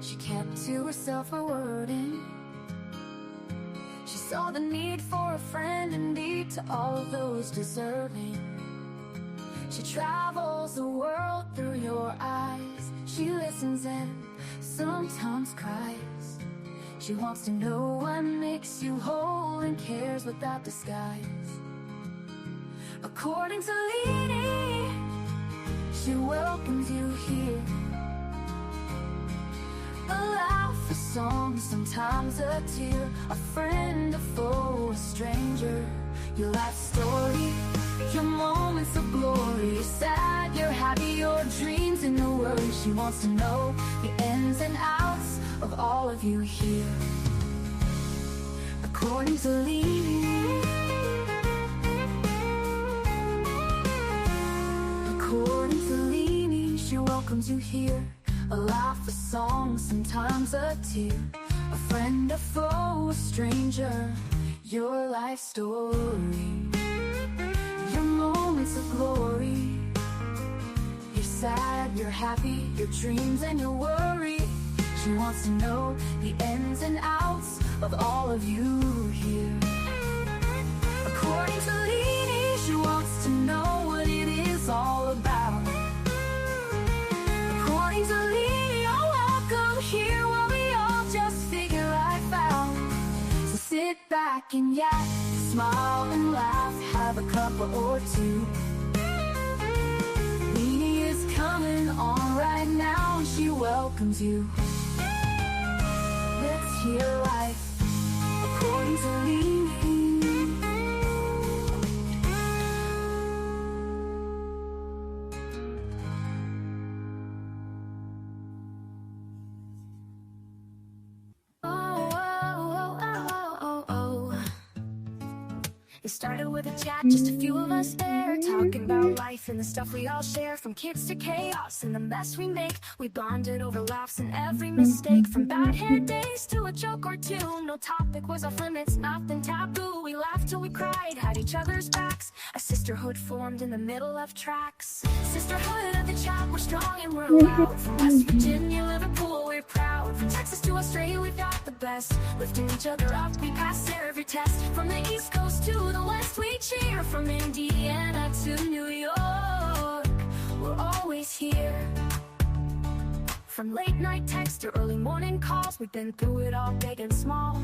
she kept to herself a wording. She saw the need for a friend indeed to all of those deserving. She travels the world through your eyes. She listens and sometimes cries. She wants to know what makes you whole and cares without disguise. According to Lindsay, she welcomes you here. A laugh, a song, sometimes a tear, a friend, a foe, a stranger. Your life story, your moments of glory. You're sad, you're happy, your dreams and your worries. She wants to know the ins and outs of all of you here. According to Lived, according to Lived, she welcomes you here. A laugh, a song, sometimes a tear, a friend, a foe, a stranger. Your life story, your moments of glory. You're sad, you're happy, your dreams and your worry. She wants to know the ins and outs of all of you here. According to Lindsay, she wants to know what it is all about. According to Lindsay, you're welcome here while we all just figure life out. So sit back and yak, smile and laugh, have a cuppa or two. Lindsay is coming on right now and she welcomes you. Let's hear life according to Lindsay. It started with a chat, just a few of us there, talking about life and the stuff we all share. From kids to chaos and the mess we make, we bonded over laughs and every mistake. From bad hair days to a joke or two, no topic was off limits, nothing taboo. We laughed till we cried, had each other's backs. A sisterhood formed in the middle of tracks. Sisterhood of the chat, we're strong and we're loud. From West Virginia, Liverpool, we're proud. From Texas to Australia, we've got the best. Lifting each other up, we pass every test. From the East Coast to the West, we cheer. From Indiana to New York, we're always here. From late night texts to early morning calls, we've been through it all, big and small.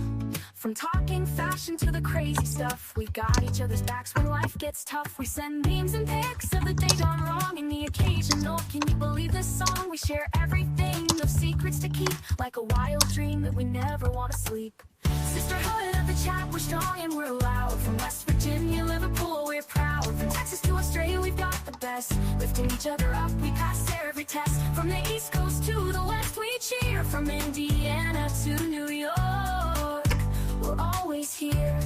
From talking fashion to the crazy stuff, we've got each other's backs when life gets tough. We send memes and pics of the day gone wrong and the occasional "can you believe this song?" We share everything, no secrets to keep, like a wild dream that we never want to sleep. Sisterhood of the chat, we're strong and we're loud. From West Virginia, Liverpool, we're proud. From Texas to Australia, we've got the best. Lifting each other up, we pass every test. From the East Coast to the West, we cheer. From Indiana to New York, we're always here.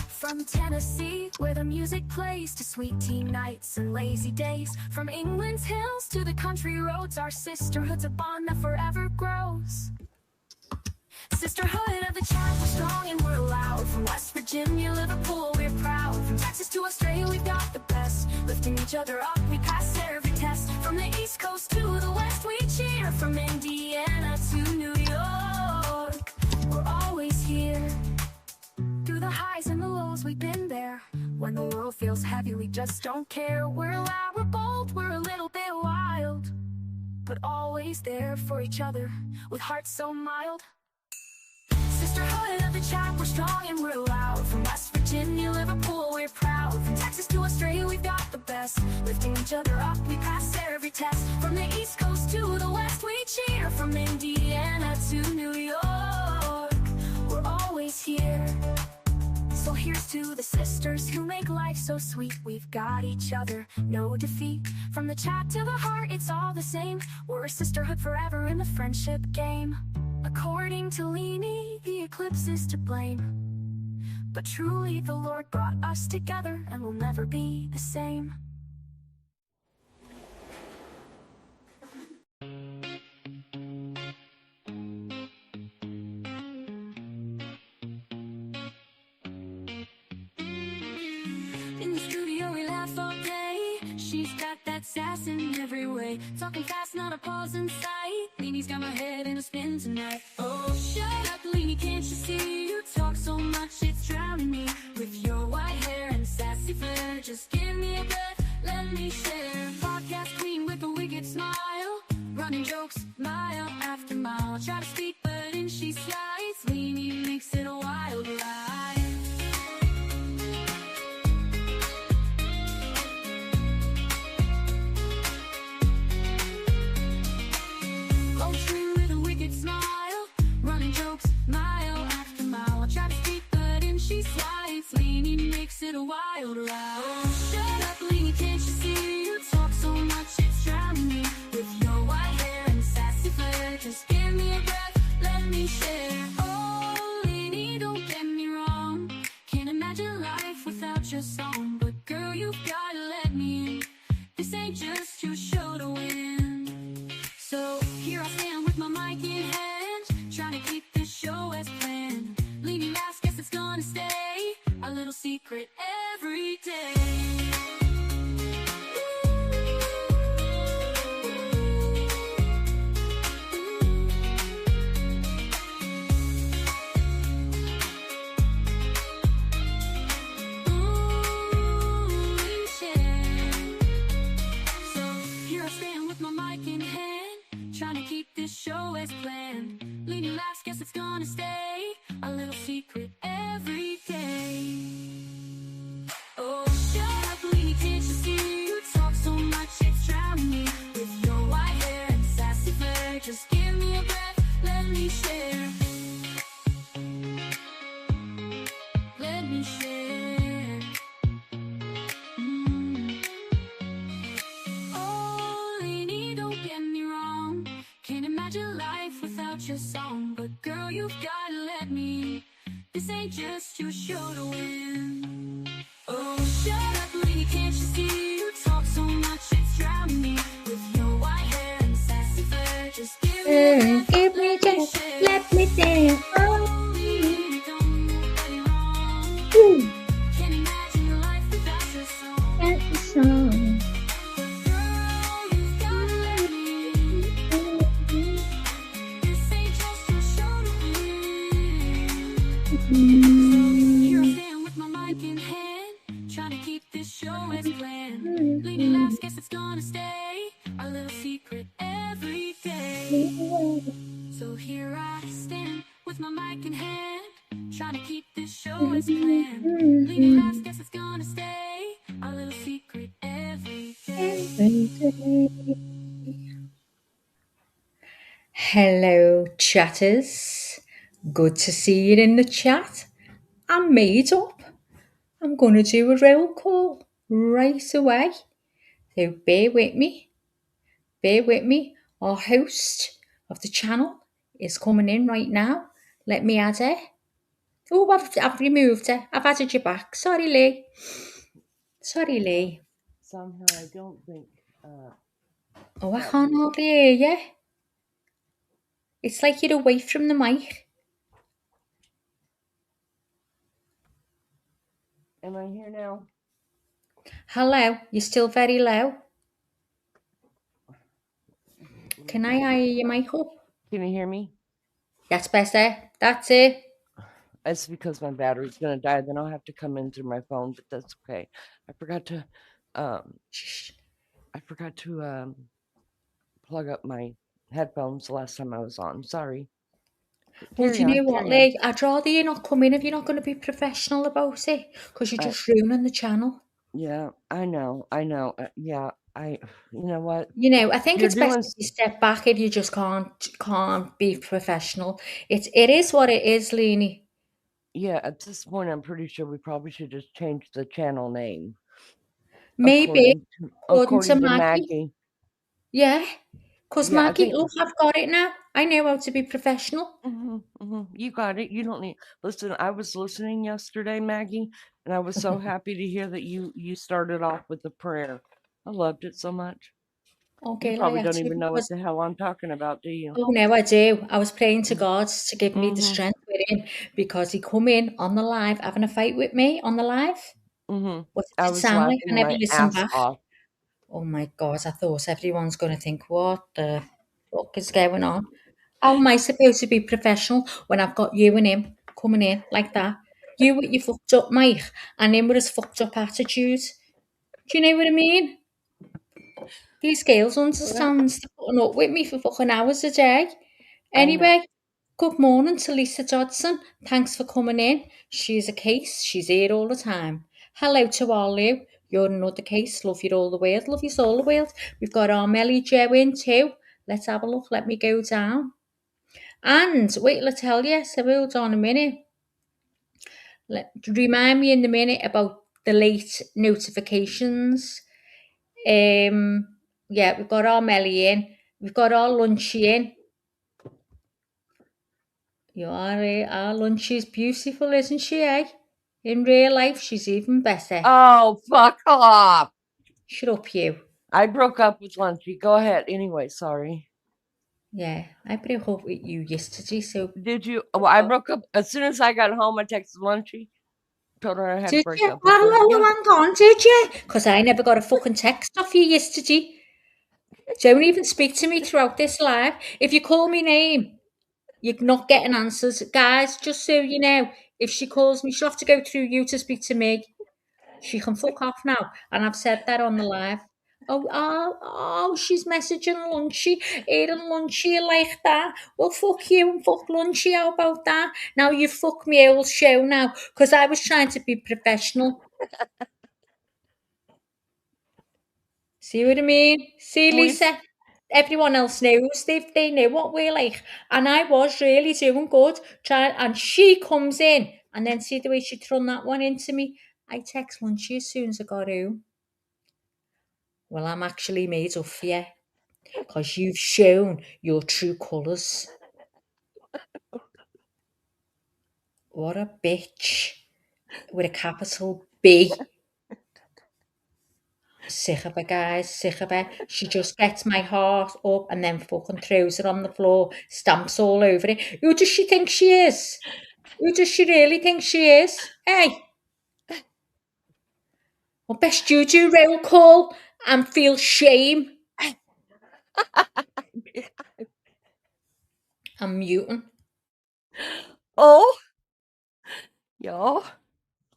From Tennessee, where the music plays, to sweet tea nights and lazy days. From England's hills to the country roads, our sisterhood's a bond that forever grows. Sisterhood of the chat, we're strong and we're loud. From West Virginia, Liverpool, we're proud. From Texas to Australia, we've got the best. Lifting each other up, we pass every test. From the East Coast to the West, we cheer. From Indiana to New York, we're always here. Through the highs and the lows, we've been there. When the world feels heavy, we just don't care. We're loud, we're bold, we're a little bit wild, but always there for each other, with hearts so mild. Sisterhood of the chat, we're strong and we're loud. From West Virginia, Liverpool, we're proud. From Texas to Australia, we've got the best. Lifting each other up, we pass every test. From the East Coast to the West, we cheer. From Indiana to New York, we're always here. So here's to the sisters who make life so sweet. We've got each other, no defeat. From the chat to the heart, it's all the same. We're a sisterhood forever in the friendship game. According to Lindsay, the eclipse is to blame, but truly the Lord brought us together and we'll never be the same. In the studio we laugh all day. She's got that sass in every way. Talking fast, not a pause in sight. Leanie's got my head in a spin tonight. Oh, shut up, Leanie, can't you see? You talk so much, it's drowning me. With your white hair and sassy flair, just give me a breath, let me share. Podcast queen with a wicked smile, running jokes mile after mile. Try to speak, but in she slides. Leanie makes it a wild ride. With a wicked smile, running jokes mile after mile. I try to speak, but in she slides. Leanie makes it a wild ride. Oh, shut up, Leanie, can't you see? You talk so much, it's drowning me. With your white hair and sassy flair, just give me a breath, let me share. Oh, Leanie, don't get me wrong, can't imagine life without your song. But girl, you've gotta let me in. This ain't just your show to win. So here I stand with my mic in hand, trying to keep this show as planned. Leanie laughs, guess it's gonna stay a little secret every day. So here I stand with my mic in hand, trying to keep this show as planned. Leanie laughs, guess it's gonna stay a little secret every day. Oh, shut up, Leanie, can't you see? You talk so much, it's drowning me. With your white hair and sassy flair, just give me a breath, let me share. Let me share. Oh, Leanie, don't get me wrong, can't imagine life without your song. But girl, you've gotta let me. This ain't just your show to win. Oh, shut up, Leanie, can't you see? You talk so much, it's drowning me. With your white hair and sassy flair, just give me a breath, Give me let me just, share. let me dance. Oh, Leanie, don't get me wrong, Ooh, can't imagine your life without your song. that's the song. But girl, you've gotta let me in. This ain't just your show to win. So here I stand with my mic in hand, trying to keep this show as planned. Leanie laughs, guess it's gonna stay a little secret every day. So here I stand with my mic in hand, trying to keep this show as planned. Leanie laughs, guess it's gonna stay a little secret every day. Hello, chatters. Good to see you in the chat. I'm made up. I'm going to do a roll call right away. So bear with me. Bear with me. Our host of the channel is coming in right now. Let me add her. Oh, I've removed her. I've added you back. Sorry, Lee. Sorry, Lee. Somehow I don't think. Oh, I that can't was- hardly hear you. It's like you're away from the mic. Am I here now? Hello, you're still very low. Can I hear your mic up? Can you hear me? That's better. That's it. It's because my battery's gonna die. Then I'll have to come in through my phone, but that's okay. I forgot to. Shh. I forgot to plug up my headphones the last time I was on. Sorry. Well, do Carry you on. know what, Carry on. Lee? I'd rather you not come in if you're not going to be professional about it, because you're I, just ruining the channel. yeah, I know. I know. Yeah, I. You know what? You know, I think You're it's best doing. if you step back if you just can't be professional. It is what it is, Leanie. Yeah, at this point, I'm pretty sure we probably should just change the channel name Maybe according to according to Maggie. Maggie. Yeah, because Yeah, I Maggie, think. look, I've got it now. I know how to be professional. You got it. You don't need. Listen, I was listening yesterday, Maggie, and I was so happy to hear that you started off with a prayer. I loved it so much. You Okay, I probably had don't to even know what because the hell I'm talking about, do you? oh no, I do. I was praying to God to give me the Mm-hmm. strength with him because he come in on the live having a fight with me on the live. Mm-hmm. What I did it was sound like? I laughing never my listened ass back. off. Oh my God, I thought everyone's going to think, what the fuck is going on? How am I supposed to be professional when I've got you and him coming in like that? You with your fucked up mic and him with his fucked up attitude. Do you know what I mean? These girls understand they're putting up with me for fucking hours a day. I know. Anyway, good morning to Lisa Dodson. Thanks for coming in. She's a case. She's here all the time. Hello to all you. You're another case. Love you all the world. Love you all the world. We've got our Melly Joe in too. Let's have a look. Let me go down. And wait till I tell you. So hold on a minute. Remind me in a minute about the late notifications. Yeah, we've got our Melly in. We've got our Lunchy in. You are, our Lunchy's beautiful, isn't she, eh? In real life, she's even better. Oh, fuck off. Shut up, you. I broke up with Lunchy. Go ahead. Anyway, sorry. Yeah, I broke up with you yesterday, so... Did you? Well, I broke up as soon as I got home. I texted Lunchy, told her I had to Did break you? up with her. Oh, Yeah. hang on, did you? Because I never got a fucking text off you yesterday. Don't even speak to me throughout this live. If you call me name, you're not getting answers. Guys, just so you know, if she calls me, she'll have to go through you to speak to me. She can fuck off now. And I've said that on the live. Oh, she's messaging Lunchy. Eating Lunchy like that. Well, fuck you and fuck Lunchy. How about that? Now you fuck me whole show now. Because I was trying to be professional. See what I mean? See, Lisa? Everyone else knows. They know what we're like. And I was really doing good. And she comes in. And then see the way she thrown that one into me. I text Lunchy as soon as I got home. Well, I'm actually made up for you because you've shown your true colours. What a bitch with a capital B. Sick of her, guys, sick of her. She just gets my heart up and then fucking throws it on the floor, stamps all over it. Who does she think she is? Who does she really think she is? Hey, well, best you do roll call and feel shame. I'm muting. Oh, y'all,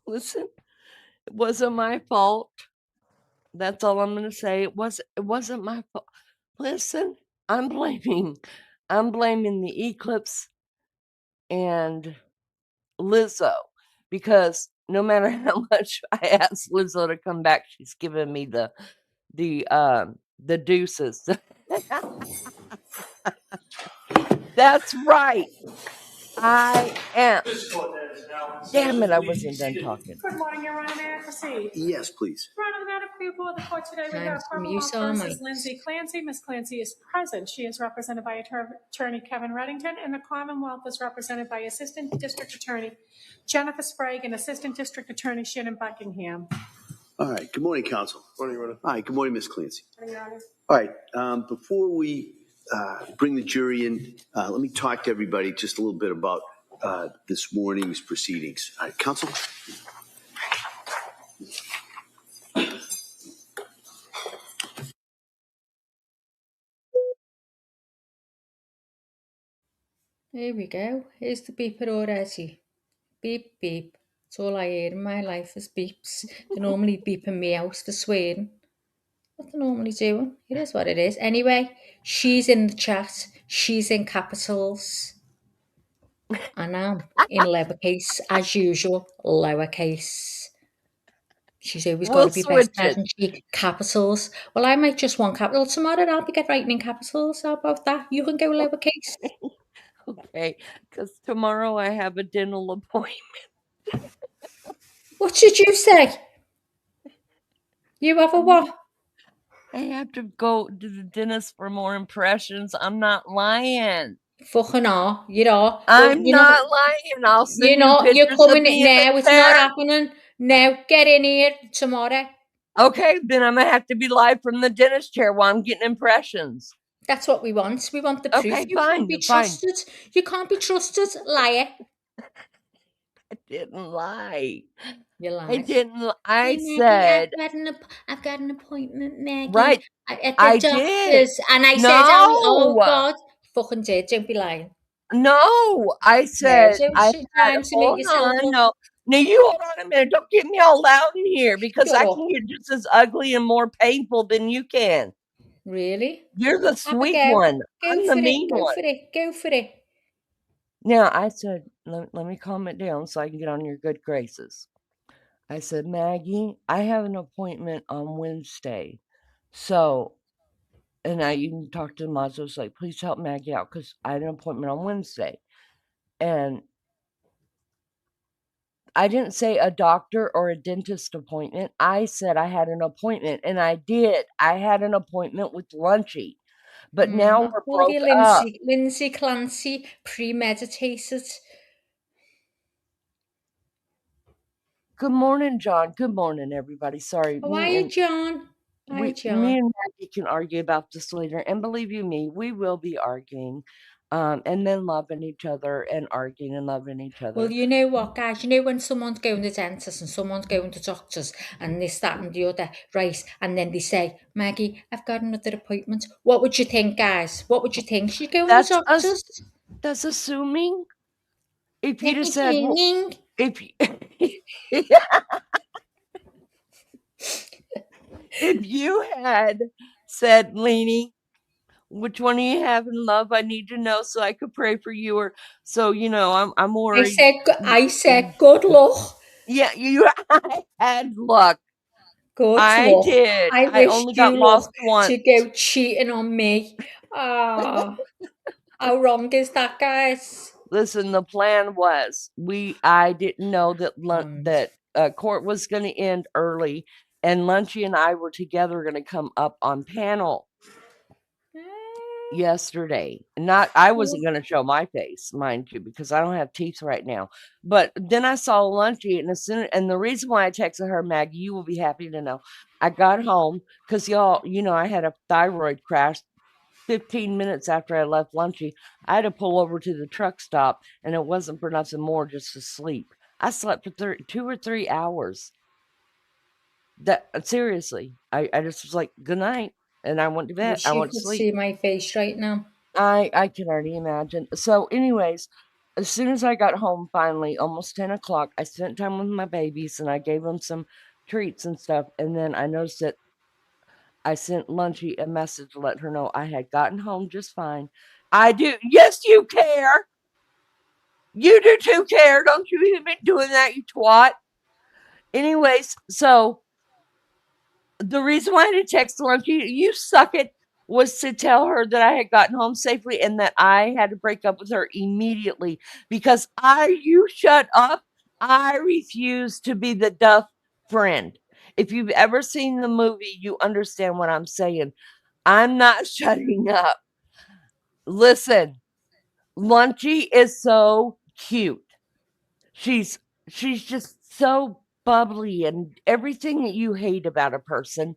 listen. It wasn't my fault. That's all I'm gonna say. It wasn't my fault. Listen, I'm blaming the eclipse and Lizzo, because no matter how much I ask Lizzo to come back, she's giving me the deuces. That's right. I am. Damn it, I wasn't done talking. Good morning, Your Honor. May I proceed? Yes, please. Your Honor, the matter before the court today, we Time have to Commonwealth mute our versus mics. Lindsay Clancy. Miss Clancy is present. She is represented by Attorney Kevin Reddington, and the Commonwealth is represented by Assistant District Attorney Jennifer Sprague and Assistant District Attorney Shannon Buckingham. All right. Good morning, counsel. Morning, Your Honor. Hi. Good morning, Miss Clancy. Your Honor. All right. Before we bring the jury in, let me talk to everybody just a little bit about this morning's proceedings. All right, counsel. Here we go. Here's the beeper already. Beep, beep. It's all I hear in my life is beeps. They normally beeping me out for swearing. What they normally doing. It is what it is. Anyway, she's in the chat. She's in capitals. And I'm in lowercase, as usual, lowercase. She's always got We'll to be best, switch it. hasn't she? Capitals. Well, I might just want capital tomorrow. I'll be writing in capitals. How about that? You can go lowercase. Okay, because tomorrow I have a dental appointment. What did you say? You have a what? I have to go to the dentist for more impressions. I'm not lying. Fucking are. You know. I'm not lying. I'll send You you know, you're pictures of coming me in in the now. It's not chair. happening. Now, get in here tomorrow. Okay, then I'm gonna have to be live from the dentist chair while I'm getting impressions. That's what we want. We want the proof. Okay, You fine, can't be fine. trusted. You can't be trusted, liar. didn't lie. You I lied. didn't. I Hey, Maggie, said, I've got an appointment, Maggie, right. at the I did. doctor's. And I said, oh No, God, fucking did. Don't be lying. no. I Yeah, said, so I she's had, trying to make hold yourself on. look. No. Now you hold on a minute. Don't get me all loud in here because Shut I up. can get just as ugly and more painful than you can. Really? You're the Have a sweet go. one. Go I'm for the it. mean Go one. for it. Go for it. Now I said, let me calm it down so I can get on your good graces. I said, Maggie, I have an appointment on Wednesday. So, and I even talked to the moms. I was like, please help Maggie out because I had an appointment on Wednesday. And I didn't say a doctor or a dentist appointment. I said I had an appointment, and I did. I had an appointment with Lunchy, but now I'll we're call broke you up. Lindsay. Lindsay Clancy, premeditated. Good morning, John. Good morning, everybody. Sorry, How are you, John? Hi, me John. and Maggie can argue about this later, and believe you me, we will be arguing, and then loving each other and arguing and loving each Well, other. you know what, guys? You know when someone's going to dentist and someone's going to doctors and this, that, and the other, right? And then they say, Maggie, I've got another appointment. What would you think, guys? What would you think? She's going to That's us. doctors? That's assuming. If you'd have said, well, Ding. if if you had said, Leanie, which one do you have in love? I need to know so I could pray for you, or so I'm worried. I said, good luck. Yeah, you. I had luck. Good I luck. did. I I wish only got you luck lost once. to go cheating on me. Ah, how wrong is that, guys? Listen, the plan was I didn't know that And court was going to end early, and Lunchy and I were together going to come up on panel yesterday. Not I wasn't going to show my face, mind you, because I don't have teeth right now. But then I saw Lunchy, and the reason why I texted her, Maggie, you will be happy to know, I got home because y'all, I had a thyroid crash 15 minutes after I left Lunchy. I had to pull over to the truck stop, and it wasn't for nothing more, just to sleep. I slept for 2 or 3 hours. That seriously, I just was like, good night, and I went to bed. wish I you went to could sleep. see my face right now. I can already imagine. So, anyways, as soon as I got home, finally, almost 10 o'clock, I spent time with my babies and I gave them some treats and stuff. And then I noticed that I sent Lunchy a message to let her know I had gotten home just fine. I do. Yes, you care. You do too care. Don't you even been doing that, you twat. Anyways, so the reason why I didn't text Lunchy, you suck it, was to tell her that I had gotten home safely and that I had to break up with her immediately because you shut up. I refuse to be the duff friend. If you've ever seen the movie, you understand what I'm saying. I'm not shutting up. Listen, Lunchy is so cute. She's she's just so bubbly and everything that you hate about a person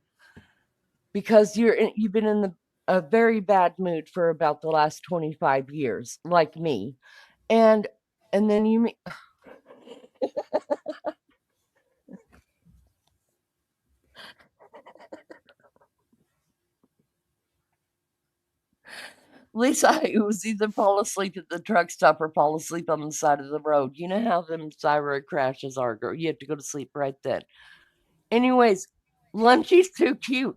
because you've been in a very bad mood for about the last 25 years, like me. And then Lisa, I was either fall asleep at the truck stop or fall asleep on the side of the road. You know how them thyroid crashes are, girl. You have to go to sleep right then. Anyways, Lunchy's too cute.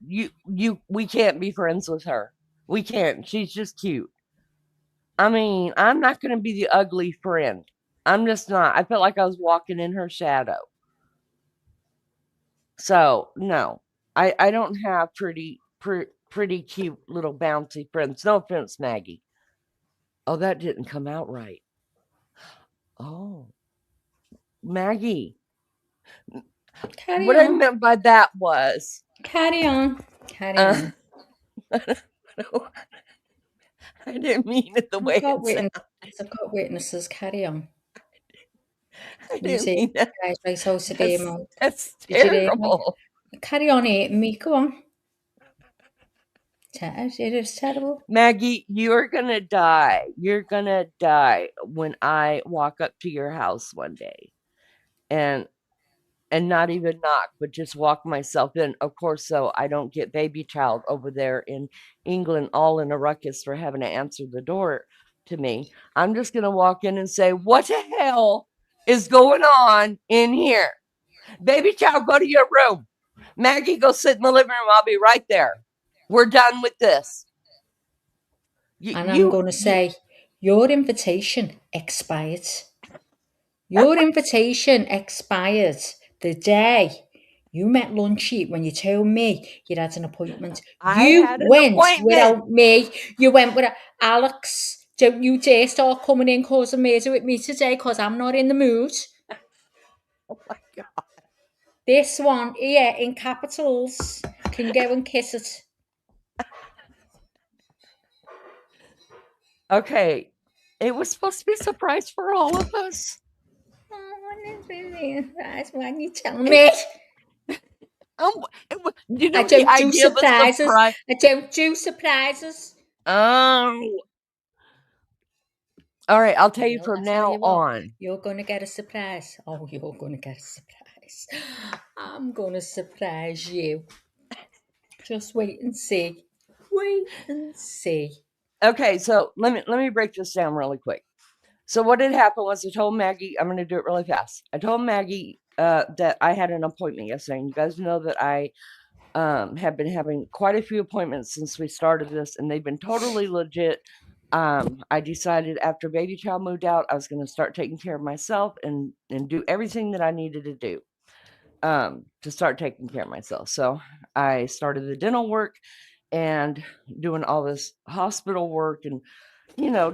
We can't be friends with her. We can't. She's just cute. I mean, I'm not going to be the ugly friend. I'm just not. I felt like I was walking in her shadow. So no, I don't have pretty cute little bouncy friends. No offense, Maggie. Oh, that didn't come out right. Oh, Maggie. Carry What I on. meant by that was, Carry on. Carry uh, on. I didn't mean it the I've way got it sounded. witnesses. I've got witnesses. Carry on. I You didn't see, mean that. guys, right, so today, Mom. That's Did you hear me? terrible. Carry on eating me. Go on. It is terrible. Maggie, you're gonna die. You're gonna die when I walk up to your house one day. and not even knock, but just walk myself in. Of course, so I don't get baby child over there in England all in a ruckus for having to answer the door to me. I'm just going to walk in and say, what the hell is going on in here? Baby child, go to your room. Maggie, go sit in the living room. I'll be right there. We're done with this. And I'm going to say, your invitation expired. Your invitation expired the day you met Lunchy when you told me you had an appointment. I You had an went appointment. without me. You went without Alex. Don't you dare start coming in causing murder with me today, because I'm not in the mood. Oh my God. This one here in capitals can go and kiss it. Okay. It was supposed to be a surprise for all of us. That's when you tell me. You know I the don't do idea of a surprises. surprise. I don't do surprises. Oh. All right, I'll tell you Well, from I tell now you what, on. you're going to get a surprise. Oh, you're going to get a surprise. I'm going to surprise you. Just wait and see. Wait and see. Okay, so let me break this down really quick. So what had happened was I told Maggie, I'm going to do it really fast. I told Maggie that I had an appointment yesterday. And you guys know that I have been having quite a few appointments since we started this, and they've been totally legit. I decided after baby child moved out, I was going to start taking care of myself and do everything that I needed to do to start taking care of myself. So I started the dental work and doing all this hospital work and,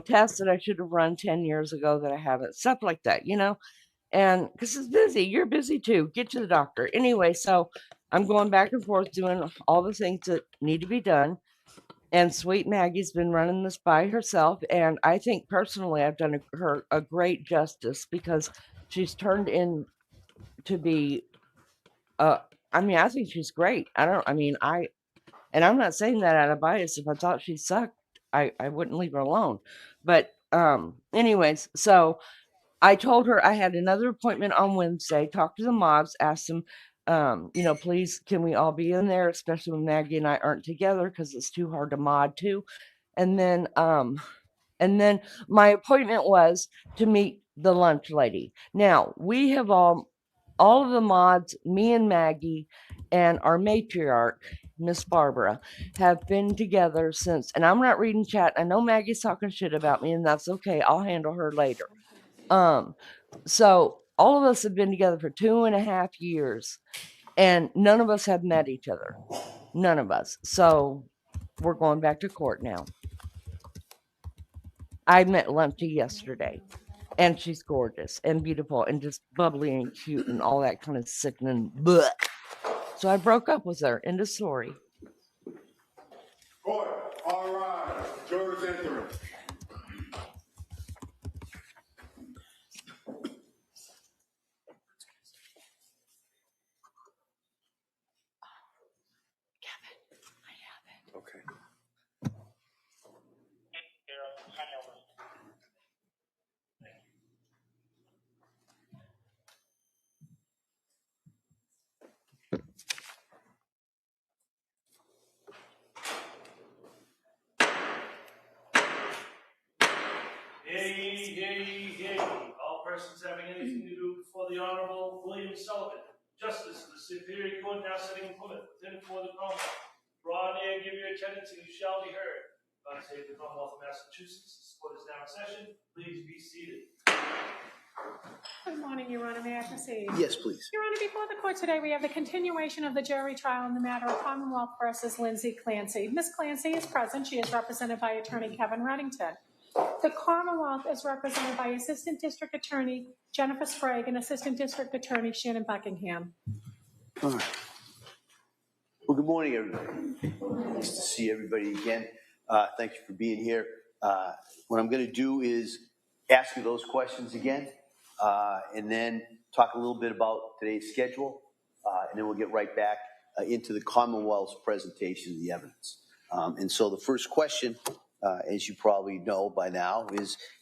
tests that I should have run 10 years ago that I haven't, stuff like that, and because it's busy, you're busy too. Get to the doctor. Anyway, so I'm going back and forth doing all the things that need to be done. And sweet Maggie's been running this by herself. And I think personally, I've done her a great justice because she's turned in to be, I think she's great. And I'm not saying that out of bias. If I thought she sucked, I wouldn't leave her alone. But, anyways, so I told her I had another appointment on Wednesday, talked to the mods, asked them, please, can we all be in there, especially when Maggie and I aren't together because it's too hard to mod too. And then my appointment was to meet the lunch lady. Now, we have all of the mods, me and Maggie and our matriarch, Miss Barbara, have been together since, and I'm not reading chat. I know Maggie's talking shit about me, and that's okay. I'll handle her later. So all of us have been together for 2.5 years, and none of us have met each other. None of us. So we're going back to court now. I met Lumpy yesterday, and she's gorgeous and beautiful and just bubbly and cute and all that kind of sickening. Blech. So I broke up with her. End of story. Court, all right. Jurors entering. Okay. Yay. All persons having anything to do before the Honorable William Sullivan, Justice of the Superior Court, now sitting in Plymouth, within and for the Commonwealth. Draw near and give your attendance, and you shall be heard. God save the Commonwealth of Massachusetts. This court is now in session. Please be seated. Good morning, Your Honor. May I proceed? Yes, please. Your Honor, before the court today, we have the continuation of the jury trial in the matter of Commonwealth versus Lindsay Clancy. Ms. Clancy is present. She is represented by Attorney Kevin Reddington. The Commonwealth is represented by Assistant District Attorney Jennifer Sprague and Assistant District Attorney Shannon Buckingham. All right. Well, good morning, everybody. Nice to see everybody again. Thank you for being here. What I'm going to do is ask you those questions again, and then talk a little bit about today's schedule, and then we'll get right back into the Commonwealth's presentation of the evidence. And so the first question as you probably know by now,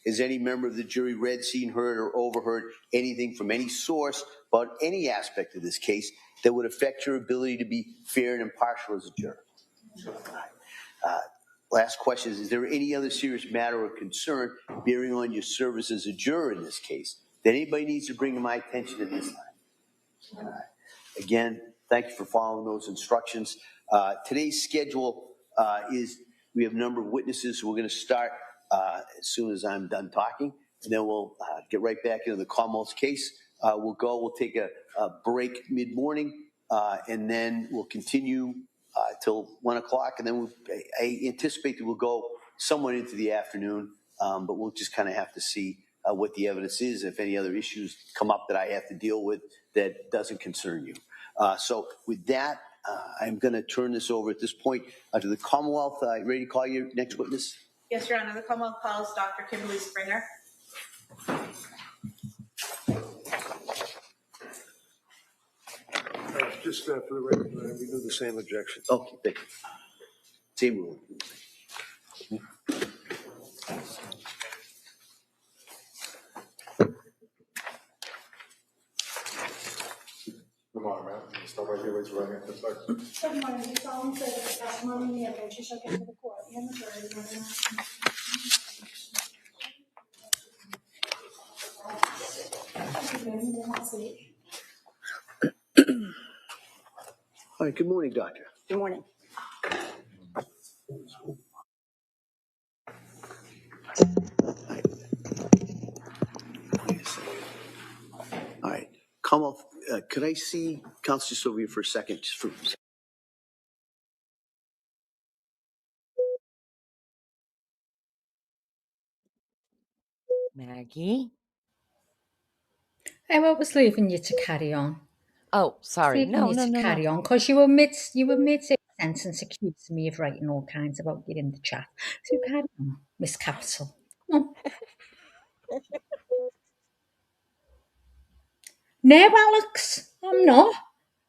is any member of the jury read, seen, heard, or overheard anything from any source about any aspect of this case that would affect your ability to be fair and impartial as a juror? Last question is there any other serious matter of concern bearing on your service as a juror in this case that anybody needs to bring to my attention at this time? Again, thank you for following those instructions. Today's schedule is we have a number of witnesses, so we're going to start as soon as I'm done talking, and then we'll get right back into the Commonwealth's case. We'll take a break mid-morning, and then we'll continue till 1 o'clock, and then I anticipate that we'll go somewhat into the afternoon, but we'll just kind of have to see what the evidence is, if any other issues come up that I have to deal with that doesn't concern you. So with that, I'm going to turn this over at this point to the Commonwealth. Ready to call your next witness? Yes, Your Honor. The Commonwealth calls Dr. Kimberly Springer. Just for the record, we do the same objection. Okay, thank you. Same rule. Good morning, ma'am. Stop right here, raise your right hand for a second. Good morning. You solemnly say that the testimony in the evidence you shall give to the court and the jury is whether or not. All right, good morning, doctor. Good morning. All right, Commonwealth, could I see Counsel just over here for a second? Just for Maggie? I was leaving you to carry on. Oh, sorry. Leaving you to carry on because you were mid sentence accusing me of writing all kinds about you in the chat. So carry on, Miss Capital. Come on. No, Alex, I'm not.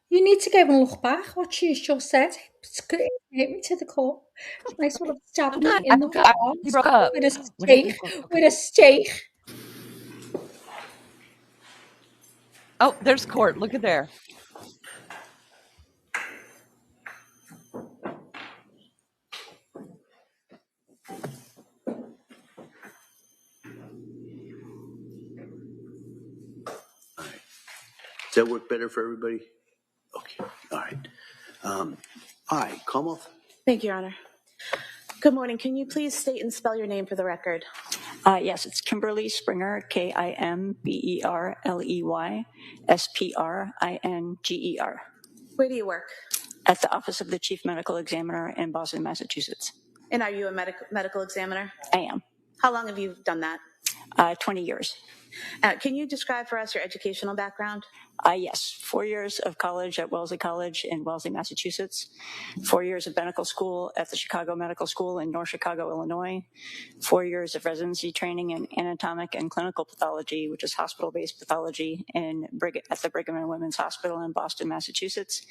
You need to go and look back what she just said. It's going to hit me to the core. It's nice sort of stab me in the heart We broke up. with a stake. Oh, there's court. Look at there. Does that work better for everybody? Okay, all right. All right, Commonwealth. Thank you, Your Honor. Good morning. Can you please state and spell your name for the record? Yes, it's Kimberly Springer, Kimberley, Springer. Where do you work? At the Office of the Chief Medical Examiner in Boston, Massachusetts. And are you a medical examiner? I am. How long have you done that? 20 years. Can you describe for us your educational background? Yes, 4 years of college at Wellesley College in Wellesley, Massachusetts. 4 years of medical school at the Chicago Medical School in North Chicago, Illinois. 4 years of residency training in anatomic and clinical pathology, which is hospital-based pathology at the Brigham and Women's Hospital in Boston, Massachusetts.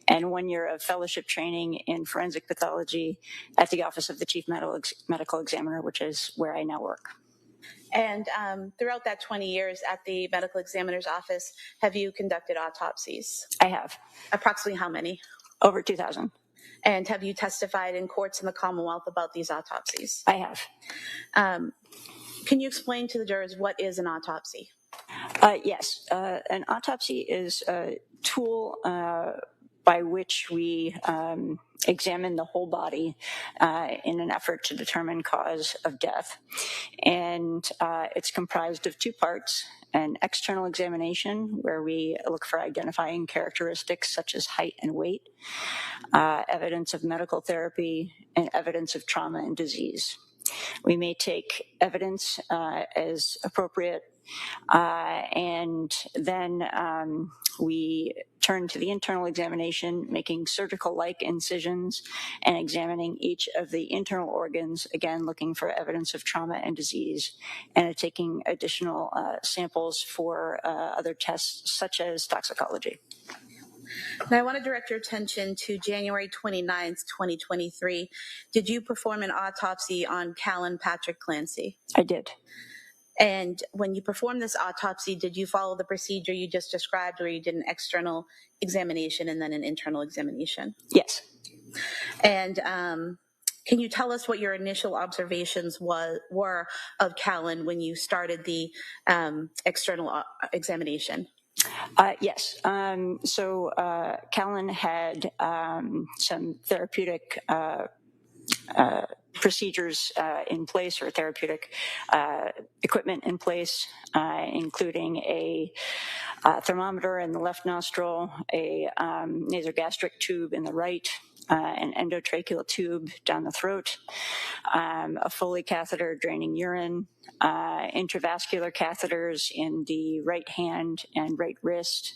And 1 year of fellowship training in forensic pathology at the Office of the Chief Medical Examiner, which is where I now work. And throughout that 20 years at the medical examiner's office, have you conducted autopsies? I have. Approximately how many? Over 2,000. And have you testified in courts in the Commonwealth about these autopsies? I have. Can you explain to the jurors what is an autopsy? Yes. An autopsy is a tool by which we examine the whole body in an effort to determine cause of death. And it's comprised of two parts: an external examination, where we look for identifying characteristics such as height and weight, evidence of medical therapy, and evidence of trauma and disease. We may take evidence as appropriate, and then we turn to the internal examination, making surgical-like incisions and examining each of the internal organs, again looking for evidence of trauma and disease, and taking additional samples for other tests such as toxicology. Now I want to direct your attention to January 29th, 2023. Did you perform an autopsy on Callan Patrick Clancy? I did. And when you performed this autopsy, did you follow the procedure you just described, where you did an external examination and then an internal examination? Yes. And can you tell us what your initial observations were of Callan when you started the external examination? Yes. So Callan had some therapeutic procedures in place, or therapeutic equipment in place, including a thermometer in the left nostril, a nasogastric tube in the right, an endotracheal tube down the throat, a Foley catheter draining urine, intravascular catheters in the right hand and right wrist,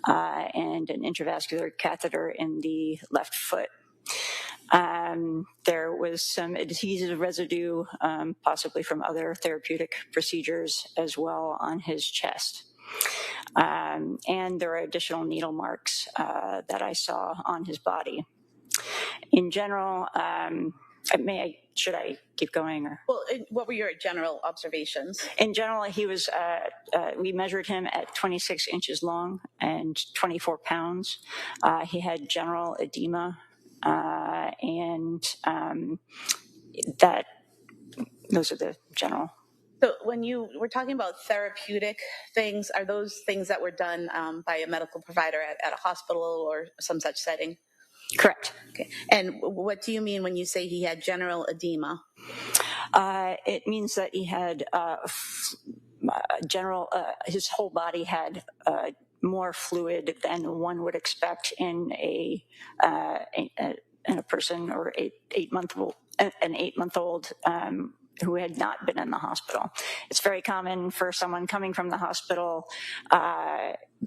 and an intravascular catheter in the left foot. There was some adhesive residue, possibly from other therapeutic procedures as well, on his chest. And there are additional needle marks that I saw on his body. In general, should I keep going? Or? Well, what were your general observations? In general, he was, we measured him at 26 inches long and 24 pounds. He had general edema, and those are the general. So when you were talking about therapeutic things, are those things that were done by a medical provider at a hospital or some such setting? Correct. Okay. And what do you mean when you say he had general edema? It means that he had his whole body had more fluid than one would expect in a person, or an 8-month-old who had not been in the hospital. It's very common for someone coming from the hospital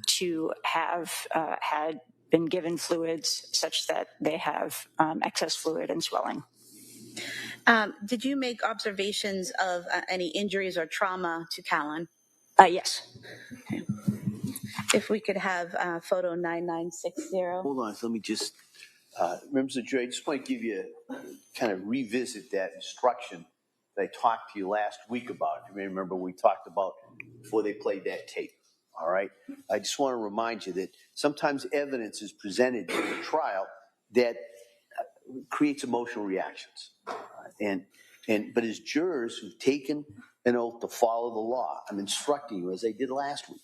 to have had been given fluids such that they have excess fluid and swelling. Did you make observations of any injuries or trauma to Callan? Yes. Okay. If we could have photo 9960. Hold on, so let me just, members of the jury, I just want to give you, kind of revisit that instruction that I talked to you last week about. If you may remember, we talked about before they played that tape. All right. I just want to remind you that sometimes evidence is presented in the trial that creates emotional reactions. But as jurors who've taken an oath to follow the law, I'm instructing you, as I did last week,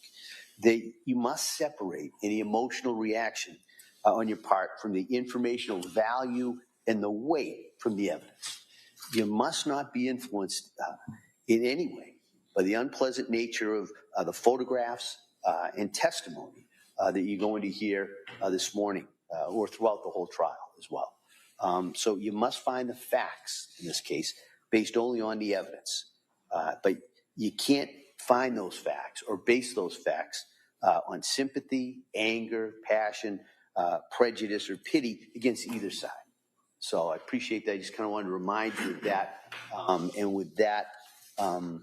that you must separate any emotional reaction on your part from the informational value and the weight from the evidence. You must not be influenced in any way by the unpleasant nature of the photographs and testimony that you're going to hear this morning or throughout the whole trial as well. So you must find the facts in this case based only on the evidence. But you can't find those facts or base those facts on sympathy, anger, passion, prejudice, or pity against either side. So I appreciate that. I just kind of wanted to remind you of that. And with that, come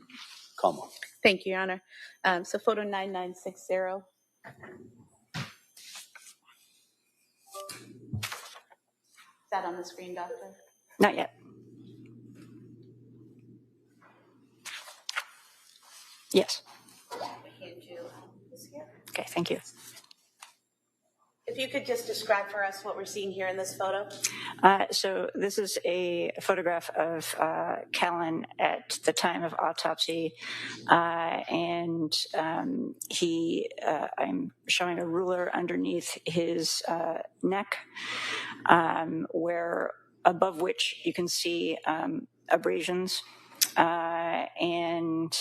on. Thank you, Your Honor. So photo 9960. Is that on the screen, Doctor? Not yet. Yes. Okay, thank you. If you could just describe for us what we're seeing here in this photo. So this is a photograph of Callan at the time of autopsy, and I'm showing a ruler underneath his neck, where above which you can see abrasions. And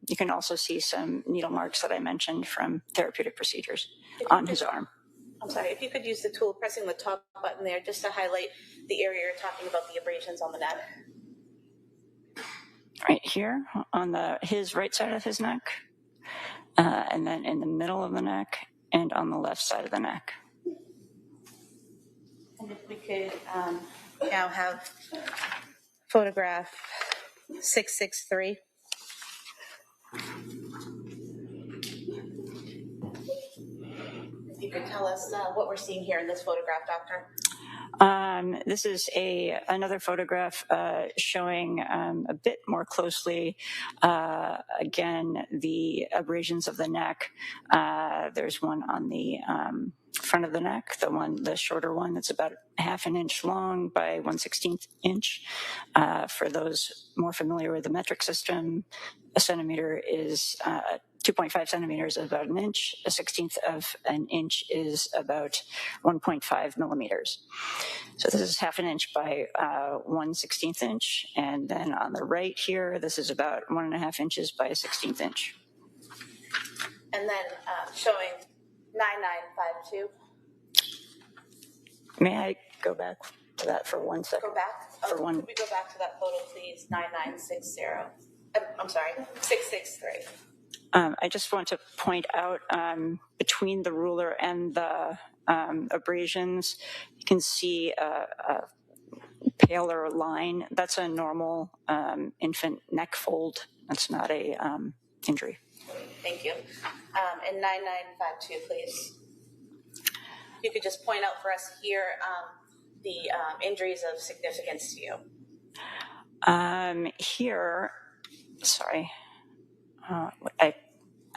you can also see some needle marks that I mentioned from therapeutic procedures on his arm. I'm sorry, if you could use the tool, pressing the top button there, just to highlight the area you're talking about, the abrasions on the neck. Right here on his right side of his neck, and then in the middle of the neck, and on the left side of the neck. And if we could now have photograph 663. If you could tell us what we're seeing here in this photograph, Doctor. This is another photograph showing a bit more closely, again, the abrasions of the neck. There's one on the front of the neck, the shorter one that's about half an inch long by 1/16 inch. For those more familiar with the metric system, a centimeter is 2.5 centimeters is about an inch. 1/16 of an inch is about 1.5 millimeters. So this is half an inch by 1/16 inch. And then on the right here, this is about 1.5 inches by 1/16 inch. And then showing 9952. May I go back to that for 1 second? Go back? For one. Could we go back to that photo, please? 9960. I'm sorry, 663. I just want to point out between the ruler and the abrasions, you can see a paler line. That's a normal infant neck fold. That's not a injury. Thank you. And 9952, please. If you could just point out for us here the injuries of significance to you. Here, sorry.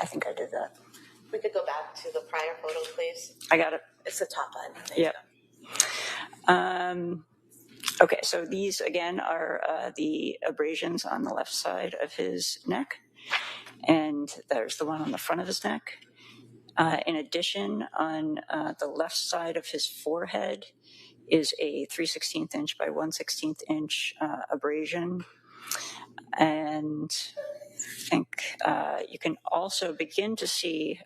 I think I did that. We could go back to the prior photo, please. I got it. It's the top end. Yep. Okay, so these again are the abrasions on the left side of his neck, and there's the one on the front of his neck. In addition, on the left side of his forehead is a 3/16 inch by 1/16 inch abrasion, and I think you can also begin to see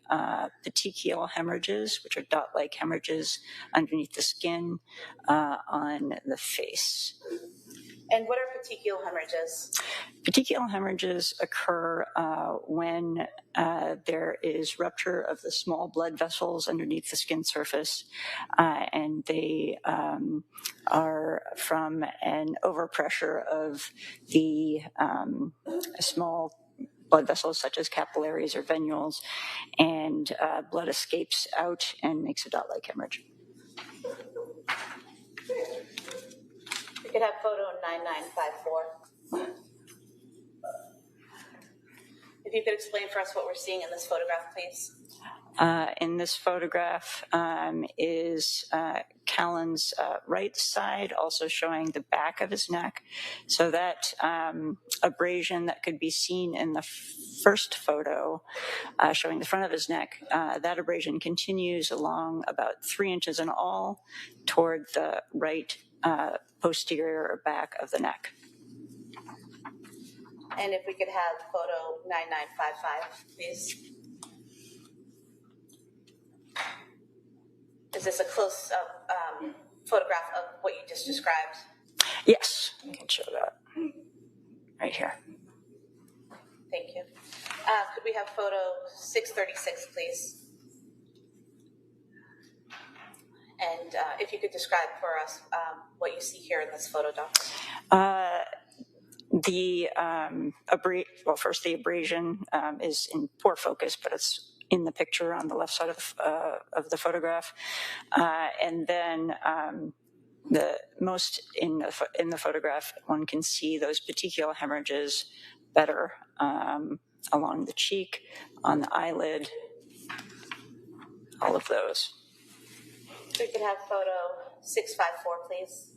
petechial hemorrhages, which are dot-like hemorrhages underneath the skin on the face. And what are petechial hemorrhages? Petechial hemorrhages occur when there is rupture of the small blood vessels underneath the skin surface, and they are from an overpressure of the small blood vessels such as capillaries or venules, and blood escapes out and makes a dot-like hemorrhage. We could have photo 9954. If you could explain for us what we're seeing in this photograph, please. In this photograph is Callan's right side, also showing the back of his neck. So that abrasion that could be seen in the first photo, showing the front of his neck, that abrasion continues along about 3 inches in all toward the right posterior or back of the neck. And if we could have photo 9955, please. Is this a close-up photograph of what you just described? Yes, I can show that right here. Thank you. Could we have photo 636, please? And if you could describe for us what you see here in this photo, Doctor. First the abrasion is in poor focus, but it's in the picture on the left side of the photograph, and then the most in the photograph, one can see those petechial hemorrhages better along the cheek, on the eyelid, all of those. We could have photo 654, please.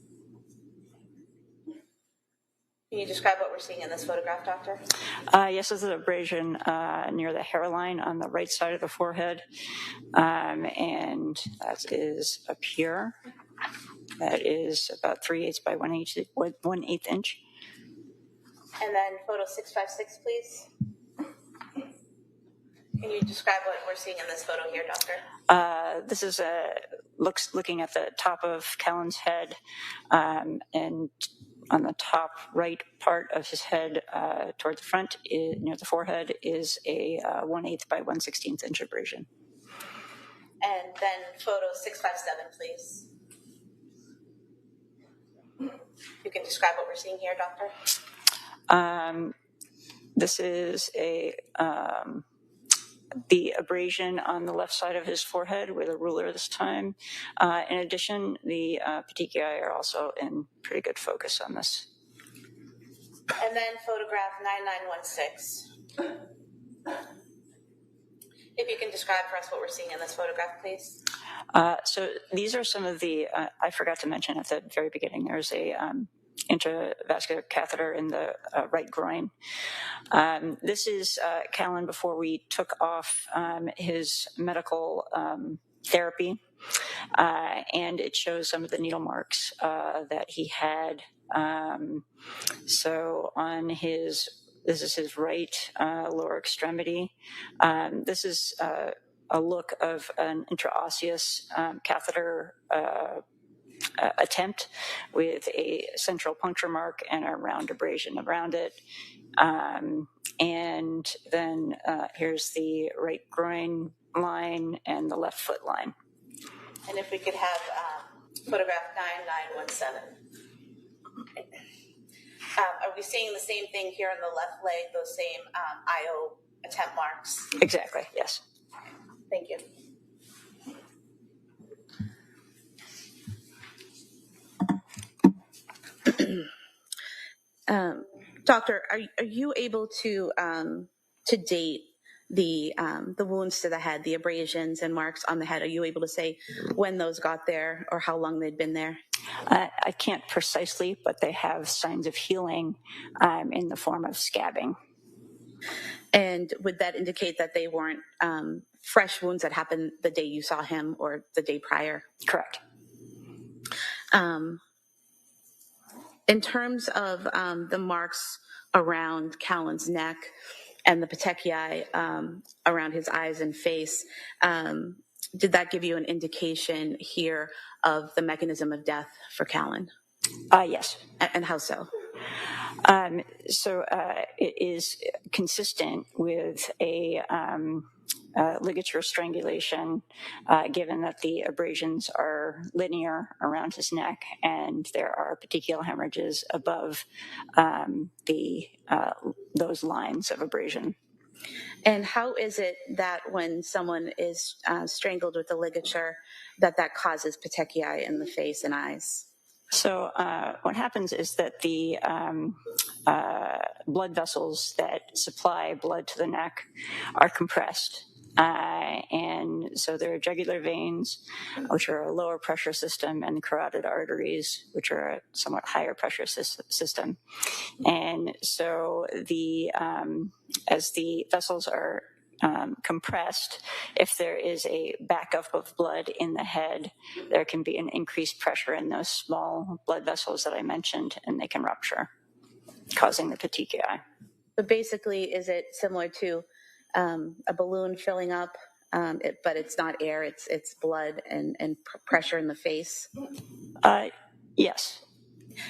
Can you describe what we're seeing in this photograph, Doctor? Yes, this is an abrasion near the hairline on the right side of the forehead, and that is up here. That is about 3/8 by 1/8 inch. And then photo 656, please. Can you describe what we're seeing in this photo here, Doctor? This is looking at the top of Callan's head, and on the top right part of his head toward the front, near the forehead, is a 1/8 by 1/16 inch abrasion. And then photo 657, please. You can describe what we're seeing here, Doctor? This is a the abrasion on the left side of his forehead with a ruler this time. In addition, the petechiae are also in pretty good focus on this. And then photograph 9916. If you can describe for us what we're seeing in this photograph, please. So these are some of the, I forgot to mention at the very beginning, there's a intravascular catheter in the right groin. This is Callan before we took off his medical therapy, and it shows some of the needle marks that he had. So on this is his right lower extremity. This is a look of an intraosseous catheter attempt with a central puncture mark and a round abrasion around it. And then here's the right groin line and the left foot line. And if we could have photograph 9917. Are we seeing the same thing here on the left leg, those same IO attempt marks? Exactly, yes. Thank you. Doctor, are you able to date the wounds to the head, the abrasions and marks on the head? Are you able to say when those got there or how long they'd been there? I can't precisely, but they have signs of healing in the form of scabbing. And would that indicate that they weren't fresh wounds that happened the day you saw him or the day prior? Correct. In terms of the marks around Callan's neck and the petechiae around his eyes and face, did that give you an indication here of the mechanism of death for Callan? Yes. And how so? It is consistent with a ligature strangulation, given that the abrasions are linear around his neck and there are petechial hemorrhages above those lines of abrasion. And how is it that when someone is strangled with the ligature, that causes petechiae in the face and eyes? So what happens is that the blood vessels that supply blood to the neck are compressed. And so there are jugular veins, which are a lower pressure system, and the carotid arteries, which are a somewhat higher pressure system. And so as the vessels are compressed, if there is a backup of blood in the head, there can be an increased pressure in those small blood vessels that I mentioned, and they can rupture, causing the petechiae. But basically, is it similar to a balloon filling up, but it's not air, it's blood and pressure in the face? Yes.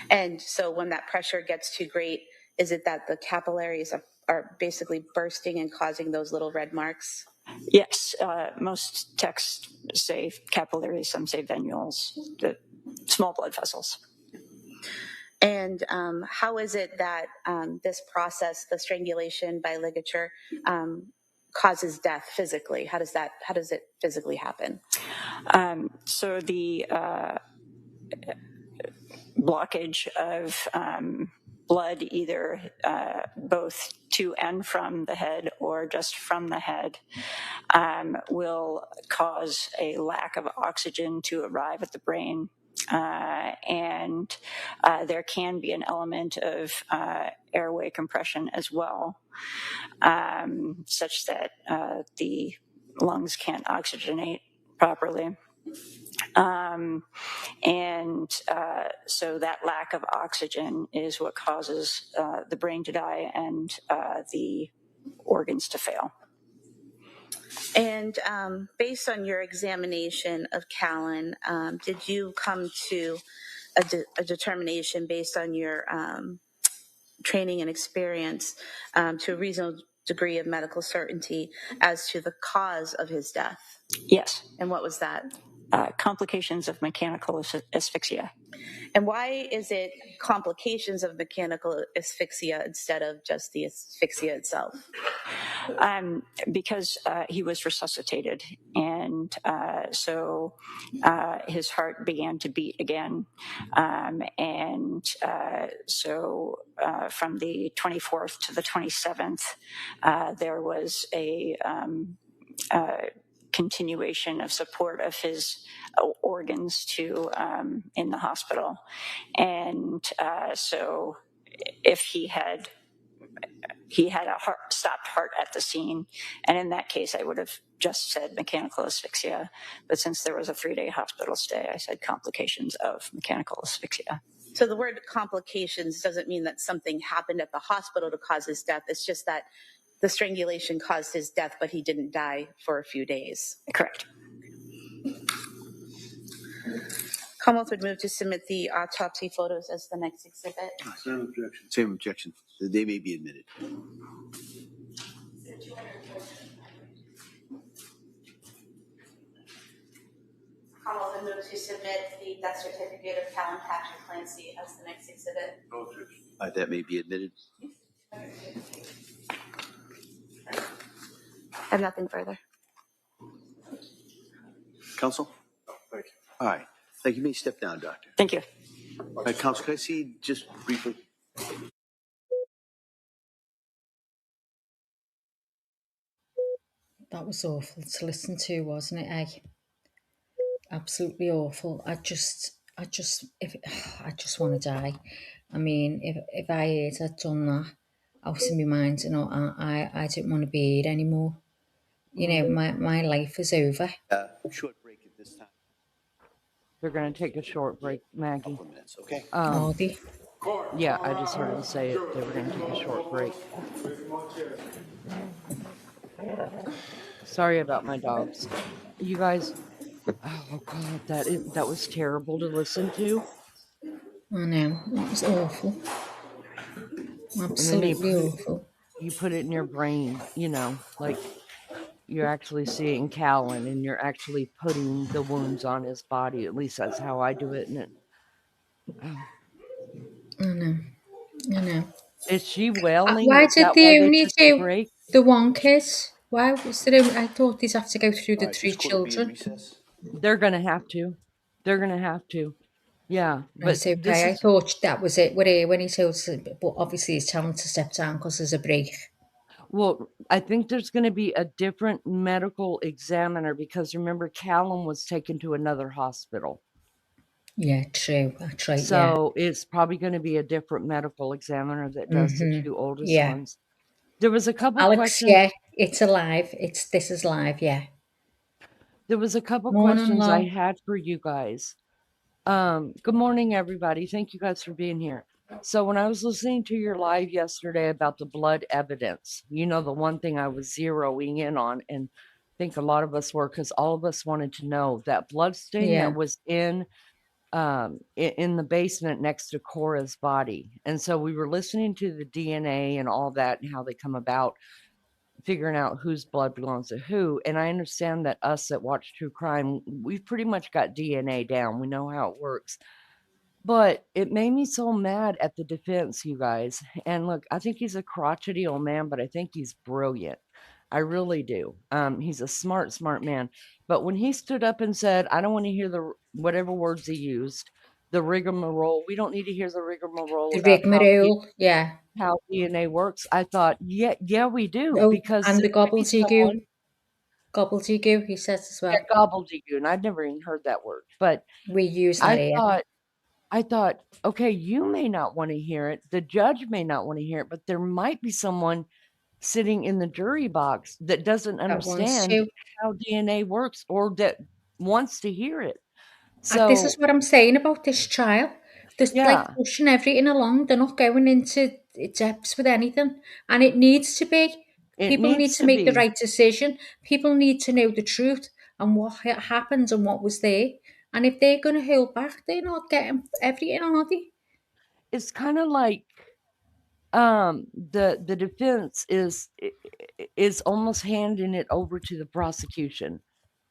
And so when that pressure gets too great, is it that the capillaries are basically bursting and causing those little red marks? Yes. Most texts say capillaries, some say venules, the small blood vessels. And how is it that this process, the strangulation by ligature, causes death physically? How does it physically happen? So the blockage of blood, either both to and from the head or just from the head, will cause a lack of oxygen to arrive at the brain. And there can be an element of airway compression as well, such that the lungs can't oxygenate properly. So that lack of oxygen is what causes the brain to die and the organs to fail. And based on your examination of Callan, did you come to a determination based on your training and experience to a reasonable degree of medical certainty as to the cause of his death? Yes. And what was that? complications of mechanical asphyxia. And why is it complications of mechanical asphyxia instead of just the asphyxia itself? Because he was resuscitated, and so his heart began to beat again. So from the 24th to the 27th, there was a continuation of support of his organs to in the hospital. And so if he had a stopped heart at the scene, and in that case I would have just said mechanical asphyxia, but since there was a 3-day hospital stay, I said complications of mechanical asphyxia. So the word complications doesn't mean that something happened at the hospital to cause his death. It's just that the strangulation caused his death, but he didn't die for a few days. Correct. Commonwealth would move to submit the autopsy photos as the next exhibit. Same objection. Same objection. They may be admitted. Commonwealth would move to submit the death certificate of Callan Patrick Clancy as the next exhibit. No objection. That may be admitted. I have nothing further. Counsel? Thank you. All right. Thank you. You may step down, Doctor. Thank you. All right, Counsel, can I see just briefly? That was awful to listen to, wasn't it, eh? Absolutely awful. I just want to die. I mean, if I had done that out of my mind, I don't want to be here anymore. My life is over. Short break at this time. They're going to take a short break, Maggie. Couple of minutes, okay? Are they? Yeah, I just heard them say it. They were going to take a short break. Sorry about my dogs. You guys, oh God, that was terrible to listen to. I know. It was awful. Absolutely awful. You put it in your brain, like you're actually seeing Callan and you're actually putting the wounds on his body. At least that's how I do it. And I know. Is she wailing? Why did they only do break? the one kid? Why was there? I thought they'd have to go through the 3 children. They're gonna have to. Yeah, but Right, okay. I thought that was it. When he told, but obviously he's telling to step down because there's a break. Well, I think there's going to be a different medical examiner because remember, Callum was taken to another hospital. Yeah, true. That's right. So it's probably going to be a different medical examiner that does the 2 oldest ones. There was a couple questions. Yeah, it's alive. This is live. Yeah. There was a couple questions I had for you guys. Good morning, everybody. Thank you guys for being here. So when I was listening to your live yesterday about the blood evidence, the one thing I was zeroing in on, and I think a lot of us were, because all of us wanted to know that blood stain that was in the basement next to Cora's body. And so we were listening to the DNA and all that and how they come about, figuring out whose blood belongs to who. And I understand that us that watch true crime, we've pretty much got DNA down. We know how it works. But it made me so mad at the defense, you guys. And look, I think he's a crotchety old man, but I think he's brilliant. I really do. He's a smart man. But when he stood up and said, I don't want to hear whatever words he used, the rigmarole, we don't need to hear the rigmarole how DNA works. I thought, yeah, we do. Oh, because and the gobbledygook, he says as well. Yeah, gobbledygook. And I'd never even heard that word. But we use that here. I thought, okay, you may not want to hear it. The judge may not want to hear it, but there might be someone sitting in the jury box that doesn't understand how DNA works or that wants to hear it. So this is what I'm saying about this trial. They're like pushing everything along. They're not going into depths with anything. And it needs to be. People need to make the right decision. People need to know the truth and what happened and what was there. And if they're going to hold back, they're not getting everything, are they? It's kind of like the defense is almost handing it over to the prosecution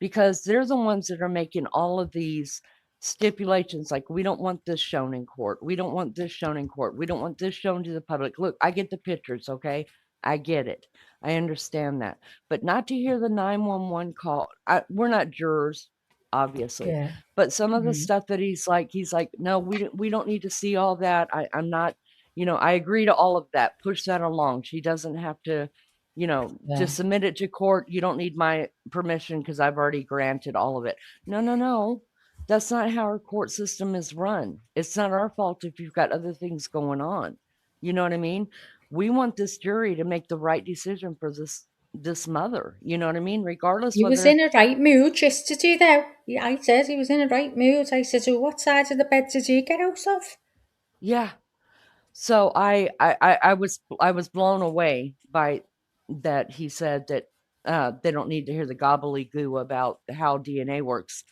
because they're the ones that are making all of these stipulations, like, we don't want this shown in court. We don't want this shown in court. We don't want this shown to the public. Look, I get the pictures, okay? I get it. I understand that. But not to hear the 911 call. We're not jurors, obviously. Yeah. But some of the Mhm. stuff that he's like, no, we don't need to see all that. I'm not, I agree to all of that. Push that along. She doesn't have to, Yeah. just submit it to court. You don't need my permission because I've already granted all of it. No. That's not how our court system is run. It's not our fault if you've got other things going on. You know what I mean? We want this jury to make the right decision for this mother. You know what I mean? Regardless He was whether, in a right mood just to do that. Yeah, I said he was in a right mood. I said, "Oh, what side of the bed did you get out of?" yeah. So I was blown away by that. He said that they don't need to hear the gobbledygoo about how DNA works.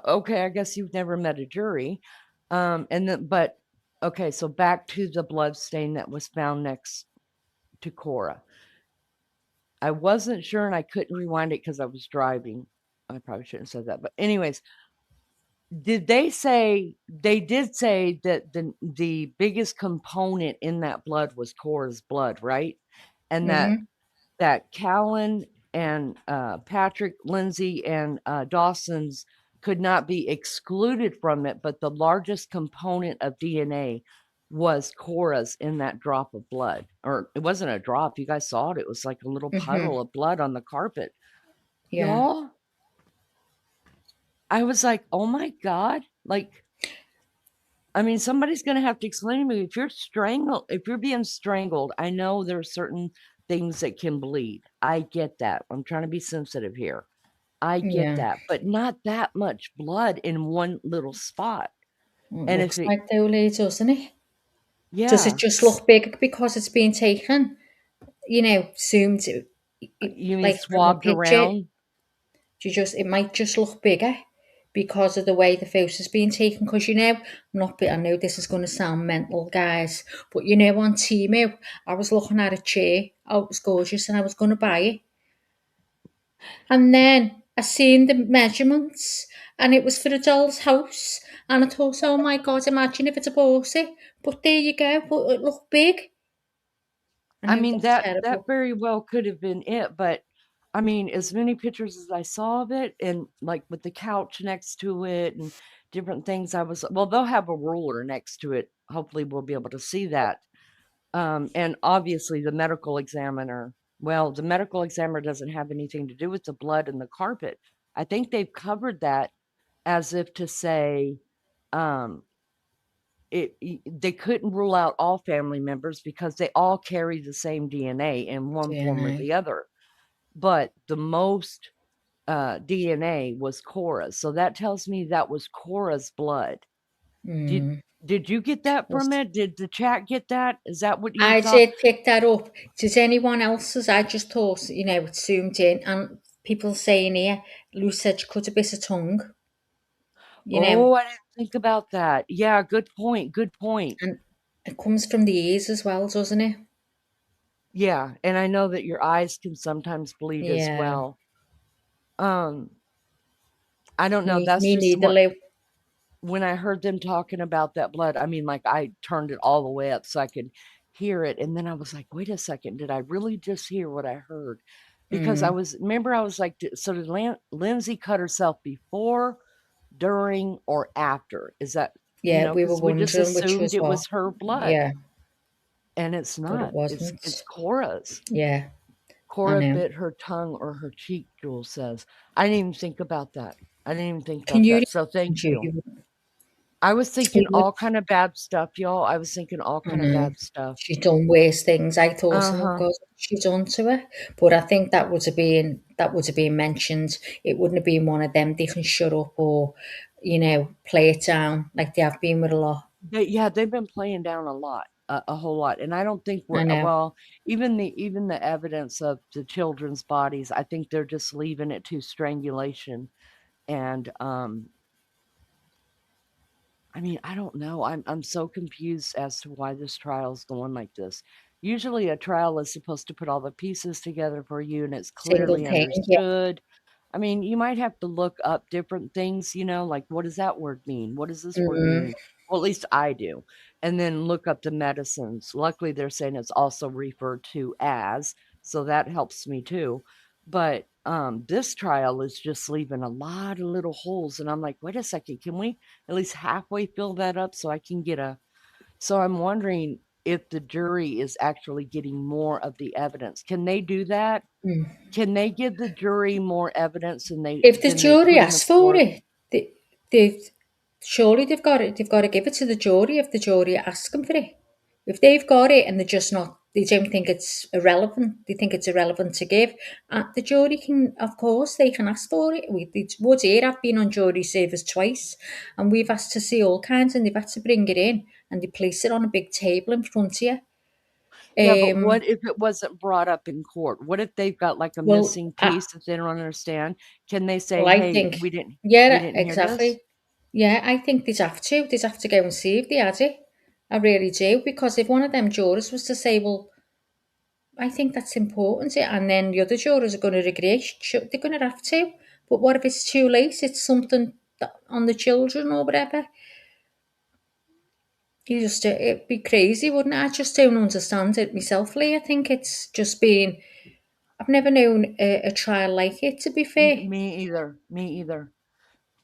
Okay, I guess you've never met a jury. But okay, so back to the blood stain that was found next to Cora. I wasn't sure and I couldn't rewind it because I was driving. I probably shouldn't have said that. But anyways, they did say that the biggest component in that blood was Cora's blood, right? And Mm-hmm. that Callan and Patrick, Lindsay, and Dawson's could not be excluded from it, but the largest component of DNA was Cora's in that drop of blood. Or it wasn't a drop. You guys saw it. It was like a little Mm-hmm. puddle of blood on the carpet. Yeah. Y'all, I was like, oh my God. Like, I mean, somebody's going to have to explain to me if you're being strangled, I know there are certain things that can bleed. I get that. I'm trying to be sensitive here. I get Yeah. that, but not that much blood in one little spot. It And if looks it, like though, doesn't it? Does it yeah, just look big because it's been taken? Zoomed, you mean like from a swabbed picture. around? It might just look bigger because of the way the photo's being taken. Because I know this is going to sound mental, guys, but on Temu, I was looking at a chair. Oh, it was gorgeous, and I was going to buy it. And then I seen the measurements, and it was for a doll's house. And I thought, oh my God, imagine if it's a bossy. But there you go. But it looked big. I I know mean, that's that terrible. very well could have been it, but I mean, as many pictures as I saw of it, and like with the couch next to it and different things, well, they'll have a ruler next to it. Hopefully, we'll be able to see that. And obviously, the medical examiner doesn't have anything to do with the blood in the carpet. I think they've covered that as if to say, um, they couldn't rule out all family members because they all carry the same DNA in one form or DNA. the other. But the most DNA was Cora's. So that tells me that was Cora's blood. Mm. Did you get that from it? Did the chat get that? Is that what you I thought? did pick that up. Does anyone else's? I just thought, it's zoomed in, and people saying here, Lou said she cut a bit of tongue, Oh, I didn't think about that. Yeah, good point. Good point. and it comes from the ears as well, doesn't it? Yeah, and I know that your eyes can sometimes bleed as Yeah. well. I don't know. That's Me just neither, what Lou. when I heard them talking about that blood, I mean, like I turned it all the way up so I could hear it. And then I was like, wait a second, did I really just hear what I heard? Because Mm. I was like, so did Lindsay cut herself before, during, or after? Is that, Yeah, we were because we just wondering which assumed was it what. was her blood. Yeah, And it's but it not. It's wasn't. Cora's. Yeah, I Cora know. bit her tongue or her cheek, Jules says. I didn't even think about that. I didn't even think Can about you? that. So thank you. You I was thinking would. all kind of bad stuff, y'all. I was thinking all I kind of know. bad stuff. She's done worse things. I thought, oh Uh-huh. God, she done to her. But I think that would have been mentioned. It wouldn't have been one of them. They can shut up or, play it down like they have been with a lot. They've been playing down a lot, a whole lot. And I don't think I know. well, even the evidence of the children's bodies, I think they're just leaving it to strangulation. And I mean, I don't know. I'm so confused as to why this trial is going like this. Usually a trial is supposed to put all the pieces together for you and it's Single clearly pain. Yeah. understood. I mean, you might have to look up different things, like what does that word mean? What does this word Mm, mean? Well, at least I do. And then look up the medicines. Luckily, they're saying it's also referred to as, so that helps me too. But this trial is just leaving a lot of little holes. And I'm like, wait a second, can we at least halfway fill that up so I can get a. So I'm wondering if the jury is actually getting more of the evidence. Can they do that? mm. Can they give the jury more evidence than If the they jury put in the asks for court? it, they surely they've got it. They've got to give it to the jury if the jury asks them for it. If they've got it and they're just not, they don't think it's irrelevant. They think it's irrelevant to give. The jury can, of course, they can ask for it. Would here. I've been on jury service twice, and we've asked to see all kinds, and they've had to bring it in, and they place it on a big table in front of you. Yeah, but Um, what if it wasn't brought up in court? What if they've got like a well, missing I, piece that they don't understand? Can they well, say, I "Hey, think, we yeah, didn't hear this"? exactly. Yeah, I think they'd have to. They'd have to go and see if they had it. I really do, because if one of them jurors was to say, well, I think that's important, and then the other jurors are going to agree, they're going to have to. But what if it's too late? It's something on the children or whatever. It'd be crazy, wouldn't it? I just don't understand it myself, Lee. I think it's just been, I've never known a trial like it, to be fair. Me either. Me either.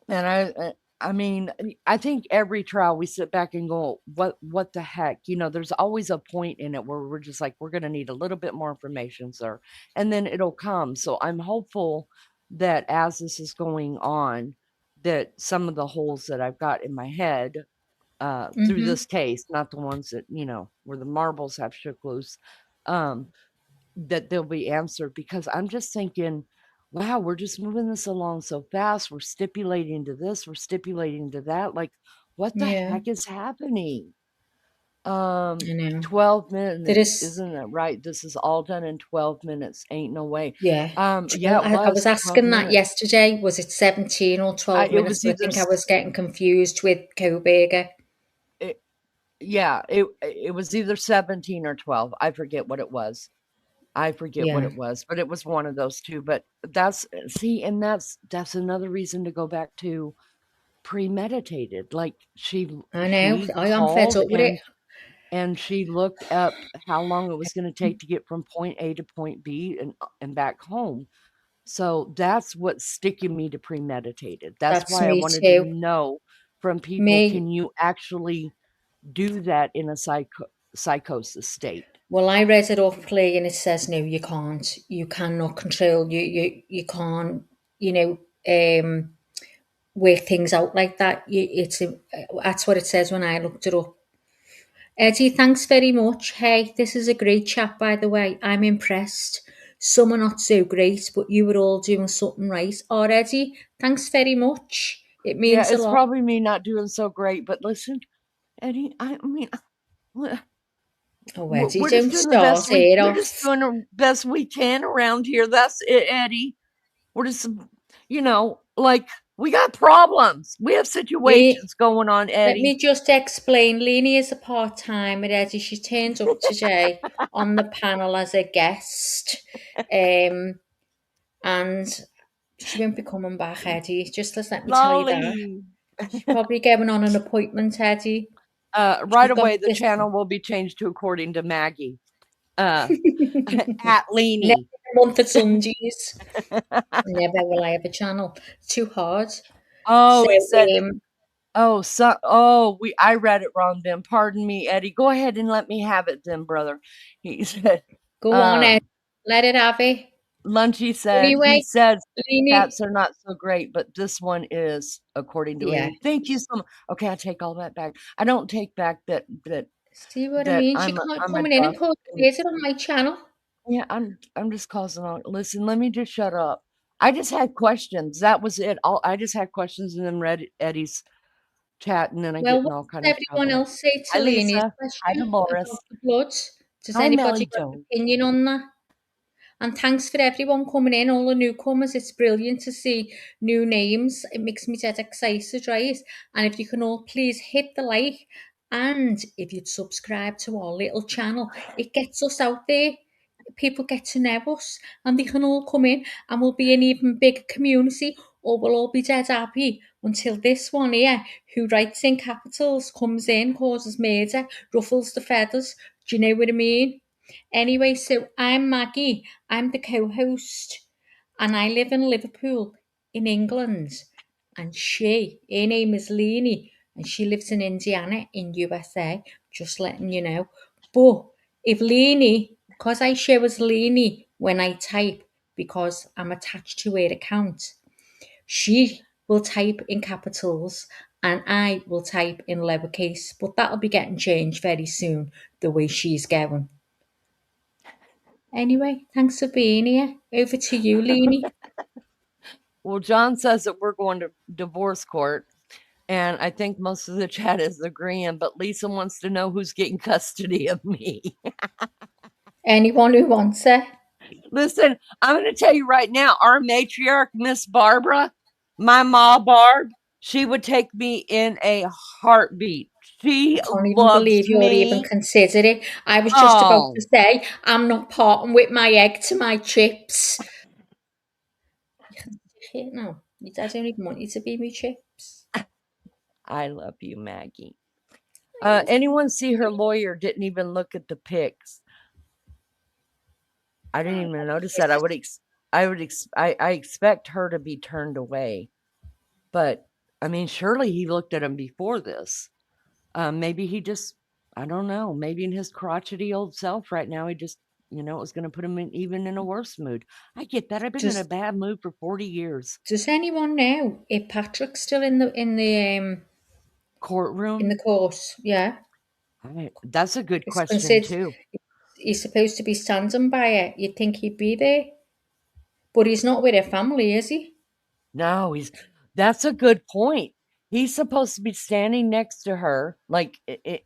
And I mean, I think every trial we sit back and go, what the heck? There's always a point in it where we're just like, we're going to need a little bit more information, sir. And then it'll come. So I'm hopeful that as this is going on, that some of the holes that I've got in my head through Mm-hmm. this case, not the ones that, where the marbles have shook loose, um, that they'll be answered, because I'm just thinking, wow, we're just moving this along so fast. We're stipulating to this, we're stipulating to that. Like, what the Yeah, heck is happening? I know. 12 There minutes, is, isn't that right? This is all done in 12 minutes. Ain't no way. yeah. Yeah, it I was was 12 asking that minutes. yesterday. Was it 17 or 12 It minutes? was But I either think I was getting confused with Coburger. yeah, it was either 17 or 12. I forget what it was. I forget what Yeah, it was, but it was one of those two. But that's another reason to go back to premeditated. Like I know. she I am fed called up with it. and she looked up how long it was going to take to get from point A to point B and back home. So that's what's sticking me to premeditated. That's That's why I me wanted to too. know from people, Me, can you actually do that in a psychosis state? well, I read it off play and it says no, you can't. You cannot control. You can't. You know, work things out like that. That's what it says when I looked it up. Eddie, thanks very much. Hey, this is a great chat, by the way. I'm impressed. Some are not so great, but you were all doing something right. Oh, Eddie, thanks very much. It Yeah, means a it's lot. probably me not doing so great, but listen, Eddie, I mean, we're Oh, Eddie, we're just don't doing the best start it we're just off. doing the best we can around here. That's it, Eddie. We're just, like we got problems. We have Le- situations going on, Let Eddie. me just explain. Leanie is a part-timer, Eddie. She turned up today on the panel as a guest. And she won't be coming back, Eddie. Just let me tell you that. Lolly. She's probably going on an appointment, Eddie. Right She's got away, the this channel will be changed to according to Maggie. Uh, at never Leanie. a month at Sundays. Never will I have a channel. It's too hard. So Oh, he said. Oh, I read it wrong then. Pardon me, Eddie. Go ahead and let me have it then, brother. He said, go on, Ed. um, Let it have it. Lunchy said, he Anyway, says Leanie. cats are not so great, but this one is, according to Yeah. Leanie. Thank you so much. Okay, I take all that back. I don't take back See what I that mean? She I'm can't a come in duck. and cause it on my channel. Yeah, I'm just causing on. Listen, let me just shut up. I just had questions. That was it. I just had questions and then read Eddie's chat, and then I get Well, in what all kind does of everyone trouble. else say Hi, to Leanie's Lisa. Hi, question Dolores. about the blood? Does Hi, anybody Melly got an Joe. opinion on that? And thanks for everyone coming in, all the newcomers. It's brilliant to see new names. It makes me dead excited, right? And if you can all please hit the like, and if you'd subscribe to our little channel, it gets us out there. people get to know us and they can all come in and we'll be an even bigger community, or we'll all be dead happy until this one here who writes in capitals comes in, causes murder, ruffles the feathers. Do you know what I mean? Anyway, so I'm Maggie. I'm the co-host and I live in Liverpool in England. And her name is Leanie, and she lives in Indiana in USA, just letting you know. But if Leanie, because I show as Leanie when I type, because I'm attached to her account, she will type in capitals and I will type in lowercase, but that'll be getting changed very soon, the way she's going. Anyway, thanks for being here. Over to you, Leanie. Well, John says that we're going to divorce court, and I think most of the chat is agreeing, but Lisa wants to know who's getting custody of me. Anyone who wants it. Listen, I'm going to tell you right now, our matriarch, Miss Barbara, my ma Barb, she would take me in a heartbeat. She Can't even loves believe you're even me. considered it. I was just about Oh, to say, I'm not parting with my egg to my chips. No, your dad don't even want you to be my chips. I love you, Maggie. Anyone see her lawyer didn't even look at the pics. I didn't even notice that. I expect her to be turned away. But I mean, surely he looked at him before this. Maybe he just, I don't know, maybe in his crotchety old self right now, he just, it was going to put him in even in a worse mood. I get that. I've been in a Does bad mood for 40 years. Does anyone know if Patrick's still in the Courtroom? course? Yeah, That's a good it's question considered too. he's supposed to be standing by it. You'd think he'd be there, but he's not with her family, is he? No, that's a good point. He's supposed to be standing next to her, like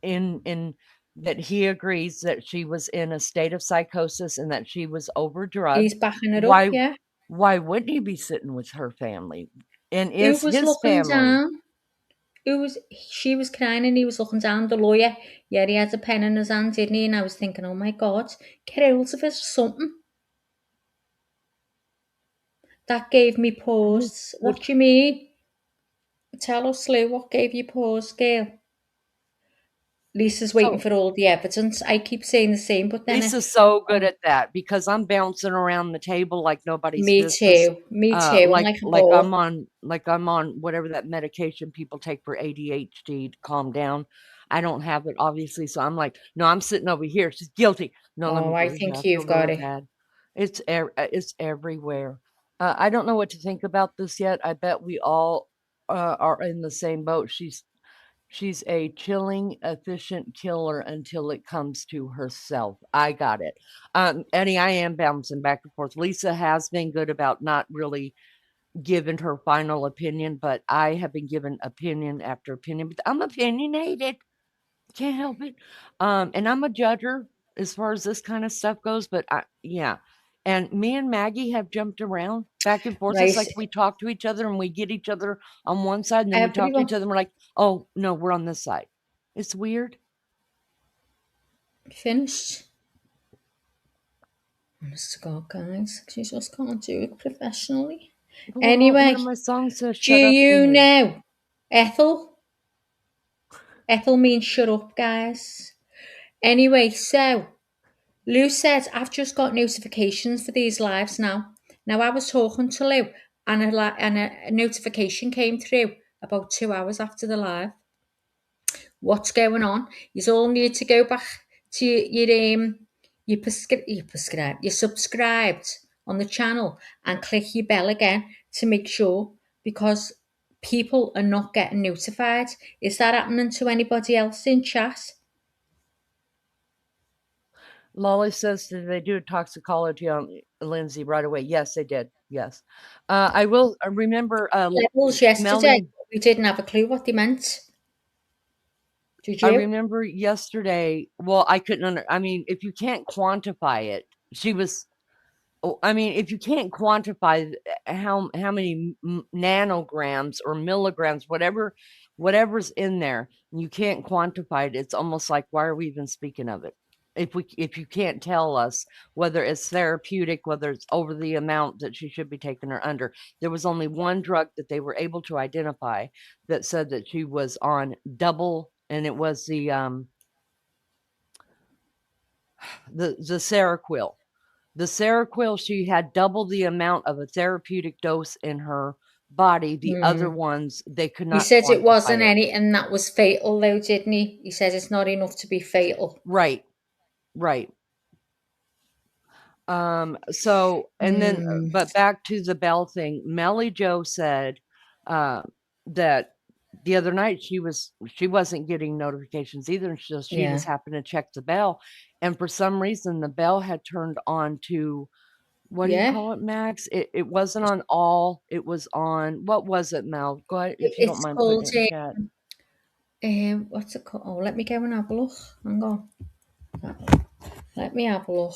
in that he agrees that she was in a state of psychosis and that she was overdrugged. He's backing it up, Why yeah. why wouldn't he be sitting with her family? And Who is was his looking family? down? She was crying and he was looking down, the lawyer. Yeah, he had a pen in his hand, didn't he? And I was thinking, oh my God, get hold of us or something. That gave me pause. What do you mean? Tell us, Lou, what gave you pause, girl? Lisa's waiting So for all the evidence. I keep saying the same, but then Lisa's so good oh, at that because I'm bouncing around the table like nobody's me business. too. Me too. I'm like a Like I'm ball. on whatever that medication people take for ADHD to calm down. I don't have it obviously, so I'm like, no, I'm sitting over here. She's guilty. No, let Oh, me I breathe. I think feel you've got really it. bad. It's everywhere. I don't know what to think about this yet. I bet we all are in the same boat. She's a chilling, efficient killer until it comes to herself. I got it. Eddie, I am bouncing back and forth. Lisa has been good about not really giving her final opinion, but I have been given opinion after opinion. But I'm opinionated. Can't help it. And I'm a judger as far as this kind of stuff goes. But yeah. And me and Maggie have jumped around back and forth. It's Right, like we talk to each other and we get each other on one side, and then we talk to each everyone other and we're like, oh, no, we're on this side. It's weird. finished. Honest to God, guys, she just can't do it professionally. Well, one of Anyway, my songs says, do shut up you anyway. know Ethel? Ethel means shut up, guys. Anyway, so Lou said, I've just got notifications for these lives now. Now, I was talking to Lou, and a notification came through about 2 hours after the live. What's going on? You all need to go back to you subscribed on the channel and click your bell again to make sure, because people are not getting notified. Is that happening to anybody else in chat? Lolly says, did they do a toxicology on Lindsay right away? Yes, they did. Yes. I will remember Levels yesterday, smelling. we didn't have a clue what they meant. Did I you? remember yesterday. Well, I couldn't I mean, if you can't quantify it, she was. I mean, if you can't quantify how many nanograms or milligrams, whatever's in there, you can't quantify it. It's almost like, why are we even speaking of it? if you can't tell us whether it's therapeutic, whether it's over the amount that she should be taking or under. There was only one drug that they were able to identify that said that she was on double, and it was the Seroquel. The Seroquel, she had double the amount of a therapeutic dose in her body. The other ones, they could He not said it wasn't quantify it. anything that was fatal, though, didn't he? He said it's not enough to be fatal. Right, right. So, and then, but back to the bell thing, Melly Joe said, that the other night she wasn't getting notifications either. And so she was having to check the bell. And for some reason, the bell had turned on to, what do you call it, Max? It wasn't on all, it was on, what was it, Mel? Go ahead, if you don't It's mind called, putting it in chat. what's it called? Oh, let me go and have a look. Hang on. Let me have a look.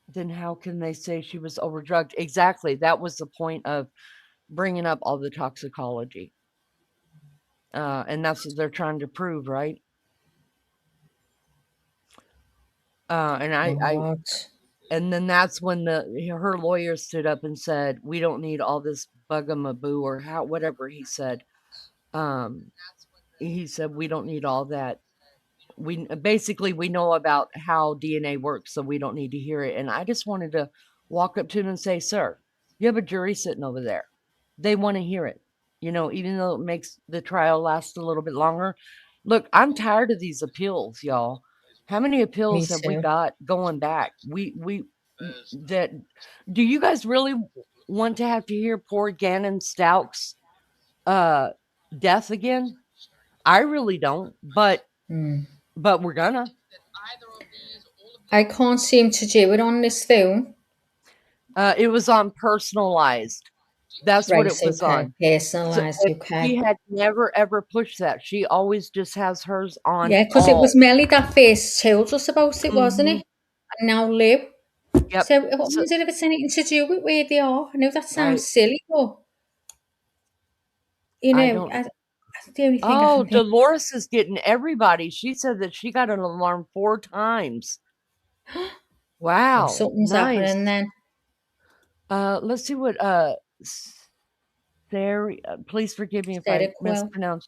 Then how can they say she was overdrugged? Exactly. That was the point of bringing up all the toxicology. And that's what they're trying to prove, right? And and then that's when her lawyer stood up and said, "We don't need all this bugamaboo," or whatever he said. He said, "We don't need all that. We know about how DNA works, so we don't need to hear it." And I just wanted to walk up to him and say, "Sir, you have a jury sitting over there. They want to hear it. Even though it makes the trial last a little bit longer. Look, I'm tired of these appeals, y'all. How many appeals have we got going back? Do you guys really want to have to hear poor Gannon Stouck's death again? I really don't, but we're gonna. I can't seem to do it on this phone. It was on personalized. That's what it was on. Personalized, So okay. she had never ever pushed that. She always just has hers on. Yeah, because it was Melly that first told us about it, wasn't it? And now Lou. Yep. So I wonder if it's anything to do with where they are. I know that sounds silly, but the only thing I can think. Dolores is getting everybody. She said that she got an alarm 4 times. Wow. Something's happening then. Let's see what Sarah, please forgive me if I mispronounce.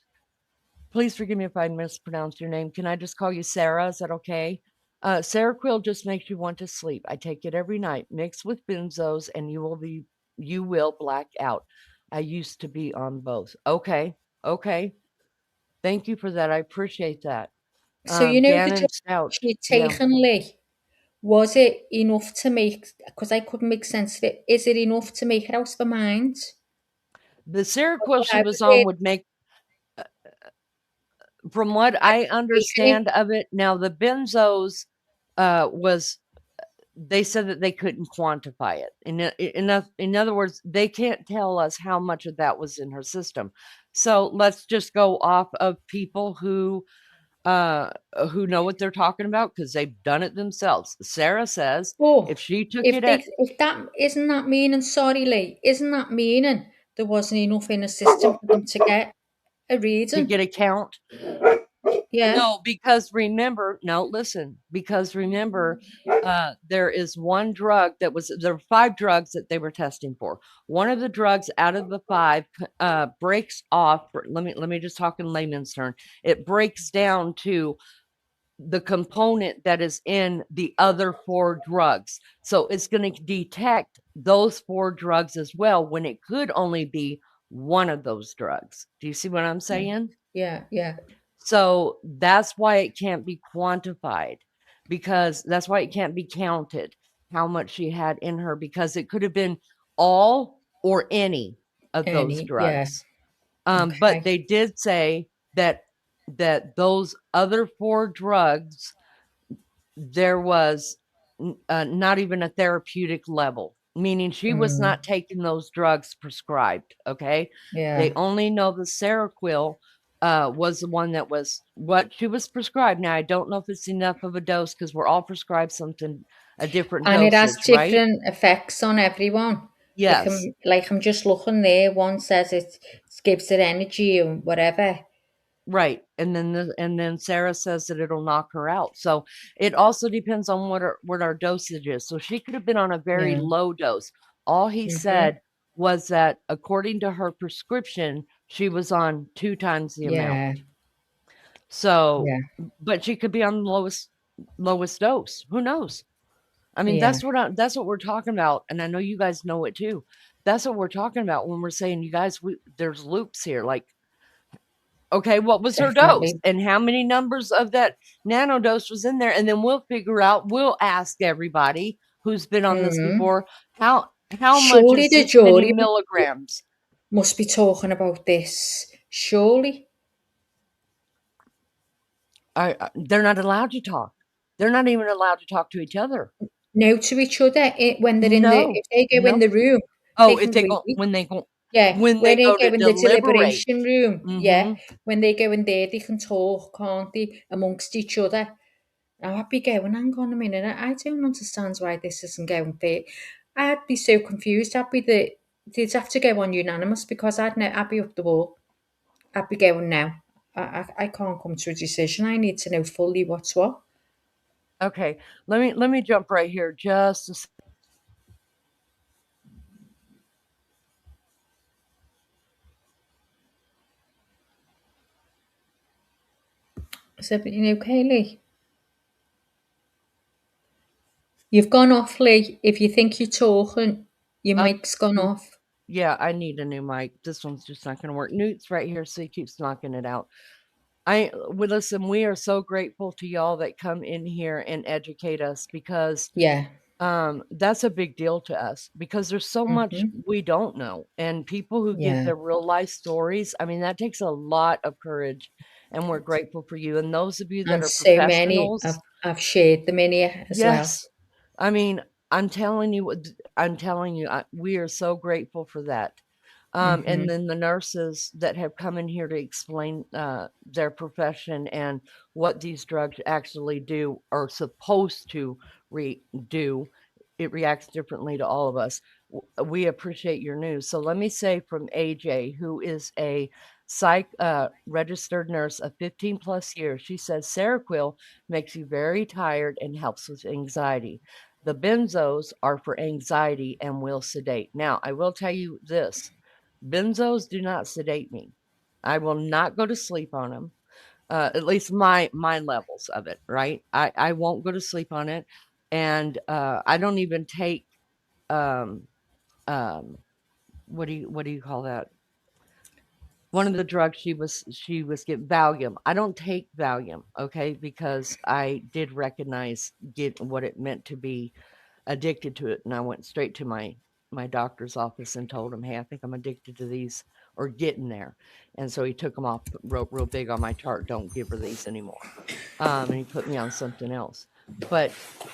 Please forgive me if I mispronounced your name. Can I just call you Sarah? Is that okay? Seroquel just makes you want to sleep. I take it every night, mixed with benzos, and you will black out. I used to be on both. Okay. Thank you for that. I appreciate that. So the Gannon drug Stout. she'd taken, Lee, was it enough to make? Because I couldn't make sense of it. Is it enough to make her out of her mind? The Seroquel she was on would make. From what I understand of it, now the benzos they said that they couldn't quantify it. In other words, they can't tell us how much of that was in her system. So let's just go off of people who know what they're talking about because they've done it themselves. Sarah says if she took if that isn't that meaning, sorry, Lee, isn't that meaning there wasn't enough in the system for them to get a reading? To get a count? Yeah. No, because remember, there is one drug there were 5 drugs that they were testing for. One of the drugs out of the 5 breaks off. Let me just talk in layman's terms. It breaks down to the component that is in the other 4 drugs. So it's going to detect those 4 drugs as well when it could only be one of those drugs. Do you see what I'm saying? Yeah. So that's why it can't be quantified, because that's why it can't be counted how much she had in her, because it could have been all or any of those drugs. But they did say that those other 4 drugs, there was not even a therapeutic level, meaning she was not taking those drugs prescribed. Okay. Yeah. They only know the Seroquel was the one that was what she was prescribed. Now I don't know if it's enough of a dose because we're all prescribed something, a different dosage, and it has right? different effects on everyone. Yes. Like I'm just looking there. One says it gives it energy and whatever. Right. And then Sarah says that it'll knock her out. So it also depends on what our dosage is. So she could have been on a very Yeah. low dose. All he said was that according to her prescription, she was on 2 times the amount. Yeah. So, Yeah. but she could be on the lowest dose. Who knows? I mean, Yeah. that's what we're talking about, and I know you guys know it too. That's what we're talking about when we're saying, you guys, there's loops here. Like, okay, what was her dose, Definitely. and how many numbers of that nano dose was in there, and then we'll figure out. We'll ask everybody who's been on this Mm. before how much Surely is the this many jury milligrams. must be talking about this. Surely. They're not allowed to talk. They're not even allowed to talk to each other. No, to each other when they're in the, No, if they go in no. the room, Oh, they if can they read. go when they go Yeah, when when they they go go to in the deliberate. deliberation room, yeah, Mm-hmm. when they go in there, they can talk, can't they, amongst each other. Now I'd be going, hang on a minute, I don't understand why this isn't going there. I'd be so confused. They'd have to go on unanimous because I'd be up the wall. I'd be going now. I can't come to a decision. I need to know fully what's what. Okay, let me jump right here just a second. Is everything okay, Lee? You've gone off, Lee. If you think you're talking, your mic's gone off. Yeah, I need a new mic. This one's just not going to work. Newt's right here, so he keeps knocking it out. Listen, we are so grateful to y'all that come in here and educate us, because Yeah. that's a big deal to us, because there's so much we don't know, and people who give Yeah. their real life stories. I mean, that takes a lot of courage, and we're grateful for you. And those of you that And are so many, professionals, I've shared them in here as well. yes, I mean, I'm telling you, we are so grateful for that. And then the nurses that have come in here to explain their profession and what these drugs actually do, are supposed to do. It reacts differently to all of us. We appreciate your news. So let me say from AJ, who is a psych registered nurse of 15 plus years, she says Seroquel makes you very tired and helps with anxiety. The benzos are for anxiety and will sedate. Now, I will tell you this. Benzos do not sedate me. I will not go to sleep on them. At least my levels of it, right? I won't go to sleep on it. And I don't even take what do you call that? One of the drugs she was getting, Valium. I don't take Valium, okay, because I did recognize what it meant to be addicted to it, and I went straight to my doctor's office and told him, hey, I think I'm addicted to these, or getting there. And so he took them off, wrote real big on my chart, don't give her these anymore. And he put me on something else. But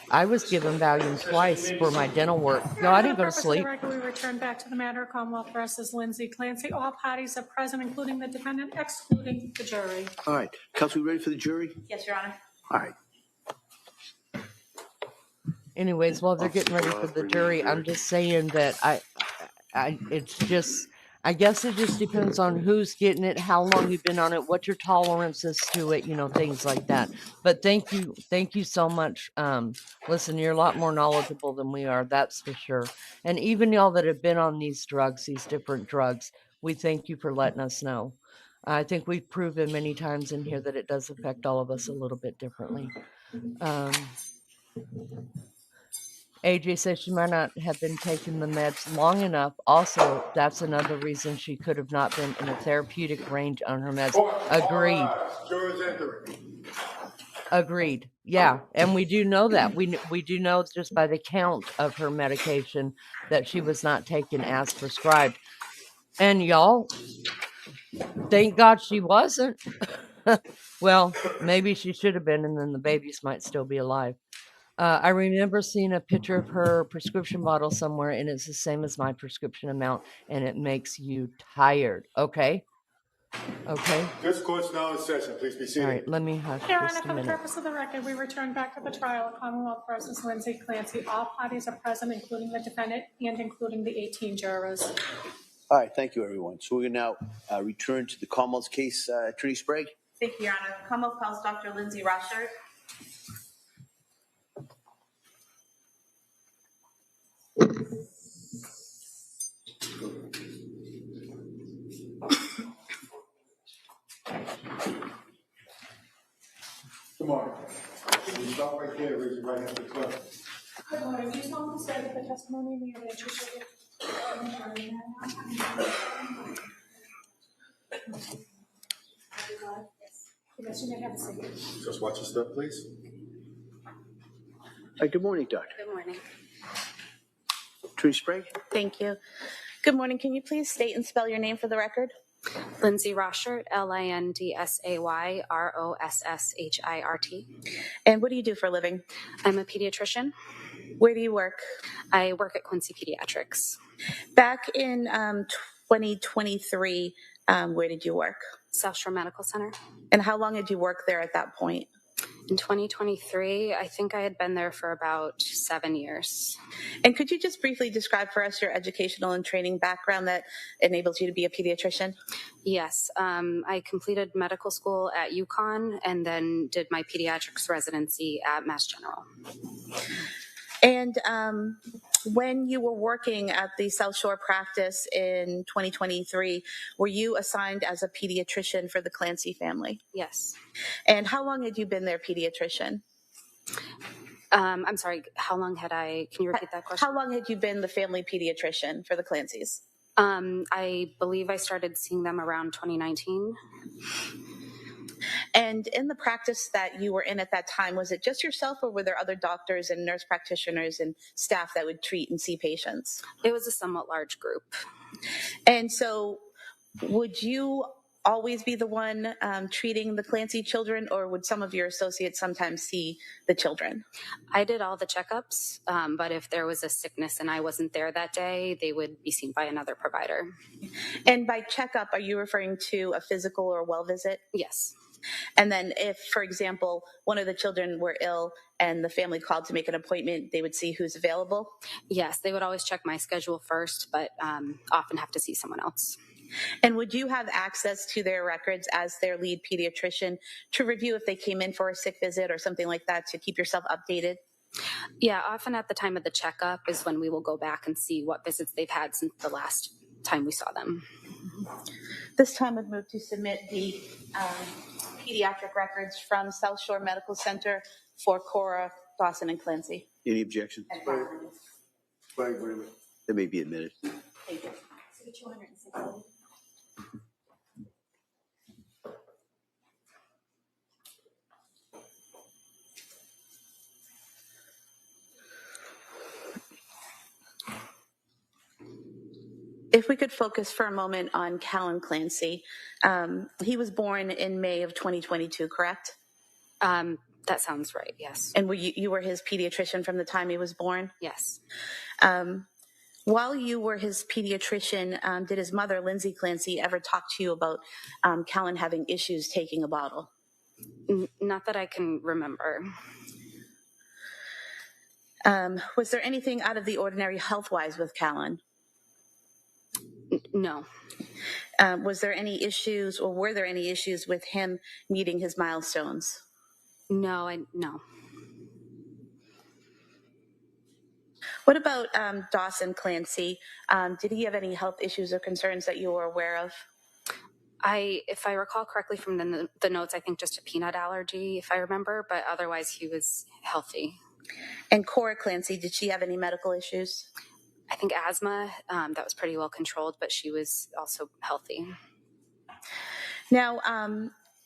I was given Valium twice for my dental work. No, I didn't go to sleep. We return back to the matter of Commonwealth versus Lindsay Clancy. All parties are present, including the defendant, excluding the jury. All right. Counsel, we ready for the jury? Yes, Your Honor. All right. Anyways, while they're getting ready for the jury, I'm just saying that it's just, I guess it just depends on who's getting it, how long you've been on it, what your tolerance is to it, things like that. But thank you so much. Listen, you're a lot more knowledgeable than we are, that's for sure. And even y'all that have been on these drugs, these different drugs, we thank you for letting us know. I think we've proven many times in here that it does affect all of us a little bit differently. AJ says she might not have been taking the meds long enough. Also, that's another reason she could have not been in a therapeutic range on her meds. Agreed. Agreed. Yeah, and we do know that. We do know just by the count of her medication that she was not taken as prescribed. And y'all, thank God she wasn't. Well, maybe she should have been, and then the babies might still be alive. I remember seeing a picture of her prescription bottle somewhere, and it's the same as my prescription amount, and it makes you tired. Okay? Okay? This court's now in session. Please be seated. All right, let me hush Your Honor, just a for the minute. purpose of the record, we return back to the trial of Commonwealth versus Lindsay Clancy. All parties are present, including the defendant and including the 18 jurors. All right. Thank you, everyone. So we're going to now return to the Commonwealth's case. Attorney Sprague. Thank you, Your Honor. Commonwealth calls Dr. Lindsay Rochert. Good morning. Can you stop right there, raise your right hand to the clerk? Good morning. Do you solemnly swear that the testimony in the evidence you shall give Yes, you may have a seat. Just watch your step, please. Good morning, Doctor. Good morning. Tree Sprague? Thank you. Good morning. Can you please state and spell your name for the record? Lindsay Rochert, LINDSAY ROSSHIRT. And what do you do for a living? I'm a pediatrician. Where do you work? I work at Clancy Pediatrics. Back in 2023, where did you work? South Shore Medical Center. And how long did you work there at that point? In 2023, I think I had been there for about 7 years. And could you just briefly describe for us your educational and training background that enables you to be a pediatrician? Yes, I completed medical school at UConn and then did my pediatrics residency at Mass General. And when you were working at the South Shore practice in 2023, were you assigned as a pediatrician for the Clancy family? Yes. And how long had you been their pediatrician? I'm sorry, how long had I, can you repeat that question? How long had you been the family pediatrician for the Clancys? I believe I started seeing them around 2019. And in the practice that you were in at that time, was it just yourself or were there other doctors and nurse practitioners and staff that would treat and see patients? It was a somewhat large group. And so would you always be the one treating the Clancy children, or would some of your associates sometimes see the children? I did all the checkups, but if there was a sickness and I wasn't there that day, they would be seen by another provider. And by checkup, are you referring to a physical or well visit? Yes. And then if, for example, one of the children were ill and the family called to make an appointment, they would see who's available? Yes, they would always check my schedule first, but often have to see someone else. And would you have access to their records as their lead pediatrician to review if they came in for a sick visit or something like that to keep yourself updated? Yeah, often at the time of the checkup is when we will go back and see what visits they've had since the last time we saw them. This time I've moved to submit the pediatric records from South Shore Medical Center for Cora, Dawson, and Clancy. Any objections? Wait a minute. They may be admitted. Thank you. If we could focus for a moment on Callan Clancy. He was born in May of 2022, correct? That sounds right, yes. And you were his pediatrician from the time he was born? Yes. While you were his pediatrician, did his mother, Lindsay Clancy, ever talk to you about Callan having issues taking a bottle? Not that I can remember. Was there anything out of the ordinary health-wise with Callan? No. Was there any issues, or were there any issues with him meeting his milestones? No. What about Dawson Clancy? Did he have any health issues or concerns that you were aware of? If I recall correctly from the notes, I think just a peanut allergy, if I remember, but otherwise he was healthy. And Cora Clancy, did she have any medical issues? I think asthma, that was pretty well controlled, but she was also healthy. Now,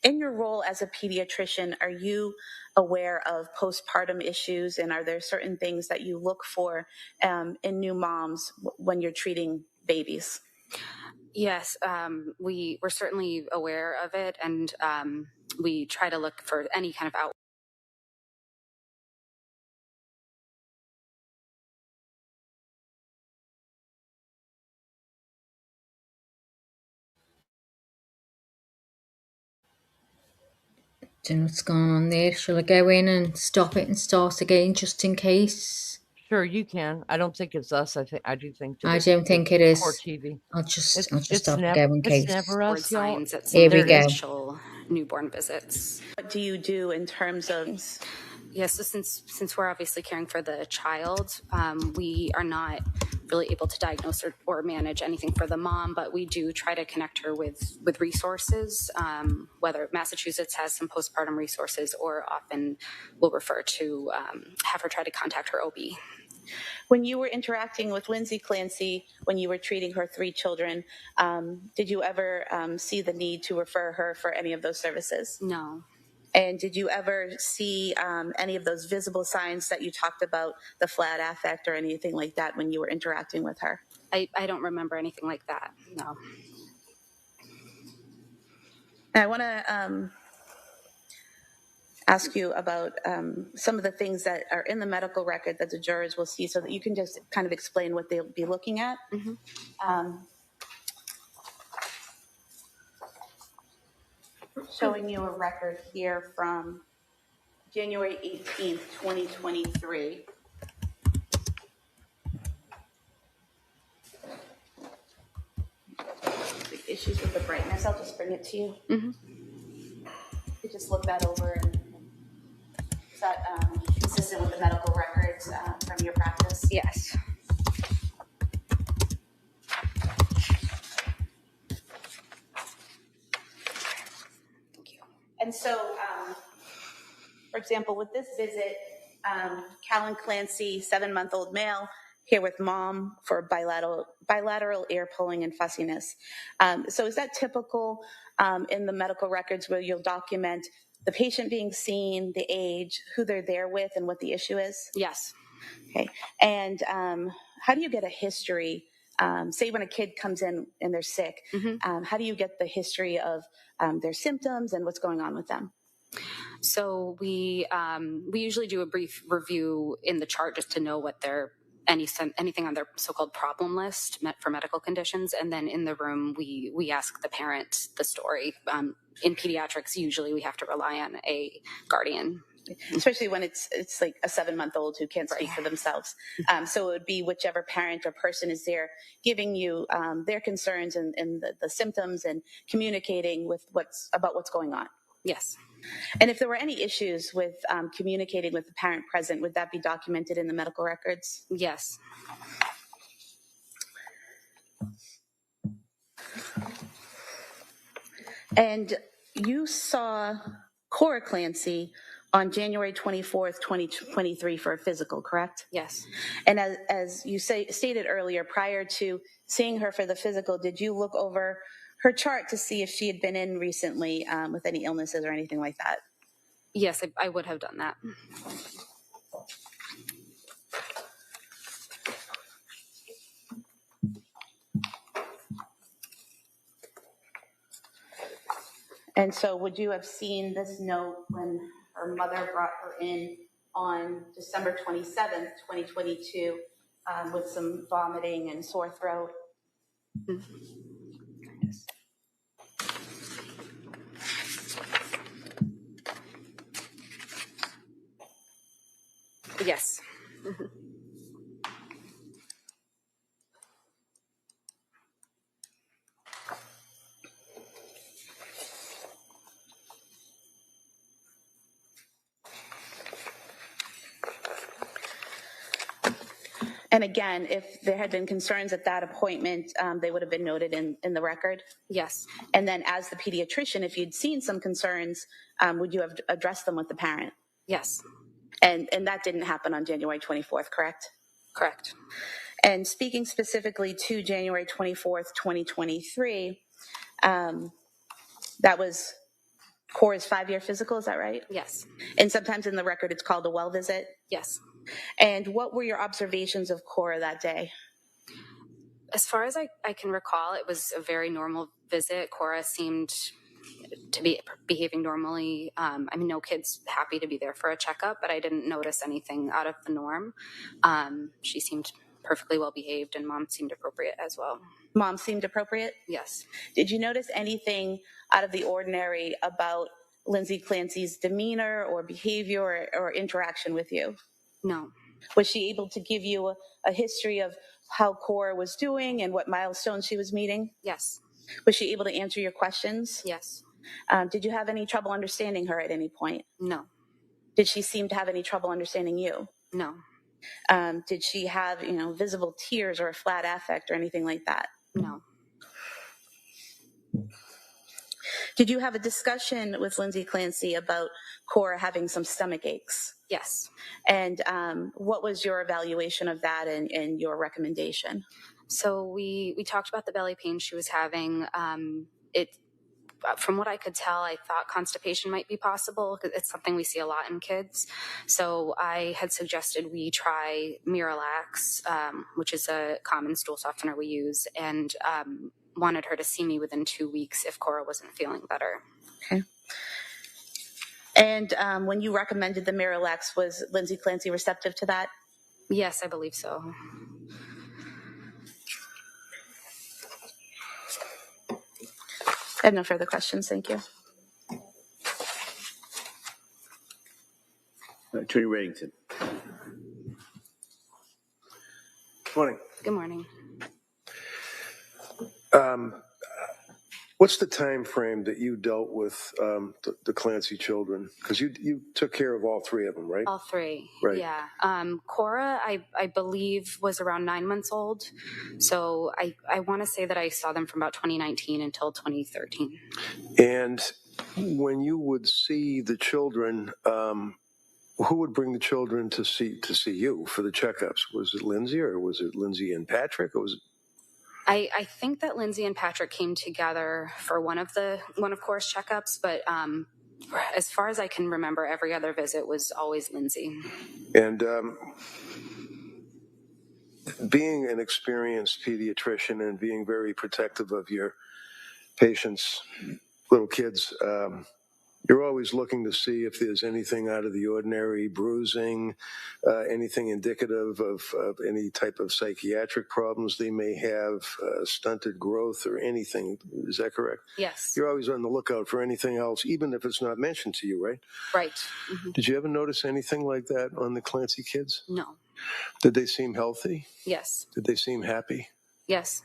in your role as a pediatrician, are you aware of postpartum issues, and are there certain things that you look for in new moms when you're treating babies? Yes, we're certainly aware of it, and we try to look for any kind of Don't know what's going on there. Shall I go in and stop it and start again just in case? Sure, you can. I don't think it's us. I do think. I don't think it is. Court TV. I'll just It's stop and go in It's case. never us, y'all. signs at Here we go. initial newborn visits. What do you do in terms of? Yes, so since we're obviously caring for the child, we are not really able to diagnose or manage anything for the mom, but we do try to connect her with resources, whether Massachusetts has some postpartum resources, or often we'll refer to have her try to contact her OB. When you were interacting with Lindsay Clancy, when you were treating her 3 children, did you ever see the need to refer her for any of those services? No. And did you ever see any of those visible signs that you talked about, the flat affect or anything like that when you were interacting with her? I don't remember anything like that, no. And I want to ask you about some of the things that are in the medical record that the jurors will see, so that you can just kind of explain what they'll be looking at. Showing you a record here from January 18th, 2023. Issues with the brightness, I'll just bring it to you. You just look that over, and is that consistent with the medical records from your practice? Yes. And so, for example, with this visit, Callan Clancy, 7-month-old male, here with mom for bilateral ear pulling and fussiness. So is that typical in the medical records, where you'll document the patient being seen, the age, who they're there with, and what the issue is? Yes. Okay. And how do you get a history? Say when a kid comes in and they're sick, how do you get the history of their symptoms and what's going on with them? So we usually do a brief review in the chart just to know what their anything on their so-called problem list for medical conditions, and then in the room we ask the parent the story. In pediatrics, usually we have to rely on a guardian, especially when it's like a 7-month-old who can't speak for themselves. So it would be whichever parent or person is there giving you their concerns and the symptoms, and communicating with what's going on. Yes. And if there were any issues with communicating with the parent present, would that be documented in the medical records? Yes. And you saw Cora Clancy on January 24th, 2023 for a physical, correct? Yes. And as you stated earlier, prior to seeing her for the physical, did you look over her chart to see if she had been in recently with any illnesses or anything like that? Yes, I would have done that. And so would you have seen this note when her mother brought her in on December 27th, 2022, with some vomiting and sore throat? Yes. And again, if there had been concerns at that appointment, they would have been noted in the record? Yes. And then as the pediatrician, if you'd seen some concerns, would you have addressed them with the parent? Yes. And that didn't happen on January 24th, correct? Correct. And speaking specifically to January 24th, 2023, that was Cora's 5-year physical, is that right? Yes. And sometimes in the record it's called a well visit? Yes. And what were your observations of Cora that day? As far as I can recall, it was a very normal visit. Cora seemed to be behaving normally. No kid's happy to be there for a checkup, but I didn't notice anything out of the norm. She seemed perfectly well behaved, and mom seemed appropriate as well. Mom seemed appropriate? Yes. Did you notice anything out of the ordinary about Lindsay Clancy's demeanor or behavior or interaction with you? No. Was she able to give you a history of how Cora was doing and what milestones she was meeting? Yes. Was she able to answer your questions? Yes. Did you have any trouble understanding her at any point? No. Did she seem to have any trouble understanding you? No. Did she have, visible tears or a flat affect or anything like that? No. Did you have a discussion with Lindsay Clancy about Cora having some stomach aches? Yes. And what was your evaluation of that and your recommendation? So we talked about the belly pain she was having. From what I could tell, I thought constipation might be possible because it's something we see a lot in kids. So I had suggested we try Miralax, which is a common stool softener we use, and wanted her to see me within 2 weeks if Cora wasn't feeling better. Okay. And when you recommended the Miralax, was Lindsay Clancy receptive to that? Yes, I believe so. I have no further questions. Thank you. Attorney Reddington. Good morning. Good morning. What's the time frame that you dealt with the Clancy children? Because you took care of all three of them, right? All three. Right. Yeah. Cora, I believe, was around 9 months old. So I want to say that I saw them from about 2019 until 2013. And when you would see the children, who would bring the children to see you for the checkups? Was it Lindsay, or was it Lindsay and Patrick, or was it? I think that Lindsay and Patrick came together for one of Cora's checkups, but as far as I can remember, every other visit was always Lindsay. And being an experienced pediatrician and being very protective of your patients, little kids, you're always looking to see if there's anything out of the ordinary, bruising, anything indicative of any type of psychiatric problems they may have, stunted growth or anything. Is that correct? Yes. You're always on the lookout for anything else, even if it's not mentioned to you, right? Right. Mm-hmm. Did you ever notice anything like that on the Clancy kids? No. Did they seem healthy? Yes. Did they seem happy? Yes.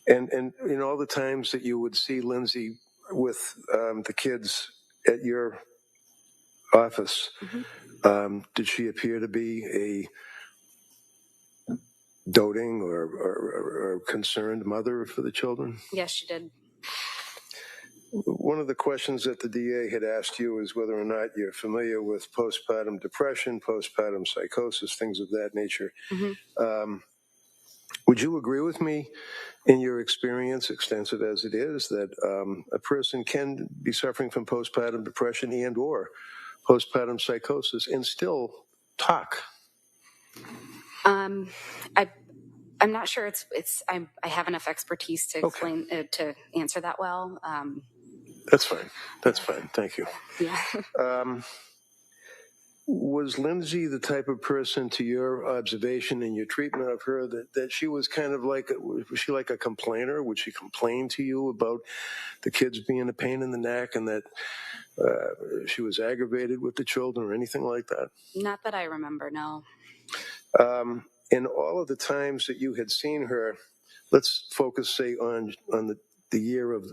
And in all the times that you would see Lindsay with the kids at your office, mm-hmm. Did she appear to be a doting or concerned mother for the children? Yes, she did. One of the questions that the DA had asked you is whether or not you're familiar with postpartum depression, postpartum psychosis, things of that nature. Mm-hmm. Would you agree with me, in your experience, extensive as it is, that a person can be suffering from postpartum depression and or postpartum psychosis and still talk? I'm not sure I have enough expertise to explain to answer that well. That's fine. That's fine. Thank you. Yeah. Was Lindsay the type of person, to your observation and your treatment of her, that she was kind of like, was she like a complainer? Would she complain to you about the kids being a pain in the neck and that she was aggravated with the children or anything like that? Not that I remember, no. In all of the times that you had seen her, let's focus, say, on the year of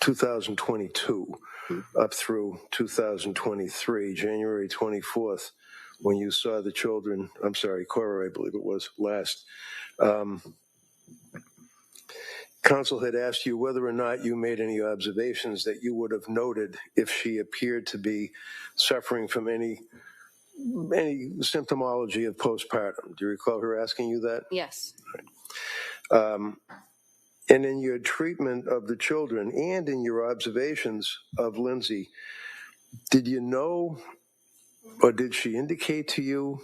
2022 up through 2023, January 24th, when you saw the children, I'm sorry, Cora, I believe it was, last. Counsel had asked you whether or not you made any observations that you would have noted if she appeared to be suffering from any symptomology of postpartum. Do you recall her asking you that? Yes. Right. And in your treatment of the children and in your observations of Lindsay, did you know, or did she indicate to you,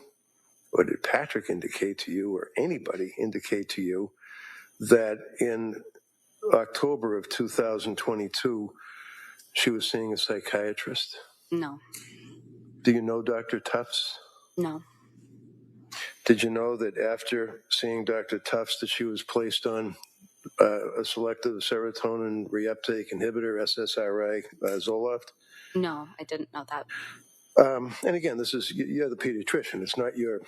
or did Patrick indicate to you, or anybody indicate to you, that in October of 2022, she was seeing a psychiatrist? No. Do you know Dr. Tufts? No. Did you know that after seeing Dr. Tufts that she was placed on a selective serotonin reuptake inhibitor, SSRI, Zoloft? No, I didn't know that. And again, you're the pediatrician. It's not your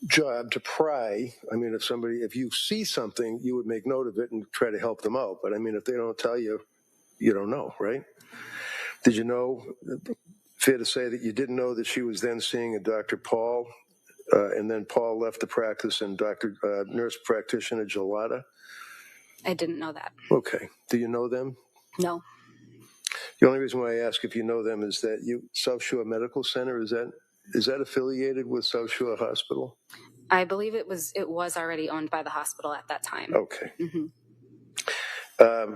job to pry. I mean, if you see something, you would make note of it and try to help them out. But I mean, if they don't tell you, you don't know, right? Did you know, fair to say that you didn't know that she was then seeing a Dr. Paul, and then Paul left the practice and nurse practitioner Gelada? I didn't know that. Okay. Do you know them? No. The only reason why I ask if you know them is that South Shore Medical Center, is that affiliated with South Shore Hospital? I believe it was already owned by the hospital at that time. Okay. Mm-hmm.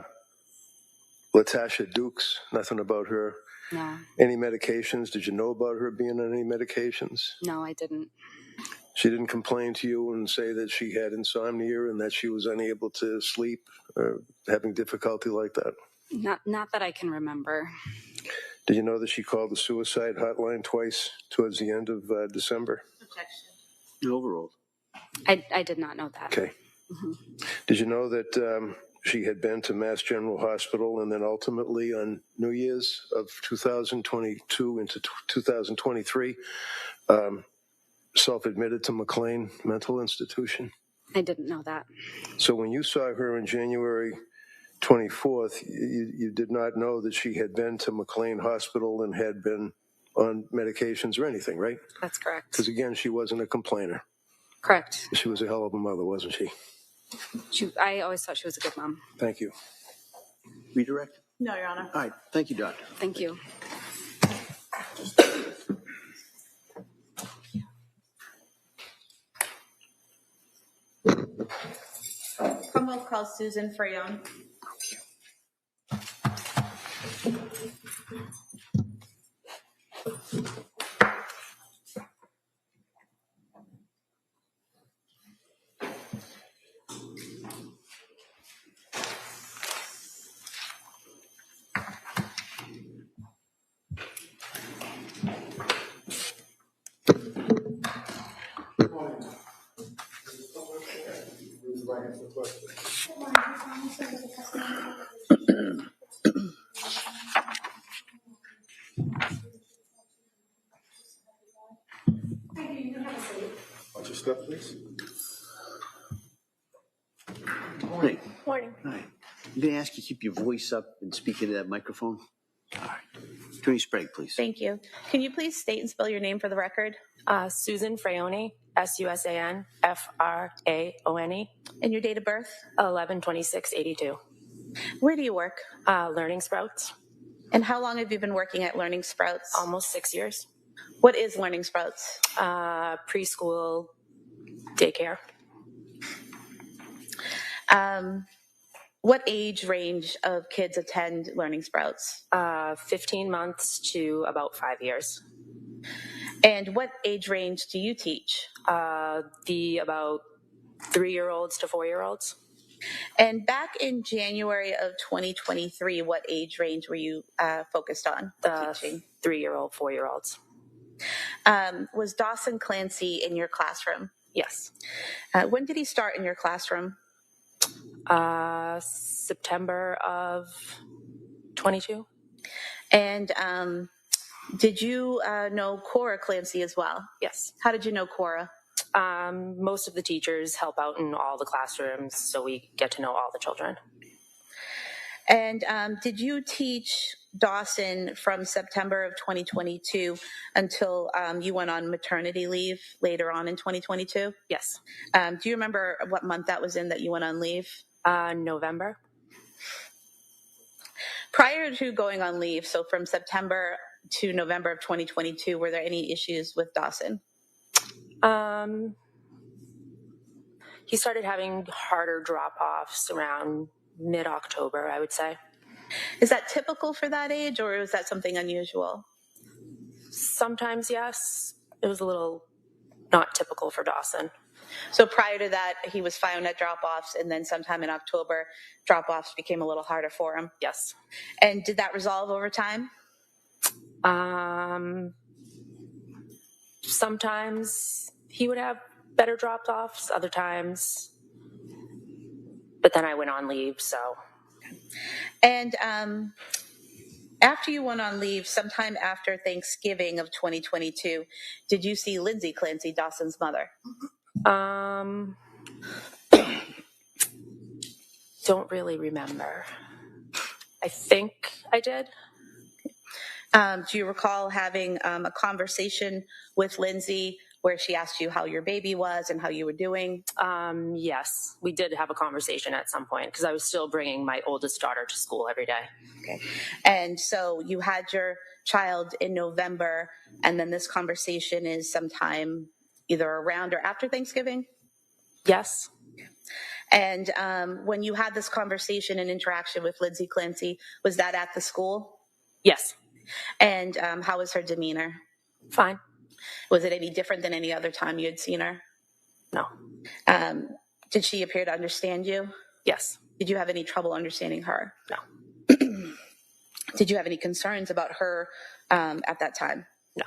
Latasha Dukes, nothing about her. No. Any medications? Did you know about her being on any medications? No, I didn't. She didn't complain to you and say that she had insomnia and that she was unable to sleep or having difficulty like that? Not that I can remember. Did you know that she called the suicide hotline twice towards the end of December? Overall. I did not know that. Okay. Mm-hmm. Did you know that she had been to Mass General Hospital and then ultimately on New Year's of 2022 into 2023 self-admitted to McLean Mental Institution? I didn't know that. So when you saw her on January 24th, you did not know that she had been to McLean Hospital and had been on medications or anything, right? That's correct. Because again, she wasn't a complainer. Correct. She was a hell of a mother, wasn't she? I always thought she was a good mom. Thank you. Redirect? No, Your Honor. All right. Thank you, Doctor. Thank you. Commonwealth calls Susan Freyon. Watch your step, please. Morning. Morning. All right. I'm going to ask you to keep your voice up and speak into that microphone. All right. Attorney Sprague, please. Thank you. Can you please state and spell your name for the record? Susan Freone, Susan Fraone. And your date of birth? 11/26/82. Where do you work? Learning Sprouts. And how long have you been working at Learning Sprouts? Almost 6 years. What is Learning Sprouts? Preschool daycare. What age range of kids attend Learning Sprouts? 15 months to about 5 years. And what age range do you teach? The about 3-year-olds to 4-year-olds. And back in January of 2023, what age range were you focused on teaching? 3-year-old, 4-year-olds. Was Dawson Clancy in your classroom? Yes. When did he start in your classroom? September of 22. And did you know Cora Clancy as well? Yes. How did you know Cora? Most of the teachers help out in all the classrooms, so we get to know all the children. And did you teach Dawson from September of 2022 until you went on maternity leave later on in 2022? Yes. Do you remember what month that was in that you went on leave? November. Prior to going on leave, so from September to November of 2022, were there any issues with Dawson? He started having harder drop-offs around mid-October, I would say. Is that typical for that age, or is that something unusual? Sometimes, yes. It was a little not typical for Dawson. So prior to that, he was fine at drop-offs, and then sometime in October, drop-offs became a little harder for him? Yes. And did that resolve over time? Sometimes he would have better drop-offs, other times. But then I went on leave, so. And after you went on leave, sometime after Thanksgiving of 2022, did you see Lindsay Clancy, Dawson's mother? Don't really remember. I think I did. Do you recall having a conversation with Lindsay where she asked you how your baby was and how you were doing? Yes, we did have a conversation at some point because I was still bringing my oldest daughter to school every day. Okay. And so you had your child in November, and then this conversation is sometime either around or after Thanksgiving? Yes. And when you had this conversation and interaction with Lindsay Clancy, was that at the school? Yes. And how was her demeanor? Fine. Was it any different than any other time you had seen her? No. Did she appear to understand you? Yes. Did you have any trouble understanding her? No. Did you have any concerns about her at that time? No.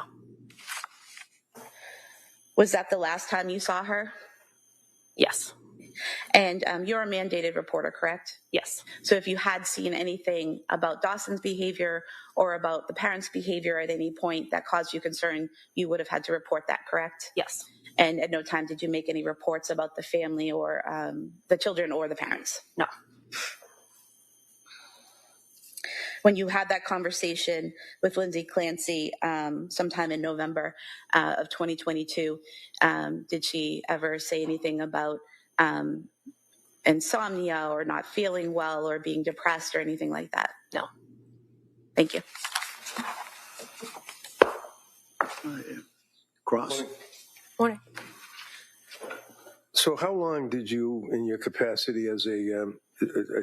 Was that the last time you saw her? Yes. And you're a mandated reporter, correct? Yes. So if you had seen anything about Dawson's behavior or about the parents' behavior at any point that caused you concern, you would have had to report that, correct? Yes. And at no time did you make any reports about the family or the children or the parents? No. When you had that conversation with Lindsay Clancy sometime in November of 2022, did she ever say anything about insomnia or not feeling well or being depressed or anything like that? No. Thank you. Cross. Morning. So how long did you, in your capacity as a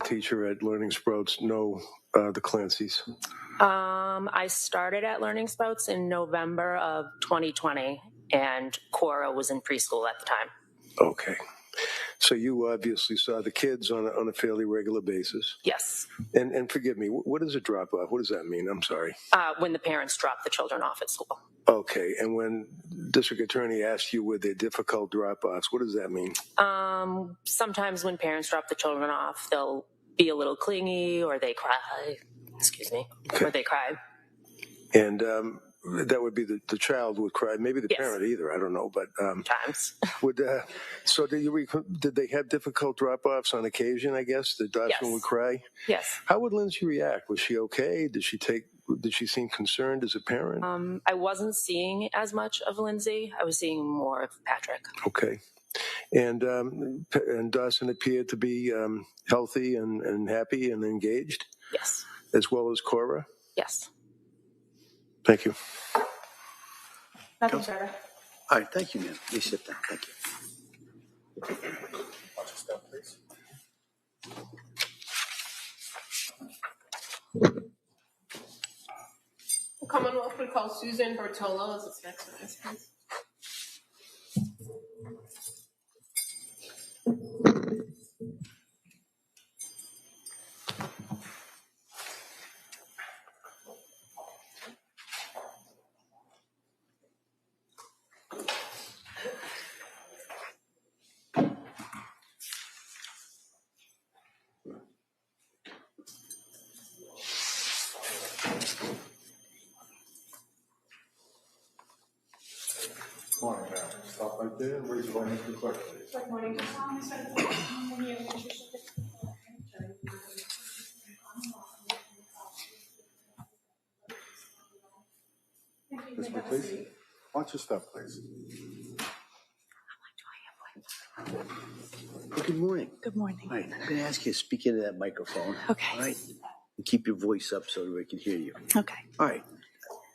teacher at Learning Sprouts, know the Clancys? I started at Learning Sprouts in November of 2020, and Cora was in preschool at the time. Okay. So you obviously saw the kids on a fairly regular basis. Yes. And forgive me, what is a drop off? What does that mean? I'm sorry. When the parents drop the children off at school. Okay. And when district attorney asked you were there difficult drop offs, what does that mean? Sometimes when parents drop the children off, they'll be a little clingy or they cry. Excuse me. Okay. Or they cry. And that would be the child would cry, maybe the Yes. parent either. I don't know, but times. So did they have difficult drop-offs on occasion? I guess the Dawson Yes. would cry. Yes. How would Lindsay react? Was she okay? Did she seem concerned as a parent? I wasn't seeing as much of Lindsay. I was seeing more of Patrick. Okay. And Dawson appeared to be healthy and happy and engaged. Yes. As well as Cora. Yes. Thank you. Nothing further. All right, thank you, ma'am. Please sit down. Thank you. Watch your step, please. Commonwealth would call Susan Bertolo as its next witness, please. Morning, ma'am. Stop right there and raise your right hand to the clerk, please. Good morning. Do you solemnly swear that the testimony you give will be true, This way, please. Watch your step, please. Good morning. Good morning. All right, I'm going to ask you to speak into that microphone. Okay. All right. And keep your voice up so everybody can hear you. Okay. All right.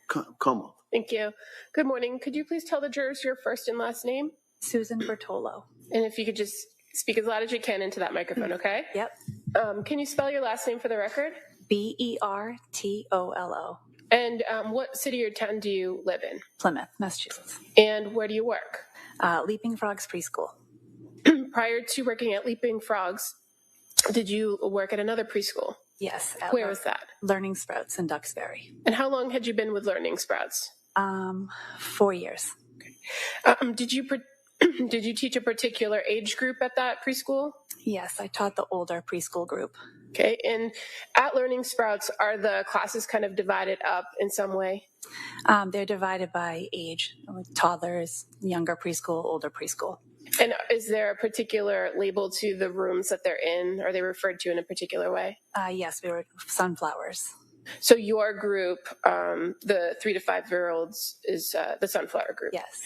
Come on. Thank you. Good morning. Could you please tell the jurors your first and last name? Susan Bertolo. And if you could just speak as loud as you can into that microphone, okay? Yep. Can you spell your last name for the record? Bertolo. And what city or town do you live in? Plymouth, Massachusetts. And where do you work? Leaping Frogs Preschool. Prior to working at Leaping Frogs, did you work at another preschool? Yes. Where was that? Learning Sprouts in Duxbury. And how long had you been with Learning Sprouts? 4 years. Did you teach a particular age group at that preschool? Yes, I taught the older preschool group. Okay, and at Learning Sprouts, are the classes kind of divided up in some way? They're divided by age, like toddlers, younger preschool, older preschool. And is there a particular label to the rooms that they're in? Are they referred to in a particular way? Yes, we were sunflowers. So your group, the 3 to 5 year olds, is the Sunflower group. Yes.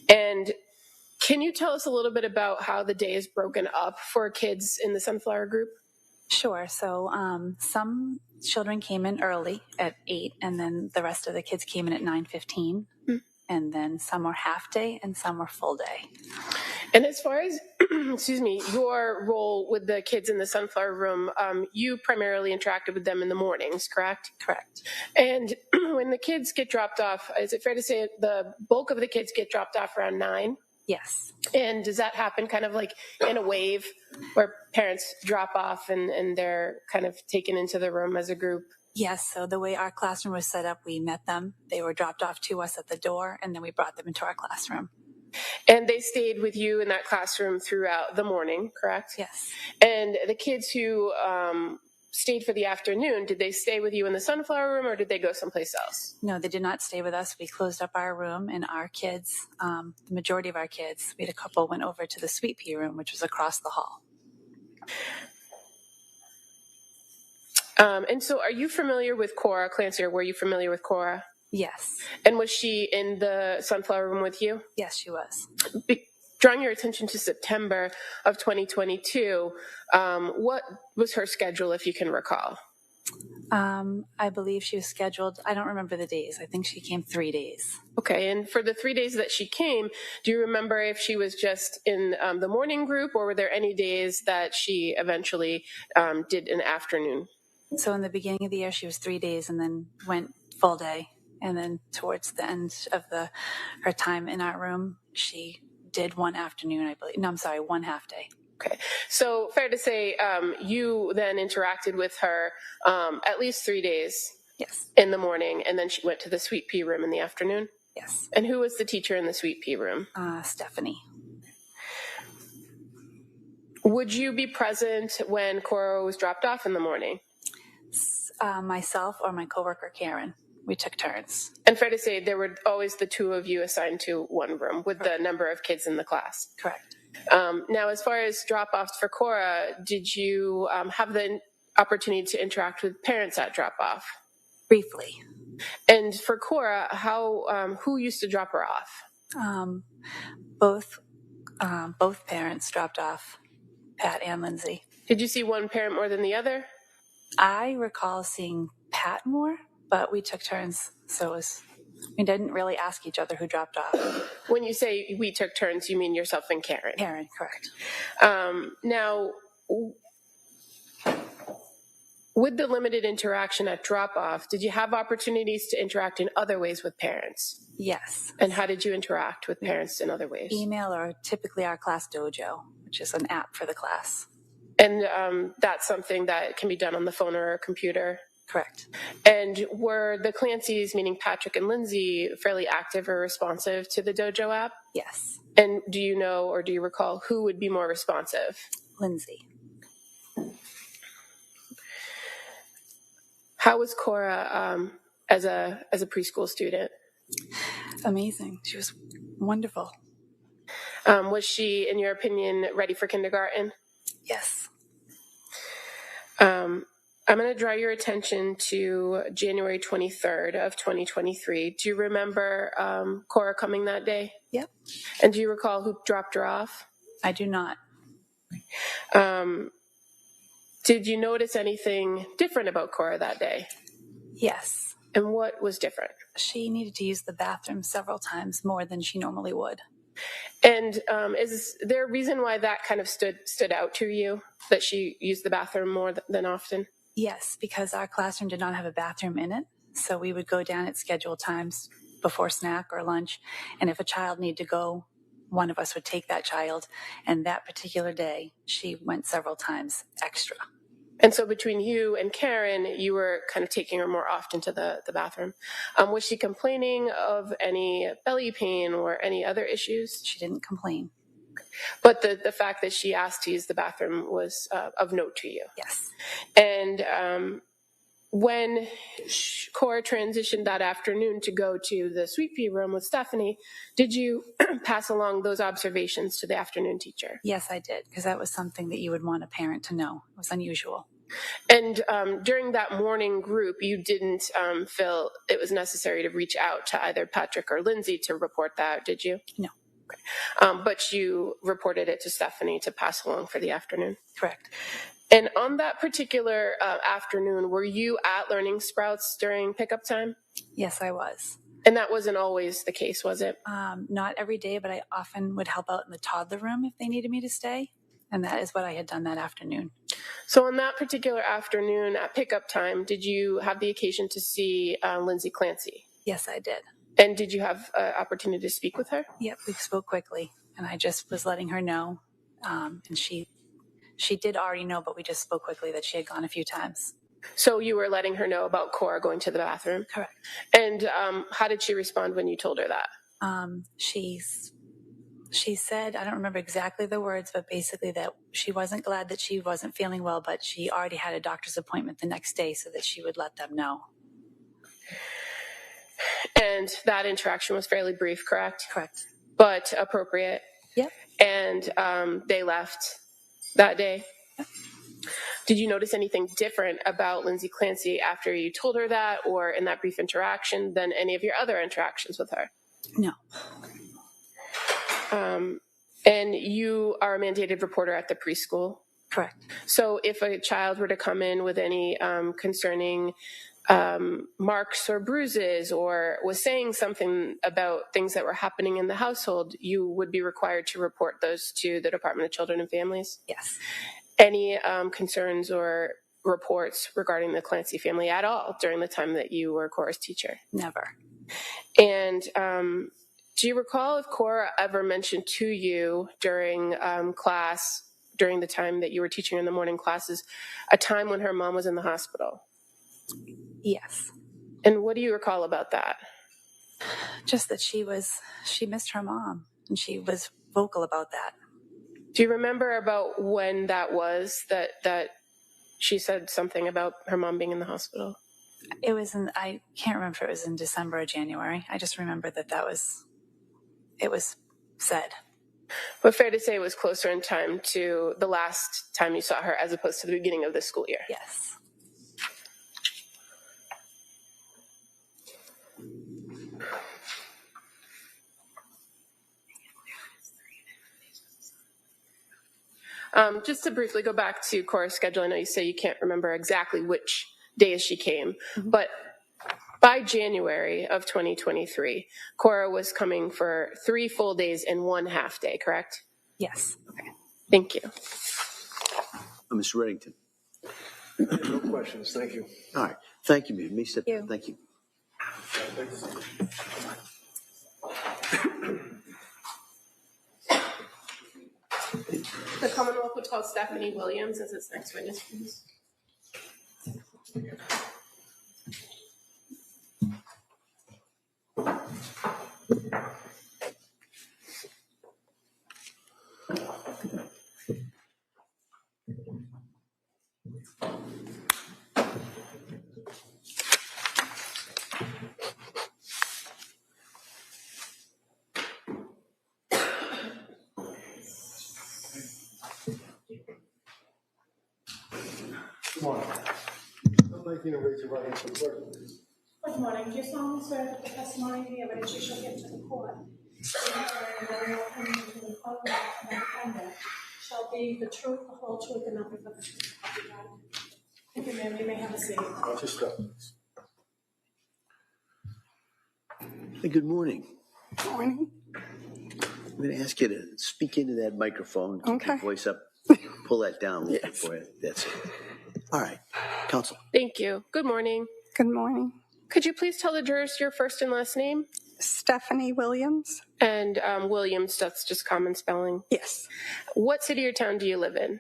And can you tell us a little bit about how the day is broken up for kids in the Sunflower group? Sure. So some children came in early at 8, and then the rest of the kids came in at 9:15. And then some were half day and some were full day. And as far as, excuse me, your role with the kids in the Sunflower room, you primarily interacted with them in the mornings, correct? Correct. And when the kids get dropped off, is it fair to say the bulk of the kids get dropped off around 9? Yes. And does that happen kind of like in a wave where parents drop off and they're kind of taken into the room as a group? Yes. So the way our classroom was set up, we met them. They were dropped off to us at the door, and then we brought them into our classroom. And they stayed with you in that classroom throughout the morning, correct? Yes. And the kids who stayed for the afternoon, did they stay with you in the Sunflower room or did they go someplace else? No, they did not stay with us. We closed up our room, and our kids, the majority of our kids, we had a couple went over to the Sweet Pea room, which was across the hall. And so are you familiar with Cora, Clancy, or were you familiar with Cora? Yes. And was she in the Sunflower room with you? Yes, she was. Drawing your attention to September of 2022, what was her schedule, if you can recall? I believe she was scheduled, I don't remember the days. I think she came 3 days. Okay, and for the 3 days that she came, do you remember if she was just in the morning group, or were there any days that she eventually did an afternoon? So in the beginning of the year, she was 3 days and then went full day. And then towards the end of her time in our room, she did one afternoon, I believe. No, I'm sorry, one half day. Okay, so fair to say you then interacted with her at least 3 days. Yes. In the morning, and then she went to the Sweet Pea room in the afternoon? Yes. And who was the teacher in the Sweet Pea room? Stephanie. Would you be present when Cora was dropped off in the morning? Myself or my coworker, Karen. We took turns. And fair to say there were always the two of you assigned to one room with the number of kids in the class? Correct. Now, as far as drop-offs for Cora, did you have the opportunity to interact with parents at drop-off? Briefly. And for Cora, who used to drop her off? Both parents dropped off, Pat and Lindsay. Did you see one parent more than the other? I recall seeing Pat more, but we took turns, so we didn't really ask each other who dropped off. When you say we took turns, you mean yourself and Karen? Karen, correct. Now, with the limited interaction at drop-off, did you have opportunities to interact in other ways with parents? Yes. And how did you interact with parents in other ways? Email, or typically our class dojo, which is an app for the class. And that's something that can be done on the phone or a computer? Correct. And were the Clancys, meaning Patrick and Lindsay, fairly active or responsive to the dojo app? Yes. And do you know or do you recall who would be more responsive? Lindsay. How was Cora as a preschool student? Amazing. She was wonderful. Was she, in your opinion, ready for kindergarten? Yes. I'm going to draw your attention to January 23rd of 2023. Do you remember Cora coming that day? Yep. And do you recall who dropped her off? I do not. Did you notice anything different about Cora that day? Yes. And what was different? She needed to use the bathroom several times more than she normally would. And is there a reason why that kind of stood out to you, that she used the bathroom more than often? Yes, because our classroom did not have a bathroom in it, so we would go down at scheduled times before snack or lunch, and if a child needed to go, one of us would take that child, and that particular day, she went several times extra. And so between you and Karen, you were kind of taking her more often to the bathroom. Was she complaining of any belly pain or any other issues? She didn't complain. But the fact that she asked to use the bathroom was of note to you? Yes. And When Cora transitioned that afternoon to go to the sweet pea room with Stephanie, did you pass along those observations to the afternoon teacher? Yes, I did, because that was something that you would want a parent to know. It was unusual. And during that morning group, you didn't feel it was necessary to reach out to either Patrick or Lindsay to report that, did you? No. But you reported it to Stephanie to pass along for the afternoon? Correct. And on that particular afternoon, were you at Learning Sprouts during pickup time? Yes, I was. And that wasn't always the case, was it? Not every day, but I often would help out in the toddler room if they needed me to stay. And that is what I had done that afternoon. So on that particular afternoon at pickup time, did you have the occasion to see Lindsay Clancy? Yes, I did. And did you have an opportunity to speak with her? Yep, we spoke quickly. And I just was letting her know. And she did already know, but we just spoke quickly that she had gone a few times. So you were letting her know about Cora going to the bathroom? Correct. And how did she respond when you told her that? She said, I don't remember exactly the words, but basically that she wasn't glad that she wasn't feeling well, but she already had a doctor's appointment the next day so that she would let them know. And that interaction was fairly brief, correct? Correct. But appropriate? Yep. And they left that day? Yep. Did you notice anything different about Lindsay Clancy after you told her that or in that brief interaction than any of your other interactions with her? No. And you are a mandated reporter at the preschool? Correct. So if a child were to come in with any concerning marks or bruises or was saying something about things that were happening in the household, you would be required to report those to the Department of Children and Families? Yes. Any concerns or reports regarding the Clancy family at all during the time that you were Cora's teacher? Never. And do you recall if Cora ever mentioned to you during class, during the time that you were teaching in the morning classes, a time when her mom was in the hospital? Yes. And what do you recall about that? Just that she missed her mom, and she was vocal about that. Do you remember about when that was that she said something about her mom being in the hospital? I can't remember if it was in December or January. I just remember that it was said. But fair to say it was closer in time to the last time you saw her as opposed to the beginning of the school year? Yes. Just to briefly go back to Cora's schedule, I know you say you can't remember exactly which days she came, but by January of 2023, Cora was coming for 3 full days and 1 half day, correct? Yes. Okay. Thank you. Mr. Reddington. No questions. Thank you. All right. Thank you, ma'am. Thank you. The Commonwealth will call Stephanie Williams as its next witness, please. Good morning. I'd like you to raise your right hand for the clerk, please. Good morning. Do you solemnly swear that the testimony and the evidence you shall give to the court shall be the truth, the whole truth, and nothing but the truth? Thank you, ma'am. You may have a seat. Watch your step, please. Hey, good morning. Good morning. I'm going to ask you to speak into that microphone. Keep your voice up. Pull that down a little bit for you. That's it. All right. Counsel. Thank you. Good morning. Good morning. Could you please tell the jurors your first and last name? Stephanie Williams. And Williams, that's just common spelling? Yes. What city or town do you live in?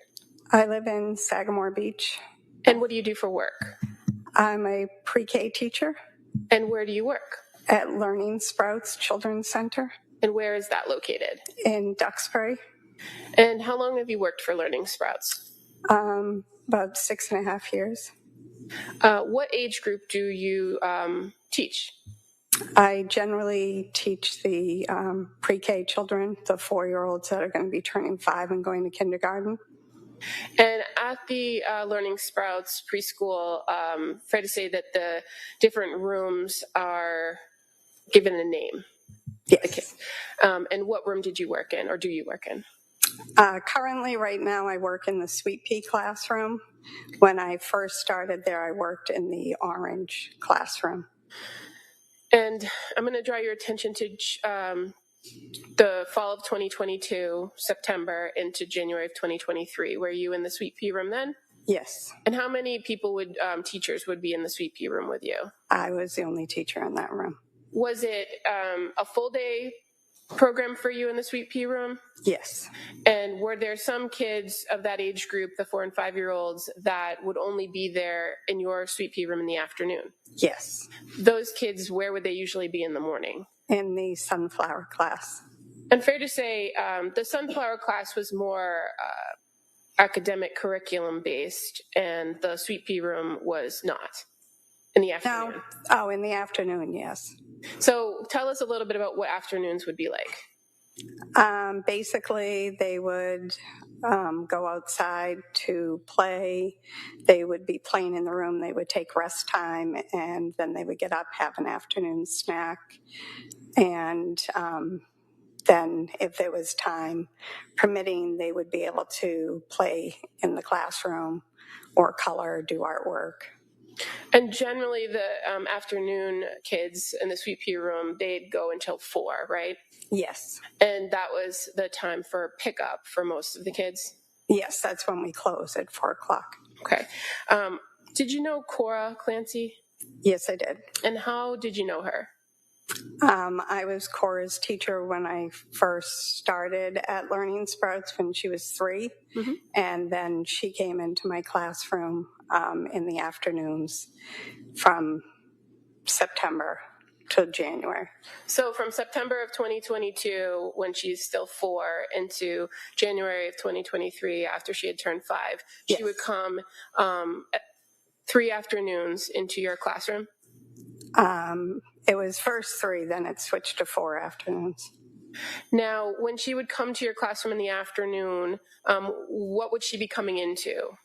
I live in Sagamore Beach. And what do you do for work? I'm a pre-K teacher. And where do you work? At Learning Sprouts Children's Center. And where is that located? In Duxbury. And how long have you worked for Learning Sprouts? About 6.5 years. What age group do you teach? I generally teach the pre-K children, the 4-year-olds that are going to be turning 5 and going to kindergarten. And at the Learning Sprouts preschool, fair to say that the different rooms are given a name? Yes. And what room did you work in, or do you work in? Currently, right now, I work in the Sweet Pea classroom. When I first started there, I worked in the orange classroom. And I'm going to draw your attention to the fall of 2022, September, into January of 2023. Were you in the Sweet Pea room then? Yes. And how many people teachers would be in the Sweet Pea room with you? I was the only teacher in that room. Was it a full day program for you in the Sweet Pea room? Yes. And were there some kids of that age group, the 4 and 5 year olds, that would only be there in your Sweet Pea room in the afternoon? Yes. Those kids, where would they usually be in the morning? In the sunflower class. And fair to say, the sunflower class was more academic curriculum based, and the Sweet Pea room was not in the afternoon. No. Oh, in the afternoon, yes. So tell us a little bit about what afternoons would be like. Basically, they would go outside to play. They would be playing in the room. They would take rest time, and then they would get up, have an afternoon snack, and then if there was time permitting, they would be able to play in the classroom or color, do artwork. And generally the afternoon kids in the Sweet Pea room, they'd go until 4, right? Yes. And that was the time for pickup for most of the kids? Yes, that's when we close at 4 o'clock. Okay. Did you know Cora Clancy? Yes, I did. And how did you know her? I was Cora's teacher when I first started at Learning Sprouts when she was 3. Mm-hmm. And then she came into my classroom in the afternoons from September to January. So from September of 2022, when she's still 4, into January of 2023, after she had turned 5, yes, she would come 3 afternoons into your classroom? It was first 3, then it switched to 4 afternoons. Now, when she would come to your classroom in the afternoon, what would she be coming into?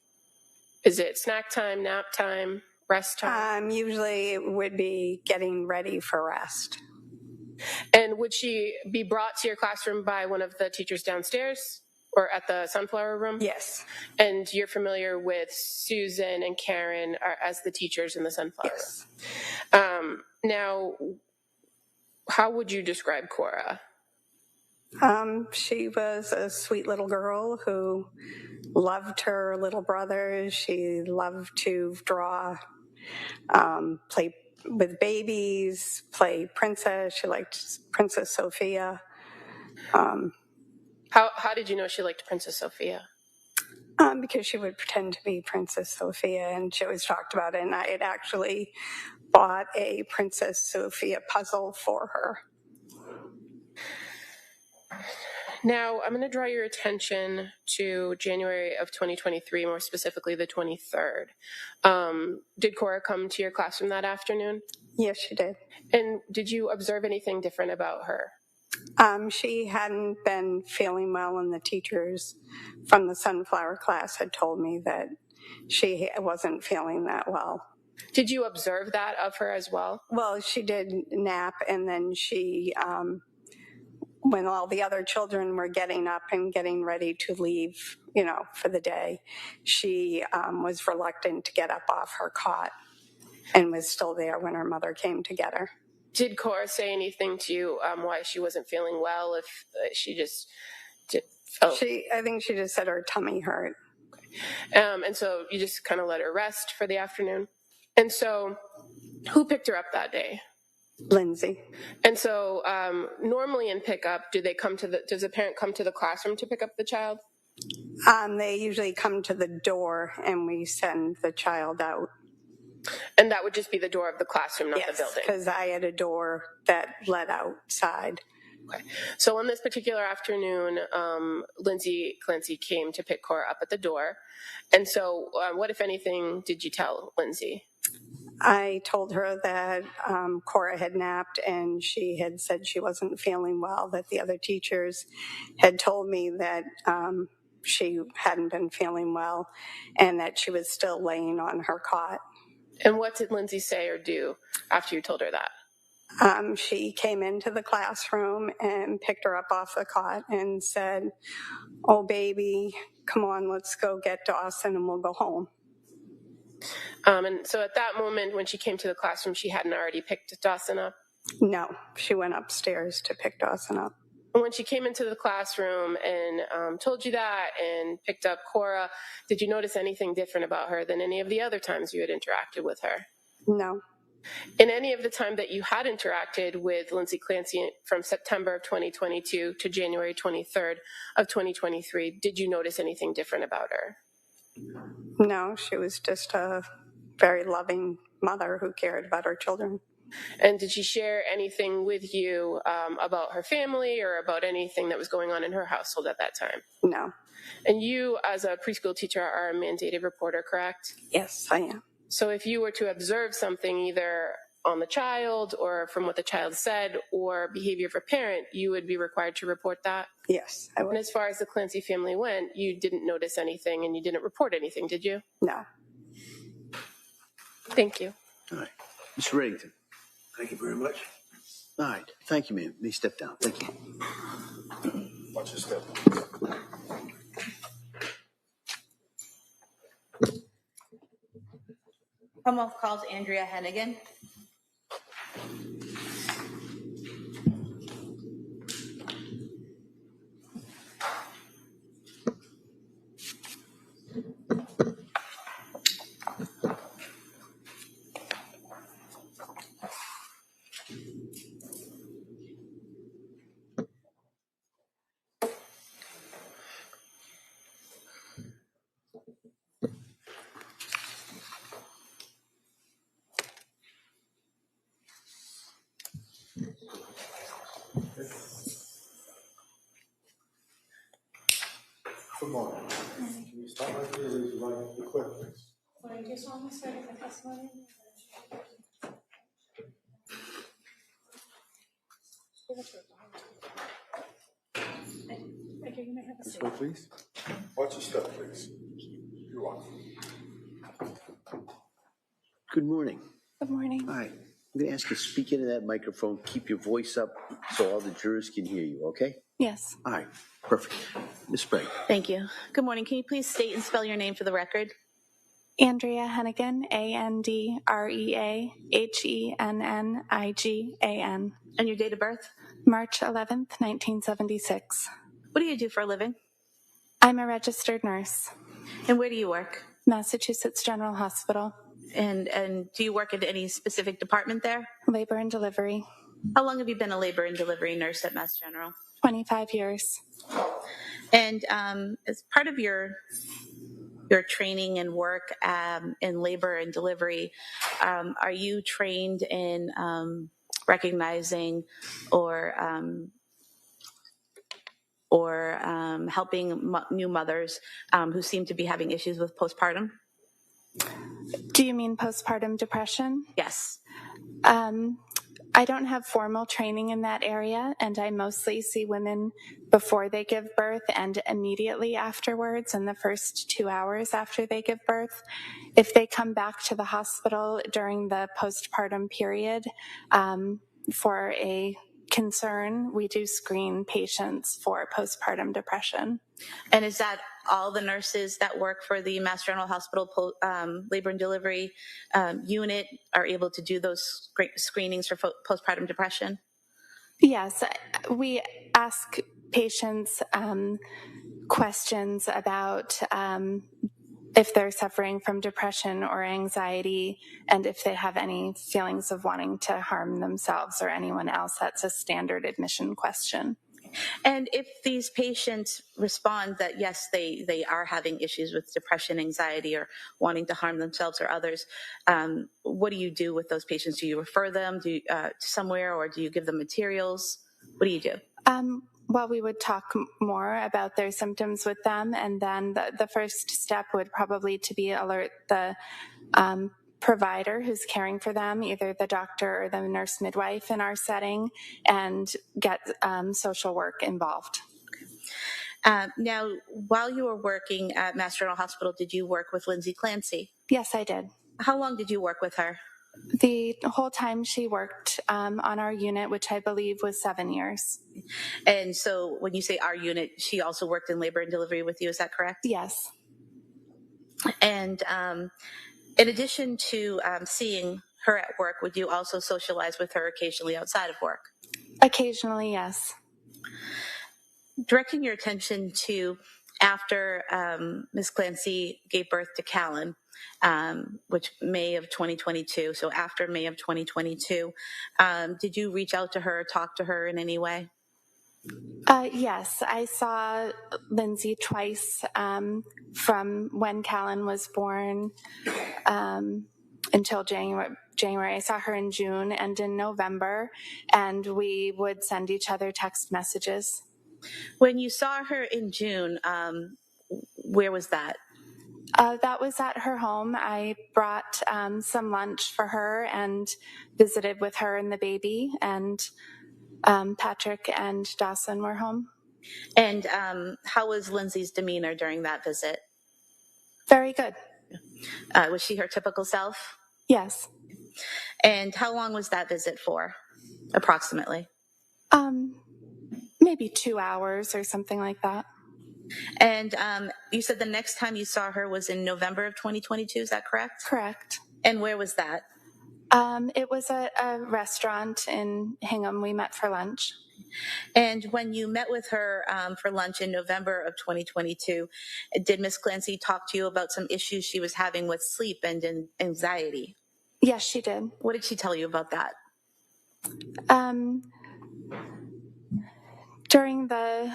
Is it snack time, nap time, rest time? Usually it would be getting ready for rest. And would she be brought to your classroom by one of the teachers downstairs or at the sunflower room? Yes. And you're familiar with Susan and Karen as the teachers in the sunflower yes. room? Now, how would you describe Cora? She was a sweet little girl who loved her little brother. She loved to draw, play with babies, play princess. She liked Princess Sophia. How did you know she liked Princess Sophia? Because she would pretend to be Princess Sophia, and she always talked about it. And I had actually bought a Princess Sophia puzzle for her. Now, I'm going to draw your attention to January of 2023, more specifically the 23rd. Did Cora come to your classroom that afternoon? Yes, she did. And did you observe anything different about her? She hadn't been feeling well, and the teachers from the sunflower class had told me that she wasn't feeling that well. Did you observe that of her as well? Well, she did nap, and then she, when all the other children were getting up and getting ready to leave, for the day, she was reluctant to get up off her cot and was still there when her mother came to get her. Did Cora say anything to you why she wasn't feeling well? If she just did? Oh. I think she just said her tummy hurt. Okay. And so you just kind of let her rest for the afternoon. And so, who picked her up that day? Lindsay. And so, normally in pickup, does a parent come to the classroom to pick up the child? They usually come to the door, and we send the child out. And that would just be the door of the classroom, not the building? Yes, because I had a door that led outside. Okay. So on this particular afternoon, Lindsay Clancy came to pick Cora up at the door. And so what, if anything, did you tell Lindsay? I told her that Cora had napped and she had said she wasn't feeling well, that the other teachers had told me that she hadn't been feeling well and that she was still laying on her cot. And what did Lindsay say or do after you told her that? She came into the classroom and picked her up off the cot and said, "Oh, baby, come on, let's go get Dawson and we'll go home." And so at that moment, when she came to the classroom, she hadn't already picked Dawson up? No, she went upstairs to pick Dawson up. And when she came into the classroom and told you that and picked up Cora, did you notice anything different about her than any of the other times you had interacted with her? No. In any of the time that you had interacted with Lindsay Clancy from September of 2022 to January 23rd of 2023, did you notice anything different about her? No, she was just a very loving mother who cared about her children. And did she share anything with you about her family or about anything that was going on in her household at that time? No. And you, as a preschool teacher, are a mandated reporter, correct? Yes, I am. So if you were to observe something either on the child or from what the child said or behavior of a parent, you would be required to report that? Yes, I would. And as far as the Clancy family went, you didn't notice anything and you didn't report anything, did you? No. Thank you. All right. Mr. Reddington. Thank you very much. All right. Thank you, ma'am. May step down. Thank you. Watch your step. Commonwealth calls Andrea Hennigan. Good morning. Can you stop right there, raise your right hand, quick, please? I just want to say the testimony. Thank you. You may have a This seat. way, please. Watch your step, please. You're welcome. Good morning. Good morning. All right. I'm going to ask you to speak into that microphone. Keep your voice up so all the jurors can hear you, okay? Yes. All right. Perfect. Ms. Sprague. Thank you. Good morning. Can you please state and spell your name for the record? Andrea Hennigan, AndreaHennigan. And your date of birth? March 11th, 1976. What do you do for a living? I'm a registered nurse. And where do you work? Massachusetts General Hospital. And do you work at any specific department there? Labor and delivery. How long have you been a labor and delivery nurse at Mass General? 25 years. And as part of your training and work in labor and delivery, are you trained in recognizing or helping new mothers who seem to be having issues with postpartum? Do you mean postpartum depression? Yes. I don't have formal training in that area, and I mostly see women before they give birth and immediately afterwards, in the first 2 hours after they give birth. If they come back to the hospital during the postpartum period for a concern, we do screen patients for postpartum depression. And is that all the nurses that work for the Mass General Hospital labor and delivery unit are able to do those screenings for postpartum depression? Yes, we ask patients questions about if they're suffering from depression or anxiety, and if they have any feelings of wanting to harm themselves or anyone else. That's a standard admission question. And if these patients respond that, yes, they are having issues with depression, anxiety, or wanting to harm themselves or others, what do you do with those patients? Do you refer them to somewhere, or do you give them materials? What do you do? Well, we would talk more about their symptoms with them, and then the first step would probably to be alert the provider who's caring for them, either the doctor or the nurse midwife in our setting, and get social work involved. Now, while you were working at Mass General Hospital, did you work with Lindsay Clancy? Yes, I did. How long did you work with her? The whole time she worked on our unit, which I believe was 7 years. And so when you say our unit, she also worked in labor and delivery with you, is that correct? Yes. And in addition to seeing her at work, would you also socialize with her occasionally outside of work? Occasionally, yes. Directing your attention to after Ms. Clancy gave birth to Callan, which May of 2022, so after May of 2022, did you reach out to her, talk to her in any way? Yes, I saw Lindsay twice from when Callan was born until January. I saw her in June and in November, and we would send each other text messages. When you saw her in June, where was that? That was at her home. I brought some lunch for her and visited with her and the baby, and Patrick and Dawson were home. And how was Lindsay's demeanor during that visit? Very good. Was she her typical self? Yes. And how long was that visit for, approximately? Maybe 2 hours or something like that. And you said the next time you saw her was in November of 2022, is that correct? Correct. And where was that? It was a restaurant in Hingham. We met for lunch. And when you met with her for lunch in November of 2022, did Ms. Clancy talk to you about some issues she was having with sleep and anxiety? Yes, she did. What did she tell you about that? During the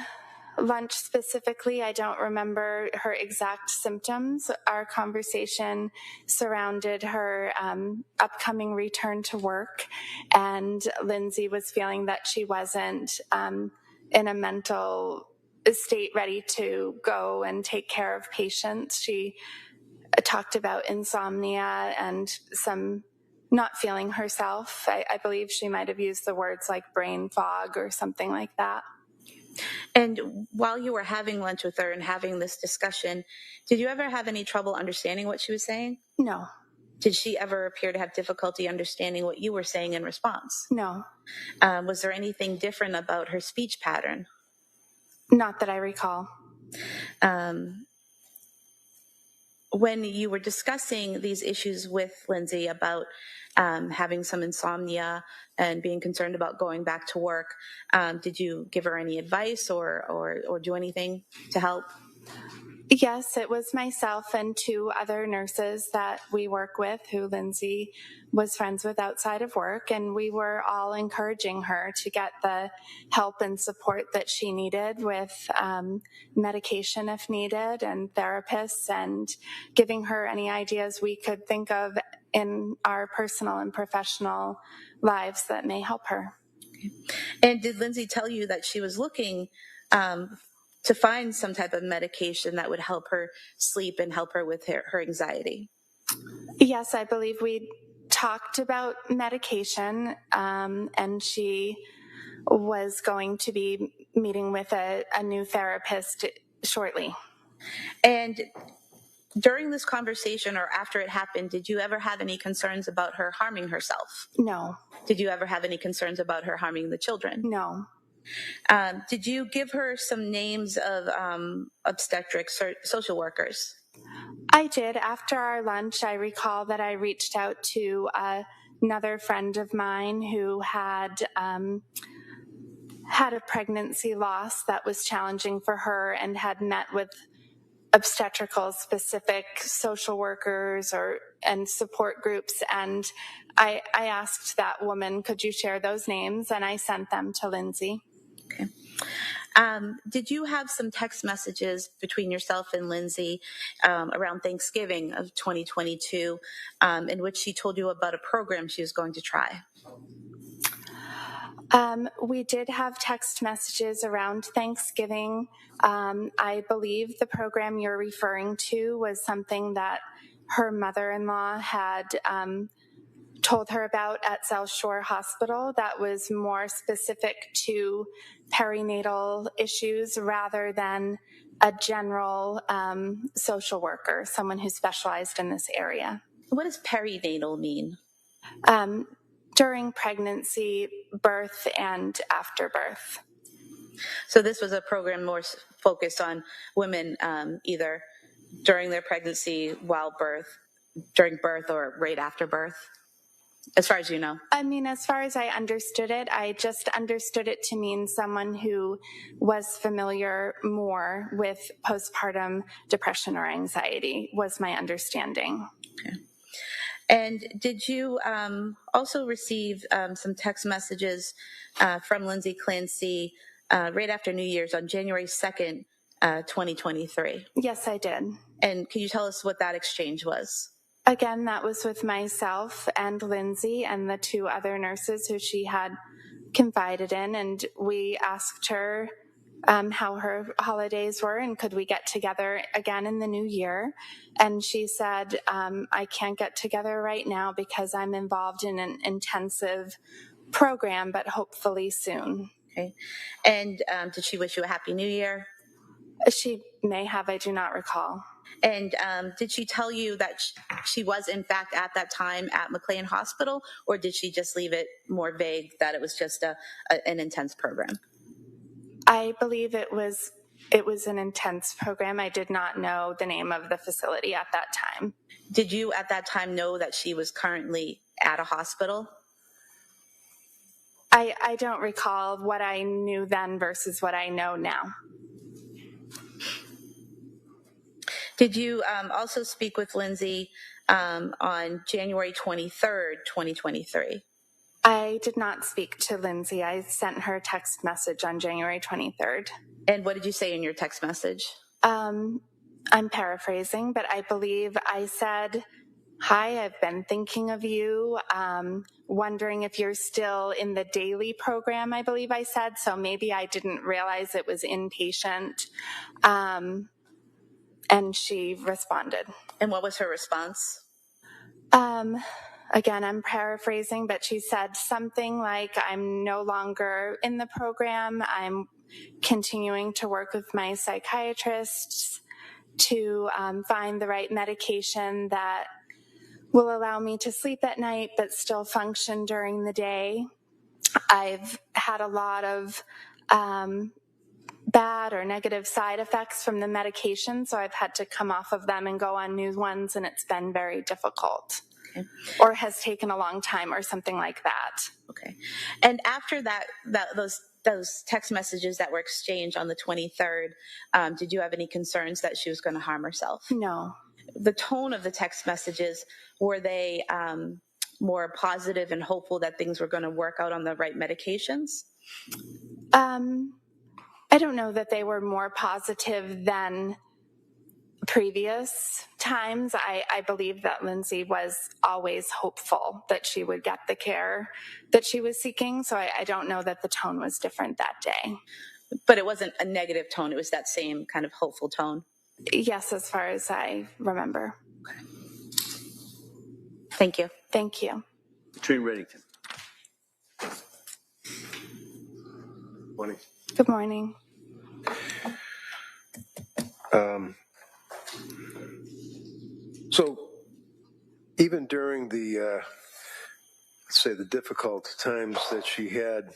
lunch specifically, I don't remember her exact symptoms. Our conversation surrounded her upcoming return to work, and Lindsay was feeling that she wasn't in a mental state ready to go and take care of patients. She talked about insomnia and some not feeling herself. I believe she might have used the words like brain fog or something like that. And while you were having lunch with her and having this discussion, did you ever have any trouble understanding what she was saying? No. Did she ever appear to have difficulty understanding what you were saying in response? No. Was there anything different about her speech pattern? Not that I recall. When you were discussing these issues with Lindsay about having some insomnia and being concerned about going back to work, did you give her any advice or do anything to help? Yes, it was myself and 2 other nurses that we work with who Lindsay was friends with outside of work, and we were all encouraging her to get the help and support that she needed with medication if needed and therapists, and giving her any ideas we could think of in our personal and professional lives that may help her. And did Lindsay tell you that she was looking to find some type of medication that would help her sleep and help her with her anxiety? Yes, I believe we talked about medication, and she was going to be meeting with a new therapist shortly. And during this conversation or after it happened, did you ever have any concerns about her harming herself? No. Did you ever have any concerns about her harming the children? No. Did you give her some names of obstetrics or social workers? I did. After our lunch, I recall that I reached out to another friend of mine who had a pregnancy loss that was challenging for her and had met with obstetrical specific social workers and support groups, and I asked that woman, could you share those names, and I sent them to Lindsay. Okay. Did you have some text messages between yourself and Lindsay around Thanksgiving of 2022 in which she told you about a program she was going to try? We did have text messages around Thanksgiving. I believe the program you're referring to was something that her mother-in-law had told her about at South Shore Hospital that was more specific to perinatal issues rather than a general social worker, someone who specialized in this area. What does perinatal mean? During pregnancy, birth, and after birth. So this was a program more focused on women either during their pregnancy, while birth, during birth, or right after birth, as far as you know? I mean, as far as I understood it, I just understood it to mean someone who was familiar more with postpartum depression or anxiety was my understanding. Okay. And did you also receive some text messages from Lindsay Clancy right after New Year's on January 2nd, 2023? Yes, I did. And can you tell us what that exchange was? Again, that was with myself and Lindsay and the two other nurses who she had confided in, and we asked her how her holidays were and could we get together again in the new year. And she said, I can't get together right now because I'm involved in an intensive program, but hopefully soon. Okay. And did she wish you a Happy New Year? She may have, I do not recall. And did she tell you that she was, in fact, at that time at McLean Hospital, or did she just leave it more vague that it was just an intense program? I believe it was an intense program. I did not know the name of the facility at that time. Did you at that time know that she was currently at a hospital? I don't recall what I knew then versus what I know now. Did you also speak with Lindsay on January 23rd, 2023? I did not speak to Lindsay. I sent her a text message on January 23rd. And what did you say in your text message? I'm paraphrasing, but I believe I said, hi, I've been thinking of you, wondering if you're still in the daily program, I believe I said. So maybe I didn't realize it was inpatient. And she responded. And what was her response? Again, I'm paraphrasing, but she said something like, I'm no longer in the program. I'm continuing to work with my psychiatrists to find the right medication that will allow me to sleep at night but still function during the day. I've had a lot of bad or negative side effects from the medication, so I've had to come off of them and go on new ones, and it's been very difficult. Okay. Or has taken a long time or something like that. Okay. And after those text messages that were exchanged on the 23rd, did you have any concerns that she was going to harm herself? No. The tone of the text messages, were they more positive and hopeful that things were going to work out on the right medications? I don't know that they were more positive than previous times. I believe that Lindsay was always hopeful that she would get the care that she was seeking. So I don't know that the tone was different that day. But it wasn't a negative tone. It was that same kind of hopeful tone. Yes, as far as I remember. Okay. Thank you. Thank you. Trina Reddington. Morning. Good morning. So even during the, let's say, the difficult times that she had,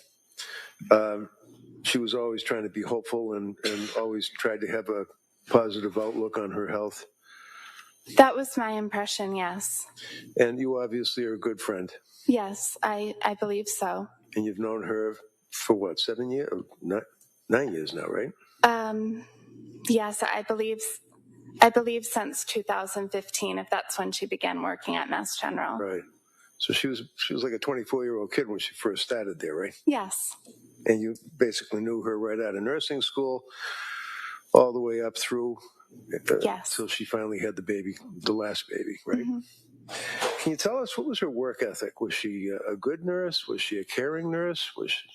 she was always trying to be hopeful and always tried to have a positive outlook on her health. That was my impression, yes. And you obviously are a good friend. Yes, I believe so. And you've known her for what, 7 years? 9 years now, right? Yes, I believe since 2015, if that's when she began working at Mass General. Right. So she was like a 24-year-old kid when she first started there, right? Yes. And you basically knew her right out of nursing school, all the way up through, yes, till she finally had the last baby, right? Mm-hmm. Can you tell us, what was her work ethic? Was she a good nurse? Was she a caring nurse?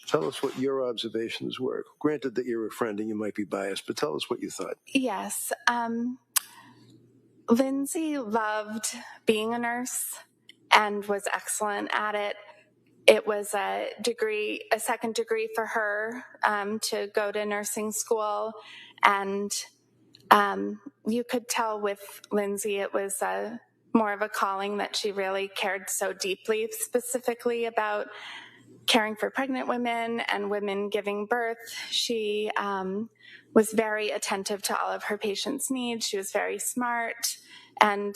Tell us what your observations were. Granted that you're a friend and you might be biased, but tell us what you thought. Yes. Lindsay loved being a nurse and was excellent at it. It was a second degree for her to go to nursing school. And you could tell with Lindsay, it was more of a calling that she really cared so deeply, specifically about caring for pregnant women and women giving birth. She was very attentive to all of her patients' needs. She was very smart. And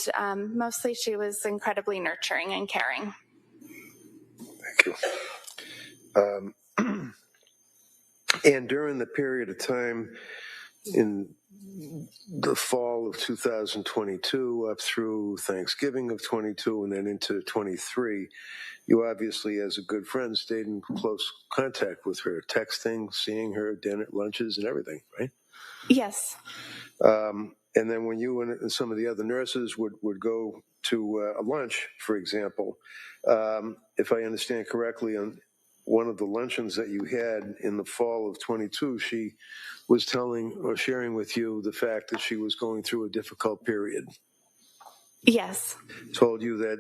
mostly she was incredibly nurturing and caring. Thank you. And during the period of time in the fall of 2022 up through Thanksgiving of 22 and then into 23, you obviously, as a good friend, stayed in close contact with her, texting, seeing her, dinner, lunches, and everything, right? Yes. And then when you and some of the other nurses would go to a lunch, for example, if I understand correctly, on one of the luncheons that you had in the fall of 22, she was telling or sharing with you the fact that she was going through a difficult period. Yes. Told you that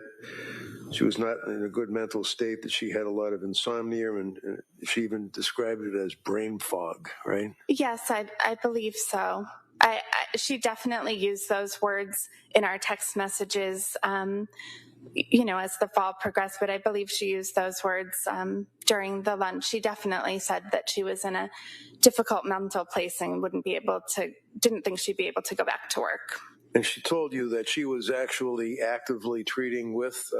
she was not in a good mental state, that she had a lot of insomnia, and she even described it as brain fog, right? Yes, I believe so. She definitely used those words in our text messages, as the fall progressed, but I believe she used those words during the lunch. She definitely said that she was in a difficult mental place and didn't think she'd be able to go back to work. And she told you that she was actually actively treating with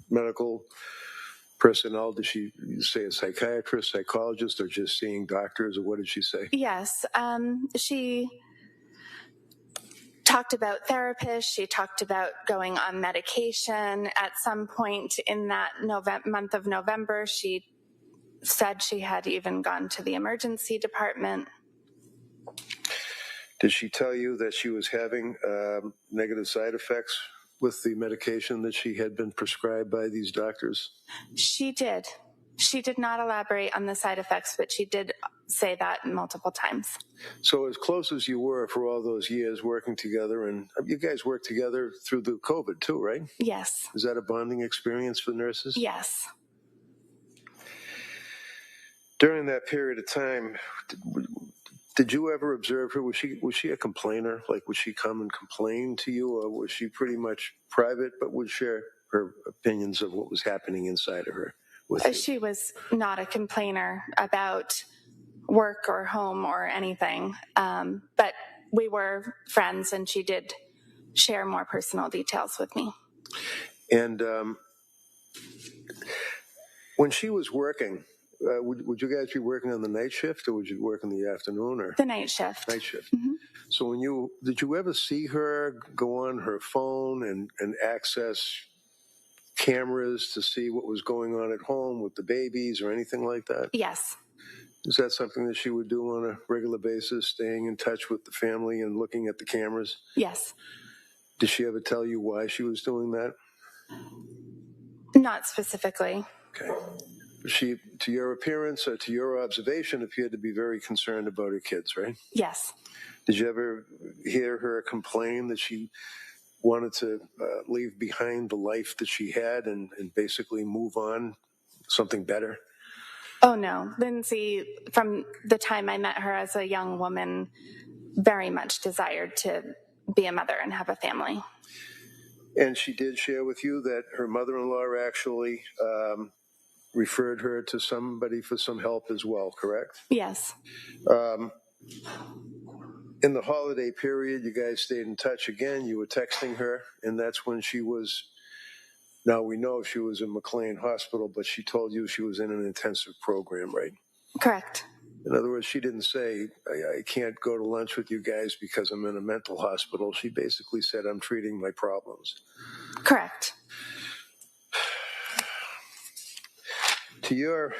medical personnel. Did she say a psychiatrist, psychologist, or just seeing doctors, or what did she say? Yes. She talked about therapists. She talked about going on medication. At some point in that month of November, she said she had even gone to the emergency department. Did she tell you that she was having negative side effects with the medication that she had been prescribed by these doctors? She did. She did not elaborate on the side effects, but she did say that multiple times. So as close as you were for all those years working together, and you guys worked together through the COVID too, right? Yes. Is that a bonding experience for nurses? Yes. During that period of time, did you ever observe her? Was she a complainer? Like, would she come and complain to you, or was she pretty much private but would share her opinions of what was happening inside of her with you? She was not a complainer about work or home or anything, but we were friends, and she did share more personal details with me. And when she was working, would you guys be working on the night shift, or would you work in the afternoon? Or the night shift? Night shift. Mm-hmm. So did you ever see her go on her phone and access cameras to see what was going on at home with the babies or anything like that? Yes. Is that something that she would do on a regular basis, staying in touch with the family and looking at the cameras? Yes. Did she ever tell you why she was doing that? Not specifically. Okay. She, to your appearance or to your observation, appeared to be very concerned about her kids, right? Yes. Did you ever hear her complain that she wanted to leave behind the life that she had and basically move on, something better? Oh, no. Lindsay, from the time I met her as a young woman, very much desired to be a mother and have a family. And she did share with you that her mother-in-law actually referred her to somebody for some help as well, correct? Yes. In the holiday period, you guys stayed in touch again. You were texting her, and that's when she was, now we know she was in McLean Hospital, but she told you she was in an intensive program, right? Correct. In other words, she didn't say, I can't go to lunch with you guys because I'm in a mental hospital. She basically said, I'm treating my problems. Correct. To your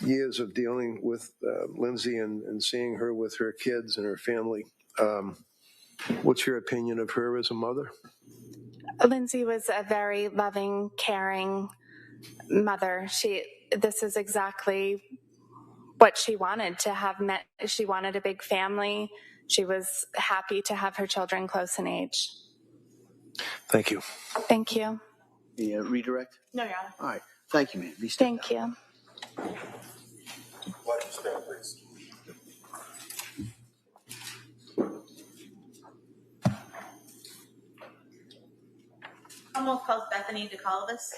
years of dealing with Lindsay and seeing her with her kids and her family, what's your opinion of her as a mother? Lindsay was a very loving, caring mother. This is exactly what she wanted to have met. She wanted a big family. She was happy to have her children close in age. Thank you. Thank you. The redirect? No, Your Honor. All right. Thank you, ma'am. Please step Thank down. you. Watch your step, please. Almost calls Bethany DeCalvis.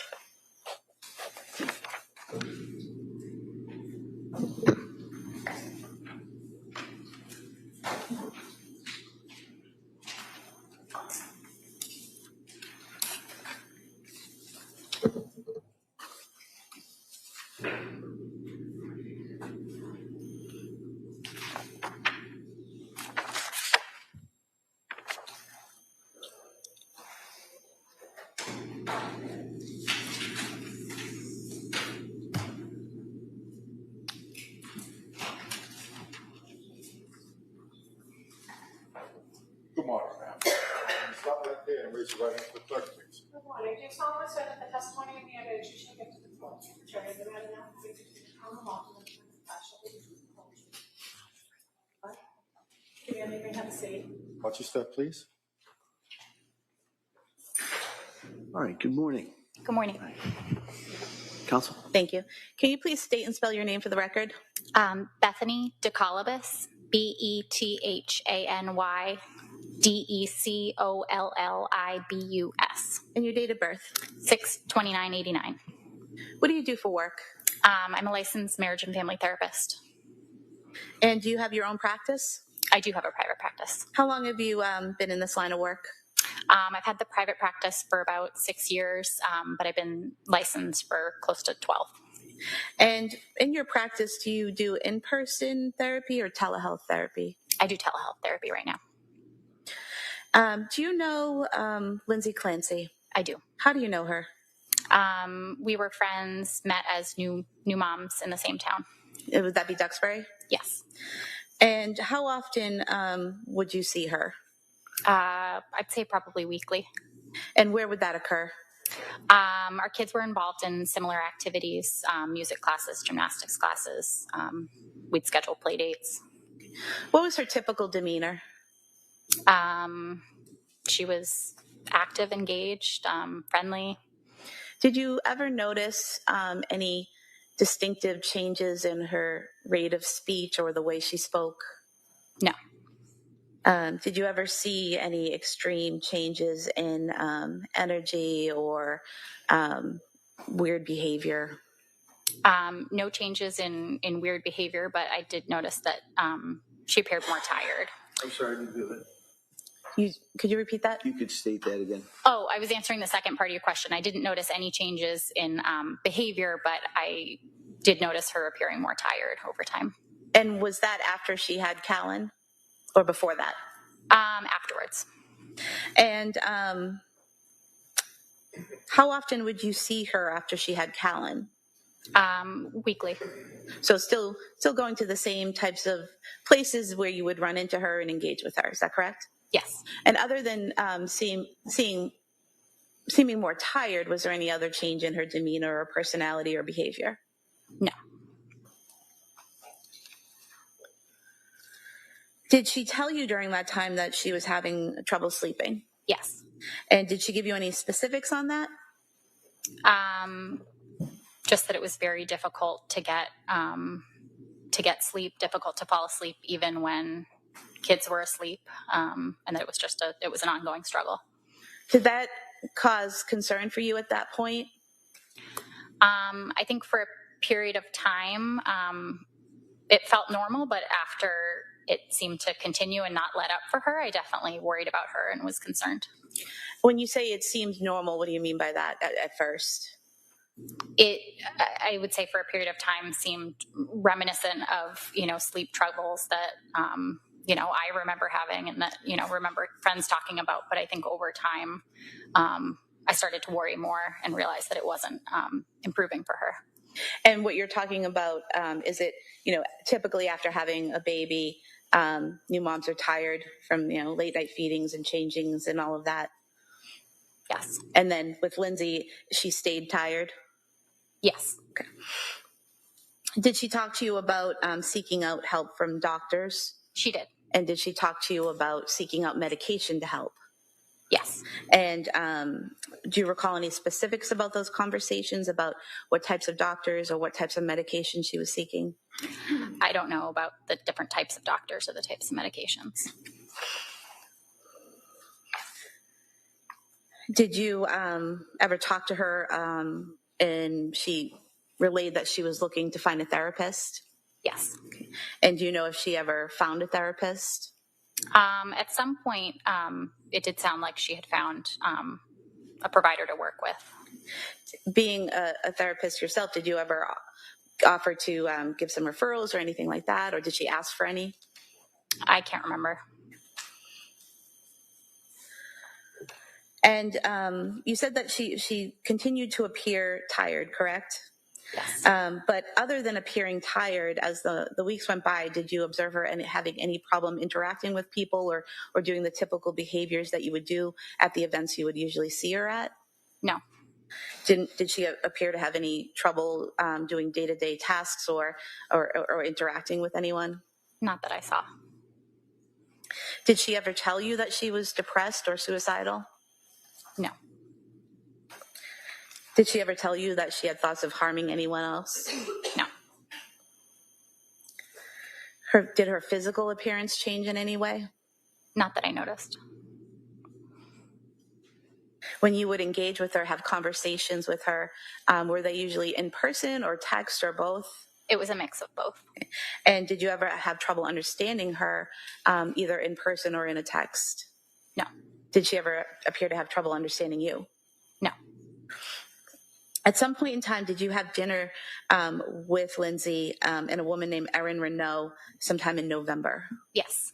Good morning, ma'am. Stop right there and raise your right hand for the clerk, please. Good morning. Do you solemnly swear that the testimony in the evidence you shall give to the court, the jury, the matter now before you on the law, and the facts shall be the truth, the whole truth. What? You may have a seat. Watch your step, please. All right. Good morning. Good morning. Counsel? Thank you. Can you please state and spell your name for the record? Bethany DeColibus, BETHANY DECOLLIBUS. And your date of birth? 6/29/89. What do you do for work? I'm a licensed marriage and family therapist. And do you have your own practice? I do have a private practice. How long have you been in this line of work? I've had the private practice for about 6 years, but I've been licensed for close to 12. And in your practice, do you do in-person therapy or telehealth therapy? I do telehealth therapy right now. Do you know Lindsay Clancy? I do. How do you know her? We were friends, met as new moms in the same town. Would that be Duxbury? Yes. And how often would you see her? I'd say probably weekly. And where would that occur? Our kids were involved in similar activities, music classes, gymnastics classes. We'd schedule play dates. What was her typical demeanor? She was active, engaged, friendly. Did you ever notice any distinctive changes in her rate of speech or the way she spoke? No. Did you ever see any extreme changes in energy or weird behavior? No changes in weird behavior, but I did notice that she appeared more tired. I'm sorry, I didn't do that. Could you repeat that? You could state that again. Oh, I was answering the second part of your question. I didn't notice any changes in behavior, but I did notice her appearing more tired over time. And was that after she had Callan or before that? Afterwards. And how often would you see her after she had Callan? Weekly. So still going to the same types of places where you would run into her and engage with her. Is that correct? Yes. And other than seeming more tired, was there any other change in her demeanor or personality or behavior? No. Did she tell you during that time that she was having trouble sleeping? Yes. And did she give you any specifics on that? Just that it was very difficult to get sleep, difficult to fall asleep even when kids were asleep, and that it was an ongoing struggle. Did that cause concern for you at that point? I think for a period of time, it felt normal, but after it seemed to continue and not let up for her, I definitely worried about her and was concerned. When you say it seemed normal, what do you mean by that at first? I would say for a period of time seemed reminiscent of, sleep troubles that, I remember having and that, remember friends talking about. But I think over time, I started to worry more and realized that it wasn't improving for her. And what you're talking about, is it, typically after having a baby, new moms are tired from, late night feedings and changings and all of that? Yes. And then with Lindsay, she stayed tired? Yes. Okay. Did she talk to you about seeking out help from doctors? She did. And did she talk to you about seeking out medication to help? Yes. And do you recall any specifics about those conversations, about what types of doctors or what types of medication she was seeking? I don't know about the different types of doctors or the types of medications. Did you ever talk to her and she relayed that she was looking to find a therapist? Yes. Okay. And do you know if she ever found a therapist? At some point, it did sound like she had found a provider to work with. Being a therapist yourself, did you ever offer to give some referrals or anything like that, or did she ask for any? I can't remember. And you said that she continued to appear tired, correct? Yes. But other than appearing tired, as the weeks went by, did you observe her and having any problem interacting with people or doing the typical behaviors that you would do at the events you would usually see her at? No. Did she appear to have any trouble doing day-to-day tasks or interacting with anyone? Not that I saw. Did she ever tell you that she was depressed or suicidal? No. Did she ever tell you that she had thoughts of harming anyone else? No. Did her physical appearance change in any way? Not that I noticed. When you would engage with her, have conversations with her, were they usually in person or text or both? It was a mix of both. And did you ever have trouble understanding her, either in person or in a text? No. Did she ever appear to have trouble understanding you? No. At some point in time, did you have dinner with Lindsay and a woman named Erin Renault sometime in November? Yes.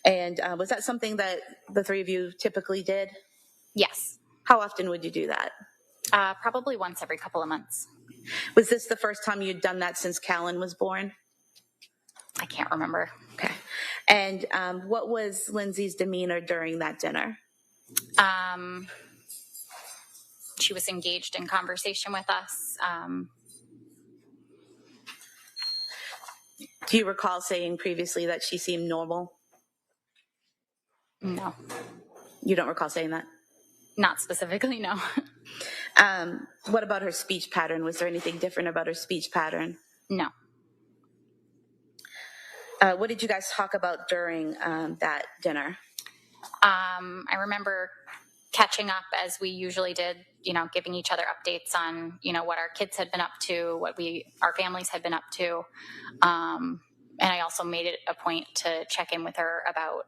And was that something that the three of you typically did? Yes. How often would you do that? Probably once every couple of months. Was this the first time you'd done that since Callan was born? I can't remember. Okay. And what was Lindsay's demeanor during that dinner? She was engaged in conversation with us. Do you recall saying previously that she seemed normal? No. You don't recall saying that? Not specifically, no. What about her speech pattern? Was there anything different about her speech pattern? No. What did you guys talk about during that dinner? I remember catching up as we usually did, giving each other updates on, what our kids had been up to, what our families had been up to. And I also made it a point to check in with her about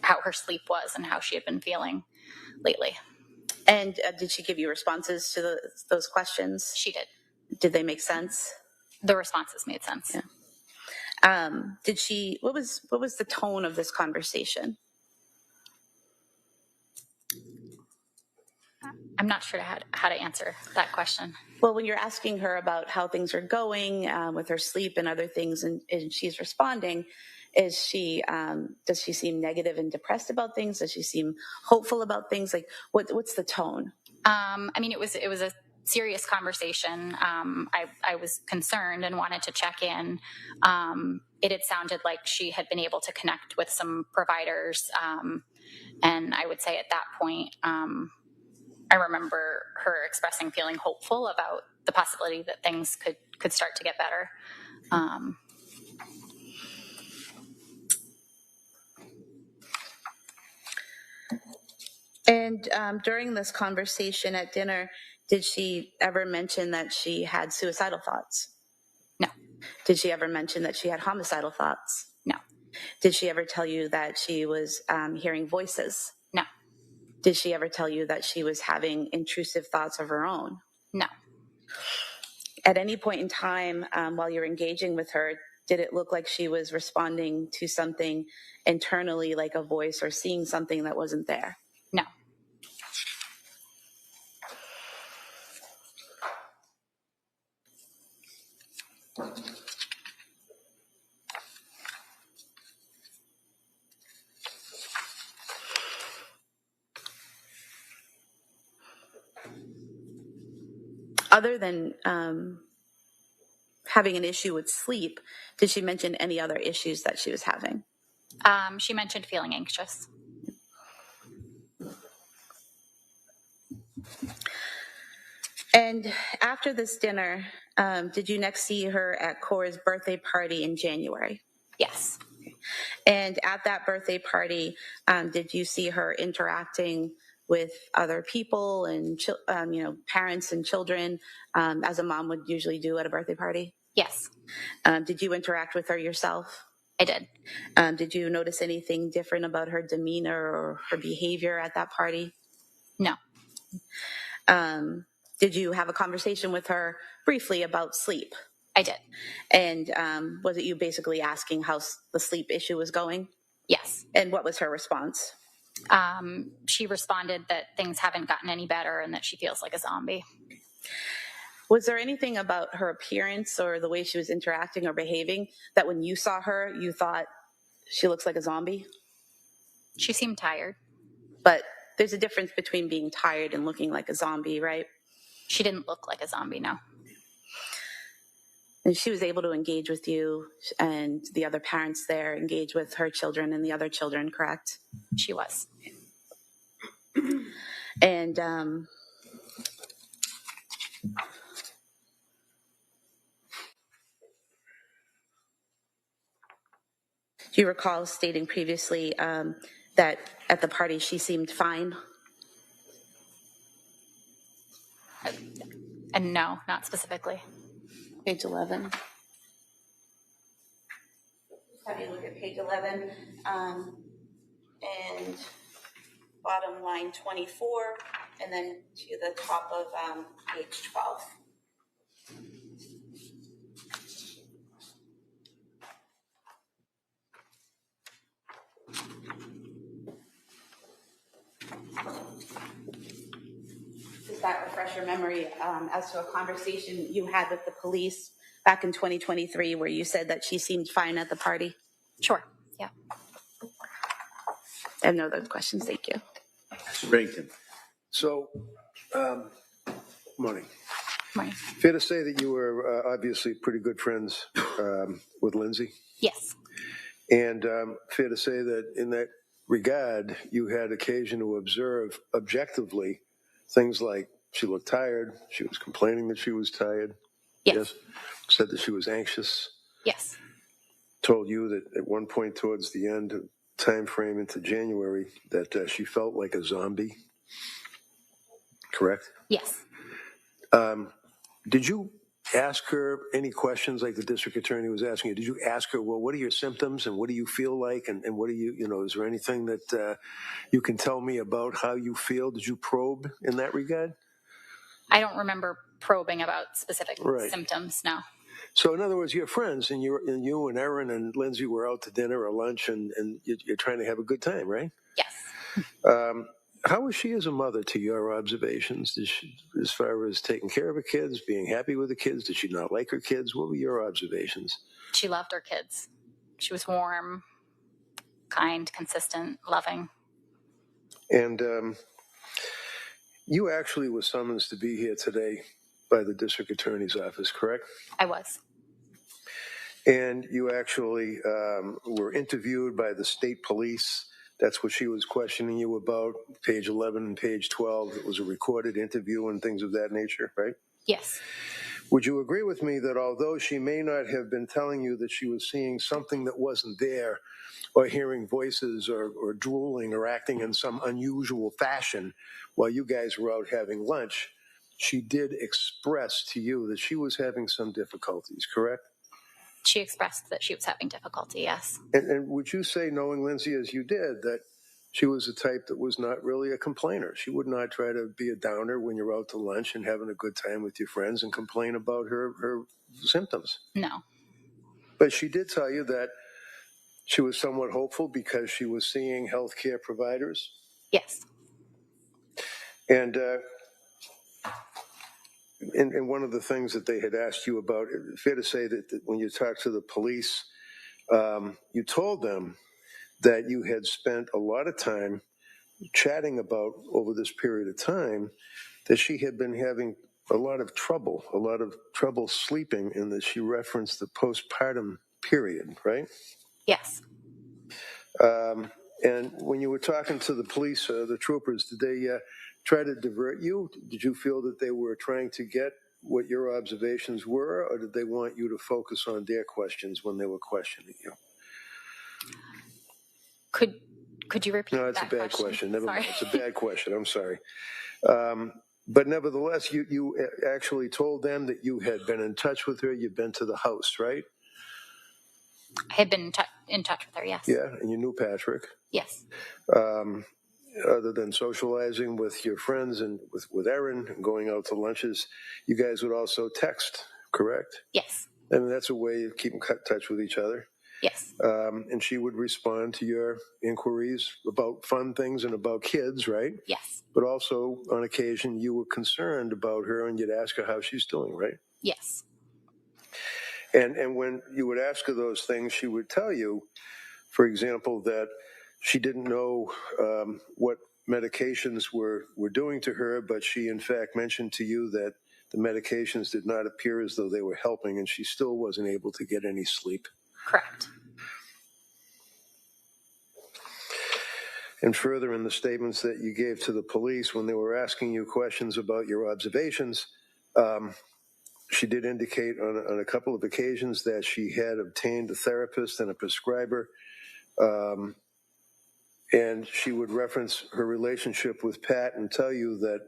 how her sleep was and how she had been feeling lately. And did she give you responses to those questions? She did. Did they make sense? The responses made sense. Yeah. What was the tone of this conversation? I'm not sure how to answer that question. Well, when you're asking her about how things are going with her sleep and other things, and she's responding, does she seem negative and depressed about things? Does she seem hopeful about things? Like, what's the tone? It was a serious conversation. I was concerned and wanted to check in. It had sounded like she had been able to connect with some providers, and I would say at that point, I remember her expressing feeling hopeful about the possibility that things could start to get better. And during this conversation at dinner, did she ever mention that she had suicidal thoughts? No. Did she ever mention that she had homicidal thoughts? No. Did she ever tell you that she was hearing voices? No. Did she ever tell you that she was having intrusive thoughts of her own? No. At any point in time while you're engaging with her, did it look like she was responding to something internally, like a voice, or seeing something that wasn't there? No. Other than having an issue with sleep, did she mention any other issues that she was having? She mentioned feeling anxious. And after this dinner, did you next see her at Cora's birthday party in January? Yes. And at that birthday party, did you see her interacting with other people and parents and children, as a mom would usually do at a birthday party? Yes. Did you interact with her yourself? I did. Did you notice anything different about her demeanor or her behavior at that party? No. Did you have a conversation with her briefly about sleep? I did. And was it you basically asking how the sleep issue was going? Yes. And what was her response? She responded that things haven't gotten any better and that she feels like a zombie. Was there anything about her appearance or the way she was interacting or behaving that when you saw her, you thought she looks like a zombie? She seemed tired. But there's a difference between being tired and looking like a zombie, right? She didn't look like a zombie, no. And she was able to engage with you and the other parents there, engage with her children and the other children, correct? She was. And do you recall stating previously that at the party she seemed fine? And no, not specifically. Page 11. Have you look at page 11 and bottom line 24, and then to the top of page 12. Does that refresh your memory as to a conversation you had with the police back in 2023 where you said that she seemed fine at the party? Sure, yeah. I have no other questions, thank you. Brenington. So, morning. Morning. Fair to say that you were obviously pretty good friends with Lindsay? Yes. And fair to say that in that regard, you had occasion to observe objectively things like she looked tired, she was complaining that she was tired. Yes. Said that she was anxious. Yes. Told you that at one point towards the end of time frame into January that she felt like a zombie. Correct? Yes. Did you ask her any questions like the district attorney was asking you? Did you ask her, well, what are your symptoms and what do you feel like? And what do you, is there anything that you can tell me about how you feel? Did you probe in that regard? I don't remember probing about specific symptoms, no. So in other words, you're friends and you and Erin and Lindsay were out to dinner or lunch and you're trying to have a good time, right? Yes. How was she as a mother to your observations? Did she, as far as taking care of her kids, being happy with the kids? Did she not like her kids? What were your observations? She loved her kids. She was warm, kind, consistent, loving. And you actually were summoned to be here today by the district attorney's office, correct? I was. And you actually were interviewed by the state police. That's what she was questioning you about, page 11 and page 12. It was a recorded interview and things of that nature, right? Yes. Would you agree with me that although she may not have been telling you that she was seeing something that wasn't there, or hearing voices or drooling or acting in some unusual fashion while you guys were out having lunch, she did express to you that she was having some difficulties, correct? She expressed that she was having difficulty, yes. And would you say, knowing Lindsay as you did, that she was a type that was not really a complainer? She would not try to be a downer when you're out to lunch and having a good time with your friends and complain about her symptoms? No. But she did tell you that she was somewhat hopeful because she was seeing healthcare providers? Yes. And one of the things that they had asked you about, fair to say that when you talked to the police, you told them that you had spent a lot of time chatting about over this period of time that she had been having a lot of trouble sleeping, and that she referenced the postpartum period, right? Yes. And when you were talking to the police, the troopers, did they try to divert you? Did you feel that they were trying to get what your observations were, or did they want you to focus on their questions when they were questioning you? Could you repeat? No, it's that a bad question. Never mind. Sorry. It's a bad question. I'm sorry. But nevertheless, you actually told them that you had been in touch with her. You'd been to the house, right? I had been in touch with her. Yes. Yeah, and you knew Patrick. Yes. Other than socializing with your friends and with Erin and going out to lunches, you guys would also text, correct? Yes. And that's a way of keeping in touch with each other. Yes. And she would respond to your inquiries about fun things and about kids, right? Yes. But also, on occasion, you were concerned about her and you'd ask her how she's doing, right? Yes. And when you would ask her those things, she would tell you, for example, that she didn't know what medications were doing to her, but she in fact mentioned to you that the medications did not appear as though they were helping, and she still wasn't able to get any sleep. Correct. And further, in the statements that you gave to the police when they were asking you questions about your observations, she did indicate on a couple of occasions that she had obtained a therapist and a prescriber, and she would reference her relationship with Pat and tell you that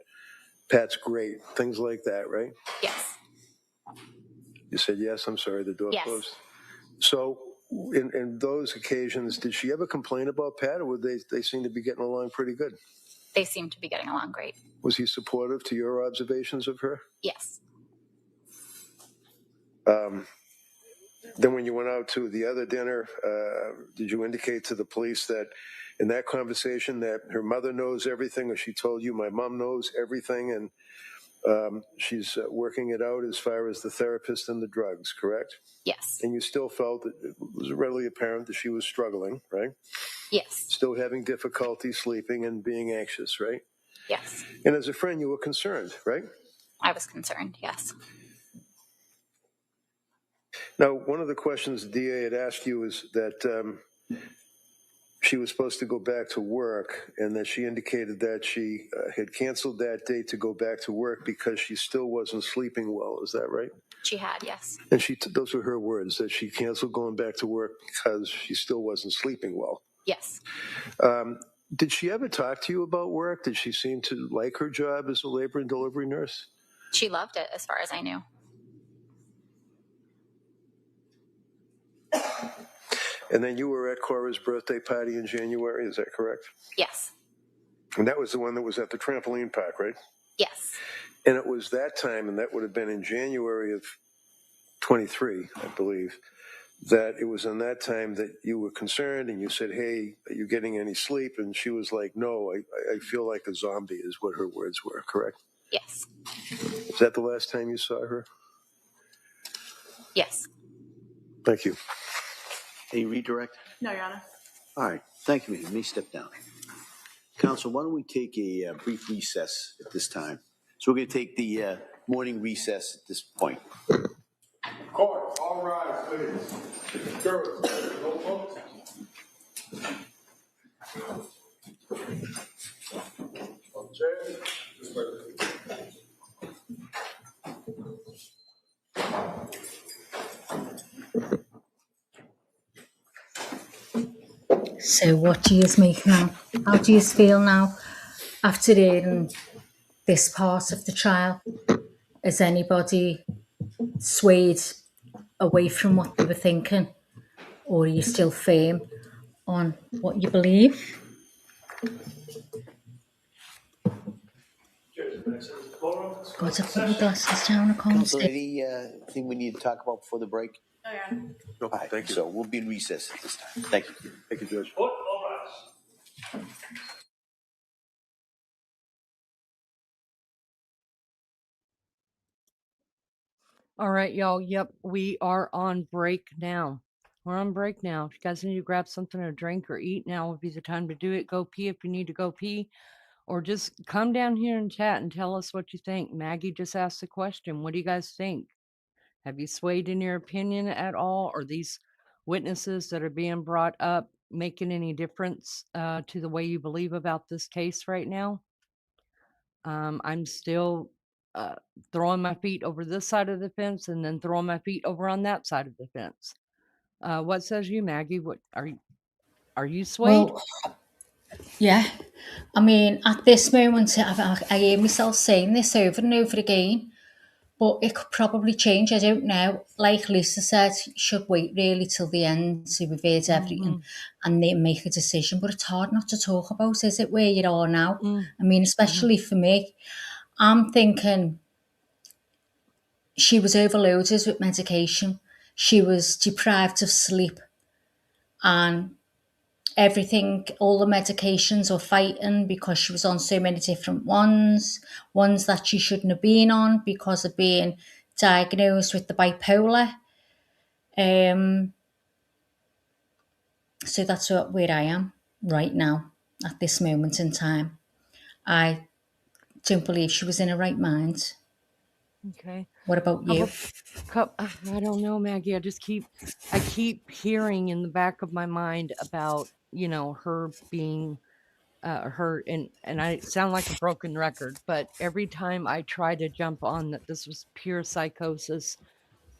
Pat's great, things like that, right? Yes. You said yes. I'm sorry, the door closed. So in those occasions, did she ever complain about Pat, or would they seem to be getting along pretty good? They seem to be getting along great. Was he supportive to your observations of her? Yes. Then when you went out to the other dinner, did you indicate to the police that in that conversation that her mother knows everything, or she told you my mom knows everything, and she's working it out as far as the therapist and the drugs, correct? Yes. And you still felt that it was readily apparent that she was struggling, right? Yes. Still having difficulty sleeping and being anxious, right? Yes. And as a friend, you were concerned, right? I was concerned. Yes. Now, one of the questions the DA had asked you is that she was supposed to go back to work, and that she indicated that she had canceled that date to go back to work because she still wasn't sleeping well. Is that right? She had, yes. And those were her words, that she canceled going back to work because she still wasn't sleeping well. Yes. Did she ever talk to you about work? Did she seem to like her job as a labor and delivery nurse? She loved it, as far as I knew. And then you were at Cora's birthday party in January, is that correct? Yes. And that was the one that was at the trampoline park, right? Yes. And it was that time, and that would have been in January of 23, I believe, that it was in that time that you were concerned and you said, hey, are you getting any sleep? And she was like, no, I feel like a zombie, is what her words were, correct? Yes. Is that the last time you saw her? Yes. Thank you. Any redirect? No, Your Honor. All right, thank you. You may step down. Counsel, why don't we take a brief recess at this time? So we're going to take the morning recess at this point. Court, all rise, please. Jurors, no votes. So what do you make now? How do you feel now after hearing this part of the trial? Is anybody swayed away from what they were thinking? Or are you still firm on what you believe? God, I put my glasses down, I can't Counsel, see. anything we need to talk about before the break? No, Your Honor. No, All right, thank you. so we'll be in recess at this time. Thank you. Thank you, Judge. Court, all rise. All right, y'all. Yep, we are on break now. We're on break now. If you guys need to grab something to drink or eat, now would be the time to do it. Go pee if you need to go pee. or just come down here and chat and tell us what you think. Maggie just asked a question. What do you guys think? Have you swayed in your opinion at all? Are these witnesses that are being brought up making any difference to the way you believe about this case right now? I'm still throwing my feet over this side of the fence and then throwing my feet over on that side of the fence. What says you, Maggie? What are you swayed? Well, yeah. I mean, at this moment, I hear myself saying this over and over again, but it could probably change. I don't know. Like Lisa said, you should wait really till the end to reverse everything and then make a decision. But it's hard not to talk about, is it, where you are now? I mean, especially for me. I'm thinking she was overloaded with medication. She was deprived of sleep and everything, all the medications were fighting because she was on so many different ones that she shouldn't have been on because of being diagnosed with the bipolar. So that's where I am right now at this moment in time. I don't believe she was in her right mind. Okay. What about you? I don't know, Maggie. I keep hearing in the back of my mind about, her being her, and I sound like a broken record, but every time I try to jump on that this was pure psychosis,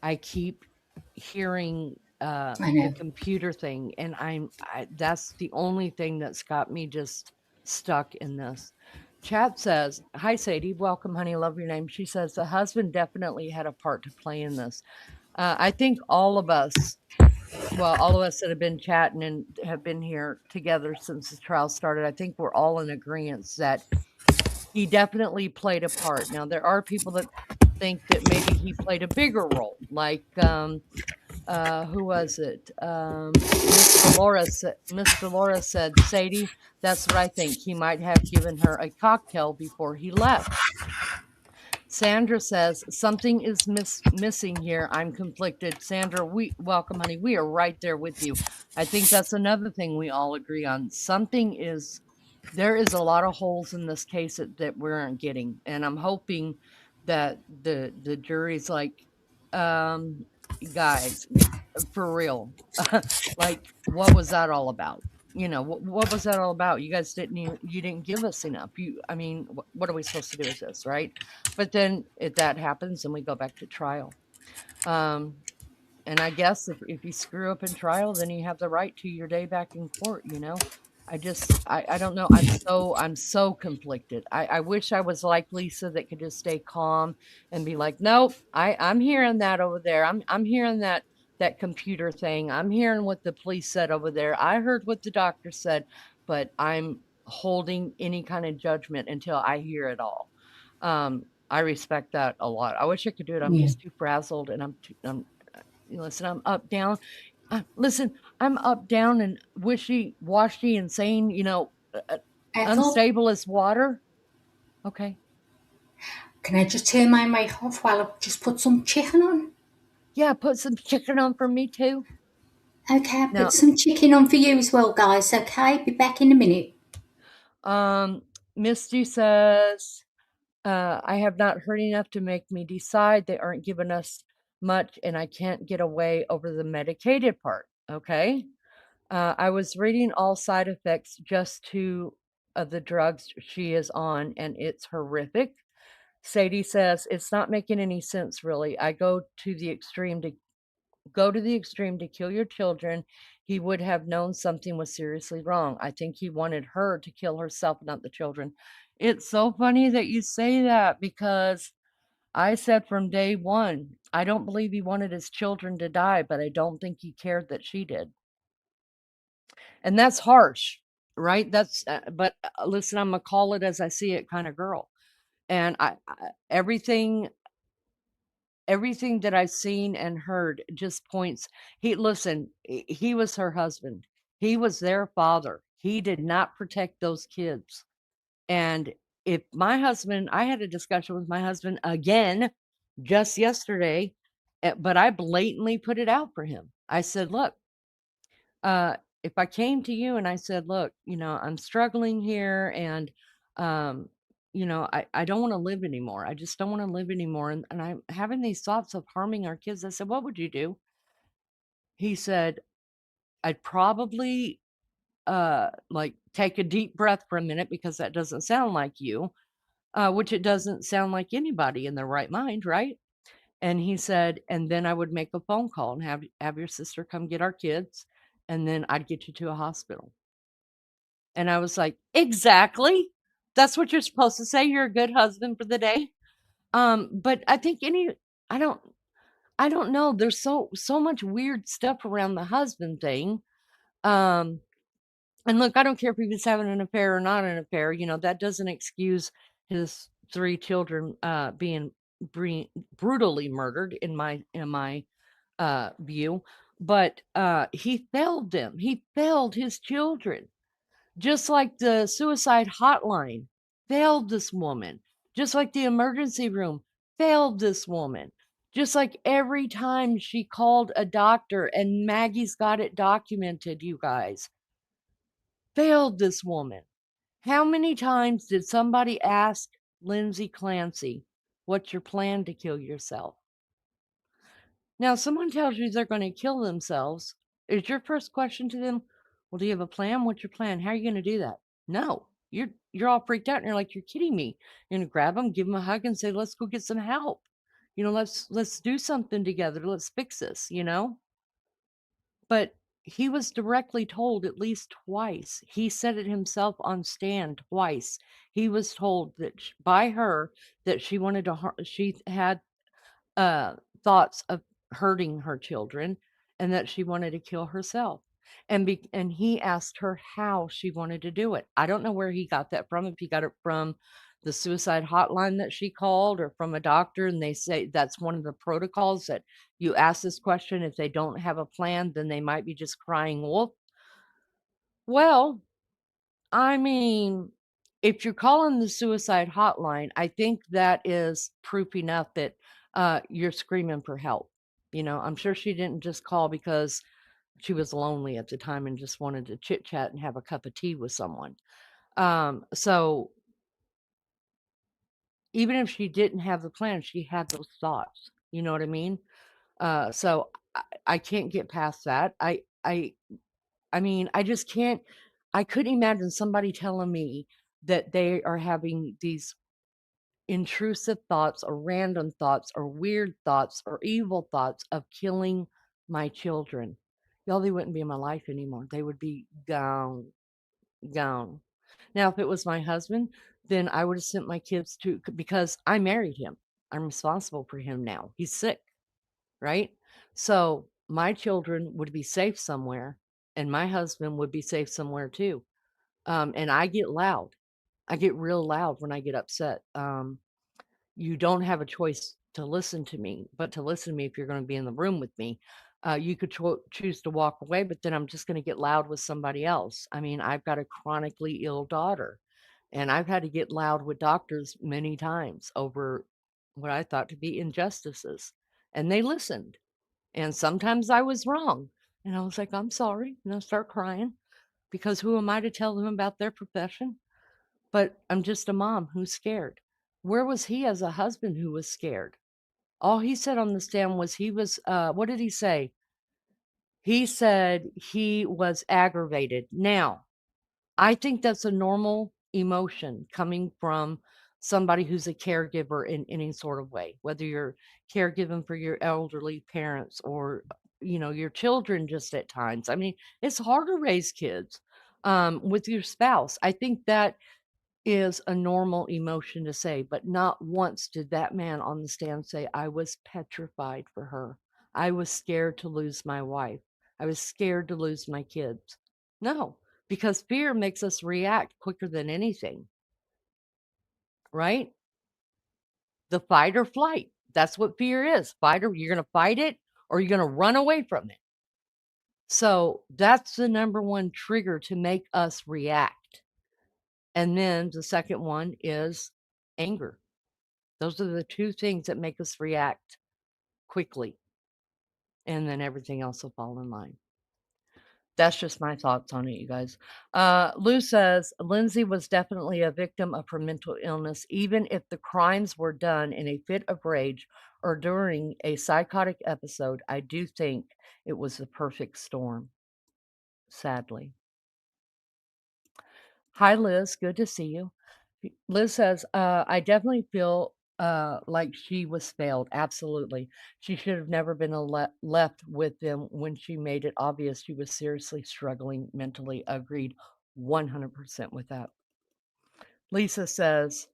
I keep hearing I the know. computer thing, and that's the only thing that's got me just stuck in this. Chat says, "Hi Sadie, welcome, honey. Love your name." She says the husband definitely had a part to play in this. I think all of us that have been chatting and have been here together since the trial started, I think we're all in agreement that he definitely played a part. Now, there are people that think that maybe he played a bigger role, like, who was it? Miss Dolores said, Sadie, that's what I think. He might have given her a cocktail before he left. Sandra says, something is missing here. I'm conflicted. Sandra, welcome, honey. We are right there with you. I think that's another thing we all agree on. There is a lot of holes in this case that we aren't getting. And I'm hoping that the jury's like, guys, for real, like, what was that all about? What was that all about? You guys you didn't give us enough. What are we supposed to do with this, right? But then if that happens, then we go back to trial. And I guess if you screw up in trial, then you have the right to your day back in court, I don't know. I'm so conflicted. I wish I was like Lisa that could just stay calm and be like, nope, I'm hearing that over there. I'm hearing that computer thing. I'm hearing what the police said over there. I heard what the doctor said, but I'm holding any kind of judgment until I hear it all. I respect that a lot. I wish I could do it. I'm Yeah. just too frazzled and listen, I'm up, down. Listen, I'm up, down, and wishy-washy and saying, Ethel, unstable as water. Okay. can I just turn my mic off while I just put some chicken on? Yeah, put some chicken on for me too. Okay, I'll Now, put some chicken on for you as well, guys. Okay, be back in a minute. Misty says, I have not heard enough to make me decide. They aren't giving us much, and I can't get away over the medicated part. Okay. I was reading all side effects just to the drugs she is on, and it's horrific. Sadie says, it's not making any sense, really. I go to the extreme to kill your children. He would have known something was seriously wrong. I think he wanted her to kill herself, not the children. It's so funny that you say that, because I said from day one, I don't believe he wanted his children to die, but I don't think he cared that she did. And that's harsh, right? But listen, I'm a call it as I see it kind of girl. And everything that I've seen and heard just points. He was her husband. He was their father. He did not protect those kids. And if I had a discussion with my husband again just yesterday, but I blatantly put it out for him. I said, look, if I came to you and I said, look, I'm struggling here and You know, I don't want to live anymore. I just don't want to live anymore. And I'm having these thoughts of harming our kids. I said, what would you do? He said, I'd probably like take a deep breath for a minute because that doesn't sound like you, which it doesn't sound like anybody in their right mind, right? And he said, and then I would make a phone call and have your sister come get our kids, and then I'd get you to a hospital. And I was like, exactly. That's what you're supposed to say. You're a good husband for the day. But I think I don't I don't know. There's so much weird stuff around the husband thing. Um, and look, I don't care if he was having an affair or not an affair. You know, that doesn't excuse his 3 children being brutally murdered in my view. But he failed them. He failed his children. Just like the suicide hotline failed this woman. Just like the emergency room failed this woman. Just like every time she called a doctor, and Maggie's got it documented, you guys, failed this woman. How many times did somebody ask Lindsay Clancy, what's your plan to kill yourself? Now, someone tells you they're going to kill themselves. Is your first question to them, well, do you have a plan? What's your plan? How are you going to do that? No, you're all freaked out and you're like, you're kidding me. You're going to grab them, give them a hug and say, let's go get some help. You know, let's do something together. Let's fix this, you know? But he was directly told at least twice. He said it himself on stand twice. He was told that by her that she wanted to she had uh, thoughts of hurting her children and that she wanted to kill herself. And he asked her how she wanted to do it. I don't know where he got that from, if he got it from the suicide hotline that she called or from a doctor, and they say that's one of the protocols, that you ask this question. If they don't have a plan, then they might be just crying wolf. Well, I mean, if you're calling the suicide hotline, I think that is proof enough that you're screaming for help. You know, I'm sure she didn't just call because she was lonely at the time and just wanted to chit chat and have a cup of tea with someone. So even if she didn't have the plan, she had those thoughts. You know what I mean? So I can't get past that. I mean, I just can't. I couldn't imagine somebody telling me that they are having these intrusive thoughts or random thoughts or weird thoughts or evil thoughts of killing my children. Y'all, they wouldn't be in my life anymore. They would be gone, gone. Now, if it was my husband, then I would have sent my kids to, because I married him. I'm responsible for him now. He's sick, right? So my children would be safe somewhere, and my husband would be safe somewhere too. And I get loud. I get real loud when I get upset. You don't have a choice to listen to me, but to listen to me if you're going to be in the room with me. You could choose to walk away, but then I'm just going to get loud with somebody else. I mean, I've got a chronically ill daughter, and I've had to get loud with doctors many times over what I thought to be injustices. And they listened. And sometimes I was wrong. And I was like, I'm sorry. And I'll start crying, because who am I to tell them about their profession? But I'm just a mom who's scared. Where was he as a husband who was scared? All he said on the stand was he was, what did he say? He said he was aggravated. Now, I think that's a normal emotion coming from somebody who's a caregiver in any sort of way, whether you're caregiving for your elderly parents or, you know, your children just at times. I mean, it's hard to raise kids with your spouse. I think that is a normal emotion to say, but not once did that man on the stand say, I was petrified for her. I was scared to lose my wife. I was scared to lose my kids. No, because fear makes us react quicker than anything, right? The fight or flight. That's what fear is. Fight, or you're going to fight it or you're going to run away from it. So that's the number one trigger to make us react. And then the second one is anger. Those are the two things that make us react quickly. And then everything else will fall in line. That's just my thoughts on it, you guys. Lou says Lindsay was definitely a victim of her mental illness, even if the crimes were done in a fit of rage or during a psychotic episode. I do think it was the perfect storm, sadly. Hi, Liz. Good to see you. Liz says, I definitely feel like she was failed. Absolutely. She should have never been left with them when she made it obvious she was seriously struggling mentally. Agreed 100% with that. Lisa says,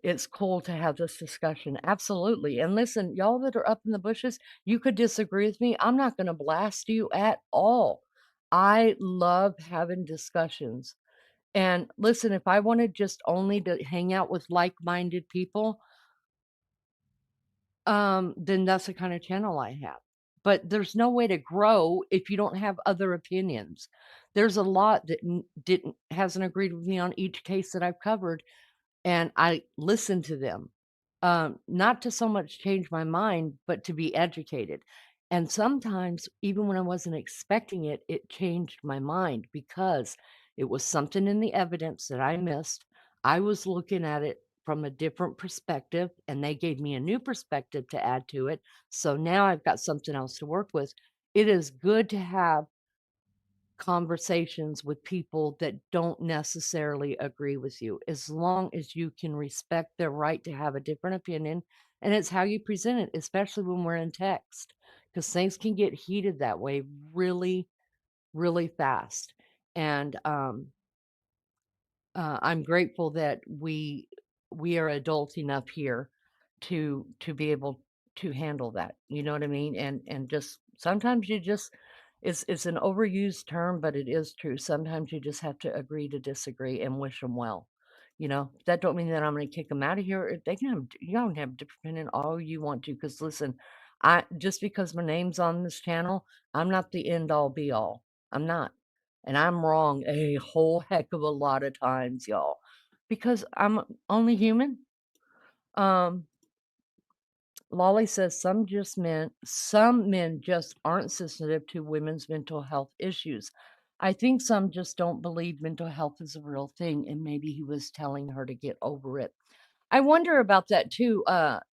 it's cool to have this discussion. Absolutely. And listen, y'all that are up in the bushes, you could disagree with me. I'm not going to blast you at all. I love having discussions. And listen, if I wanted just only to hang out with like-minded people, then that's the kind of channel I have. But there's no way to grow if you don't have other opinions. There's a lot that hasn't agreed with me on each case that I've covered, and I listen to them, not to so much change my mind, but to be educated. And sometimes, even when I wasn't expecting it, it changed my mind because it was something in the evidence that I missed. I was looking at it from a different perspective, and they gave me a new perspective to add to it. So now I've got something else to work with. It is good to have conversations with people that don't necessarily agree with you, as long as you can respect their right to have a different opinion. And it's how you present it, especially when we're in text, because things can get heated that way really, really fast. And I'm grateful that we are adult enough here to be able to handle that. You know what I mean? And just sometimes you just it's an overused term, but it is true. Sometimes you just have to agree to disagree and wish them well. You know, that don't mean that I'm going to kick them out of here. They can have, you don't have different opinion all you want to. Because listen, I just because my name's on this channel, I'm not the end all be all. I'm not. And I'm wrong a whole heck of a lot of times, y'all, because I'm only human. Lolly says some men just aren't sensitive to women's mental health issues. I think some just don't believe mental health is a real thing, and maybe he was telling her to get over it. I wonder about that too,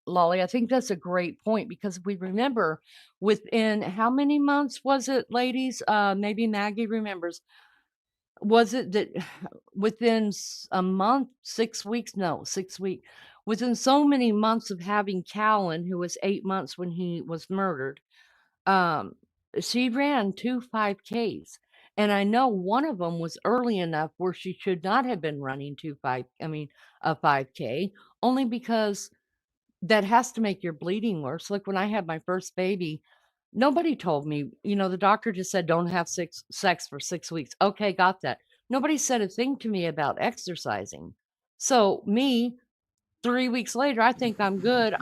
Lolly. I think that's a great point because we remember within how many months was it, ladies? Maybe Maggie remembers. Was it that within a month, 6 weeks? No, 6 weeks. Within so many months of having Callan, who was 8 months when he was murdered, um, she ran 2 5Ks. And I know one of them was early enough where she should not have been running a 5K, only because that has to make your bleeding worse. Like when I had my first baby, nobody told me, the doctor just said, don't have sex for 6 weeks. Okay, got that. Nobody said a thing to me about exercising. So me, 3 weeks later, I think I'm good.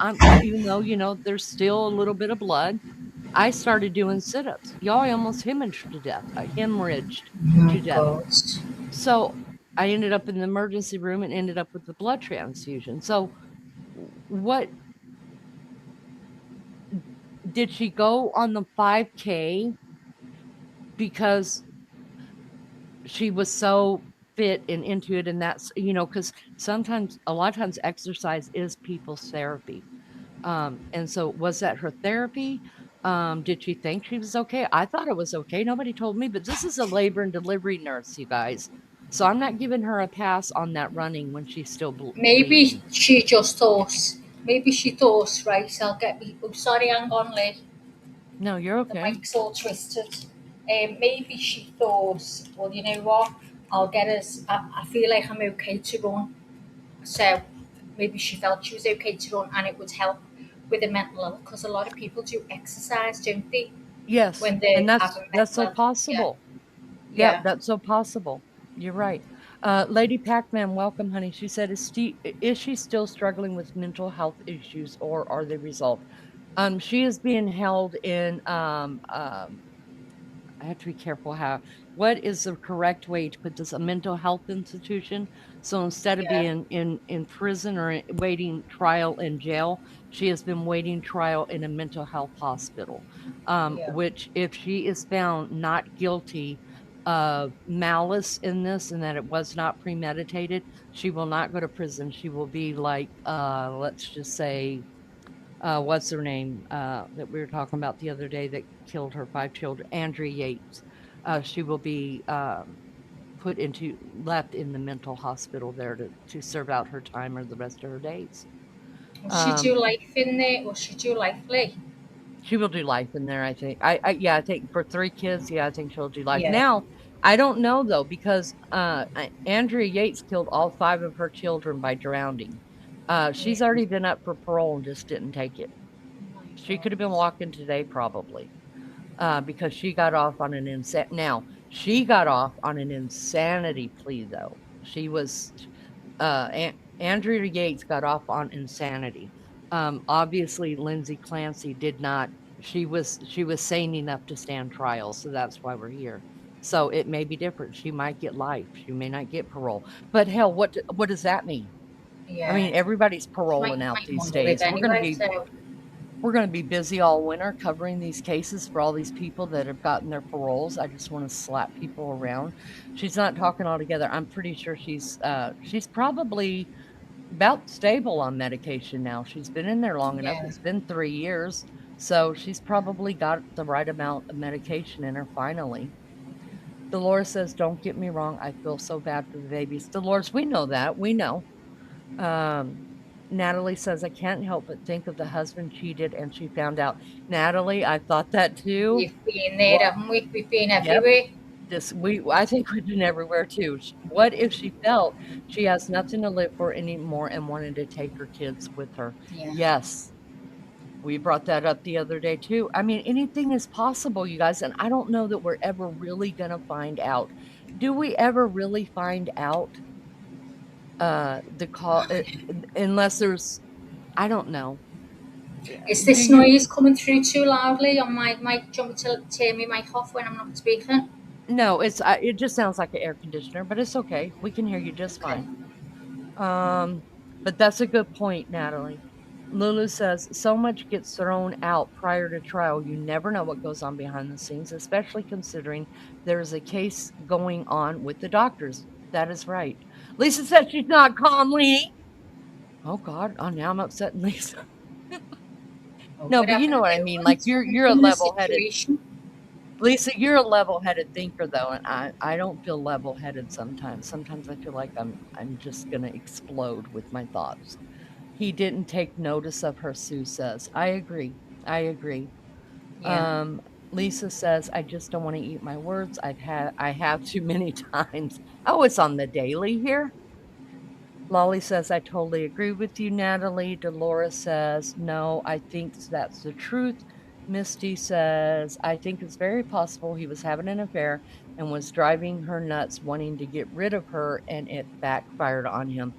Even though, there's still a little bit of blood. I started doing sit-ups. Y'all, I almost hemorrhaged to death. Oh, God. So I ended up in the emergency room and ended up with the blood transfusion. So what did she go on the 5K because she was so fit and into it? And that's, because a lot of times exercise is people's therapy. And so was that her therapy? Did she think she was okay? I thought it was okay. Nobody told me, but this is a labor and delivery nurse, you guys. So I'm not giving her a pass on that running when she's still Maybe bleeding. she just thought, right, I'll get me. Oh, sorry, hang on, Lee. No, you're The okay. mic's all twisted. Maybe she thought, well, you know what? I'll get us. I feel like I'm okay to run. So maybe she felt she was okay to run and it would help with the mental health because a lot of people do exercise, don't they? Yes, When and they have that's a that's mental so health. Yeah. possible. Yeah, Yeah. that's so possible. You're right. Lady Pac-Man, welcome, honey. She said, is she still struggling with mental health issues or are they resolved? She is being held in, I have to be careful what is the correct way to put this? A mental health institution. So instead of Yeah. being in prison or waiting trial in jail, she has been waiting trial in a mental health hospital. Yeah. Which if she is found not guilty malice in this and that it was not premeditated, she will not go to prison. She will be like, let's just say, what's her name that we were talking about the other day that killed her 5 children, Andrea Yates. She will be left in the mental hospital there to serve out her time or the rest of her days. Will she do life in there? Will she do life, Lee? She will do life in there, I think. I think for 3 kids, yeah, I think she'll do life. Yeah. Now, I don't know though, because Andrea Yates killed all 5 of her children by drowning. She's Yeah. already been up for parole and just didn't take it. Oh my She could have been God. walking today probably. Because she got off on an she got off on an insanity plea though. She was Andrea Yates got off on insanity. Obviously Lindsay Clancy did not. She was sane enough to stand trial, so that's why we're here. So it may be different. She might get life. She may not get parole. But hell, what does that mean? I Yeah. mean, everybody's She paroling out might these want to live days. anyway, so. We're going to be busy all winter covering these cases for all these people that have gotten their paroles. I just want to slap people around. She's not talking altogether. I'm pretty sure she's probably about stable on medication now. She's been in there long enough. Yeah. It's been 3 years. So she's probably got the right amount of medication in her finally. Dolores says, don't get me wrong. I feel so bad for the babies. Dolores, we know that. We know. Um, Natalie says, I can't help but think of the husband cheated and she found out. Natalie, I thought that too. We've been there, What? haven't we? We've been Yep. everywhere. I think we've been everywhere too. What if she felt she has nothing to live for anymore and wanted to take her kids with her? Yeah. Yes. We brought that up the other day too. I mean, anything is possible, you guys, and I don't know that we're ever really going to find out. Do we ever really find out the call unless there's I don't know. Is Do this you noise coming through too loudly on my mic? Do you want me to turn my mic off when I'm not speaking? No, it just sounds like an air conditioner, but it's okay. We can hear you just Okay. fine. But that's a good point, Natalie. Lulu says so much gets thrown out prior to trial. You never know what goes on behind the scenes, especially considering there's a case going on with the doctors. That is right. Lisa said she's not calm, Lee. Oh God. Oh, now I'm upsetting Lisa. What No, would but you know happen what I to mean. when Like someone's you're a in a level-headed situation? Lisa, you're a level-headed thinker though, and I don't feel level-headed sometimes. Sometimes I feel like I'm just gonna explode with my thoughts. He didn't take notice of her, Sue says. I agree. I agree. Yeah. Lisa says, I just don't want to eat my words. I have too many times. Oh, it's on the daily here. Lolly says, I totally agree with you, Natalie. Dolores says, no, I think that's the truth. Misty says, I think it's very possible he was having an affair and was driving her nuts, wanting to get rid of her, and it backfired on him.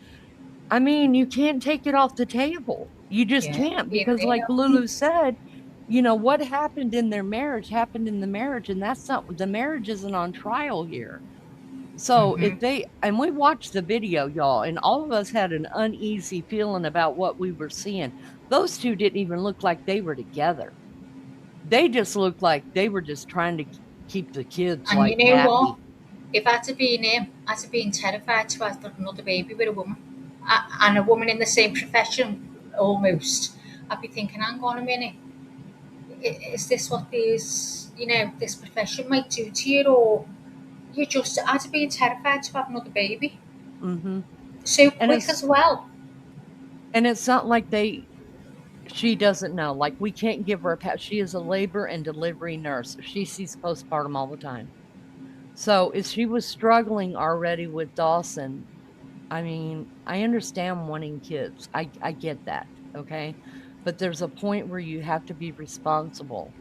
I mean, you can't take it off the table. You just Yeah. can't, Either because like way. Lulu said, what happened in their marriage happened in the marriage, and that's not the marriage isn't on trial here. So Mm-hmm. and we watched the video, y'all, and all of us had an uneasy feeling about what we were seeing. Those two didn't even look like they were together. They just looked like they were just trying to keep the kids And you like know what? happy. If I'd have been him, I'd have been terrified to have another baby with a woman. And a woman in the same profession, almost. I'd be thinking, hang on a minute, is this what this profession might do to you? Or I'd have been terrified to have another baby. Mm-hmm. So And quick as well. it's not like she doesn't know. Like we can't give her a pat. She is a labor and delivery nurse. She sees postpartum all the time. So if she was struggling already with Dawson, I mean, I understand wanting kids. I get that, okay? But there's a point where you have to be responsible.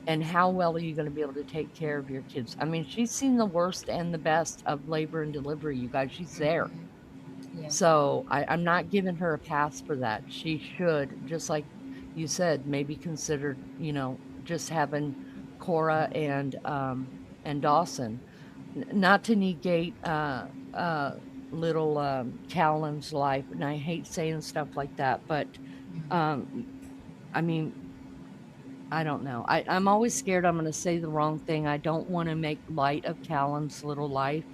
And how well are you going to be able to take care of your kids? I mean, she's seen the worst and the best of labor and delivery, you guys. She's there. Yeah. So I'm not giving her a pass for that. She should, just like you said, maybe consider, just having Cora and Dawson. Not to negate uh little Callan's life, and I hate saying stuff like that, but I mean, I don't know. I'm always scared I'm going to say the wrong thing. I don't want to make light of Callum's little life,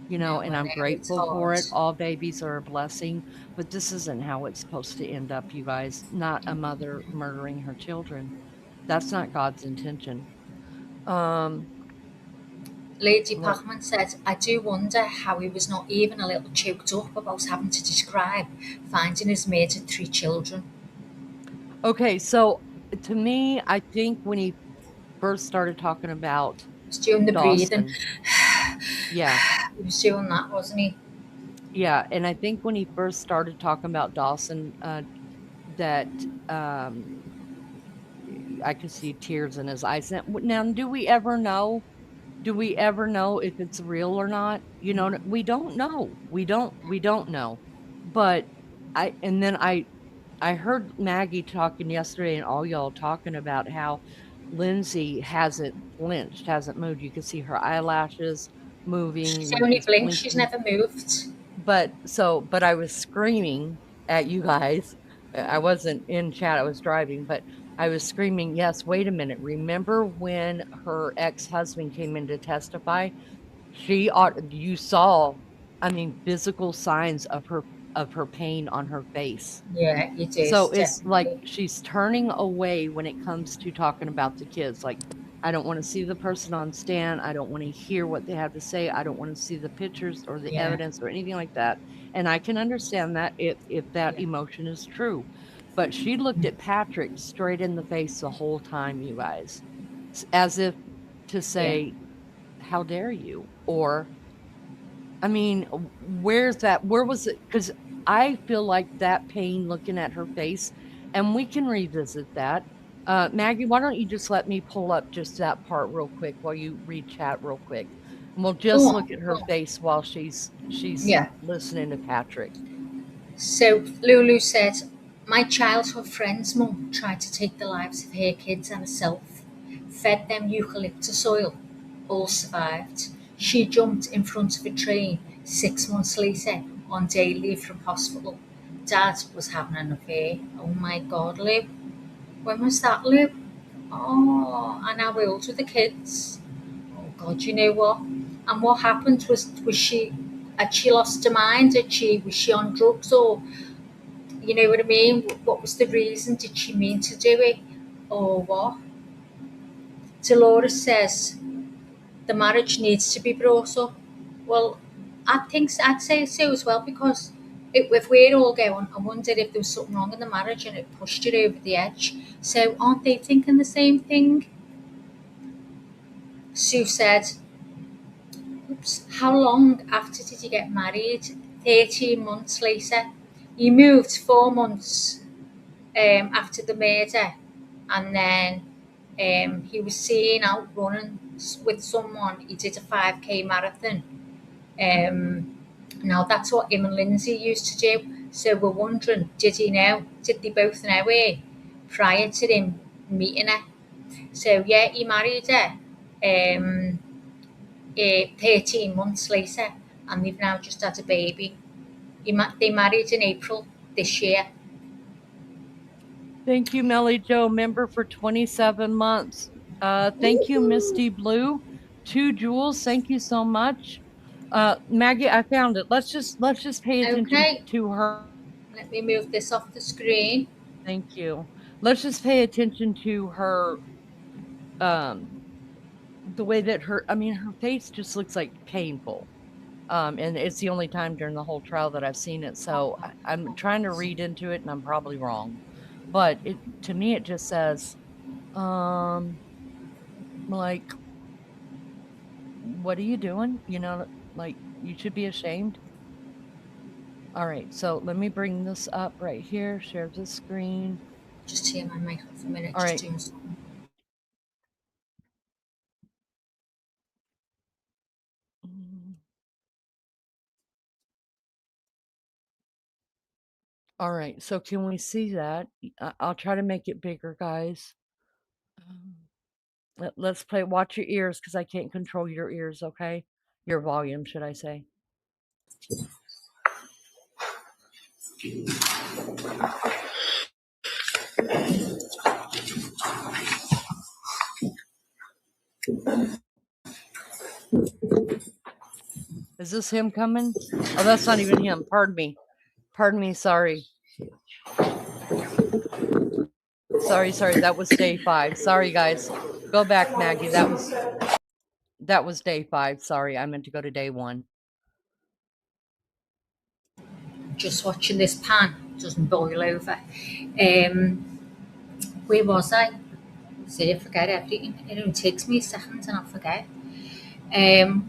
No, and I I'm know, it's grateful for hard. it. All babies are a blessing, but this isn't how it's supposed to end up, you guys. Not a mother murdering her children. That's not God's intention. Lady Let Pachman said, I do wonder how he was not even a little choked up about having to describe finding his murdered 3 children. Okay, so to me, I think when he first started talking about He was doing the breathing. Dawson, yeah, He was doing that, wasn't he? yeah, and I think when he first started talking about Dawson, that I could see tears in his eyes. Now, do we ever know? Do we ever know if it's real or not? We don't know. We don't know. But I heard Maggie talking yesterday and all y'all talking about how Lindsay hasn't flinched, hasn't moved. You can see her eyelashes moving She's when only she's blinked, she's blinking. never moved. But I was screaming at you guys. I wasn't in chat, I was driving, but I was screaming, yes, wait a minute. Remember when her ex-husband came in to testify? You saw, I mean, physical signs of her pain on her face. Yeah, it is, So it's like definitely. she's turning away when it comes to talking about the kids. Like, I don't want to see the person on stand. I don't want to hear what they have to say. I don't want to see the pictures or the Yeah, evidence or anything like that. And I can understand that if that yeah. emotion is true. But she looked at Patrick straight in the face the whole time, you guys, as if to Yeah, say, "How dare you?" Or I mean, where's that? Where was it? Because I feel like that pain looking at her face, and we can revisit that. Maggie, why don't you just let me pull up just that part real quick while you read chat real quick, and we'll go just on, look at go her on. face while she's Yeah. listening to Patrick. So Lulu said, my childhood friend's mum tried to take the lives of her kids and herself, fed them eucalyptus oil, all survived. She jumped in front of a train 6 months later on day leave from hospital. Dad was having an affair. Oh my God, Lou. When was that, Lou? Oh, and how old were the kids? Oh God, you know what? And what happened was she had she lost her mind? Was she on drugs, or you know what I mean? What was the reason? Did she mean to do it, or what? Dolores says the marriage needs to be brought up. Well, I'd say so as well, because if we're all going, I wondered if there was something wrong in the marriage and it pushed it over the edge. So aren't they thinking the same thing? Sue said, oops, how long after did you get married? 13 months later. You moved 4 months after the murder, and then he was seen out running with someone. He did a 5K marathon. Now that's what him and Lindsay used to do. So we're wondering, did they both know her prior to him meeting her? So yeah, he married her 13 months later, and they've now just had a baby. They married in April this year. Thank you, Melly Joe, member for 27 months. Thank you, Woohoo! Misty Blue. 2 Jules, thank you so much. Maggie, I found it. Let's just pay attention Okay, to her. let me move this off the screen. Thank you. Let's just pay attention to her, um, the way that her face just looks like painful. And it's the only time during the whole trial that I've seen it. So I'm trying to read into it and I'm probably wrong. But to me it just says, um, like, what are you doing? Like, you should be ashamed. All right, so let me bring this up right here, share the screen. Just hear my mic off a minute, All just right. doing something. All right, so can we see that? I'll try to make it bigger, guys. Let's play. Watch your ears because I can't control your ears, okay? Your volume, should I say. Is this him coming? Oh, that's not even him. Pardon me. Pardon me. Sorry. Sorry. That was day 5. Sorry, guys. Go back, Maggie. That was day 5. Sorry, I meant to go to day 1. Just watching this pan doesn't boil over. Where was I? See, I forget everything. It only takes me a second and I'll forget.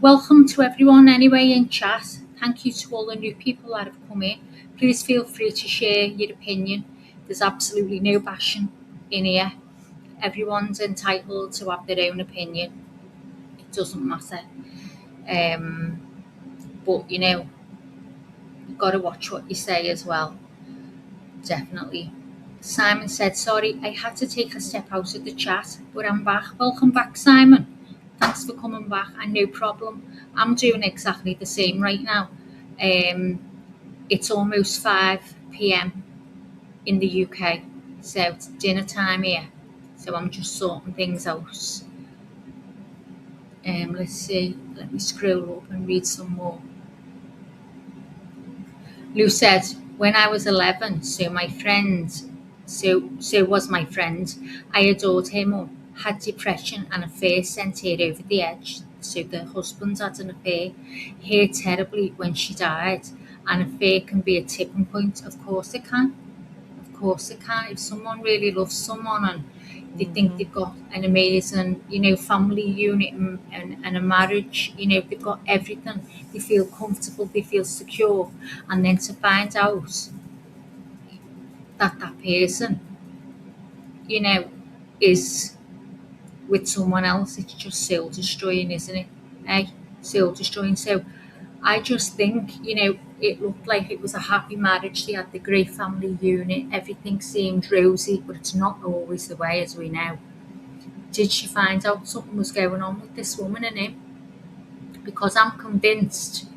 Welcome to everyone anyway in chat. Thank you to all the new people that have come in. Please feel free to share your opinion. There's absolutely no bashing in here. Everyone's entitled to have their own opinion. It doesn't matter. But you know, you've got to watch what you say as well. Definitely. Simon said, sorry, I had to take a step out of the chat, but I'm back. Welcome back, Simon. Thanks for coming back, and no problem. I'm doing exactly the same right now. It's almost 5 p.m. in the UK, so it's dinner time here. So I'm just sorting things out. Let's see. Let me scroll up and read some more. Lou said, when I was 11, so was my friend. I adored her mum, had depression and a face sent her over the edge. So the husband had an affair. Hurt terribly when she died. An affair can be a tipping point. Of course it can. Of course it can. If someone really loves someone and they think they've got an amazing, family unit and a marriage, they've got everything. They feel comfortable, they feel secure. And then to find out that person, is with someone else, it's just soul destroying, isn't it? Soul destroying. So I just think, it looked like it was a happy marriage. They had the great family unit. Everything seemed rosy, but it's not always the way, as we know. Did she find out something was going on with this woman and him? Because I'm convinced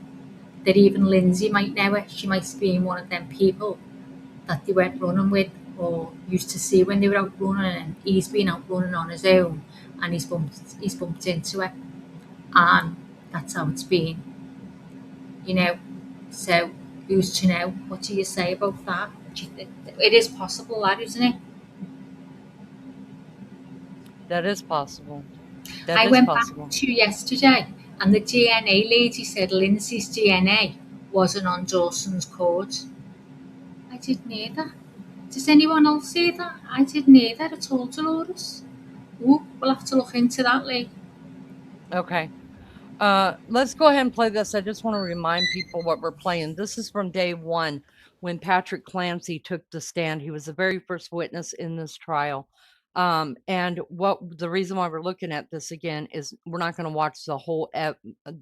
that even Lindsay might know her. She might be one of them people that they went running with or used to see when they were out running, and he's been out running on his own and he's bumped into her. And that's how it's been. So who's to know? What do you say about that? It is possible, that, isn't it? That is possible. I went back to yesterday, and the DNA lady said Lindsay's DNA wasn't on Dawson's cord. I didn't hear that. Does anyone else hear that? I didn't hear that at all, Dolores. Ooh, we'll have to look into that later. Okay. Let's go ahead and play this. I just want to remind people what we're playing. This is from day 1 when Patrick Clancy took the stand. He was the very first witness in this trial. And the reason why we're looking at this again is we're not going to watch the whole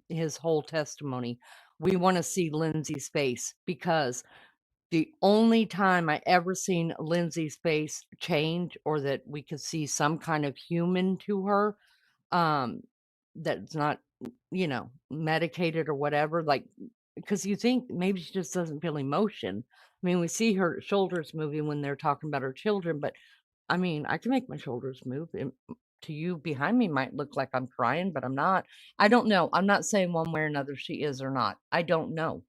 his whole testimony. We want to see Lindsay's face, because the only time I ever seen Lindsay's face change, or that we could see some kind of human to her, that's not, medicated or whatever, like, because you think maybe she just doesn't feel emotion. I mean, we see her shoulders moving when they're talking about her children, but I mean, I can make my shoulders move. And to you behind me might look like I'm crying, but I'm not. I don't know. I'm not saying one way or another she is or not. I don't know.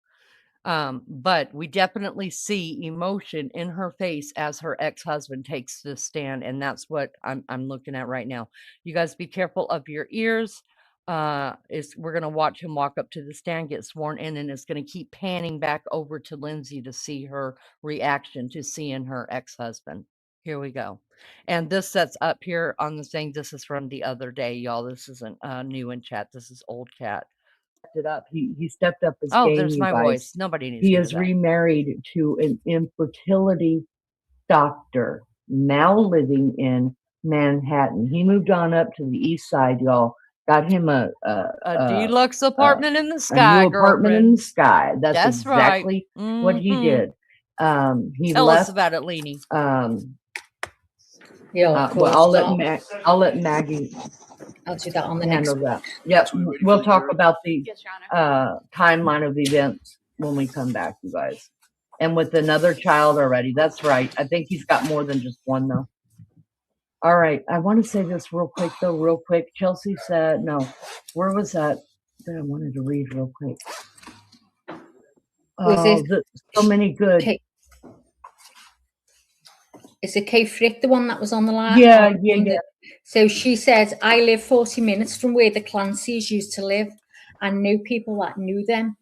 But we definitely see emotion in her face as her ex-husband takes the stand, and that's what I'm looking at right now. You guys be careful of your ears. We're gonna watch him walk up to the stand, get sworn in, and it's gonna keep panning back over to Lindsay to see her reaction to seeing her ex-husband. Here we go. And this sets up here on the thing. This is from the other day, y'all. This isn't new in chat. This is old chat. It up. He stepped up his Oh, game, there's you my guys. voice. Nobody needs He to hear is that. remarried to an infertility doctor, now living in Manhattan. He moved on up to the east side, y'all. Got him a deluxe apartment in the a sky, new apartment in the sky. That's exactly right. what he did. He Tell left. us about it, Leanie. Yeah, of course. Well, I'll let Maggie. I'll do that on the handle next. that. Yep, we'll talk about the timeline of events when we come back, you guys. And with another child already. That's right. I think he's got more than just one, though. All right. I want to say this real quick, though. Chelsea said, no, where was that I wanted to read real quick? Was Oh, it so many good. Is it Kay Frick, the one that was on the line? Yeah. So she said, I live 40 minutes from where the Clancys used to live and knew people that knew them.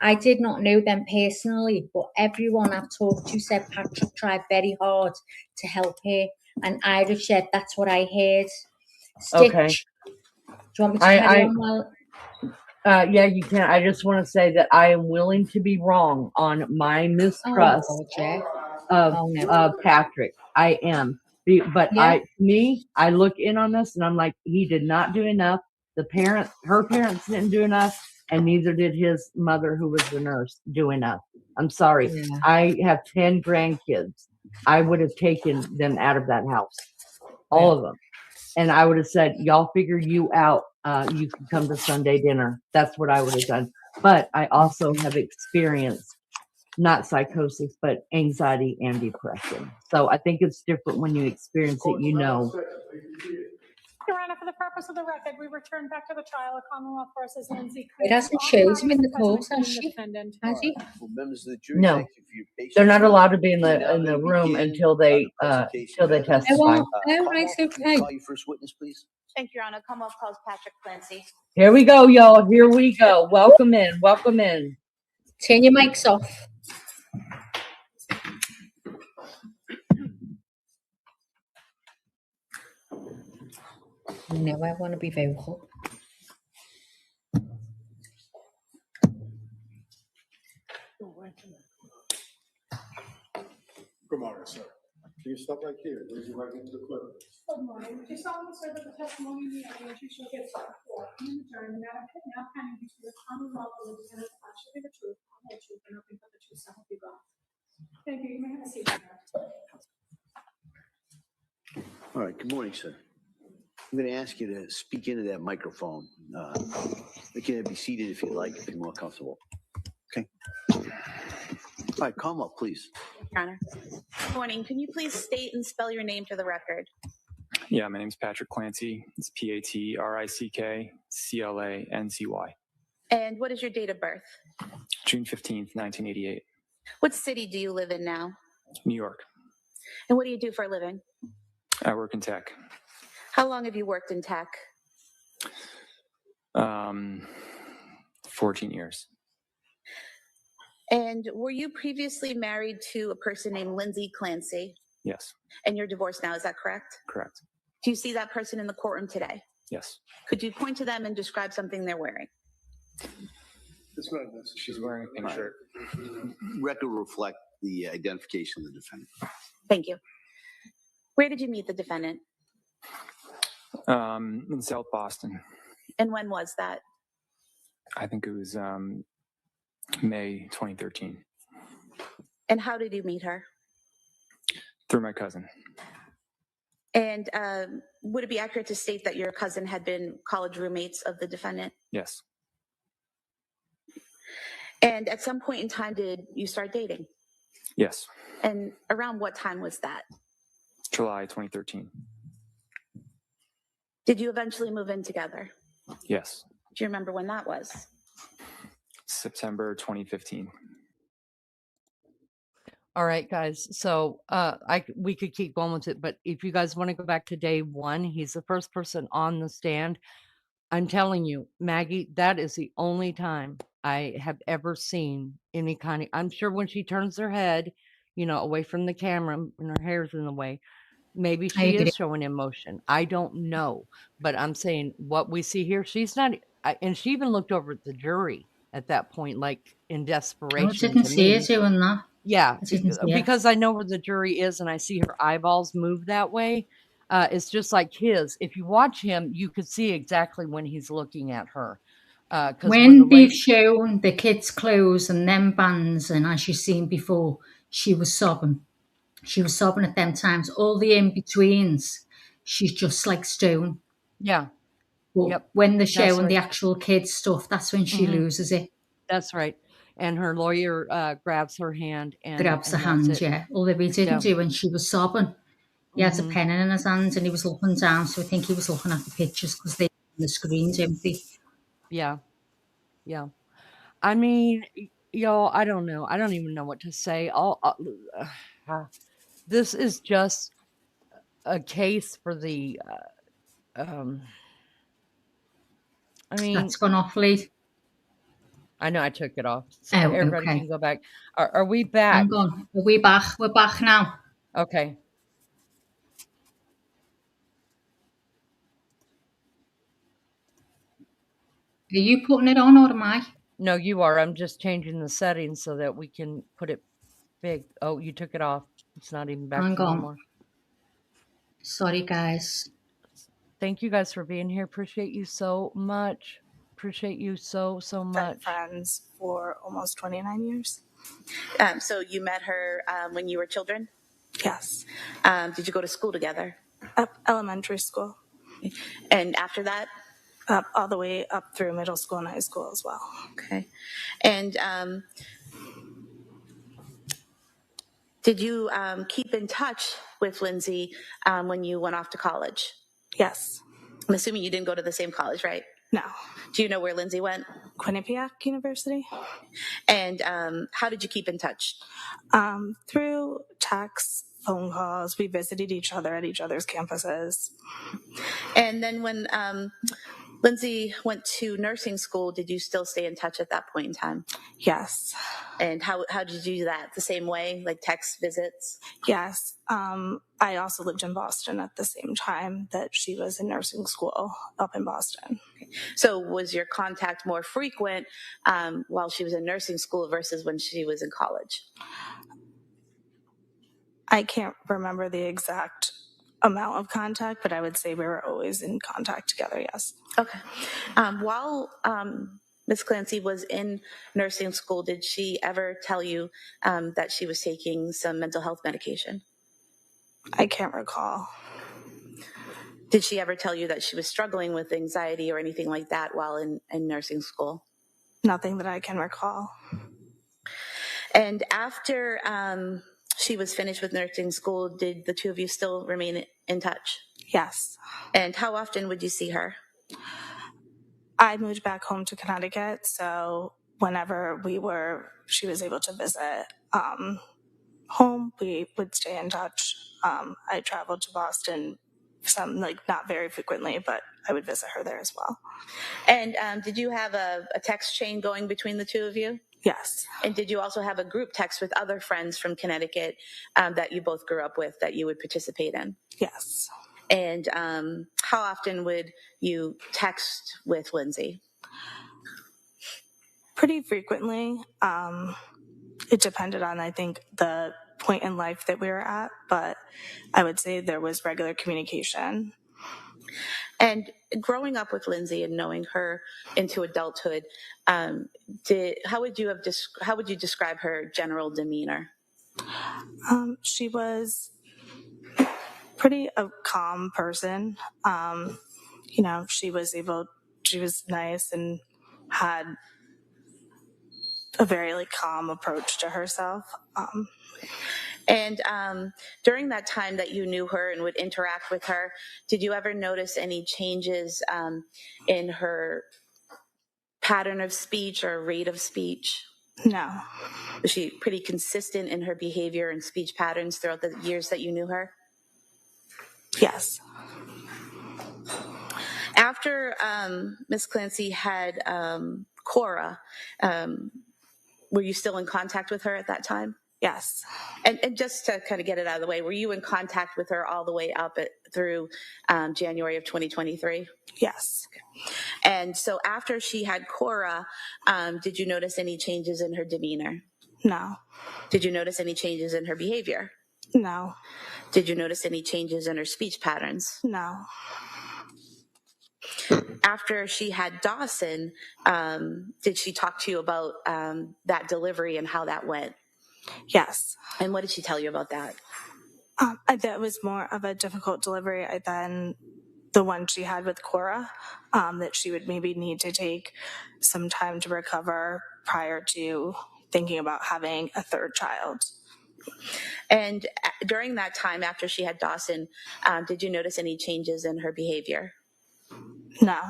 I did not know them personally, but everyone I've talked to said Patrick tried very hard to help her. And Irish said, that's what I heard. Stitch, Okay. do you want me to carry on? Yeah, you can. I just want to say that I am willing to be wrong on my mistrust of Patrick. I am. But I look in on this and I'm like, he did not do enough. Her parents didn't do enough, and neither did his mother, who was the nurse, do enough. I'm sorry. Yeah. I have 10 grandkids. I would have taken them out of that house, all of them. And I would have said, y'all figure you out. You can come to Sunday dinner. That's what I would have done. But I also have experienced not psychosis, but anxiety and depression. So I think it's different when you experience it, you know. Your Honor, for the purpose of the record, we return back to the trial of Commonwealth versus Lindsay. It hasn't chosen in the course, has she? Has he? No, they're not allowed to be in the room until they testify. Oh, right, okay. Call your first witness, please. Thank you, Your Honor. Commonwealth calls Patrick Clancy. Here we go, y'all. Here we go. Welcome in. Welcome in. Turn your mics off. No, I want to be vocal. Good morning, sir. Can you stop right here? Raise your right hand to the clerk. Good morning. Do you solemnly swear that the testimony in the evidence you shall give before and adjourn the matter now pending before the Commonwealth will be the truth, the whole truth, and nothing but the truth, so help you God. Thank you. You may have a seat, sir. All right, good morning, sir. I'm going to ask you to speak into that microphone. You can be seated if you like, if you're more comfortable. Okay. All right, calm up, please. Your Honor. Good morning. Can you please state and spell your name for the record? Yeah, my name's Patrick Clancy. It's PatrickClancy. And what is your date of birth? June 15th, 1988. What city do you live in now? New York. And what do you do for a living? I work in tech. How long have you worked in tech? 14 years. And were you previously married to a person named Lindsay Clancy? Yes. And you're divorced now, is that correct? Correct. Do you see that person in the courtroom today? Yes. Could you point to them and describe something they're wearing? She's wearing a pink shirt. Record will reflect the identification of the defendant. Thank you. Where did you meet the defendant? In South Boston. And when was that? I think it was May 2013. And how did you meet her? Through my cousin. And would it be accurate to state that your cousin had been college roommates of the defendant? Yes. And at some point in time, did you start dating? Yes. And around what time was that? July 2013. Did you eventually move in together? Yes. Do you remember when that was? September 2015. All right, guys. So we could keep going with it, but if you guys want to go back to day one, he's the first person on the stand. I'm telling you, Maggie, that is the only time I have ever seen any kind of, I'm sure when she turns her head, away from the camera and her hair's in the way, maybe she is showing emotion. I don't know, but I'm saying what we see here, she's not, and she even looked over at the jury at that point, like in desperation. I didn't see her doing that. Yeah, because I know where the jury is and I see her eyeballs move that way. It's just like his. If you watch him, you could see exactly when he's looking at her. When they've shown the kids' clothes and them bands, and as you've seen before, she was sobbing. She was sobbing at them times. All the in-betweens, she's just like stone. Yeah. But when they're showing the actual kids' stuff, that's when she loses it. That's right. And her lawyer grabs her hand and grabs the hand, yeah. Although he didn't do when she was sobbing. He had a pen in his hand and he was looking down, so I think he was looking at the pictures because the screen's empty. Yeah. Yeah. I mean, y'all, I don't know. I don't even know what to say. This is just a case for the. I mean, That's gone off, Lee. I know I took it off. So Oh, everybody okay. can go back. Are we back? Hang on. Are we back? We're back now. Okay. Are you putting it on or am I? No, you are. I'm just changing the settings so that we can put it big. Oh, you took it off. It's not even back Hang here on. anymore. Sorry, guys. Thank you guys for being here. Appreciate you so much. Appreciate you so much. Been friends for almost 29 years. So you met her when you were children? Yes. Did you go to school together? Elementary school. And after that? All the way up through middle school and high school as well. Okay. And did you keep in touch with Lindsay when you went off to college? Yes. I'm assuming you didn't go to the same college, right? No. Do you know where Lindsay went? Quinnipiac University. And how did you keep in touch? Through texts, phone calls. We visited each other at each other's campuses. And then when Lindsay went to nursing school, did you still stay in touch at that point in time? Yes. And how did you do that? The same way, like text visits? Yes. I also lived in Boston at the same time that she was in nursing school up in Boston. So was your contact more frequent while she was in nursing school versus when she was in college? I can't remember the exact amount of contact, but I would say we were always in contact together, yes. Okay. While Ms. Clancy was in nursing school, did she ever tell you that she was taking some mental health medication? I can't recall. Did she ever tell you that she was struggling with anxiety or anything like that while in nursing school? Nothing that I can recall. And after she was finished with nursing school, did the two of you still remain in touch? Yes. And how often would you see her? I moved back home to Connecticut, so whenever she was able to visit home, we would stay in touch. I traveled to Boston not very frequently, but I would visit her there as well. And did you have a text chain going between the two of you? Yes. And did you also have a group text with other friends from Connecticut that you both grew up with that you would participate in? Yes. And how often would you text with Lindsay? Pretty frequently. It depended on, I think, the point in life that we were at, but I would say there was regular communication. And growing up with Lindsay and knowing her into adulthood, how would you describe her general demeanor? She was pretty a calm person. She was nice and had a very calm approach to herself. And during that time that you knew her and would interact with her, did you ever notice any changes in her pattern of speech or rate of speech? No. Was she pretty consistent in her behavior and speech patterns throughout the years that you knew her? Yes. After Miss Clancy had Cora, were you still in contact with her at that time? Yes. And just to kind of get it out of the way, were you in contact with her all the way up through January of 2023? Yes. And so after she had Cora, did you notice any changes in her demeanor? No. Did you notice any changes in her behavior? No. Did you notice any changes in her speech patterns? No. After she had Dawson, did she talk to you about that delivery and how that went? Yes. And what did she tell you about that? That was more of a difficult delivery than the one she had with Cora, that she would maybe need to take some time to recover prior to thinking about having a third child. And during that time, after she had Dawson, did you notice any changes in her behavior? No.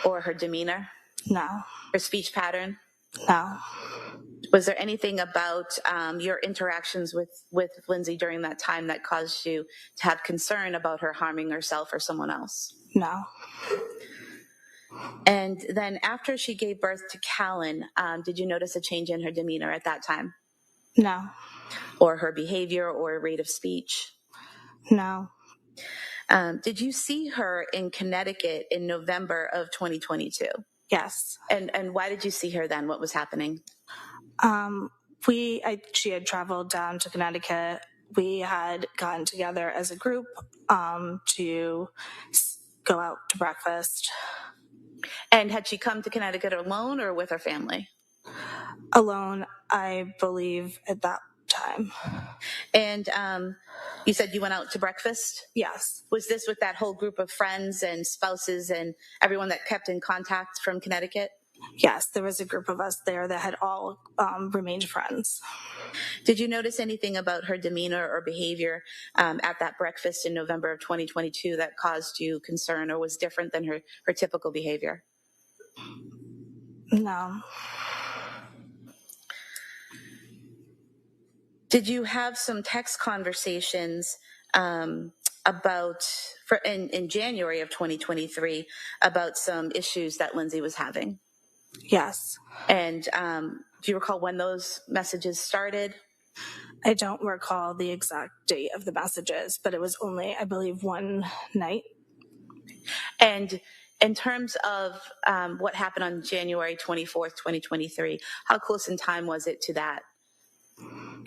Or her demeanor? No. Her speech pattern? No. Was there anything about your interactions with Lindsay during that time that caused you to have concern about her harming herself or someone else? No. And then after she gave birth to Callan, did you notice a change in her demeanor at that time? No. Or her behavior or rate of speech? No. Did you see her in Connecticut in November of 2022? Yes. And why did you see her then? What was happening? She had traveled down to Connecticut. We had gotten together as a group to go out to breakfast. And had she come to Connecticut alone or with her family? Alone, I believe, at that time. And you said you went out to breakfast? Yes. Was this with that whole group of friends and spouses and everyone that kept in contact from Connecticut? Yes, there was a group of us there that had all remained friends. Did you notice anything about her demeanor or behavior at that breakfast in November of 2022 that caused you concern or was different than her typical behavior? No. Did you have some text conversations about in January of 2023 about some issues that Lindsay was having? Yes. And do you recall when those messages started? I don't recall the exact date of the messages, but it was only, I believe, one night. And in terms of what happened on January 24th, 2023, how close in time was it to that?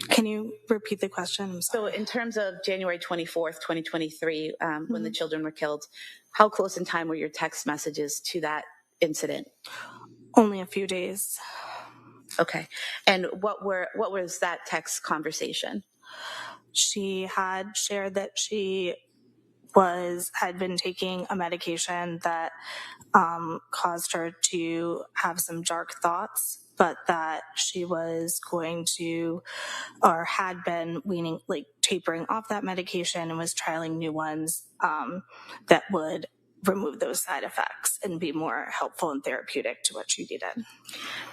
Can you repeat the question? So in terms of January 24th, 2023, when the children were killed, how close in time were your text messages to that incident? Only a few days. Okay. And what was that text conversation? She had shared that she had been taking a medication that caused her to have some dark thoughts, but that she was going to, or had been tapering off that medication and was trialing new ones that would remove those side effects and be more helpful and therapeutic to what she needed.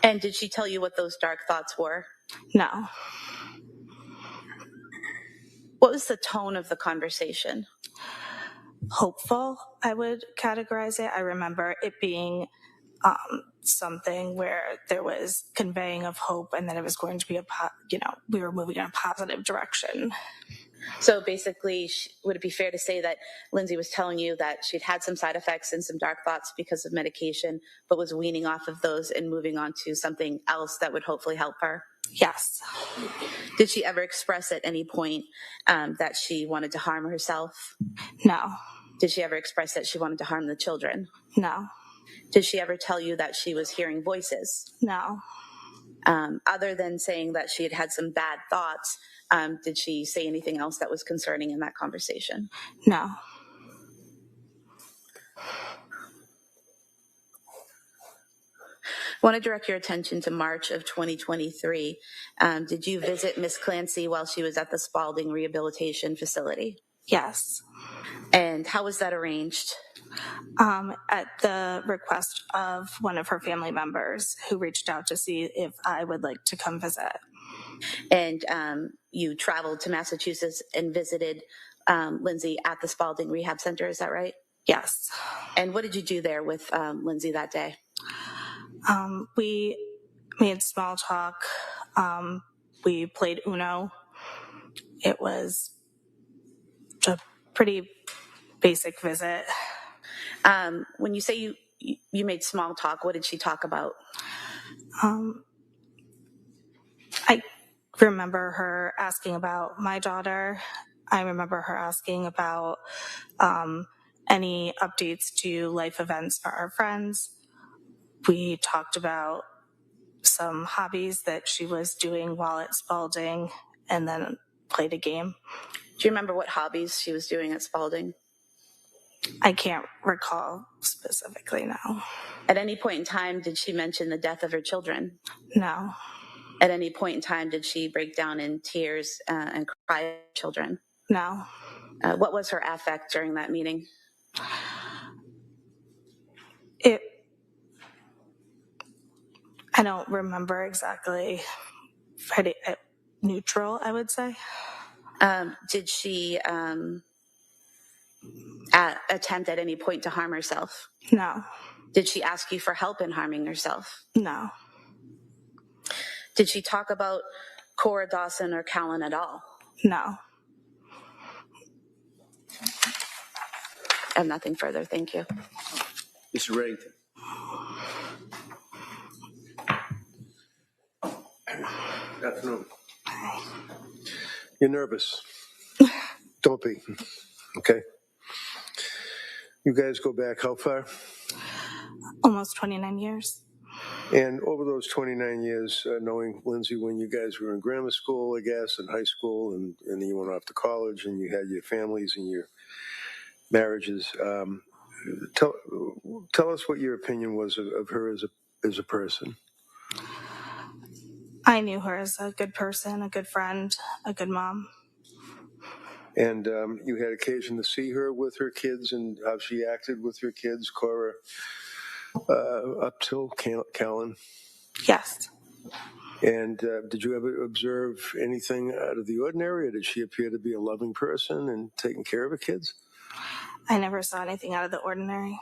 And did she tell you what those dark thoughts were? No. What was the tone of the conversation? Hopeful, I would categorize it. I remember it being something where there was conveying of hope and that it was going to be we were moving in a positive direction. So basically, would it be fair to say that Lindsay was telling you that she'd had some side effects and some dark thoughts because of medication, but was weaning off of those and moving on to something else that would hopefully help her? Yes. Did she ever express at any point that she wanted to harm herself? No. Did she ever express that she wanted to harm the children? No. Did she ever tell you that she was hearing voices? No. Other than saying that she had had some bad thoughts, did she say anything else that was concerning in that conversation? No. I want to direct your attention to March of 2023. Did you visit Miss Clancy while she was at the Spalding Rehabilitation Facility? Yes. And how was that arranged? At the request of one of her family members who reached out to see if I would like to come visit. And you traveled to Massachusetts and visited Lindsay at the Spalding Rehab Center, is that right? Yes. And what did you do there with Lindsay that day? We made small talk. We played Uno. It was a pretty basic visit. When you say you made small talk, what did she talk about? I remember her asking about my daughter. I remember her asking about any updates to life events for our friends. We talked about some hobbies that she was doing while at Spalding and then played a game. Do you remember what hobbies she was doing at Spalding? I can't recall specifically now. At any point in time, did she mention the death of her children? No. At any point in time, did she break down in tears and cry at her children? No. What was her affect during that meeting? I don't remember exactly pretty neutral, I would say. Did she attempt at any point to harm herself? No. Did she ask you for help in harming herself? No. Did she talk about Cora Dawson or Callan at all? No. I have nothing further. Thank you. Mr. Reddington. Good afternoon. You're nervous. Don't be. Okay. You guys go back how far? Almost 29 years. And over those 29 years, knowing Lindsay when you guys were in grammar school, I guess, and high school, and then you went off to college and you had your families and your marriages, tell us what your opinion was of her as a person. I knew her as a good person, a good friend, a good mom. And you had occasion to see her with her kids and how she acted with her kids, Cora, up till Callan. Yes. And did you ever observe anything out of the ordinary, or did she appear to be a loving person and taking care of her kids? I never saw anything out of the ordinary.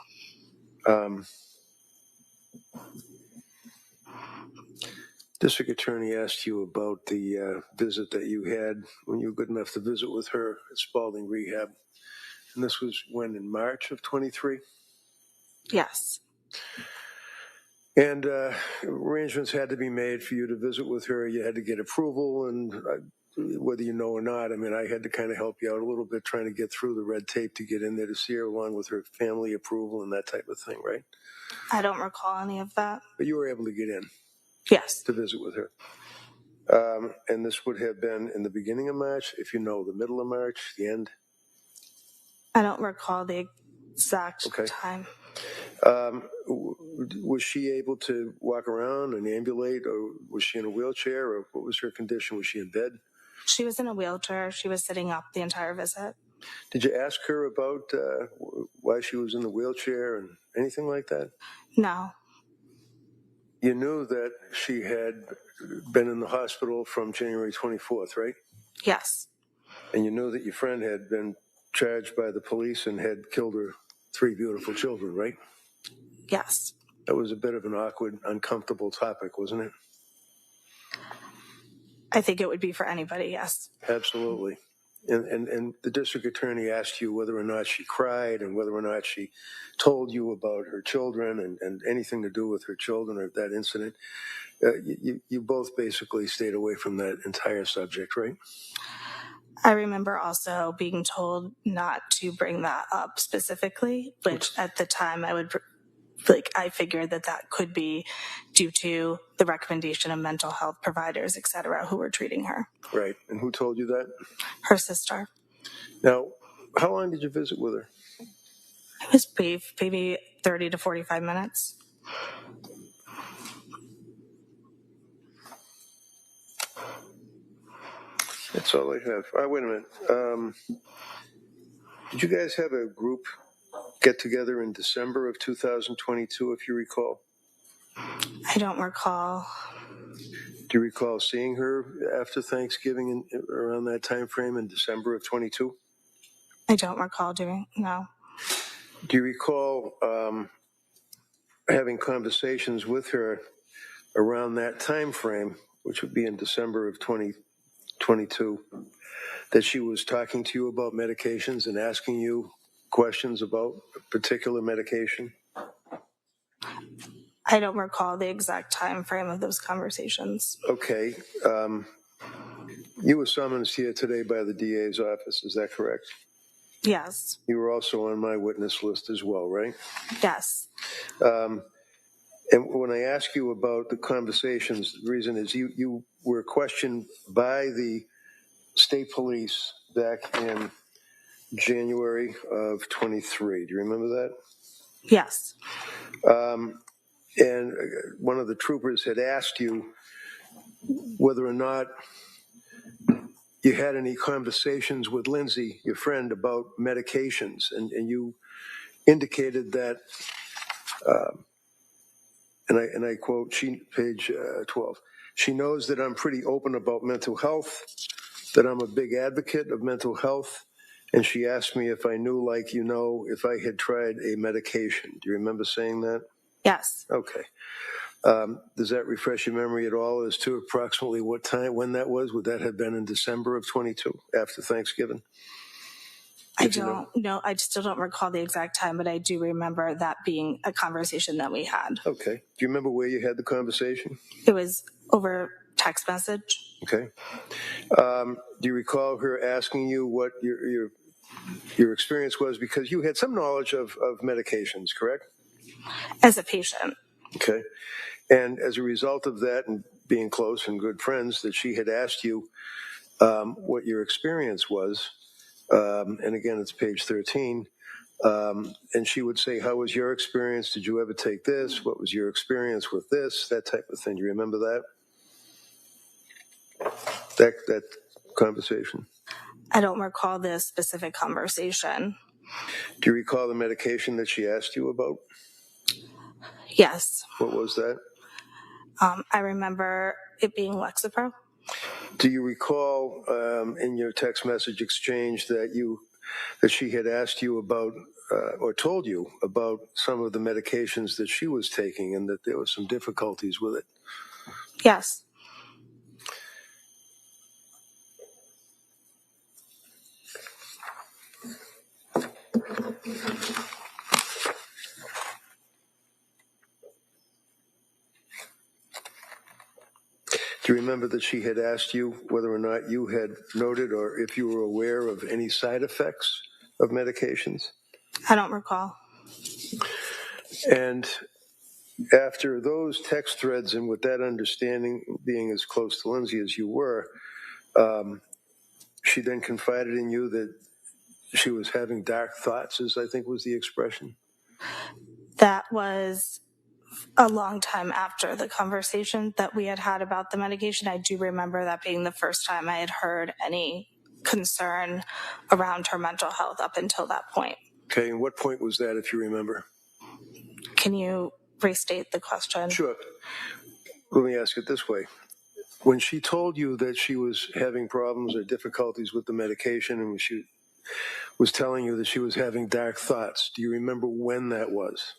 District Attorney asked you about the visit that you had when you were good enough to visit with her at Spalding Rehab. And this was when, in March of 23? Yes. And arrangements had to be made for you to visit with her. You had to get approval, and whether you know or not, I mean, I had to kind of help you out a little bit trying to get through the red tape to get in there to see her, along with her family approval and that type of thing, right? I don't recall any of that. But you were able to get in? Yes. To visit with her. And this would have been in the beginning of March, if you know, the middle of March, the end? I don't recall the exact time. Was she able to walk around and ambulate, or was she in a wheelchair, or what was her condition? Was she in bed? She was in a wheelchair. She was sitting up the entire visit. Did you ask her about why she was in the wheelchair and anything like that? No. You knew that she had been in the hospital from January 24th, right? Yes. And you knew that your friend had been charged by the police and had killed her 3 beautiful children, right? Yes. That was a bit of an awkward, uncomfortable topic, wasn't it? I think it would be for anybody, yes. Absolutely. And the district attorney asked you whether or not she cried and whether or not she told you about her children and anything to do with her children or that incident. You both basically stayed away from that entire subject, right? I remember also being told not to bring that up specifically, which at the time I figured that could be due to the recommendation of mental health providers, et cetera, who were treating her. Right. And who told you that? Her sister. Now, how long did you visit with her? It was maybe 30 to 45 minutes. That's all I have. Wait a minute. Did you guys have a group get together in December of 2022, if you recall? I don't recall. Do you recall seeing her after Thanksgiving around that time frame in December of 22? I don't recall no. Do you recall having conversations with her around that time frame, which would be in December of 2022, that she was talking to you about medications and asking you questions about a particular medication? I don't recall the exact time frame of those conversations. Okay. You were summoned here today by the DA's office, is that correct? Yes. You were also on my witness list as well, right? Yes. And when I ask you about the conversations, the reason is you were questioned by the state police back in January of 23. Do you remember that? Yes. And one of the troopers had asked you whether or not you had any conversations with Lindsay, your friend, about medications, and you indicated that, and I quote, page 12, She knows that I'm pretty open about mental health, that I'm a big advocate of mental health, and she asked me if I knew, like you know, if I had tried a medication. Do you remember saying that? Yes. Okay. Does that refresh your memory at all as to approximately what time, when that was? Would that have been in December of 22, after Thanksgiving? I don't know. I still don't recall the exact time, but I do remember that being a conversation that we had. Okay. Do you remember where you had the conversation? It was over text message. Okay. Do you recall her asking you what your experience was? Because you had some knowledge of medications, correct? As a patient. Okay. And as a result of that and being close and good friends, that she had asked you what your experience was. And again, it's page 13. And she would say, how was your experience? Did you ever take this? What was your experience with this? That type of thing. Do you remember that? That conversation? I don't recall this specific conversation. Do you recall the medication that she asked you about? Yes. What was that? I remember it being Lexapro. Do you recall in your text message exchange that she had asked you about or told you about some of the medications that she was taking and that there were some difficulties with it? Yes. Do you remember that she had asked you whether or not you had noted or if you were aware of any side effects of medications? I don't recall. And after those text threads and with that understanding, being as close to Lindsay as you were, she then confided in you that she was having dark thoughts, as I think was the expression. That was a long time after the conversation that we had about the medication. I do remember that being the first time I had heard any concern around her mental health up until that point. Okay, and what point was that, if you remember? Can you restate the question? Sure. Let me ask it this way. When she told you that she was having problems or difficulties with the medication and she was telling you that she was having dark thoughts, do you remember when that was?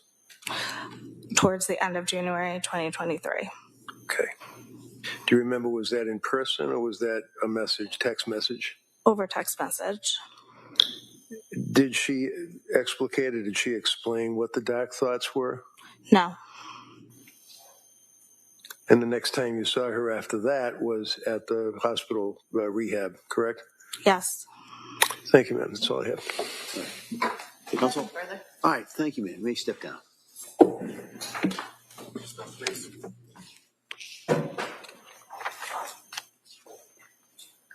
Towards the end of January 2023. Okay. Do you remember, was that in person or was that a message, text message? Over text message. Did she explicate or did she explain what the dark thoughts were? No. And the next time you saw her after that was at the hospital rehab, correct? Yes. Thank you, ma'am. That's all I have. Counsel? All right, thank you, ma'am. You may step down.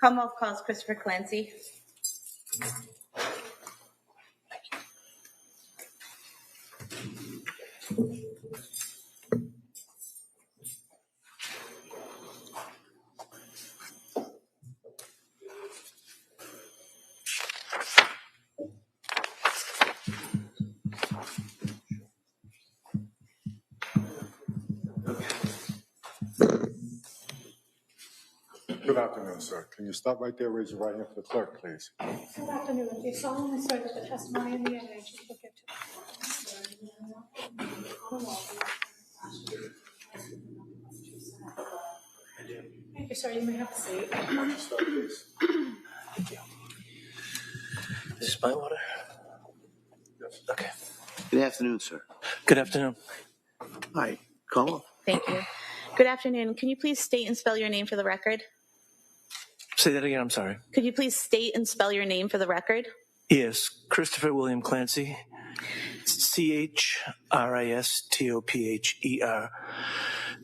Commonwealth calls Christopher Clancy. Good afternoon, sir. Can you stop right there, raise your right hand for the clerk, please? Good afternoon. Do you solemnly swear that the testimony in the evidence you will give to Thank you, sir. You may have a seat. Stop, please. Thank you. Is this my water? Yes. Okay. Good afternoon, sir. Good afternoon. Hi, call. Thank you. Good afternoon. Can you please state and spell your name for the record? Say that again, I'm sorry. Could you please state and spell your name for the record? Yes, Christopher William Clancy. CHRISTOPHER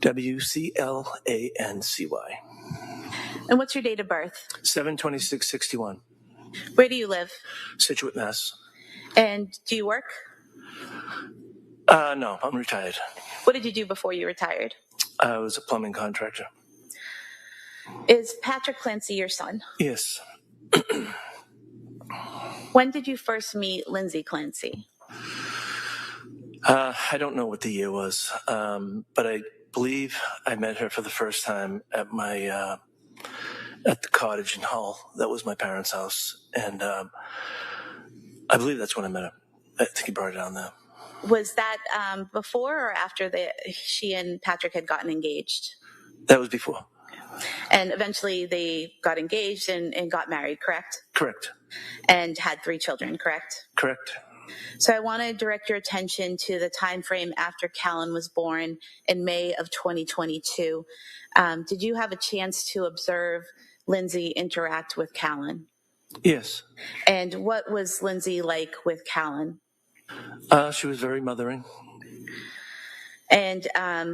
WCLANCY. And what's your date of birth? 7/26/61. Where do you live? Situate, Mass. And do you work? No, I'm retired. What did you do before you retired? I was a plumbing contractor. Is Patrick Clancy your son? Yes. When did you first meet Lindsay Clancy? I don't know what the year was, but I believe I met her for the first time at my at the cottage in Hull. That was my parents' house, and I believe that's when I met her. I think he brought her down there. Was that before or after she and Patrick had gotten engaged? That was before. And eventually they got engaged and got married, correct? Correct. And had 3 children, correct? Correct. So I want to direct your attention to the time frame after Callan was born in May of 2022. Did you have a chance to observe Lindsay interact with Callan? Yes. And what was Lindsay like with Callan? She was very mothering. And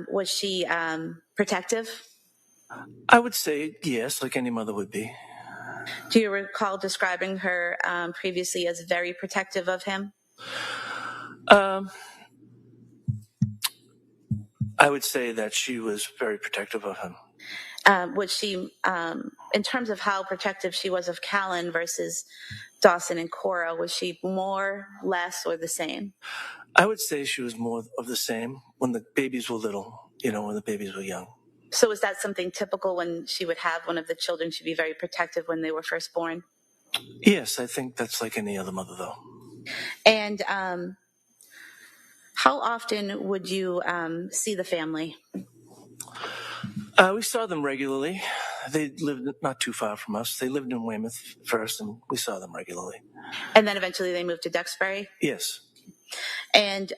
was she protective? I would say yes, like any mother would be. Do you recall describing her previously as very protective of him? I would say that she was very protective of him. Was she, in terms of how protective she was of Callan versus Dawson and Cora, was she more, less, or the same? I would say she was more of the same when the babies were little, when the babies were young. So was that something typical when she would have one of the children? She'd be very protective when they were first born? Yes, I think that's like any other mother, though. And how often would you see the family? We saw them regularly. They lived not too far from us. They lived in Weymouth first, and we saw them regularly. And then eventually they moved to Duxbury? Yes. And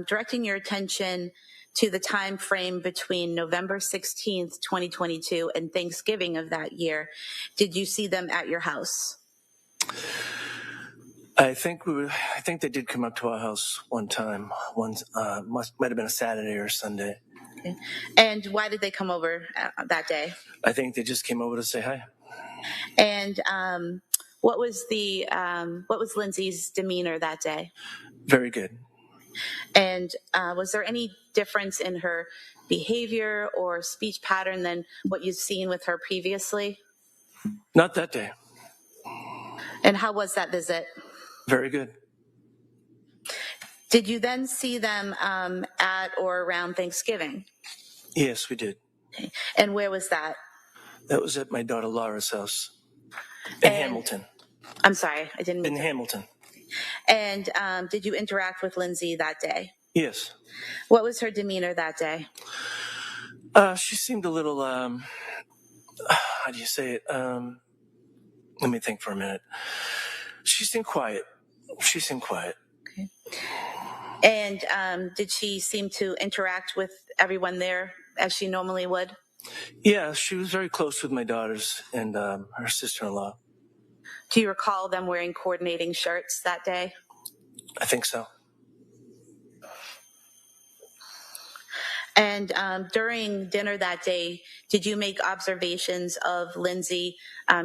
directing your attention to the time frame between November 16th, 2022 and Thanksgiving of that year, did you see them at your house? I think they did come up to our house one time. Might have been a Saturday or a Sunday. Okay. And why did they come over that day? I think they just came over to say hi. And what was Lindsay's demeanor that day? Very good. And was there any difference in her behavior or speech pattern than what you've seen with her previously? Not that day. And how was that visit? Very good. Did you then see them at or around Thanksgiving? Yes, we did. Okay. And where was that? That was at my daughter Laura's house in Hamilton. I'm sorry, I didn't mean in to. Hamilton. And did you interact with Lindsay that day? Yes. What was her demeanor that day? She seemed a little, how do you say it? Let me think for a minute. She seemed quiet. Okay. And did she seem to interact with everyone there as she normally would? Yeah, she was very close with my daughters and her sister-in-law. Do you recall them wearing coordinating shirts that day? I think so. And during dinner that day, did you make observations of Lindsay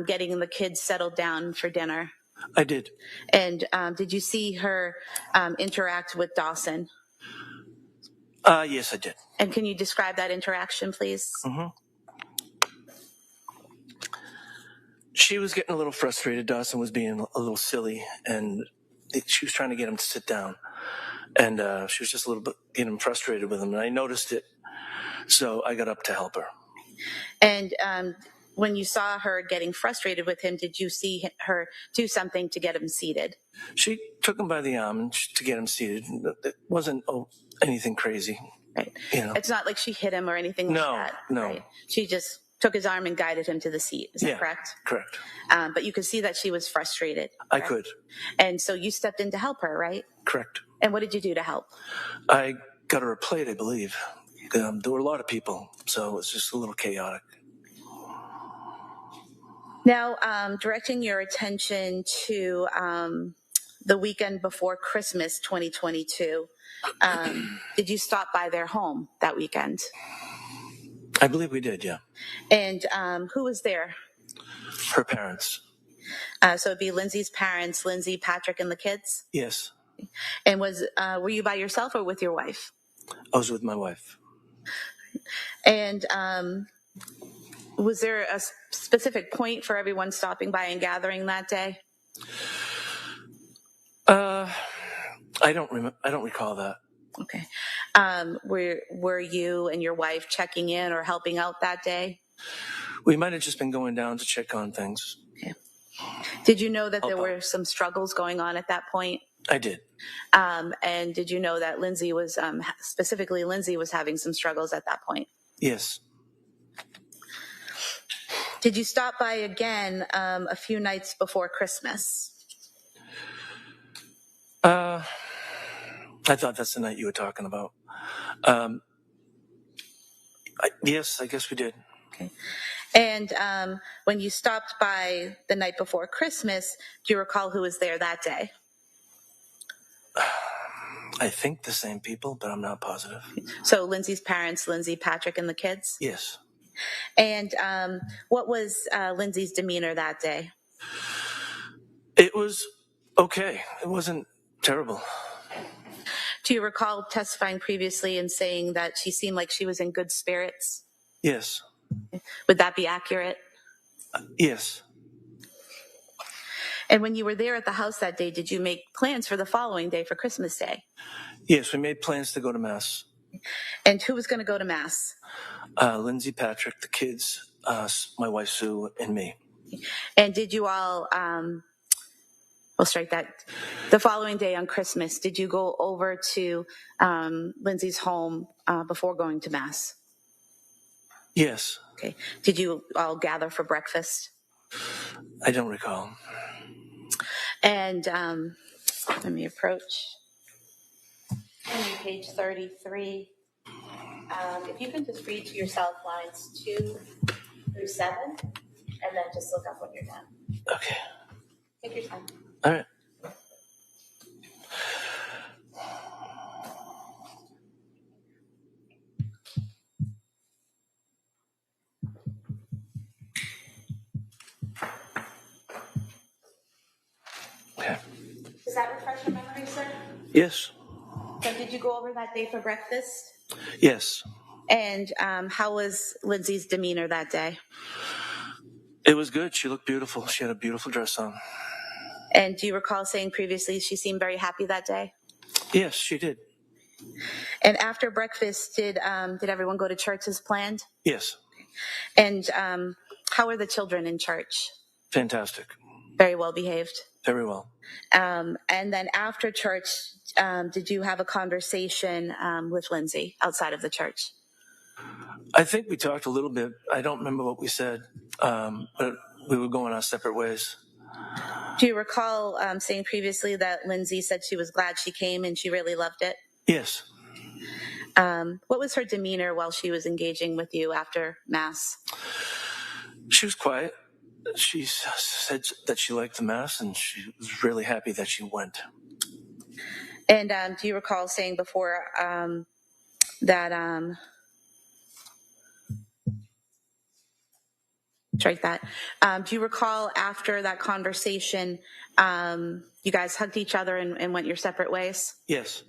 getting the kids settled down for dinner? I did. And did you see her interact with Dawson? Yes, I did. And can you describe that interaction, please? Mm-hmm. She was getting a little frustrated. Dawson was being a little silly, and she was trying to get him to sit down. And she was just a little bit getting frustrated with him, and I noticed it, so I got up to help her. And when you saw her getting frustrated with him, did you see her do something to get him seated? She took him by the arm to get him seated. It wasn't anything crazy. Right. It's not like she hit him or anything like that. No. Right? She just took his arm and guided him to the seat. Is that correct? Correct. But you could see that she was frustrated. I could. And so you stepped in to help her, right? Correct. And what did you do to help? I got her a plate, I believe. There were a lot of people, so it was just a little chaotic. Now, directing your attention to the weekend before Christmas 2022, did you stop by their home that weekend? I believe we did, yeah. And who was there? Her parents. So it'd be Lindsay's parents, Lindsay, Patrick, and the kids? Yes. And were you by yourself or with your wife? I was with my wife. And was there a specific point for everyone stopping by and gathering that day? I don't recall that. Okay. Were you and your wife checking in or helping out that day? We might have just been going down to check on things. Okay. Did you know that there were some struggles going on at that point? I did. And did you know that Lindsay was, specifically Lindsay was having some struggles at that point? Yes. Did you stop by again a few nights before Christmas? I thought that's the night you were talking about. Yes, I guess we did. Okay. And when you stopped by the night before Christmas, do you recall who was there that day? I think the same people, but I'm not positive. So Lindsay's parents, Lindsay, Patrick, and the kids? Yes. And what was Lindsay's demeanor that day? It was okay. It wasn't terrible. Do you recall testifying previously and saying that she seemed like she was in good spirits? Yes. Would that be accurate? Yes. And when you were there at the house that day, did you make plans for the following day for Christmas Day? Yes, we made plans to go to Mass. And who was going to go to Mass? Lindsay, Patrick, the kids, my wife Sue, and me. And did you all, we'll strike that, the following day on Christmas, did you go over to Lindsay's home before going to Mass? Yes. Okay. Did you all gather for breakfast? I don't recall. And let me approach. Page 33. If you can just read to yourself lines 2 through 7, and then just look up when you're done. Okay. Take your time. All right. Okay. Does that refresh your memory, sir? Yes. So did you go over that day for breakfast? Yes. And how was Lindsay's demeanor that day? It was good. She looked beautiful. She had a beautiful dress on. And do you recall saying previously she seemed very happy that day? Yes, she did. And after breakfast, did everyone go to church as planned? Yes. And how were the children in church? Fantastic. Very well behaved? Very well. And then after church, did you have a conversation with Lindsay outside of the church? I think we talked a little bit. I don't remember what we said, but we were going our separate ways. Do you recall saying previously that Lindsay said she was glad she came and she really loved it? Yes. What was her demeanor while she was engaging with you after Mass? She was quiet. She said that she liked the Mass and she was really happy that she went. And do you recall saying before that... strike that. Do you recall after that conversation, you guys hugged each other and went your separate ways? Yes.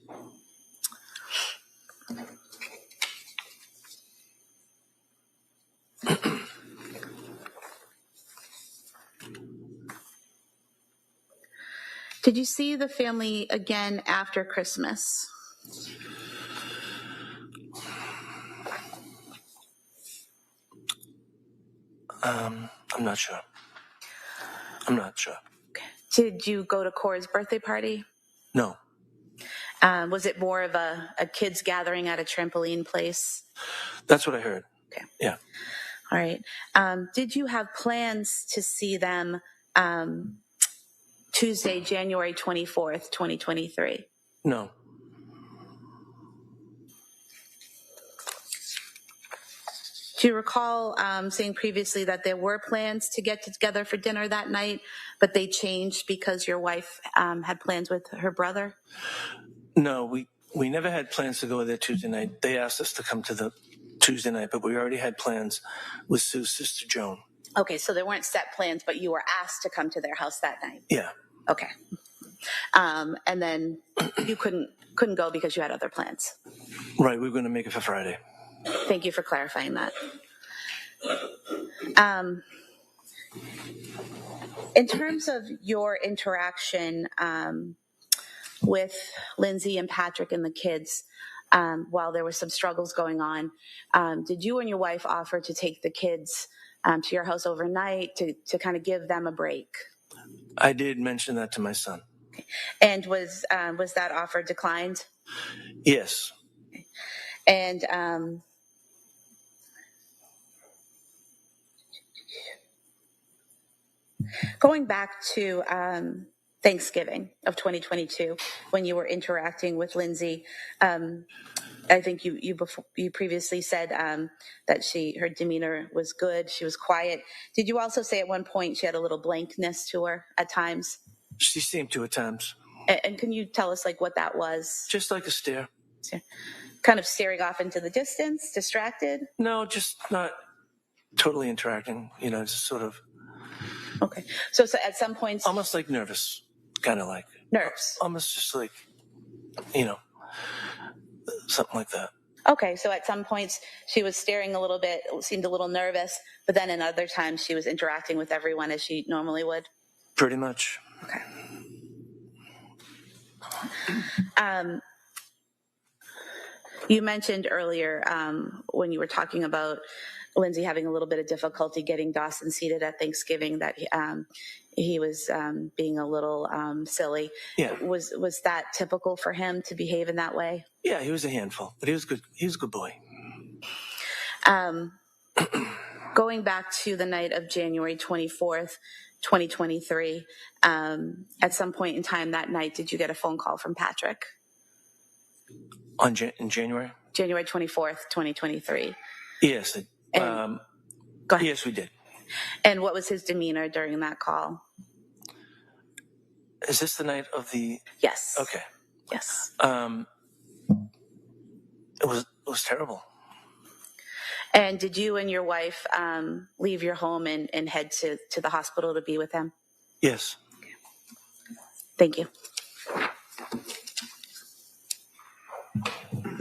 Did you see the family again after Christmas? I'm not sure. Okay. Did you go to Cora's birthday party? No. Was it more of a kids gathering at a trampoline place? That's what I heard. Okay. Yeah. All right. Did you have plans to see them Tuesday, January 24th, 2023? No. Do you recall saying previously that there were plans to get together for dinner that night, but they changed because your wife had plans with her brother? No, we never had plans to go there Tuesday night. They asked us to come to the Tuesday night, but we already had plans with Sue's sister Joan. Okay, so there weren't set plans, but you were asked to come to their house that night. Yeah. Okay. And then you couldn't go because you had other plans. Right, we were going to make it for Friday. Thank you for clarifying that. In terms of your interaction with Lindsay and Patrick and the kids, while there were some struggles going on. Did you and your wife offer to take the kids to your house overnight to kind of give them a break? I did mention that to my son. And was that offer declined? Yes. And going back to Thanksgiving of 2022, when you were interacting with Lindsay, I think you previously said that her demeanor was good. She was quiet. Did you also say at one point she had a little blankness to her at times? She seemed to at times. And can you tell us like what that was? Just like a stare. Kind of staring off into the distance, distracted? No, just not totally interacting. Just sort of. Okay. So at some points. Almost like nervous, kind of like. Nerves. Almost just like, something like that. Okay, so at some points she was staring a little bit, seemed a little nervous, but then in other times she was interacting with everyone as she normally would? Pretty much. Okay. You mentioned earlier when you were talking about Lindsay having a little bit of difficulty getting Dawson seated at Thanksgiving that he was being a little silly. Yeah. Was that typical for him to behave in that way? Yeah, he was a handful, but he was good. He was a good boy. Going back to the night of January 24th, 2023, at some point in time that night, did you get a phone call from Patrick? In January? January 24th, 2023. Yes. Go ahead. Yes, we did. And what was his demeanor during that call? Is this the night of the... Yes. Okay. Yes. It was terrible. And did you and your wife leave your home and head to the hospital to be with him? Yes. Okay. Thank you.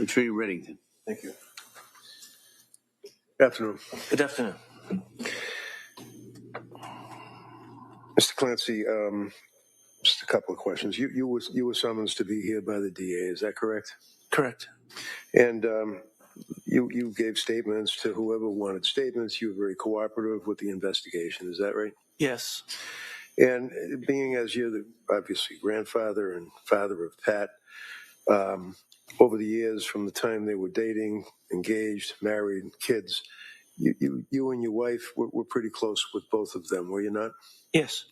Attorney Reddington. Thank you. Good afternoon. Good afternoon. Mr. Clancy, just a couple of questions. You were summoned to be here by the DA, is that correct? Correct. And you gave statements to whoever wanted statements. You were very cooperative with the investigation, is that right? Yes. And being as you're the obviously grandfather and father of Pat, over the years, from the time they were dating, engaged, married, kids, you and your wife were pretty close with both of them, were you not? Yes.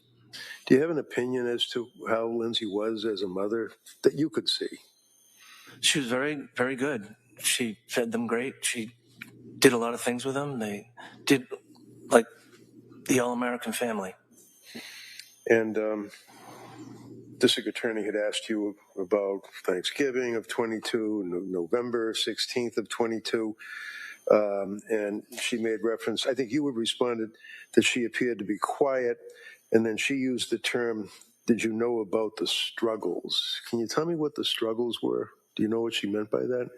Do you have an opinion as to how Lindsay was as a mother that you could see? She was very, very good. She fed them great. She did a lot of things with them. They did like the all-American family. And district attorney had asked you about Thanksgiving of 22, November 16th of 22, and she made reference, I think you had responded that she appeared to be quiet, and then she used the term, did you know about the struggles? Can you tell me what the struggles were? Do you know what she meant by that?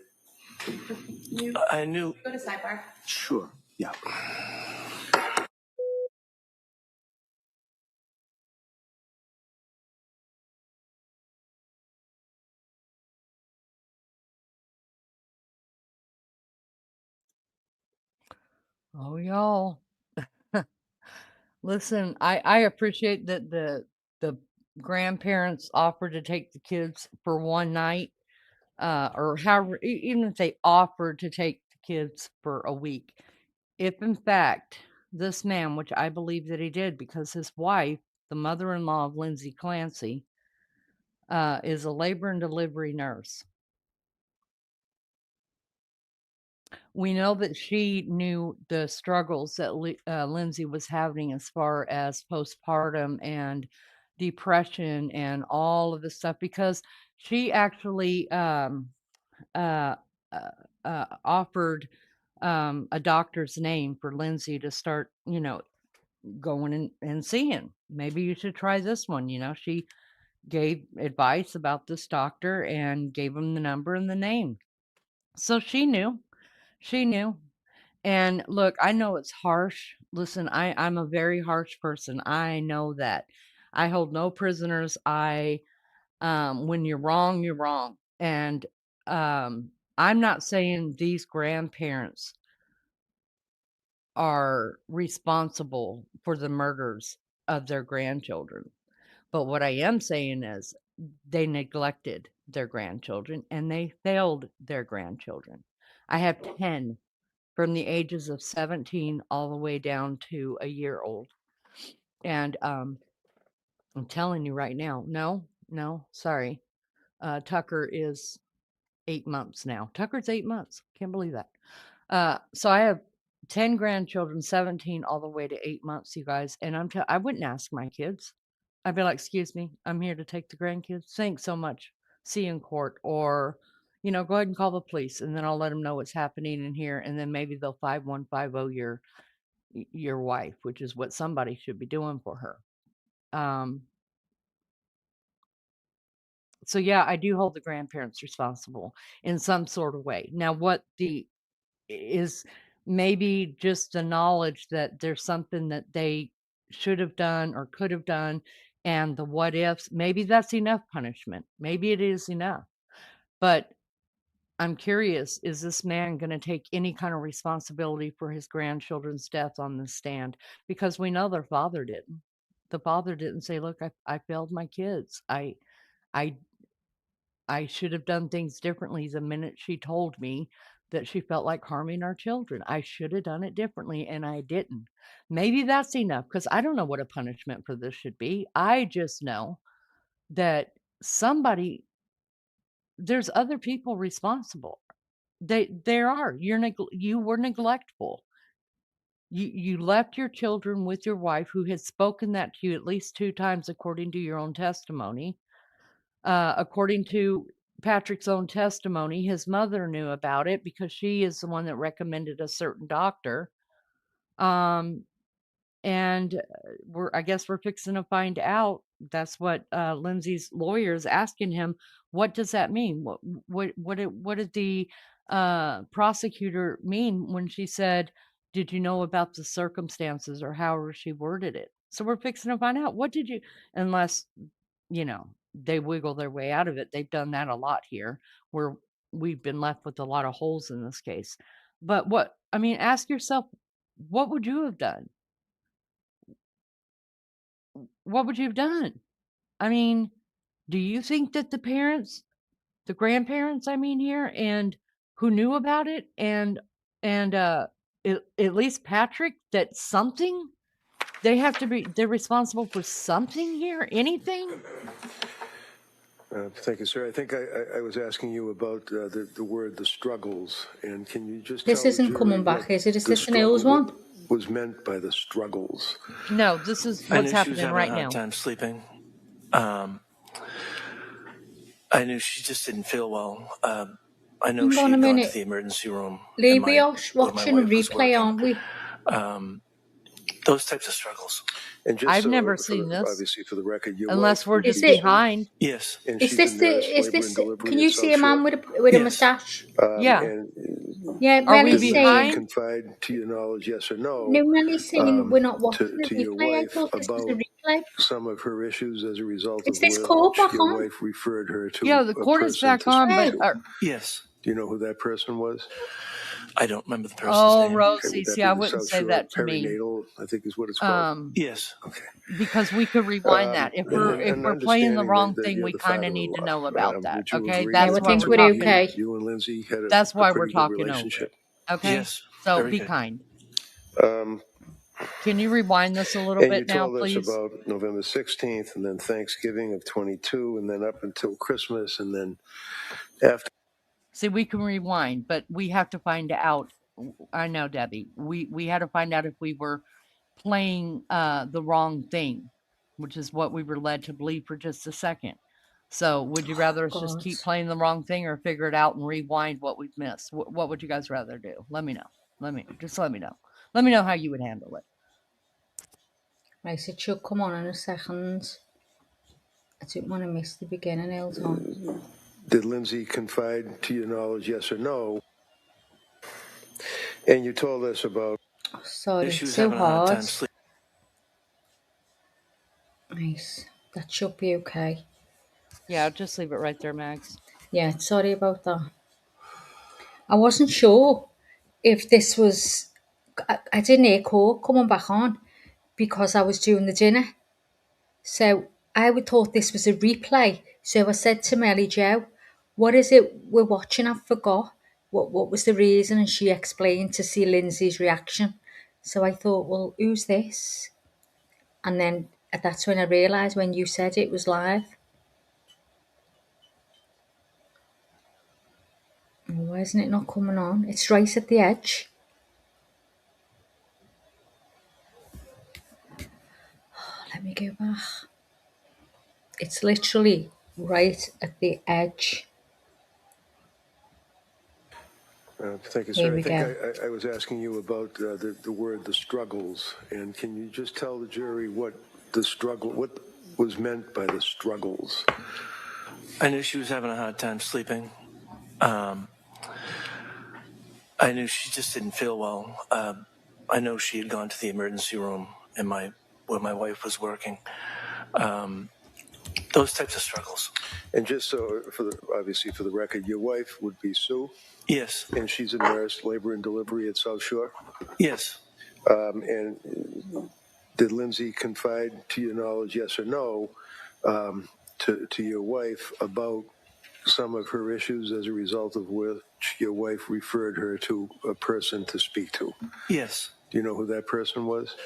I knew. Go to sidebar. Sure. Yeah. Oh, y'all. Listen, I appreciate that the grandparents offered to take the kids for one night, or however, even if they offered to take the kids for a week. If in fact this man, which I believe that he did, because his wife, the mother-in-law of Lindsay Clancy, is a labor and delivery nurse. We know that she knew the struggles that Lindsay was having as far as postpartum and depression and all of this stuff, because she actually offered a doctor's name for Lindsay to start, going and seeing. Maybe you should try this one. She gave advice about this doctor and gave him the number and the name. So she knew. She knew. And look, I know it's harsh. Listen, I'm a very harsh person. I know that. I hold no prisoners. When you're wrong, you're wrong. And I'm not saying these grandparents are responsible for the murders of their grandchildren. But what I am saying is they neglected their grandchildren and they failed their grandchildren. I have 10 from the ages of 17 all the way down to a year old. And I'm telling you right now, no, sorry. Tucker is 8 months now. Tucker's 8 months. Can't believe that. So I have 10 grandchildren, 17 all the way to 8 months, you guys. And I wouldn't ask my kids. I'd be like, excuse me, I'm here to take the grandkids. Thanks so much. See you in court. Or, go ahead and call the police and then I'll let them know what's happening in here. And then maybe they'll 5150 your wife, which is what somebody should be doing for her. So yeah, I do hold the grandparents responsible in some sort of way. Now, what is maybe just the knowledge that there's something that they should have done or could have done, and the what ifs, maybe that's enough punishment. Maybe it is enough. But I'm curious, is this man going to take any kind of responsibility for his grandchildren's death on the stand? Because we know their father didn't. The father didn't say, look, I failed my kids. I should have done things differently the minute she told me that she felt like harming our children. I should have done it differently, and I didn't. Maybe that's enough, because I don't know what a punishment for this should be. I just know that there's other people responsible. There are. You were neglectful. You left your children with your wife, who had spoken that to you at least 2 times, according to your own testimony. According to Patrick's own testimony, his mother knew about it because she is the one that recommended a certain doctor. And I guess we're fixing to find out. That's what Lindsay's lawyer is asking him. What does that mean? What did the prosecutor mean when she said, "Did you know about the circumstances?" or however she worded it? So we're fixing to find out. What did you? Unless they wiggle their way out of it. They've done that a lot here, where we've been left with a lot of holes in this case. But ask yourself, what would you have done? What would you have done? Do you think that the grandparents, here, and who knew about it, and at least Patrick, that they're responsible for something here? Anything? Thank you, sir. I think I was asking you about the word "the struggles," and can you just This tell isn't the jury coming back, is it? Is the this an Hills struggle one? was meant by the struggles? No, this is I what's knew she was happening having right a hard now. time sleeping. I knew she just didn't feel well. I know Hang she on a had gone to minute. the emergency room Lee, and we are where my watching a wife was replay, working. aren't we? Those types of struggles. And just I've so, never seen this. obviously, for the record, your Unless wife we're would be just behind. Yes. and Is she's this a the? nurse, Is labor and this? delivery Can you see a man with a Yes. moustache? Yeah. And Yeah, Are we Melly's did Lindsay behind? saying. confide, to your knowledge, yes or no, No, Melly's saying we're not watching the to your replay. I wife thought this was about a replay. some of her issues as a result Is of this which court back your on? wife referred her to Yeah, the a court is person back to on, speak but to? Yes. Do you know who that person was? I don't remember the person's name. Rosie, Would that see, be I the wouldn't South say Shore that to me. perinatal, I think is what it's called? Yes. Okay. Because we could rewind that. If And we're playing the understanding wrong that thing, you're we the kind of need to know father-in-law, about that. would you Okay, agree that's that why think we're we're talking. okay. you and Lindsay had That's why a we're pretty good talking over relationship? it. Okay. Yes. So Very be good. kind. Um, Can you rewind this a little and bit you now, told us please? about November 16th and then Thanksgiving of 22 and then up until Christmas and then after. See, we can rewind, but we have to find out. I know, Debbie. We had to find out if we were playing the wrong thing, which is what we were led to believe for just a second. So would you rather us just keep playing the wrong thing or figure it out and rewind what we've missed? What would you guys rather do? Let me know. Let me know. Let me know how you would handle it. Right, it should come on in a second. I didn't want to miss the beginning, Hilton. Did Lindsay confide, to your knowledge, yes or no? And you told us about. Sorry, it's so hard. Nice. That should be okay. Yeah, just leave it right there, Max. Yeah, sorry about that. I wasn't sure if this was. I didn't hear call coming back on because I was doing the dinner. So I would thought this was a replay. So I said to Melly Jo, "What is it we're watching? I forgot. What was the reason?" And she explained to see Lindsay's reaction. So I thought, well, who's this? And then that's when I realised when you said it was live. Why isn't it not coming on? It's right at the edge. Let me go back. It's literally right at the edge. Thank you, Here sir. we I think go. I was asking you about the word "the struggles," and can you just tell the jury what was meant by the struggles? I knew she was having a hard time sleeping. I knew she just didn't feel well. I know she had gone to the emergency room where my wife was working. Those types of struggles. And just so, obviously for the record, your wife would be Sue? Yes. And she's a nurse, labor and delivery at South Shore? Yes. And did Lindsay confide, to your knowledge, yes or no, to your wife about some of her issues as a result of which your wife referred her to a person to speak to? Yes. Do you know who that person was?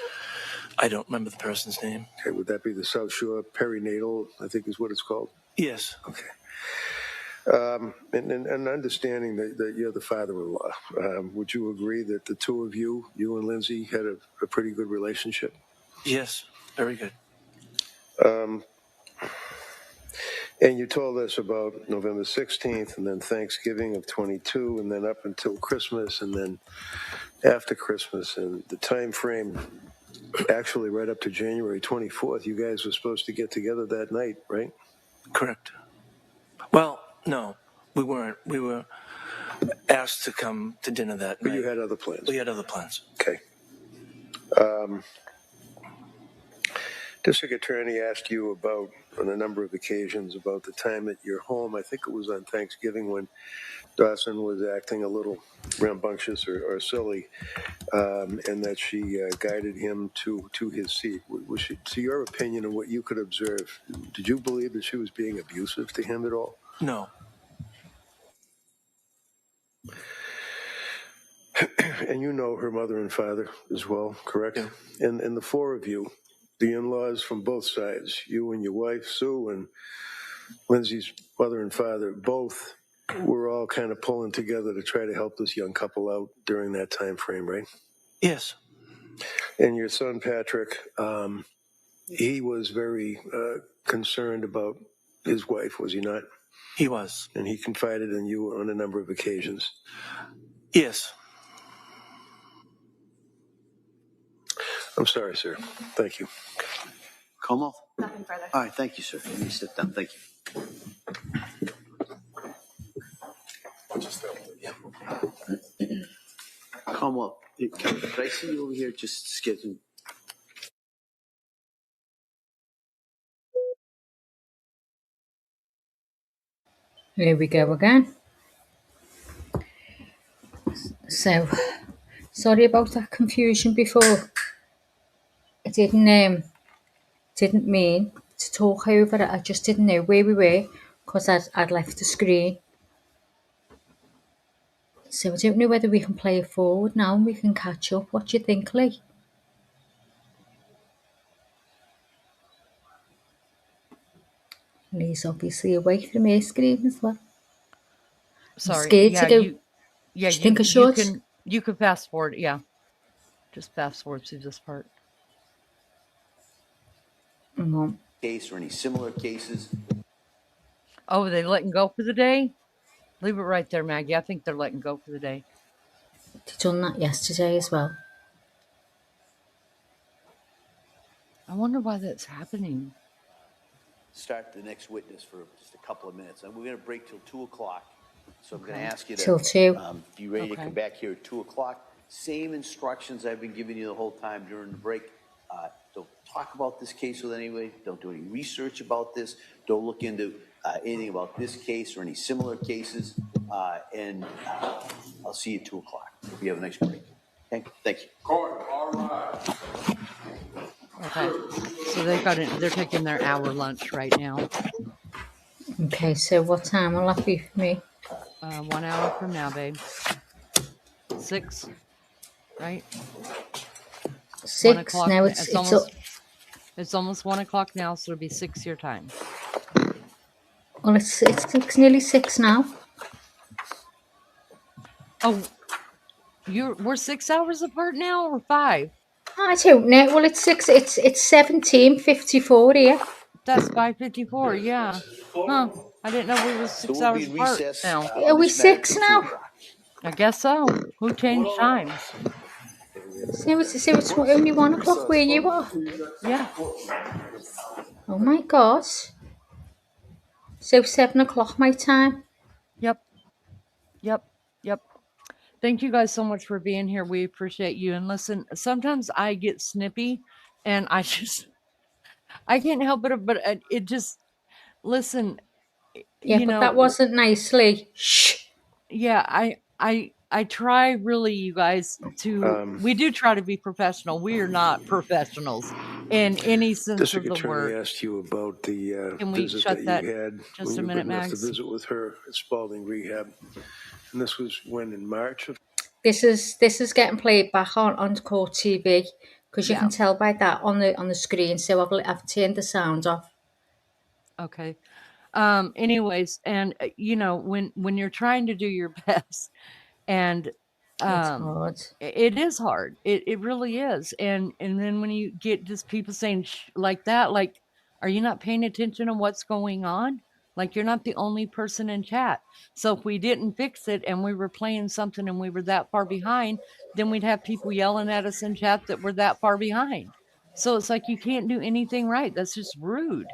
I don't remember the person's name. Okay, would that be the South Shore Perinatal, I think is what it's called? Yes. Okay. And understanding that you're the father-in-law, would you agree that the two of you and Lindsay, had a pretty good relationship? Yes, very good. And you told us about November 16th and then Thanksgiving of 22 and then up until Christmas and then after Christmas, and the time frame actually right up to January 24th. You guys were supposed to get together that night, right? Correct. Well, no, we weren't. We were asked to come to dinner that night. But you had other plans? We had other plans. Okay. District Attorney asked you about, on a number of occasions, about the time at your home. I think it was on Thanksgiving when Dawson was acting a little rambunctious or silly, and that she guided him to his seat. Was she, to your opinion and what you could observe, did you believe that she was being abusive to him at all? No. And you know her mother and father as well, correct? Yeah. And the four of you, the in-laws from both sides, you and your wife, Sue, and Lindsay's mother and father, both were all kind of pulling together to try to help this young couple out during that time frame, right? Yes. And your son, Patrick, he was very concerned about his wife, was he not? He was. And he confided in you on a number of occasions. Yes. I'm sorry, sir. Thank you. Como? Nothing further. All right, thank you, sir. Let me sit down. Thank you. Como, could I see you over here? Just get. Here we go again. So, sorry about that confusion before. I didn't mean to talk over it. I just didn't know where we were because I'd left the screen. So I don't know whether we can play it forward now and we can catch up. What do you think, Lee? Lee's obviously away from her screen as well. Sorry. I'm scared to go. Do you think I should? You can fast forward. Yeah. Just fast forward to this part. Case or any similar cases? Oh, are they letting go for the day? Leave it right there, Maggie. I think they're letting go for the day. They done that yesterday as well. I wonder why that's happening. Start the next witness for just a couple of minutes. And we're going to break till 2 o'clock. So I'm going to ask you to Till 2. Be ready to come back here at 2 o'clock. Same instructions I've been giving you the whole time during the break. Don't talk about this case with anybody. Don't do any research about this. Don't look into anything about this case or any similar cases. And I'll see you at 2 o'clock. Hope you have a nice break. Okay, thank you. Court, all right. Okay. So they're taking their hour lunch right now. Okay, so what time will that be for me? 1 hour from now, babe. 6, right? 6. 1 o'clock. Now It's almost 1 o'clock now, so it'll be 6 your time. well, it's nearly 6 now. Oh, we're 6 hours apart now, or 5? I don't know. Well, it's 6. It's 17:54 here. That's 5:54. Yeah. Huh. I didn't know we were 6 So we'll be hours in apart recess. now. Are we 6 now? I guess so. Who changed times? So it's only 1 o'clock where you are. Yeah. Oh my God. So 7 o'clock my time. Yep. Thank you guys so much for being here. We appreciate you. And listen, sometimes I get snippy, and I can't help it, but it just, listen, Yeah, but that wasn't nicely. Shh. Yeah, I try really, you guys, to we do try to be professional. We are not professionals in any sense of District the Attorney word. asked you about the Can we visit shut that that you had just when a you minute, witnessed the Max? visit with her at Spalding Rehab. And this was when, in March of... This is getting played back on Court TV because you Yeah. can tell by that on the screen. So I've turned the sound off. Okay. Anyways, and when you're trying to do your best, and It's hard. it is hard. It really is. And then when you get just people saying like that, like, are you not paying attention to what's going on? Like, you're not the only person in chat. So if we didn't fix it and we were playing something and we were that far behind, then we'd have people yelling at us in chat that we're that far behind. So it's like, you can't do anything right. That's just rude.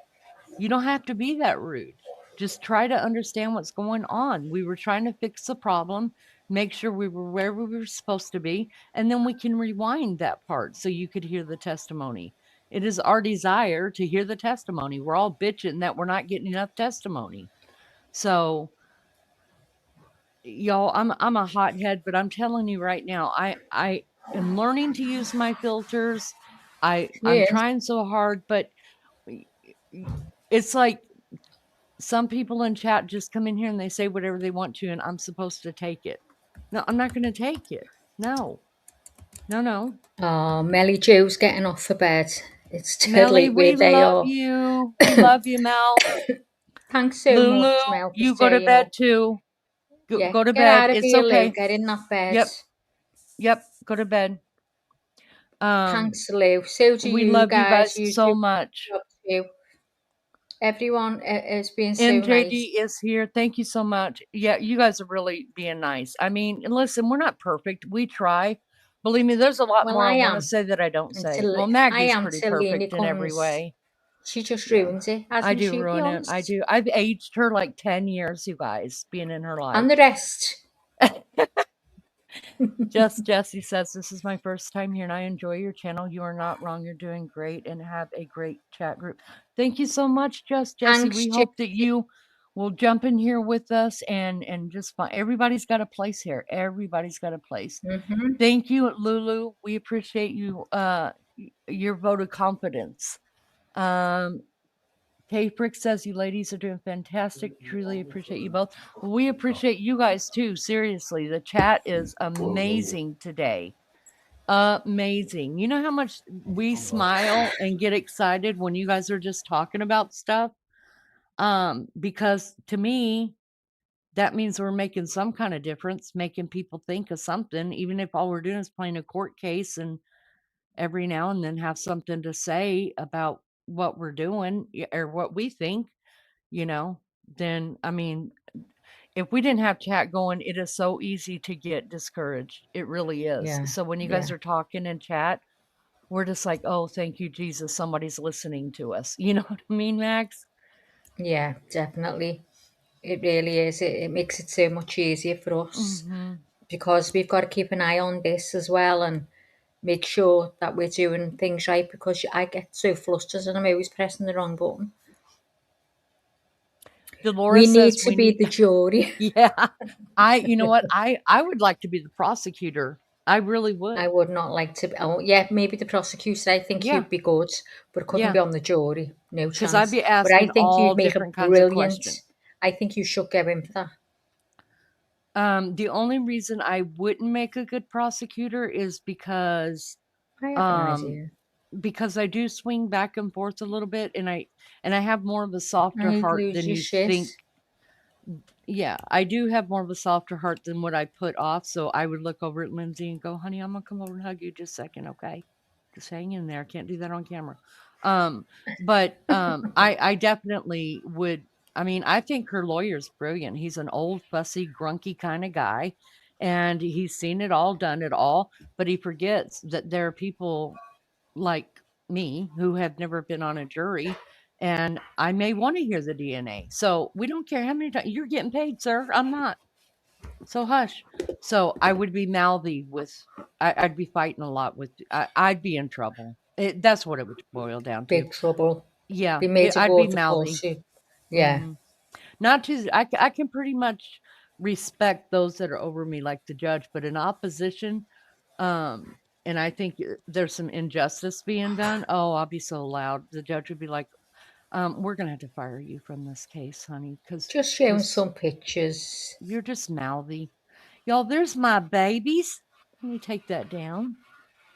You don't have to be that rude. Just try to understand what's going on. We were trying to fix the problem, make sure we were where we were supposed to be, and then we can rewind that part so you could hear the testimony. It is our desire to hear the testimony. We're all bitching that we're not getting enough testimony. So, y'all, I'm a hothead, but I'm telling you right now, I am learning to use my filters. I'm trying so hard, but it's like some people in chat just come in here and they say whatever they want to, and I'm supposed to take it. No, I'm not going to take it. No. Oh, Melly Joe's getting off for bed. It's too Melly, late where they are. You. We love you, Mel. Thanks so Lulu, much, Mel. you go to bed too. Go to get bed. out of It's here, okay. Lou. Get in that bed. Yep. Go to bed. Thanks, Lou. So do we you love guys. you guys so much. Everyone is being so MJD nice. is here. Thank you so much. Yeah, you guys are really being nice. I mean, listen, we're not perfect. We try. Believe me, there's a lot more I want to say that I don't say. Well, Maggie's pretty perfect in every way. She just ruins it. I do ruin it. I do. I've aged her like 10 years, you guys, being in her life. And the rest. Jesse says, this is my first time here and I enjoy your channel. You are not wrong. You're doing great and have a great chat group. Thank you so much, Jesse. Thanks, we hope that you will jump in here with us and just find. Everybody's got a place here. Everybody's got a place. Mm-hmm. Thank you, Lulu. We appreciate you, your vote of confidence. K-Frick says, you ladies are doing fantastic. Truly appreciate you both. We appreciate you guys too. Seriously, the chat is amazing today. Amazing. You know how much we smile and get excited when you guys are just talking about stuff? Because to me, that means we're making some kind of difference, making people think of something, even if all we're doing is playing a court case and every now and then have something to say about what we're doing or what we think, then, I mean, if we didn't have chat going, it is so easy to get discouraged. It really is. Yeah, so when you guys are talking in chat, we're just like, oh, thank you, Jesus. Somebody's listening to us. You know what I mean, Max? Yeah, definitely. It really is. It makes it so much easier for us because we've got to keep an eye on this as well. And make sure that we're doing things right, because I get so flustered and I'm always pressing the wrong button. Dolores We need says to be the jury. Yeah, you know what? I would like to be the prosecutor. I really would. I would not like to. Oh, yeah, maybe the prosecutor. I think Yeah. you'd be good, but couldn't Yeah. be on the jury. No 'Cause I'd chance. be But I asking think all you'd make a different kinds of brilliant. questions. I think you should go in for that. The only reason I wouldn't make a good prosecutor is because I have an idea. because I do swing back and forth a little bit, and I have more of a softer And you'd heart lose than your you shit. think. Yeah, I do have more of a softer heart than what I put off, so I would look over at Lindsay and go, "Honey, I'm gonna come over and hug you just a second, okay? Just hang in there. Can't do that on camera." But I definitely would. I mean, I think her lawyer's brilliant. He's an old, fussy, grunky kind of guy, and he's seen it all, done it all, but he forgets that there are people like me who have never been on a jury, and I may want to hear the DNA. So we don't care how many times you're getting paid, sir. I'm not. So hush. So I would be mouthy with. I'd be fighting a lot with. I'd be in trouble. That's what it would boil down to. Big trouble. Yeah, Be made to I'd go be to mouthy. lawsuit. Yeah. Mhm. Not to. I can pretty much respect those that are over me, like the judge, but in opposition, and I think there's some injustice being done. Oh, I'll be so loud. The judge would be like, we're gonna have to fire you from this case, honey, because Just showing some pictures. you're just mouthy. Y'all, there's my babies. Let me take that down.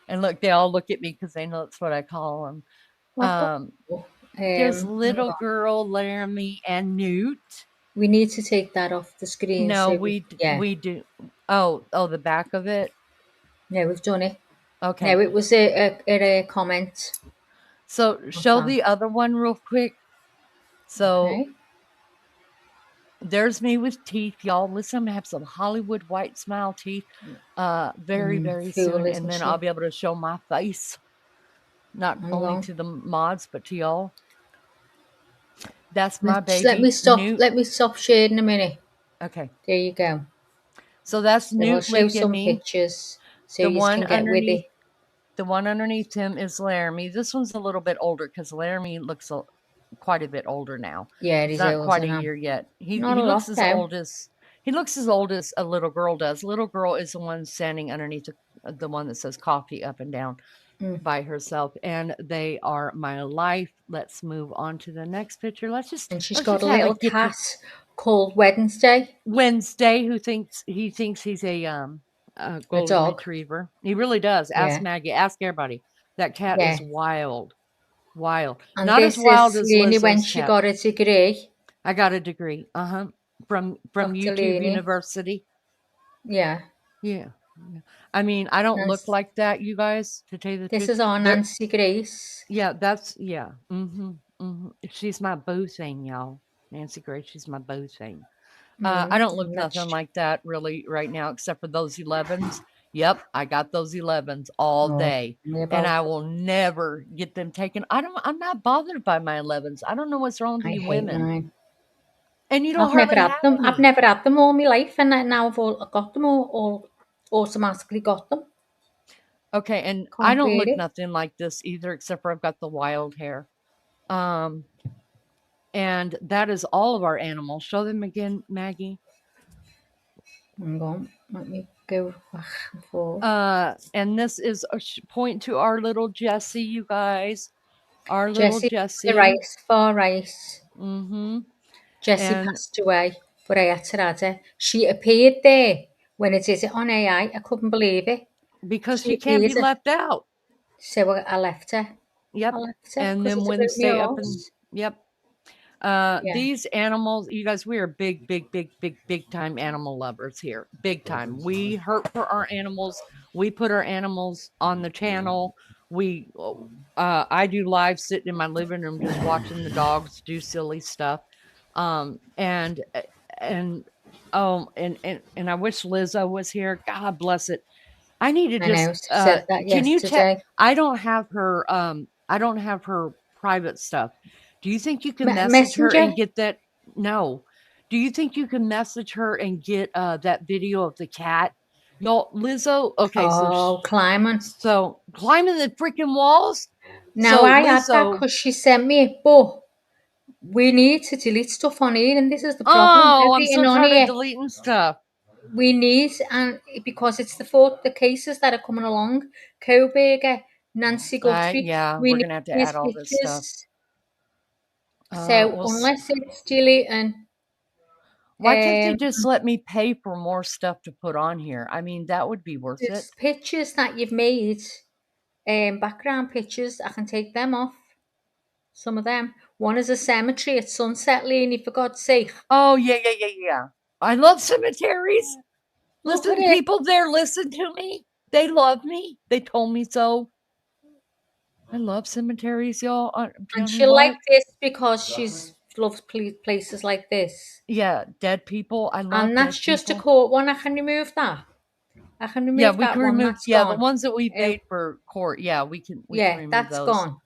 And look, they all look at me because they know that's what I call them. There's Hang little on. girl Laramie and Newt. We need to take that off the screen. No, So we yeah. do. Oh, the back of it. No, we've done it. Okay. No, it was a comment. So show the other one real quick. So Okay. there's me with teeth, y'all. Listen, I'm gonna have some Hollywood white smile teeth very, very Fool, soon, and isn't then she? I'll be able to show my face, not Hang only on. to the mods but to y'all. That's my baby. Let me stop. Newt. Let me stop sharing a minute. Okay. There you go. So that's So I'll Newt show licking some me. pictures so The you one can get with underneath. it. The one underneath him is Laramie. This one's a little bit older because Laramie looks quite a bit older now. Yeah, he's he's not older quite a now. year yet. He Not a looks lot as though. old as a little girl does. Little girl is the one standing underneath the one that says coffee up and down by herself, and they are my life. Let's move on to the next picture. And she's got a little get cat called Wednesday. Wednesday, who thinks he's a golden dog. retriever. He really does. Ask Yeah. Maggie. Ask everybody. That cat Yeah. is wild. And Not as this wild is as Leni when Lizzo's she cat. got a degree. I got a degree. From Dr. YouTube Leni. University. Yeah. Yeah. I mean, I don't look Yes. like that, you guys, to tell you the This truth. is our Nancy Grace. Yeah, She's my boo thing, y'all. Nancy Grace, she's my boo thing. I don't look nothing like that really right now, except for those 11s. Yep, I got those 11s all day, and I will never get them taken. I'm not bothered by my 11s. I don't know what's wrong with I you hate women. mine. And you don't I've never hardly had have them. any. I've never had them all my life, and now I've got them all automatically got them. Okay, and Can't I don't bear look it. nothing like this either, except for I've got the wild hair. And that is all of our animals. Show them again, Maggie. Hang on, let me go back and forth. And this is a point to our little Jessie, you guys. Our little Jessie. The far right. Mm-hmm. Jessie passed away, but I had to add her. She appeared there when it did it on AI. I couldn't believe it. Because she can't be left out. So I left her. Yep. I left her And then it Wednesday up and yep. Yeah. These animals, you guys, we are big time animal lovers here. Big time. We hurt for our animals. We put our animals on the channel. I do live sitting in my living room just watching the dogs do silly stuff. And I wish Lizzo was here. God bless it. I need to just said that can you yesterday. I don't have her private stuff. Do you think you can message her and get that? No. Do you think you can message her and get that video of the cat Y'all, Lizzo. Okay, climbing. So climbing the freaking walls. Now So I had that Lizzo. because she sent me it, but we need to delete stuff on here, and this is the problem. Oh, I'm Everything so on tired of here deleting stuff. we need, and because it's the cases that are coming along, Coburger, Nancy Guthrie, Yeah, we we're need gonna have to these add all this stuff. pictures. So Well, unless it's deleting, why can't they just let me pay for more stuff to put on here? I mean, that would be worth it. there's pictures that you've made, background pictures. I can take them off. Some of them. One is a cemetery at Sunset Lane, for God's sake. Oh yeah. I love cemeteries. Look Listen, at it. people there listen to me. They love me. They told me so. I love cemeteries, y'all. And she liked this because she's loves places like this. Yeah, dead people. I love. And that's dead just people. a court one. I can remove that. I can remove Yeah, we that can one. remove. That's Yeah, gone. the ones that we made for court. Yeah, we can. We can remove that's those. gone.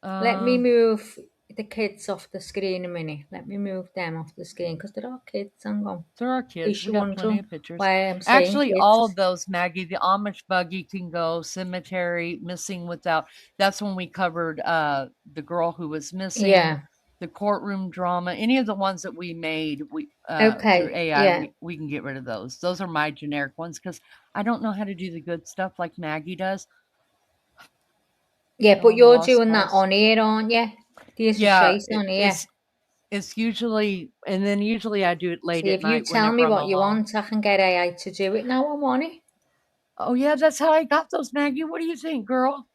Let me move the kids off the screen a minute. Let me move them off the screen because there are kids. Hang on. There are kids. We got plenty of pictures. Why I'm saying Actually, kids. all of those, Maggie. The Amish buggy can go. Cemetery, missing without. That's when we covered the girl who was missing. Yeah. The courtroom drama. Any of the ones that we made, we Okay, through AI, yeah. we can get rid of those. Those are my generic ones because I don't know how to do the good stuff like Maggie does. Yeah, but you're doing that on air, aren't you? Yeah, on air. it's usually, and then usually I do it late See, at if you night tell me whenever I'm what you alone. want, I can get AI to do it. Now I'm on it. Oh yeah, that's how I got those, Maggie. What do you think, girl?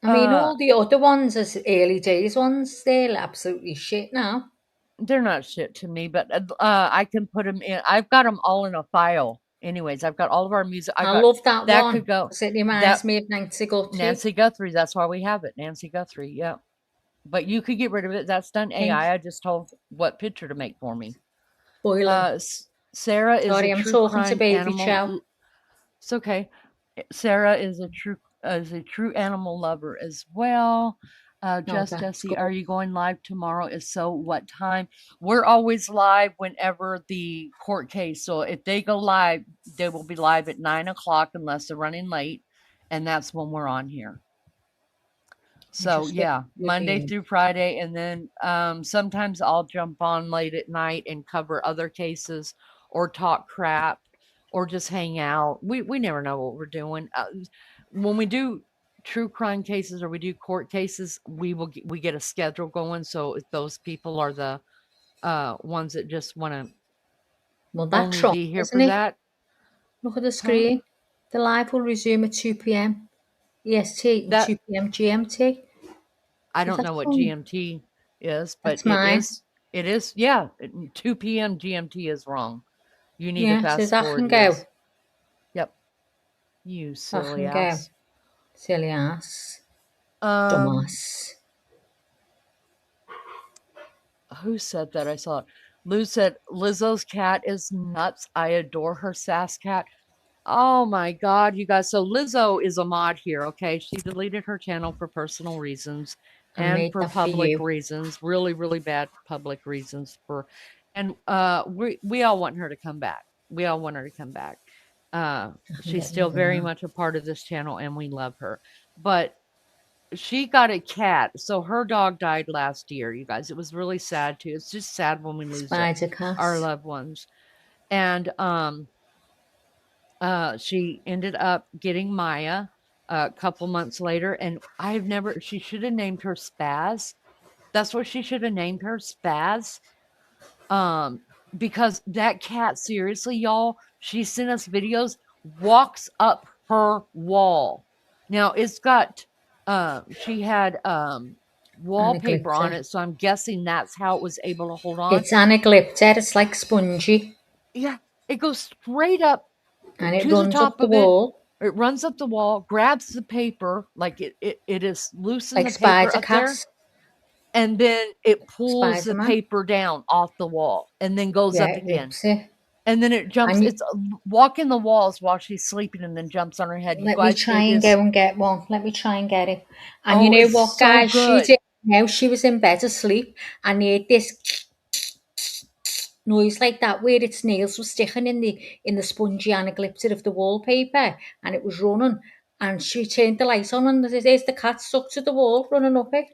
I mean, all the other ones, as early days ones, they're absolutely shit now. They're not shit to me, but I can put them in. I've got them all in a file. Anyways, I've got all of our music. I love that one. Could go. It reminds me of Nancy Guthrie. Nancy Guthrie. That's why we have it. Nancy Guthrie. Yeah. But you could get rid of it. That's done AI. I just told what picture to make for me. Sarah is Sorry, a I'm true talking to crime Baby animal. Chow. It's okay. Sarah is a true animal lover as well. Just Jessie, are you going live tomorrow? If so, what time? We're always live whenever the court case. So if they go live, they will be live at 9 o'clock unless they're running late, and that's when we're on here. So yeah, Monday through Friday, and then sometimes I'll jump on late at night and cover other cases or talk crap or just hang out. We never know what we're doing. When we do true crime cases or we do court cases, we get a schedule going. So if those people are the ones that just want to only be here for that. Look at the screen. The live will resume at 2 p.m. EST and 2 p.m. GMT. I don't know what GMT is, but it is. Yeah, 2 p.m. GMT is wrong. You need to fast forward this. Yep. You silly ass. Silly ass. Dumbass. Who said that? I saw it. Lou said, Lizzo's cat is nuts. I adore her sass cat. Oh my God, you guys. So Lizzo is a mod here, okay? She deleted her channel for personal reasons and for public reasons. Really, really bad public reasons and we all want her to come back. We all want her to come back. She's still very much a part of this channel and we love her. But she got a cat. So her dog died last year, you guys. It was really sad too. It's just sad when we lose our loved ones. And she ended up getting Maya a couple months later, and she should have named her Spaz. That's what she should have named her, Spaz. Because that cat, seriously, y'all, she sent us videos, walks up her wall. Now it's got, she had wallpaper on it, so I'm guessing that's how it was able to hold on. It's anaglypted. It's like spongy. Yeah, it goes straight up and it runs up the wall. It runs up the wall, grabs the paper, like it is loose in the paper up there, and then it pulls the paper down off the wall and then goes up again. And then it jumps. It's walking the walls while she's sleeping and then jumps on her head. Let me try and go and get one. Let me try and get it. And you know what, guys? So she did. Now she was in bed asleep and he heard this. noise like that where its nails were sticking in the spongy anaglyptic of the wallpaper, and it was running, and she turned the light on, and there's the cat stuck to the wall running up it.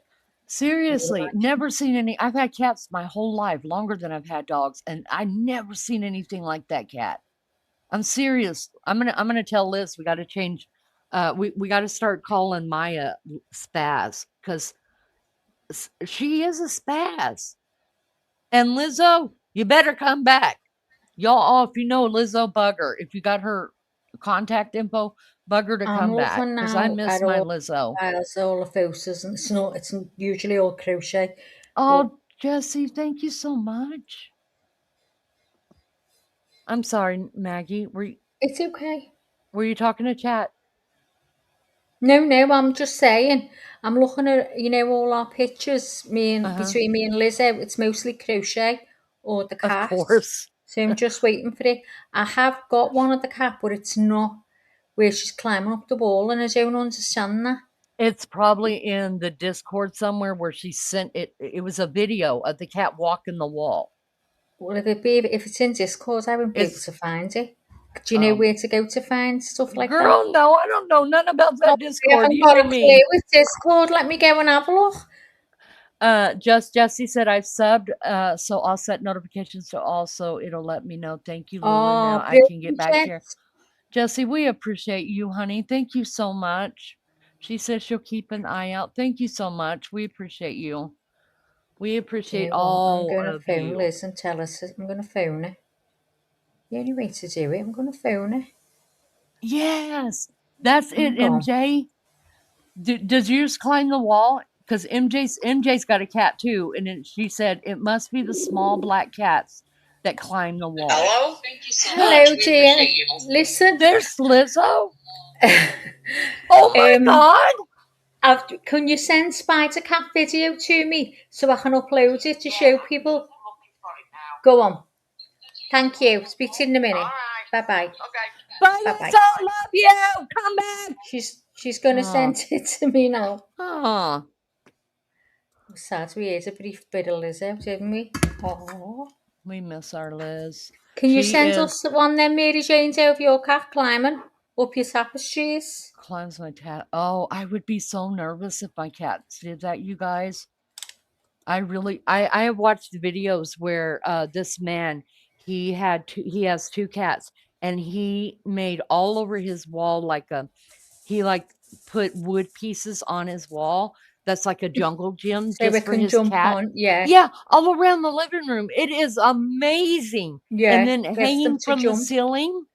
Seriously, never seen any. I've had cats my whole life, longer than I've had dogs, and I never seen anything like that cat. I'm serious. I'm gonna tell Liz we got to change. We got to start calling Maya Spaz, because she is a spaz. And Lizzo, you better come back. Y'all, if you know Lizzo, bugger. If you got her contact info, bugger to I'm come back, looking because I now miss at my all Lizzo. all the photos, and it's usually all crochet. Oh, Jessie, thank you so much. I'm sorry, Maggie. It's okay. Were you talking to chat? No, I'm just saying. I'm looking at all our pictures. Between me and Lizzo, it's mostly crochet or the Of cat. course. So I'm just waiting for it. I have got one of the cat, but it's not where she's climbing up the wall, and I don't understand that. It's probably in the Discord somewhere where she sent it. It was a video of the cat walking the wall. Well, if it's in Discord, I won't be able to find it. Do you know where to go to find stuff like that? Girl, no, I don't know nothing about that I Discord. haven't You got know a clue me. with Discord. Let me go and have a look. Jessie said I've subbed, so I'll set notifications to all, so it'll let me know. Thank you, Lulu. Now I can get back here. Jessie, we appreciate you, honey. Thank you so much. She says she'll keep an eye out. Thank you so much. We appreciate you. We appreciate all I'm going to of phone you. Liz and tell her. I'm going to phone her. The only way to do it, I'm going to phone her. Yes, that's it, MJ. Does yours climb the wall? Because MJ's got a cat too, and she said it must be the small black cats that climb the wall. Hello? Thank you so Hello, much. Dear. Listen. There's Lizzo. Oh my God! Can you send Spider Cat video to me so I can upload it to show people? Go on. Thank you. Speak to you in a minute. Bye bye. Okay. Bye, Lizzo. Love you. Come back. She's gonna send it to me now. Oh. Sad we ate a brief bit of Lizzo, didn't we? Oh. We miss our Liz. Can you send us one then, Mary Jane, of your cat climbing up your tapestries? Climbs my cat. Oh, I would be so nervous if my cat did that, you guys. I have watched videos where this man, he has two cats, and he made all over his wall he put wood pieces on his wall. That's like a jungle gym So just for his jump cat. On, yeah. Yeah, all around the living room. It is amazing. Yeah. And then hanging from the ceiling,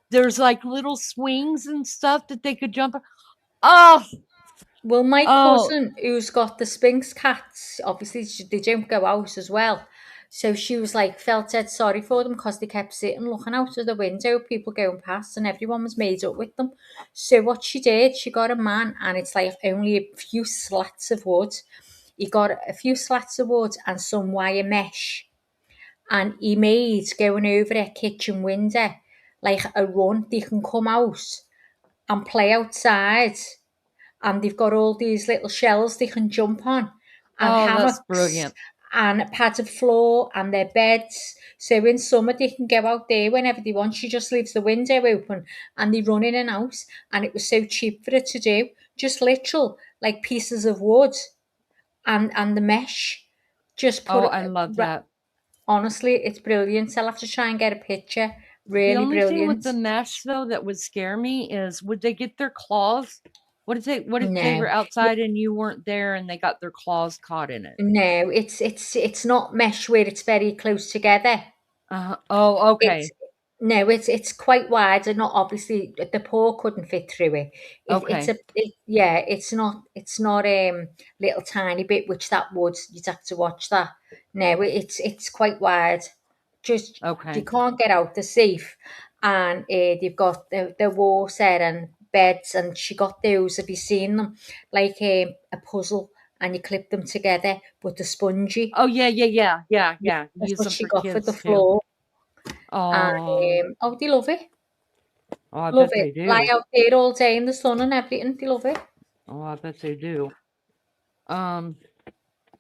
there's like little swings and stuff that they could jump on. Oh, well, my cousin, who's got the Sphinx cats, obviously they don't go out as well. So she was like, felt dead sorry for them because they kept sitting looking out of the window, people going past, and everyone was made up with them. So what she did, she got a man, and it's like only a few slats of wood. He got a few slats of wood and some wire mesh, and he made going over a kitchen window like a run. They can come out and play outside. And they've got all these little shells they can jump on, and hammocks, that's brilliant. And a padded floor, and their beds. So in summer they can go out there whenever they want. She just leaves the window open, and they run in and out. And it was so cheap for her to do, just literal like pieces of wood, and the mesh. Just put. I love that. Honestly, it's brilliant. I'll have to try and get a picture. Really the only brilliant. thing with the mesh though that would scare me is, would they get their claws? What if they were outside and you weren't there and they got their claws caught in it? No, it's not mesh where it's very close together. Oh, okay. It's quite wide, and not obviously the paw couldn't fit through it. Okay. It's not little tiny bit, which that would, you'd have to watch that. No, it's quite wide. Just you can't get out. They're safe, and they've got the water and beds, and she got those. Have you seen them? Like a puzzle, and you clip them together, but the spongy. Oh yeah. That's Use what them she for got kids for the too. floor. Oh, And, they love it. oh, I Love bet it. they do. Lie out there all day in the sun and everything. They love it. Oh, I bet they do.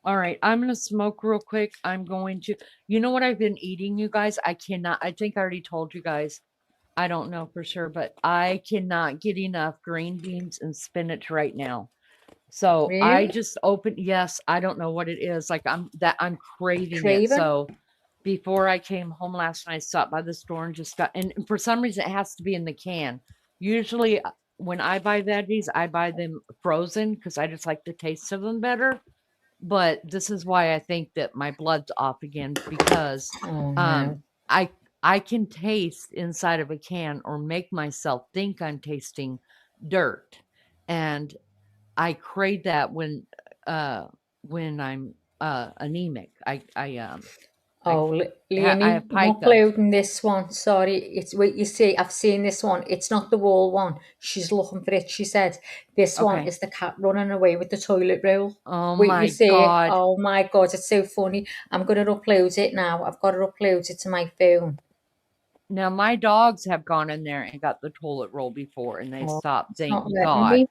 All right, I'm going to smoke real quick. I'm going to, you know what I've been eating, you guys? I cannot, I think I already told you guys. I don't know for sure, but I cannot get enough green beans and spinach right now. So I Really? just opened, yes, I don't know what it is. Like I'm craving it. Craving? So before I came home last night, I stopped by the store and just got, and for some reason it has to be in the can. Usually when I buy veggies, I buy them frozen because I just like the taste of them better. But this is why I think that my blood's off again because Oh no. I I can taste inside of a can or make myself think I'm tasting dirt. And I crave that when I'm anemic. Oh, I Leonie, have I'm pica. uploading this one. Sorry, it's what you see. I've seen this one. It's not the wall one. She's looking for it. She said this one Okay. is the cat running away with the toilet roll. Oh Wait, you my see it? God. Oh my God, it's so funny. I'm gonna upload it now. I've got to upload it to my phone. Now my dogs have gone in there and got the toilet roll before and they Oh, stopped, it's not thank letting God. me.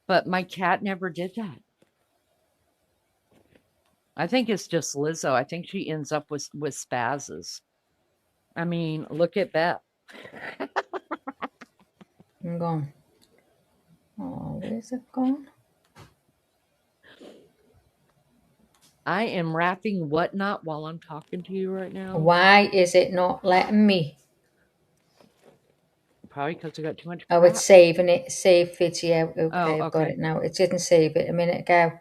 But my cat never did that. I think it's just Lizzo. I think she ends up with spazzes. I mean, look at Beth. I'm gone. Oh, where's it gone? I am wrapping whatnot while I'm talking to you right now. Why is it not letting me? Probably because I got too much Oh, crap. it's saving it. Save video. Okay, Oh, I've got okay. it now. It didn't save it a minute ago.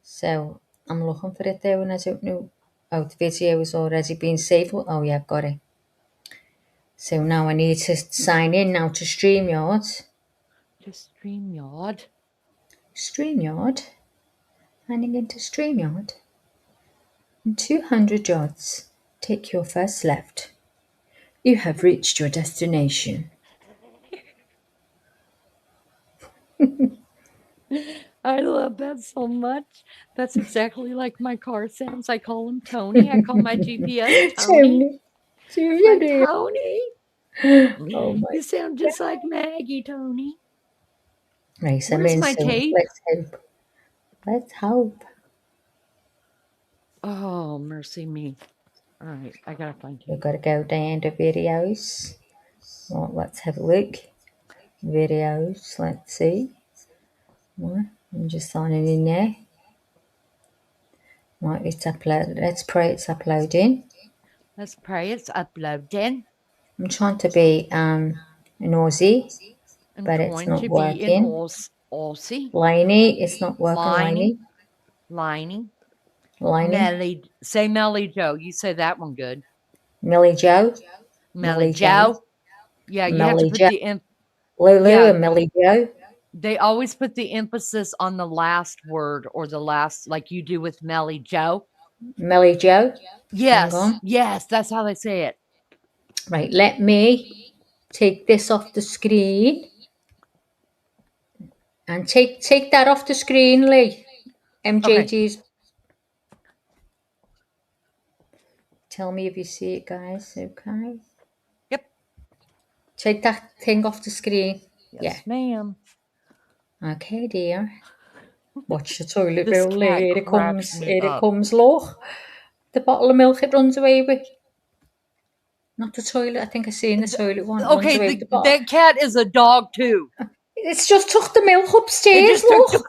So I'm looking for it there and I don't know. Oh, the video has already been saved. Oh yeah, I've got it. So now I need to sign in now to StreamYard. Just StreamYard. StreamYard. Signing into StreamYard. In 200 yards, take your first left. You have reached your destination. I love that so much. That's exactly like my car sounds. I call him Tony. I call my GPS Tony. Do you My do? Tony. Oh my You sound just like Maggie, Tony. Right, I'm Where's in, my so tape? let's hope. Let's hope. Oh, mercy me. All right, I gotta find We've tape. got to go down to videos. Well, let's have a look. Videos, let's see. Well, I'm just signing in there. Right, it's upload. Let's pray it's uploading. Let's pray it's uploading. I'm trying to be an Aussie, I'm but it's trying not to be an working. Aussie. Liney, it's not working. Liney. Liney. Melly. Say Melly Joe. You say that one good. Millie Joe. Melly Joe. Yeah, you have to Millie put Joe. the Lulu and Millie Joe. They always put the emphasis on the last word or the last, like you do with Melly Joe. Millie Joe. Yes, yes, that's how they say it. Right, let me take this off the screen. And take that off the screen, Lee. MJG's. Okay. Tell me if you see it, guys. Okay. Yep. Take that thing off the screen. Yes, ma'am. Okay, dear. Watch the toilet This roll. cat Here it cracks comes. me Here up. it comes. Look. The bottle of milk it runs away with. Not the toilet. I think I seen the toilet one. Okay, that cat is a dog too. It's just took the milk upstairs. It just look.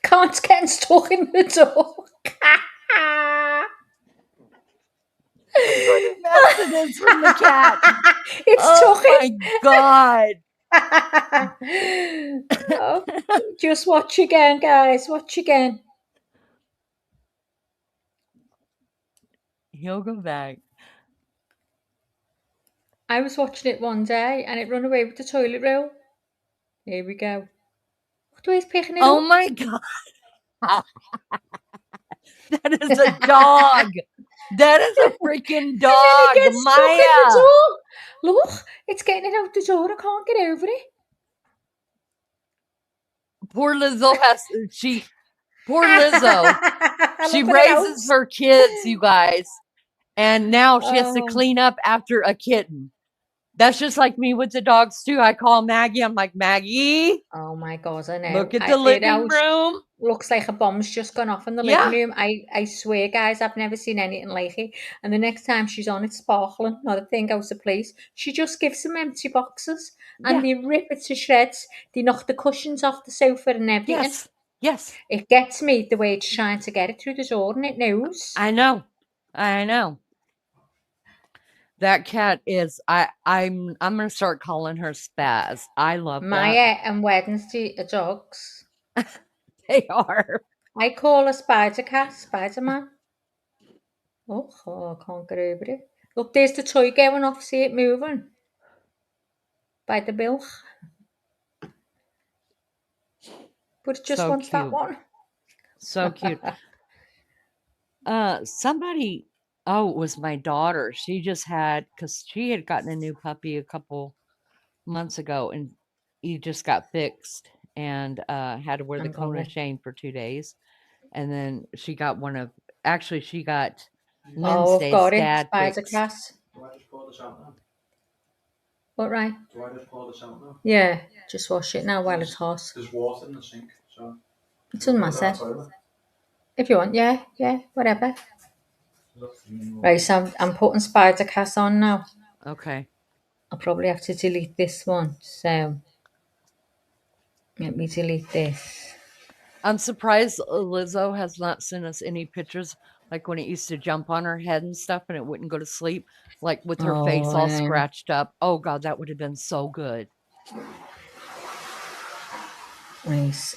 Can't get stuck in the door. I'm going to messages from the cat. It's talking. Oh my God. Oh, just watch again, guys. Watch again. He'll go back. I was watching it one day and it ran away with the toilet roll. Here we go. Look the way he's picking it up. Oh my God. That is a dog. That is a freaking dog, and then it gets Maya. Stuck in the door. Look, it's getting it out the door. I can't get over it. Poor Lizzo Poor Lizzo. She raises her kids, you guys, and now she has to clean up after a kitten. That's just like me with the dogs too. I call Maggie. I'm like, Maggie, Oh my God, I know. look at the It living room. looks like a bomb's just gone off in the living Yeah. room. I swear, guys, I've never seen anything like it. And the next time she's on, it's sparkling, not a thing out of place. She just gives them empty boxes and Yeah. they rip it to shreds. They knock the cushions off the sofa and everything. Yes. Yes. It gets me the way it's trying to get it through the door, and it knows. I know. I know. That cat is I'm gonna start calling her Spaz. I love Maya that. and Wednesday are dogs. They are. I call her Spider Cat, Spider Man. Oh, I can't get over it. Look, there's the toy going off. See it moving by the bilk. But it just So wants that cute. one. So cute. Somebody, oh, it was my daughter. She just had, because she had gotten a new puppy a couple months ago, and he just got fixed and had to wear the I'm cone of going. shame for 2 days. And then she got one of, actually, she got Oh, I've Lindsay's got it. dad Spider fixed. Cat. Do I just pour this out now? What, right? Do I just pour this out now? Yeah, just wash it now while it's hot. There's water in the sink, so. It doesn't matter. If you want, yeah, whatever. Right, so I'm putting Spider Cat on now. Okay. I'll probably have to delete this one. So let me delete this. I'm surprised Lizzo has not sent us any pictures, like when it used to jump on her head and stuff and it wouldn't go to sleep, like with her face all scratched up. Oh God, that would have been so good. Nice.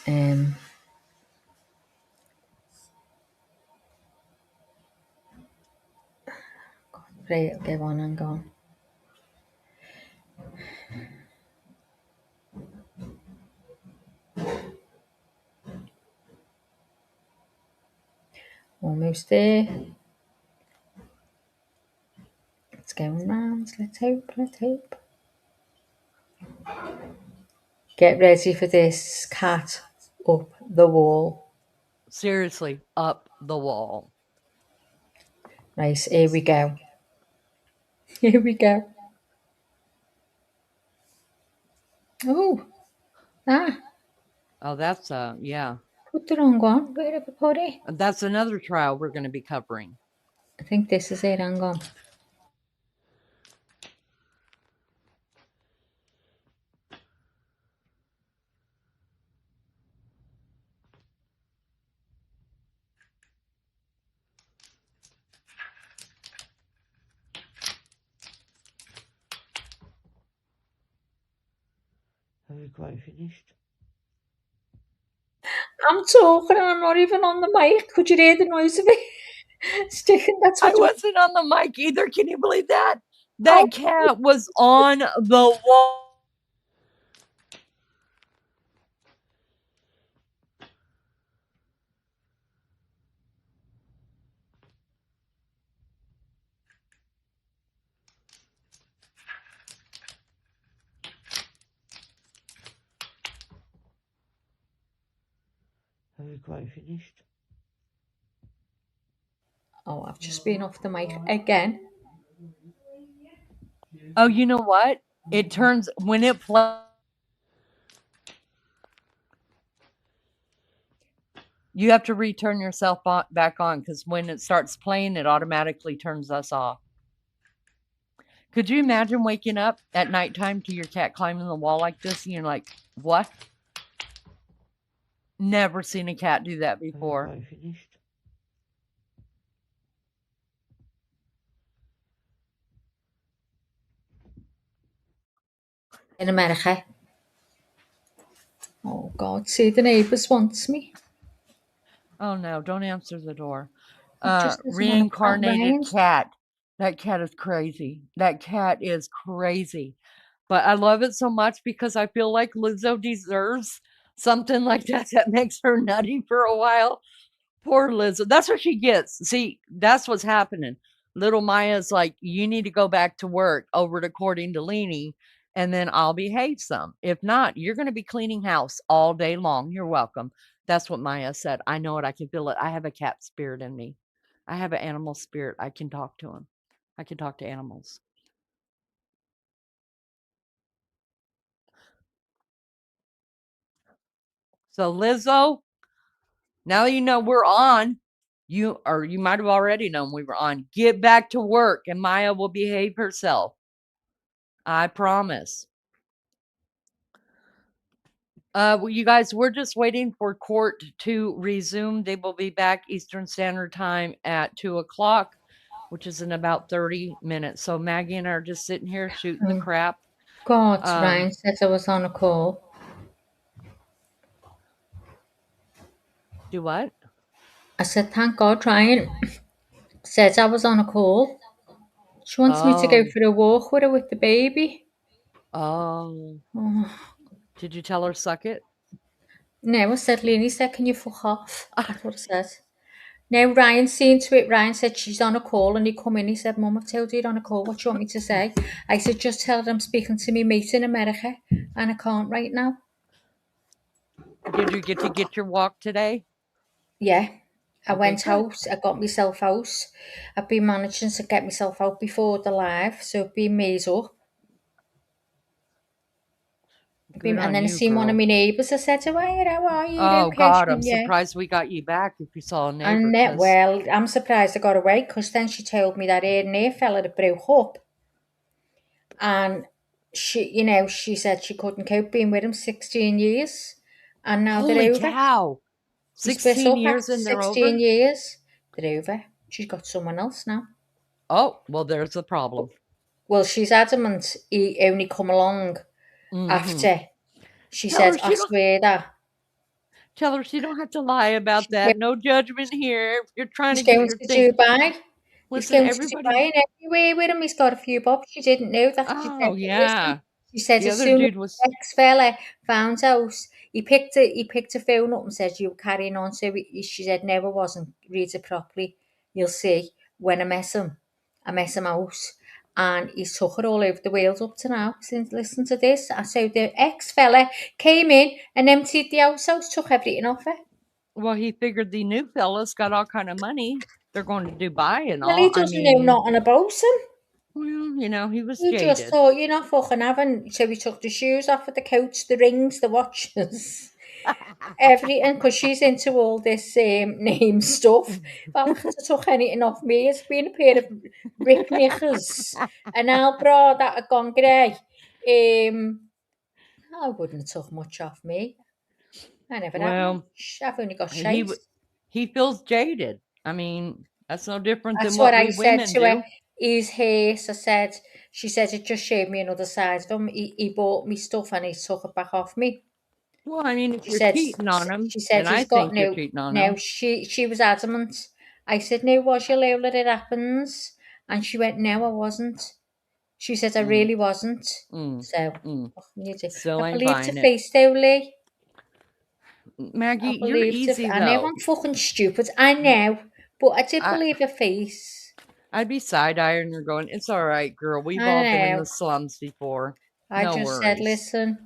Right, okay, one and gone. Almost there. It's going round. Let's hope. Get ready for this cat up the wall. Seriously, up the wall. Right, here we go. Here we go. Oh, Oh, that's yeah. Put the wrong one. Where have I put it? That's another trial we're going to be covering. I think this is it. Hang on. Have you quite finished? I'm talking and I'm not even on the mic. Could you hear the noise of it sticking? That's what I wasn't on the mic either. Can you believe that? That cat was on the wall. Have you quite finished? Oh, I've just been off the mic again. Oh, you know what? It turns when it plays. You have to return yourself back on because when it starts playing, it automatically turns us off. Could you imagine waking up at nighttime to your cat climbing the wall like this and you're like, what? Never seen a cat do that before. Have you finished? In America. Oh God, see the neighbours wants me. Oh no, don't answer the door. Just doesn't want to put out Reincarnated rain. cat. That cat is crazy. That cat is crazy. But I love it so much because I feel like Lizzo deserves something like that that makes her nutty for a while. Poor Lizzo. That's what she gets. See, that's what's happening. Little Maya's like, you need to go back to work over to according to Leanie, and then I'll behave some. If not, you're going to be cleaning house all day long. You're welcome. That's what Maya said. I know it. I can feel it. I have a cat spirit in me. I have an animal spirit. I can talk to him. I can talk to animals. So Lizzo, now that you know we're on, you might have already known we were on. Get back to work, and Maya will behave herself. I promise. Well, you guys, we're just waiting for court to resume. They will be back Eastern Standard Time at 2:00, which is in about 30 minutes. So Maggie and I are just sitting here shooting the crap. God, Ryan said I was on a call. Do what? I said, thank God, Ryan said I was on a call. She wants me to go for a walk with her with the baby. Oh. Did you tell her suck it? No, I said, Lenny said, can you fuck off? That's what I said. No, Ryan's seen to it. Ryan said she's on a call and he come in. He said, Mum, I've told you you're on a call. What do you want me to say? I said, just tell her I'm speaking to me mate in America and I can't right now. Did you get to get your walk today? Yeah. I Okay, went good. out. I got myself out. I've been managing to get myself out before the live, so I've been made up. Good And on then I you, seen one of girl. my neighbours. I said, how are you? Oh, Okay? God, She I'm went, yeah. surprised we got you back if you saw a neighbor. And well, I'm surprised I got away because then she told me that her and her fella that broke up. And she said she couldn't cope being with him 16 years. And now Holy they're over. cow. They split 16 up years after and they're 16 over? years. They're over. She's got someone else now. Oh, well, there's the problem. Well, she's adamant he only come along after. She said, I swear that. Tell her she don't have to lie about that. No judgment here. If you're trying to He's get going your to thing. Dubai. He's Listen, going to everybody. Dubai and everywhere with him. He's got a few bobs. She didn't know that. Oh, yeah. She said The as other soon as dude was. the ex-fella found out, he picked a phone up and said, you were carrying on. So she said, no, I wasn't. Read it properly. You'll see. When I mess him out. And he's took her all over the world up to now. Since listen to this. So the ex-fella came in and emptied the house out, took everything off her. Well, he figured the new fellas got all kind of money. They're going to Dubai and Well, all. he doesn't know nothing about him. Well, he was He jaded. just thought, you're not fucking having. So he took the shoes off of the coats, the rings, the watches, everything, because she's into all this name stuff. If I could have took anything off me, it's been a pair of Rick knickers, an bra that had gone grey. I wouldn't have took much off me. I never had much. I've only got shite. He feels jaded. I mean, that's no different That's than what what I we said women to her. do. His hair, she said it just showed me another side of him. He bought me stuff and he took it back off me. Well, I mean, if She you're said, cheating on him, and I he's got think you're cheating on no. him. She was adamant. I said, no, was you, Lola? It happens. And she went, no, I wasn't. She said, I really wasn't. So, what can you do? Still I ain't believed her buying it. face, though, Lee. Maggie, you're easy, I know though. I'm fucking stupid. I know. But I did believe her face. I'd be side-eyeing her going, it's all right, girl. We've I all been in know. the slums before. I No just said, worries. listen,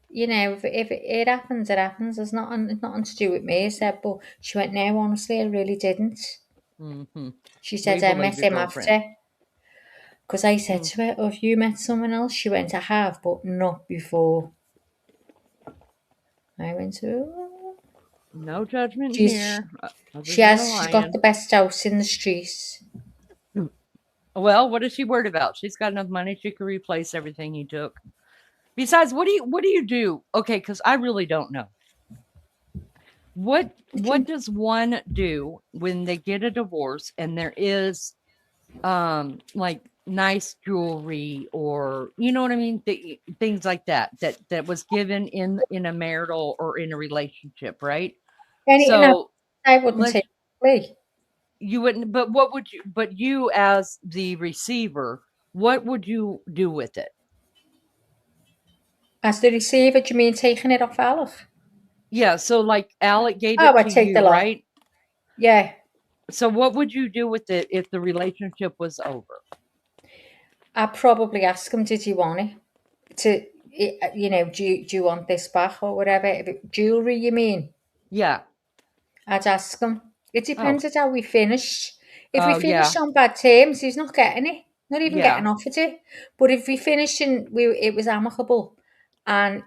if it happens, it happens. It's nothing to do with me. I said, but she went, no, honestly, I really didn't. She said, I met him after. Because I said to her, oh, have you met someone else? She went, I have, but not before. I went, oh. No judgment here. She's got the best house in the streets. Well, what is she worried about? She's got enough money. She could replace everything he took. Besides, what do you do? Okay, because I really don't know. What does one do when they get a divorce and there is like nice jewelry or you know what I mean? Things like that was given in a marital or in a relationship, right? So I wouldn't take it. You wouldn't, but what would you, but you as the receiver, what would you do with it? As the receiver, do you mean taking it off Alec? Yeah, so like Alec gave it to take you, the lot. right? Yeah. So what would you do with it if the relationship was over? I'd probably ask him, did you want it? Do you want this back or whatever? Jewelry, you mean? Yeah. I'd ask him. It depended how we finished. If we finished on bad terms, he's not getting it. Not even getting offered it. But if we finished and it was amicable and,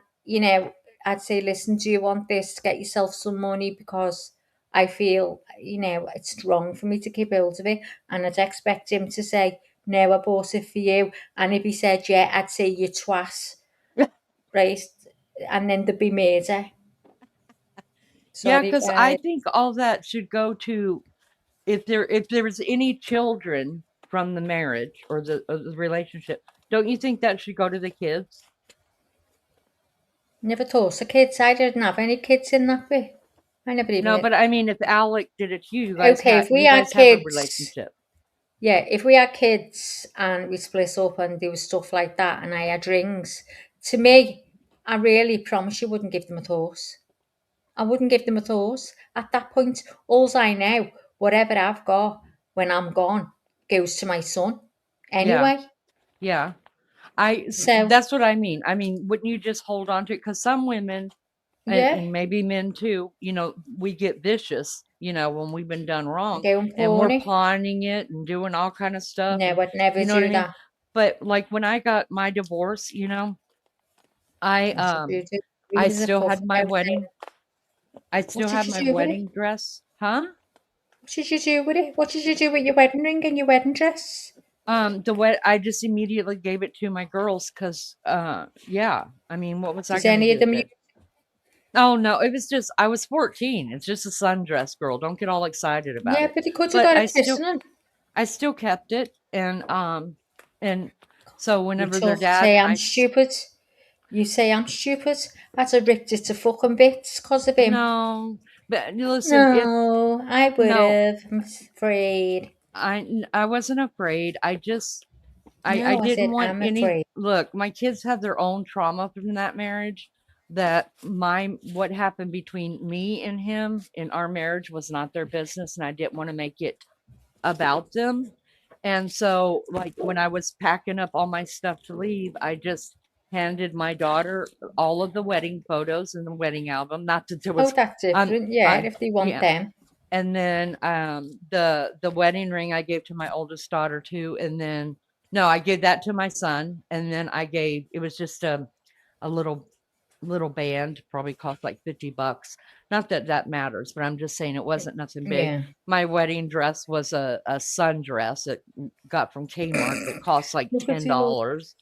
I'd say, listen, do you want this? Get yourself some money, because I feel, it's wrong for me to keep hold of it. And I'd expect him to say, no, I bought it for you. And if he said, yeah, I'd say, you twat, right? And then there'd be murder. Yeah, Sorry, because I guys. think all that should go to, if there was any children from the marriage or the relationship, don't you think that should go to the kids? Never thought of kids. I didn't have any kids in that bit. I never No, even. but I mean, if Alec did it to you, Okay, if we you had guys have a kids, relationship. yeah, if we had kids and we split up and there was stuff like that and I had rings, to me, I really promise you wouldn't give them a thought. I wouldn't give them a thought. At that point, all I know, whatever I've got when I'm gone, goes to my son Yeah, anyway. yeah. So, That's what I mean. I mean, wouldn't you just hold on to it? Because some women, yeah, and maybe men too, we get vicious, when we've been done wrong, go and and we're pawn it. pawning it and doing all kind of stuff, No, and I'd never you know what I do mean? that. But like when I got my divorce, I That's what you do. I Read as a still puff had my about it. wedding. I What still did have you my do with it? wedding dress. Huh? What did you do with it? What did you do with your wedding ring and your wedding dress? I just immediately gave it to my girls because, yeah. I mean, what was I Does gonna any of do them with use? it? Oh no, it was just I was 14. It's just a sundress, girl. Don't get all excited about Yeah, it. but you could have But got a christening. I still kept it, and so You whenever their talk, dad say and I'm stupid. You say I'm stupid. I'd have ripped it to fucking bits because of him. no, but listen, No, I would no, have. I'm afraid. I wasn't afraid. I No, I didn't said want I'm any. afraid. Look, my kids have their own trauma from that marriage. That what happened between me and him in our marriage was not their business, and I didn't want to make it about them. And so, like, when I was packing up all my stuff to leave, I just handed my daughter all of the wedding photos and the wedding album. Not that there Oh, was that's different. Yeah, on if they want yeah. them. And then the wedding ring I gave to my oldest daughter too. And then no, I gave that to my son. And then it was just a little band, probably cost like $50. Not that that matters, but I'm just saying it wasn't nothing big. Yeah. My wedding dress was a sundress that got from Kmart that cost like Look at you. $10.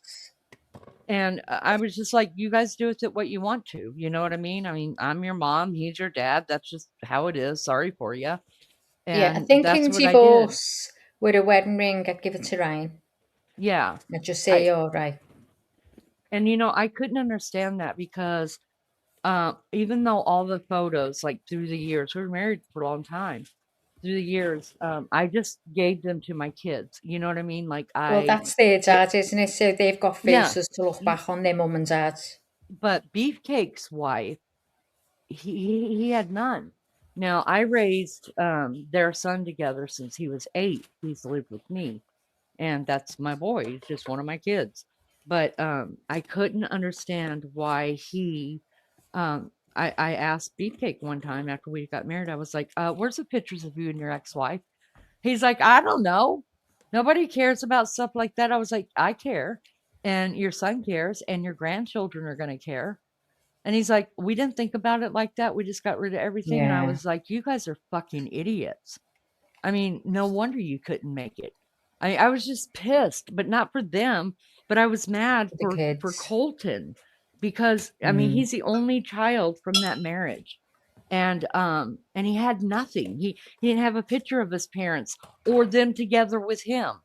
And I was just like, you guys do with it what you want to. You know what I mean? I mean, I'm your mom, he's your dad. That's just how it is. Sorry for you. Yeah, I And think that's in what I did. divorce with a wedding ring, I'd give it to Ryan. Yeah. I'd just I say, all right. and I couldn't understand that because even though all the photos, like through the years, we were married for a long time. Through the years, I just gave them to my kids. You know what I mean? Like Well, that's their dad, isn't it? So they've got yeah. faces to look back on their mum and dad. But Beefcake's wife, he had none. Now I raised their son together since he was 8. He's lived with me, and that's my boy. He's just one of my kids. But I couldn't understand why he. I asked Beefcake one time after we got married. I was like, "Where's the pictures of you and your ex-wife?" He's like, "I don't know. Nobody cares about stuff like that." I was like, "I care, and your son cares, and your grandchildren are going to care." And he's like, "We didn't think about it like that. We just got rid of everything." And I Yeah, was like, "You guys are fucking idiots." I mean, no wonder you couldn't make it. I was just pissed, but not for them, but I was mad the for kids. Colton because I mean, Mm. he's the only child from that marriage. And he had nothing. He didn't have a picture of his parents or them together with him.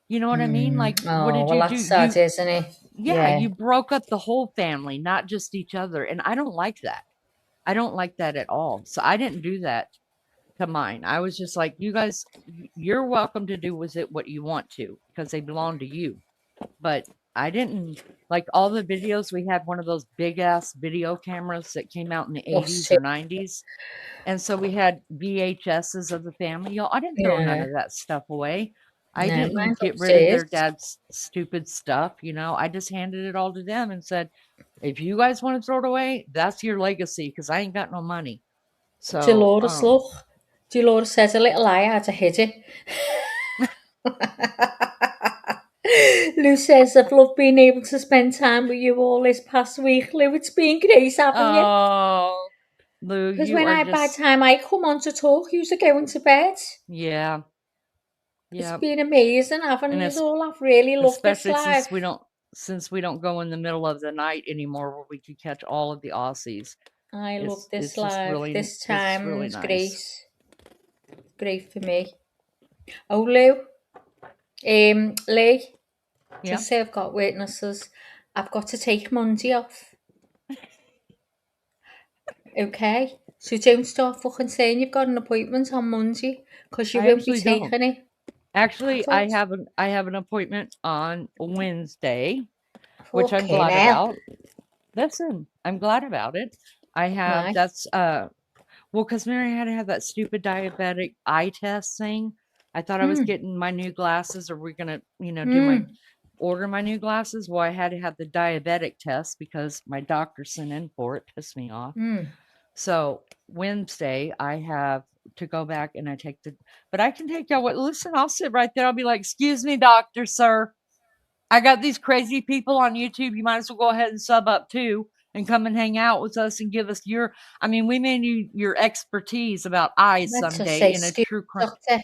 You know what I mean? Like, what Oh, did well, you do? that's sad, isn't it? Yeah, Yeah, you broke up the whole family, not just each other. And I don't like that. I don't like that at all. So I didn't do that to mine. I was just like, you guys, you're welcome to do with it what you want to because they belong to you. But I didn't like all the videos. We had one of those big ass video cameras that came out in the us 80s too. or 90s. And so we had VHSs of the family. Y'all, I didn't throw none Yeah, of that stuff away. I no, didn't mine's get rid of upstairs. their dad's stupid stuff. I just handed it all to them and said, if you guys want to throw it away, that's your legacy because I ain't got no money. So, Dolores, look. Dolores says a little lie, I had to hit it. Lou says, I've loved being able to spend time with you all this past week. Lou, it's been great having you. Oh, Lou, Because you when are by the just, time I come on to talk, you're going to bed. yeah, It's yeah. been amazing having And you it's all. I've really loved this especially live. since we don't go in the middle of the night anymore where we could catch all of the Aussies. I love this It's just live. really, This it's really time's nice. great for me. Oh, Lou, Lee, Yeah. just say I've got witnesses. I've got to take Monday off. Okay? So don't start fucking saying you've got an appointment on Monday, because you I won't be actually don't. taking it. Actually, What? I have an appointment on Wednesday, which I'm Fucking glad hell. about. Listen, I'm glad about it. I have Why? that's well, because Mary had to have that stupid diabetic eye test thing. I thought I was getting my new glasses, or we're gonna, order my new glasses. Well, I had to have the diabetic test because my doctor sent in for it. Pissed me off. So Wednesday I have to go back and I take but I can take y'all. Listen, I'll sit right there. I'll be like, "Excuse me, doctor, sir. I got these crazy people on YouTube. You might as well go ahead and sub up too and come and hang out with us and give us we may need your expertise about eyes Let's just someday say, in a excuse true me, crime." doctor,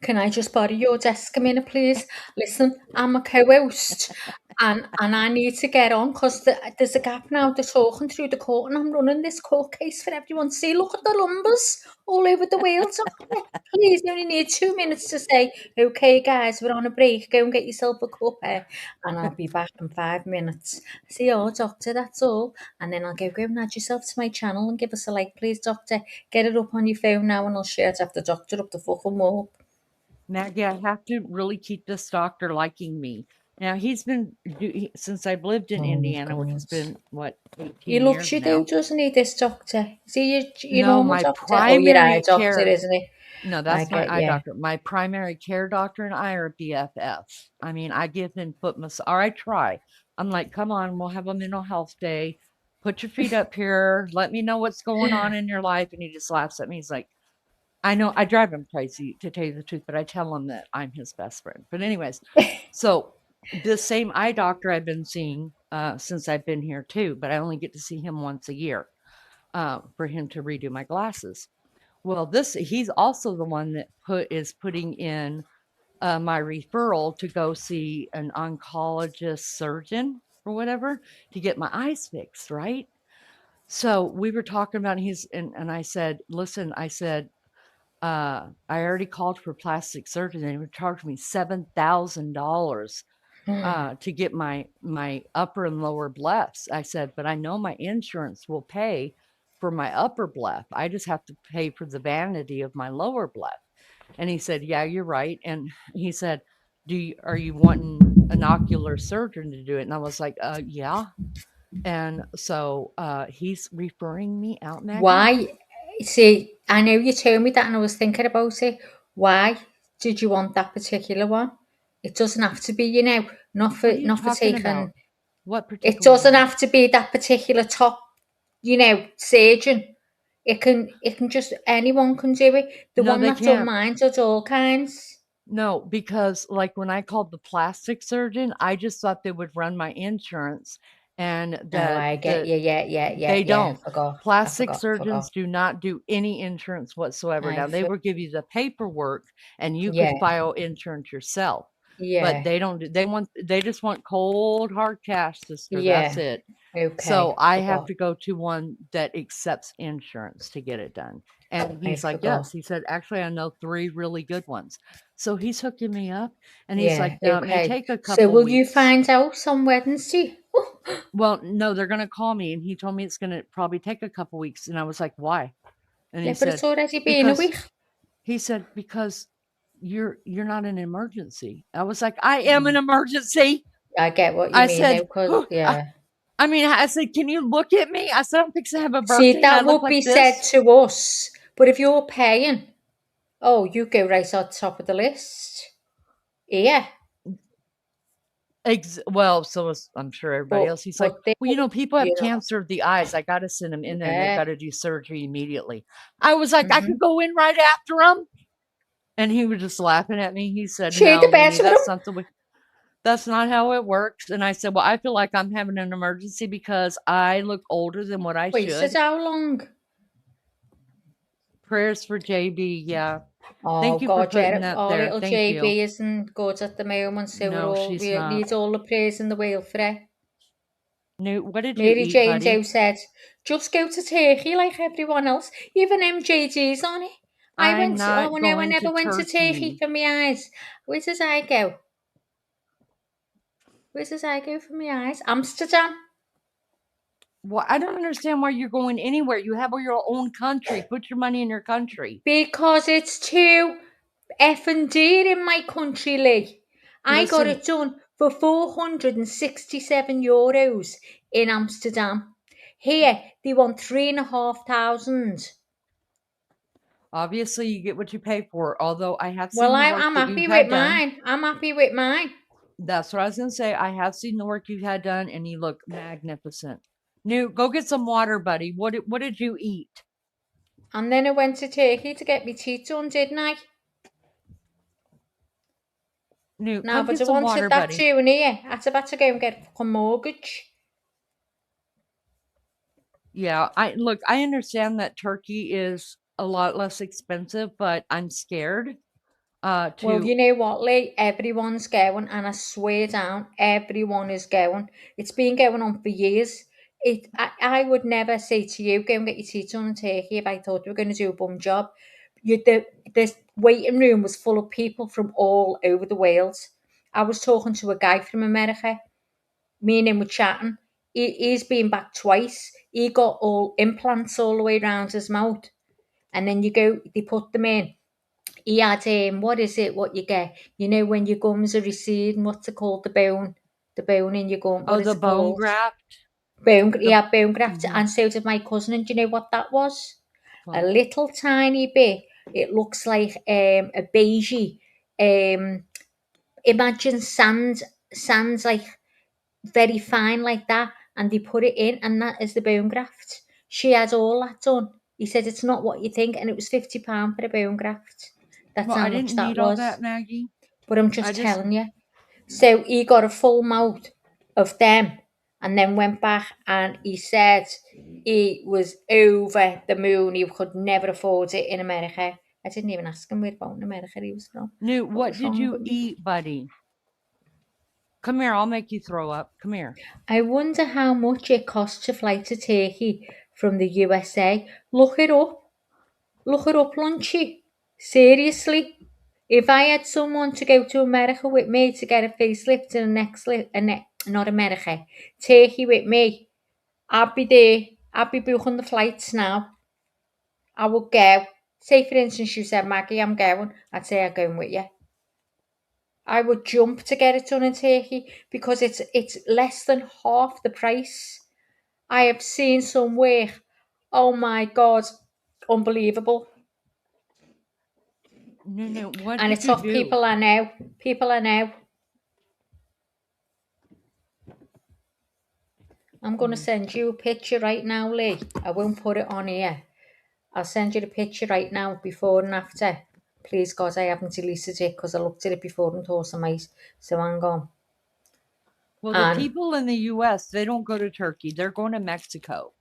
can I just borrow your desk a minute, please? Listen, I'm a co-host, and I need to get on, because there's a gap now. They're talking through the court, and I'm running this court case for everyone to see. Look at the numbers all over the world, doctor. Please, you only need 2 minutes to say, okay, guys, we're on a break. Go and get yourself a cuppa, and I'll be back in 5 minutes. See you, doctor, that's all. And then I'll go and add yourself to my channel and give us a like, please, doctor. Get it up on your phone now, and I'll share it after the doctor up the fucking wall. Maggie, I have to really keep this doctor liking me. Now, he's been, since I've lived in Indiana, which has been, what, He 18 loves years you now? though, doesn't he, this doctor? Is he your No, normal my doctor? Oh, your eye primary doctor, care, isn't he? no, I that's my get eye you. doctor. My primary care doctor and I are BFFs. I mean, I give him foot massage, or I try. I'm like, come on, we'll have a mental health day. Put your feet up here. Let me know what's going on in your life. And he just laughs at me. He's like, I know I drive him crazy, to tell you the truth, but I tell him that I'm his best friend. But anyways, so this same eye doctor I've been seeing since I've been here too, but I only get to see him once a year for him to redo my glasses. Well, he's also the one that is putting in my referral to go see an oncologist surgeon or whatever to get my eyes fixed, right? So we were talking about and I said, listen, I said, I already called for plastic surgery. They would charge me $7,000 to get my upper and lower blephs. I said, but I know my insurance will pay for my upper bleph. I just have to pay for the vanity of my lower bleph. And he said, yeah, you're right. And he said, are you wanting an ocular surgeon to do it? And I was like, yeah. And so he's referring me out, Maggie. Why? See, I know you told me that, and I was thinking about it. Why did you want that particular one? It doesn't have to be, not for What are you talking taking. about? What It particular doesn't one? have to be that particular top, surgeon. It can just anyone can do it. The No, one they that done can't. mine does all kinds. No, because like when I called the plastic surgeon, I just thought they would run my insurance and Oh, that I get you. Yeah. they don't. I forgot. Plastic surgeons do not do any insurance whatsoever. Now they will give you the paperwork and you could Yeah. file insurance yourself. Yeah. But they don't they just want cold hard cash, sister. That's Yeah. it. Okay. So I have Forgot. to go to one that accepts insurance to get it done. And I he's like, forgot. yes. He said, actually, I know 3 really good ones. So he's hooking me up. And he's Yeah. like, now it may Okay. take a So couple will you weeks. find out on Wednesday? Well, no, they're going to call me. And he told me it's going to probably take a couple weeks. And I was like, why? And Yeah, he but said, it's already been a week. he said, because you're not an emergency. I was like, I am an emergency. I get what you I mean said, now, because yeah. I mean, I said, can you look at me? I said, I'm fixing to have a See, birthday and I that look would like be this. said to us, but if you're paying, oh, you go right on top of the list. Yeah. Well, so is I'm sure everybody else. He's like, But well, people have you know, cancer of the eyes. I got to send them in there and they've yeah. got to do surgery immediately. I was like, I could go in right after them. And he was just laughing at me. He said, Share the no, Winnie, best with him. that's something we. That's not how it works. And I said, well, I feel like I'm having an emergency because I look older than what I Wait, should. says how long? Prayers for JB, yeah. Oh, Thank you for God, putting yeah, that our there. little Thank JB you. isn't good at the moment, so No, she's we not. need all the prayers in the world for her. Newt, what did Mary you eat, Jane buddy? Doe said, just go to Turkey like everyone else. Even MJG's on it. I I'm not no, I going never to went to Turkey Turkey. for my eyes. Where does I go? Where does I go for my eyes? Amsterdam. Well, I don't understand why you're going anywhere. You have your own country. Put your money in your country. Because it's too effing dear in my country, Lee. I got Listen, it done for €467 in Amsterdam. Here, they want 3,500. obviously you get what you pay for. Although I have Well, seen the work I'm that you happy had with done. mine. I'm happy with mine. That's what I was going to say. I have seen the work you had done, and you look magnificent. Newt, go get some water, buddy. What did you eat? And then I went to Turkey to get my teeth done, didn't I? Newt, No, come but get I some wanted water, that buddy. too in here. I had to go and get a fucking mortgage. Yeah, I understand that Turkey is a lot less expensive, but I'm scared. Well, you know what, Lee? Everyone's going, and I swear down, everyone is going. It's been going on for years. I would never say to you, go and get your teeth done in Turkey if I thought you were going to do a bum job. The waiting room was full of people from all over the world. I was talking to a guy from America. Me and him were chatting. He's been back twice. He got all implants all the way around his mouth. And then they put them in. He had, what is it, what you get? You know, when your gums are receding, what's it called? The bone in your gum. What is the it bone called? graft. He had bone graft, and so did my cousin. And do you know what that was? A little tiny bit. It looks like a beigey. Imagine sand's like very fine like that, and they put it in, and that is the bone graft. She had all that done. He said it's not what you think, and it was £50 for a bone graft. That's Well, how I much didn't that need all was. that, Maggie. But I'm just telling you. So he got a full mouth of them, and then went back, and he said he was over the moon. He could never afford it in America. I didn't even ask him where about in America he was from. Newt, what was did wrong you with me? eat, buddy? Come here, I'll make you throw up. Come here. I wonder how much it costs to fly to Turkey from the USA. Look it up. Look it up, Lunchy. Seriously. If I had someone to go to America with me to get a facelift and a neck lift, not America, Turkey with me, I'd be there. I'd be booking the flights now. I would go. Say, for instance, you said, Maggie, I'm going. I'd say I'm going with you. I would jump to get it done in Turkey because it's less than half the price. I have seen some work. Oh my God, unbelievable. No, what And did it's you off do? people I know. People I know. I'm going to send you a picture right now, Lee. I won't put it on here. I'll send you the picture right now, before and after. Please, God, I haven't deleted it because I looked at it before and thought some ice. So hang on. Well, the people in the U.S., they don't go to Turkey. They're going to Mexico.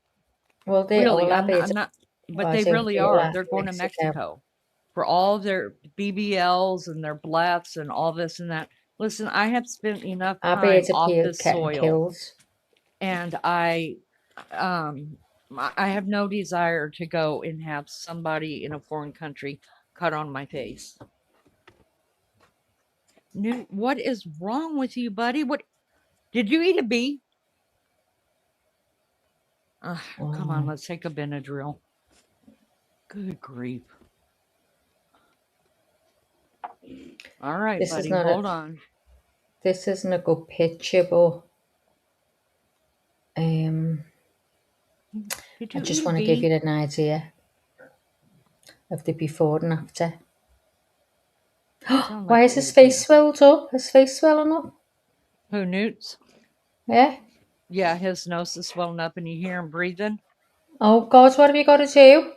Well, they really, all have it. I'm not, but I they don't really think are. that They're going to Mexico. Mexico for all of their BBLs and their blats and all this and that. Listen, I have spent enough I time bet it's off getting this soil, killed. and I have no desire to go and have somebody in a foreign country cut on my face. What is wrong with you, buddy? What did you eat a bee? Come on, let's take a Benadryl. Good grief. All right, This buddy, is not hold on. This isn't a good picture, but I just want to give you an idea of the before and after. Why is his face swelled up? His face swelling up? Who, Newt's? Yeah? Yeah, his nose is swelling up and you hear him breathing. Oh, God, what have you got to do?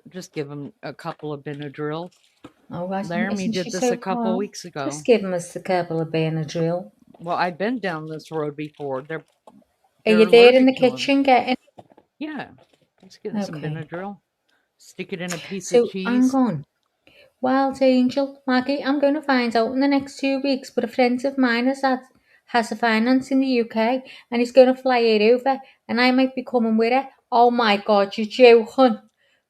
Just give him a couple of Benadryl. Oh, Laramie did this a couple weeks ago. Just give him a couple of Benadryl. Well, I've been down this road before. They're you there in the allergic to 'em. kitchen getting? Yeah. Let's get some Okay. Benadryl. Stick it in a piece of So hang cheese. on. Wild Angel, Maggie, I'm going to find out in the next 2 weeks, but a friend of mine has a finance in the UK and he's going to fly it over and I might be coming with her. Oh my God, you're joking.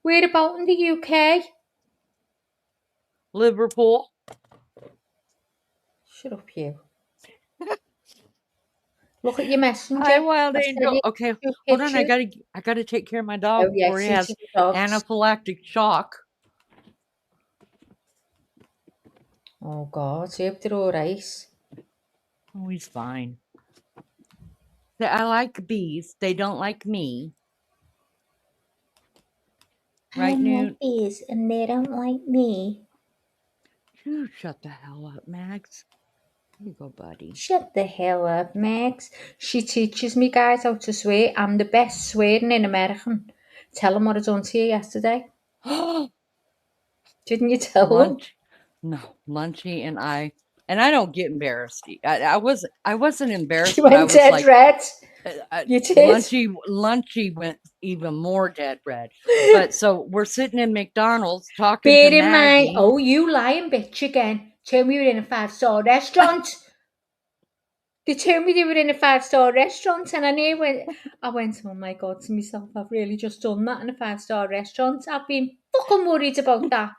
Where about in the UK? Liverpool. Shut up, you. Look at your messenger. Hi, Wild I've sent Angel. you Okay, 2 hold on. I pictures. gotta take care of my dog Oh yeah, before he see has to the dogs. anaphylactic shock. Oh God, I hope they're all right. Oh, he's fine. I like bees. They don't like me. Right, Newt? like bees and they don't like me. You shut the hell up, Max. Here you go, buddy. Shut the hell up, Max. She teaches me guys how to swear. I'm the best swearing in American. Tell them what I done to you yesterday. Didn't you tell them? Lunch? No, Lunchy and I don't get embarrassed. I wasn't embarrassed, You but I went was dead like, red. You did. Lunchy went even more dead red. But so we're sitting in McDonald's talking Bear to in mind, Maggie. oh, you lying bitch again. Tell me you're in a 5-star restaurant. They told me they were in a 5-star restaurant, and I went, oh my God, to myself, I've really just done that in a 5-star restaurant. I've been fucking worried about that.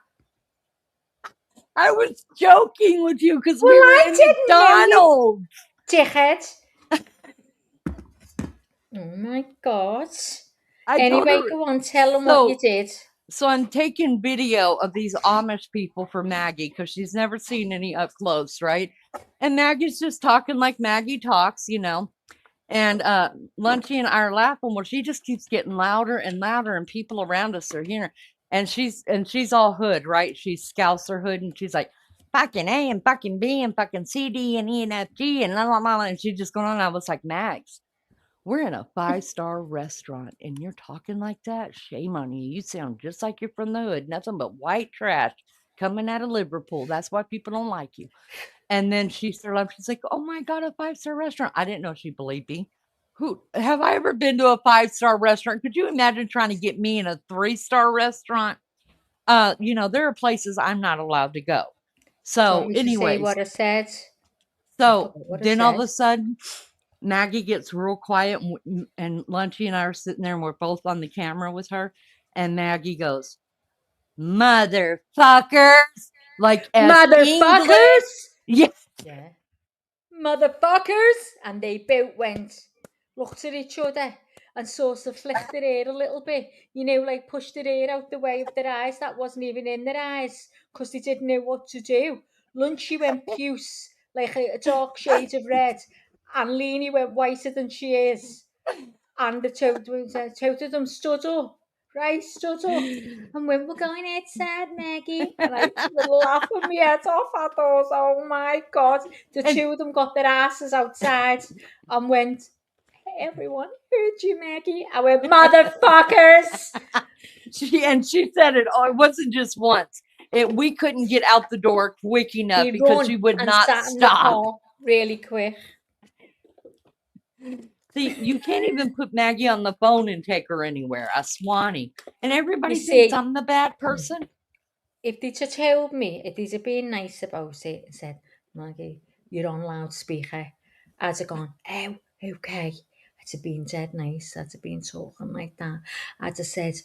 I was joking with you because Well, we were I in didn't know McDonald's. Dickhead. Oh my God. I told Anyway, her, go on, tell them what you did. So I'm taking video of these Amish people for Maggie because she's never seen any up close, right? And Maggie's just talking like Maggie talks, you know. And Lunchy and I are laughing. Well, she just keeps getting louder and louder, and people around us are hearing her. And she's all hood, right? She's Scouser hood, and she's like, fucking A and fucking B and fucking C, D and E and F, G and la la la. And she's just going on. I was like, Mags, we're in a 5-star restaurant and you're talking like that? Shame on you. You sound just like you're from the hood. Nothing but white trash coming out of Liverpool. That's why people don't like you. And then she started laughing. She's like, oh my God, a 5-star restaurant. I didn't know she believed me. Have I ever been to a 5-star restaurant? Could you imagine trying to get me in a 3-star restaurant? You know, there are places I'm not allowed to go. So anyways, what I said? So then all of a sudden, Maggie gets real quiet, and Lunchy and I are sitting there, and we're both on the camera with her. And Maggie goes, "Motherfuckers!" Like as Motherfuckers! English. Yeah. Motherfuckers! And they both went, looked at each other, and sort of flicked their hair a little bit. You know, like pushed their hair out the way of their eyes that wasn't even in their eyes because they didn't know what to do. Lunchy went puce, like a dark shade of red, and Leanie went whiter than she is. And the two of them stood up, right? Stood up. And when we're going outside, Maggie, and I was laughing my head off. I thought, oh my God. The two of them got their asses outside and went, hey, everyone heard you, Maggie. I went, motherfuckers. She said it. Oh, it wasn't just once. We couldn't get out the door quick enough because she would not stop. Really quick. See, you can't even put Maggie on the phone and take her anywhere. A Swanee. And everybody You thinks see, I'm the bad person. If they'd have told me, if they'd have been nice about it and said, Maggie, you're on loudspeaker, I'd have gone, oh, okay. I'd have been dead nice. I'd have been talking like that. I'd have said,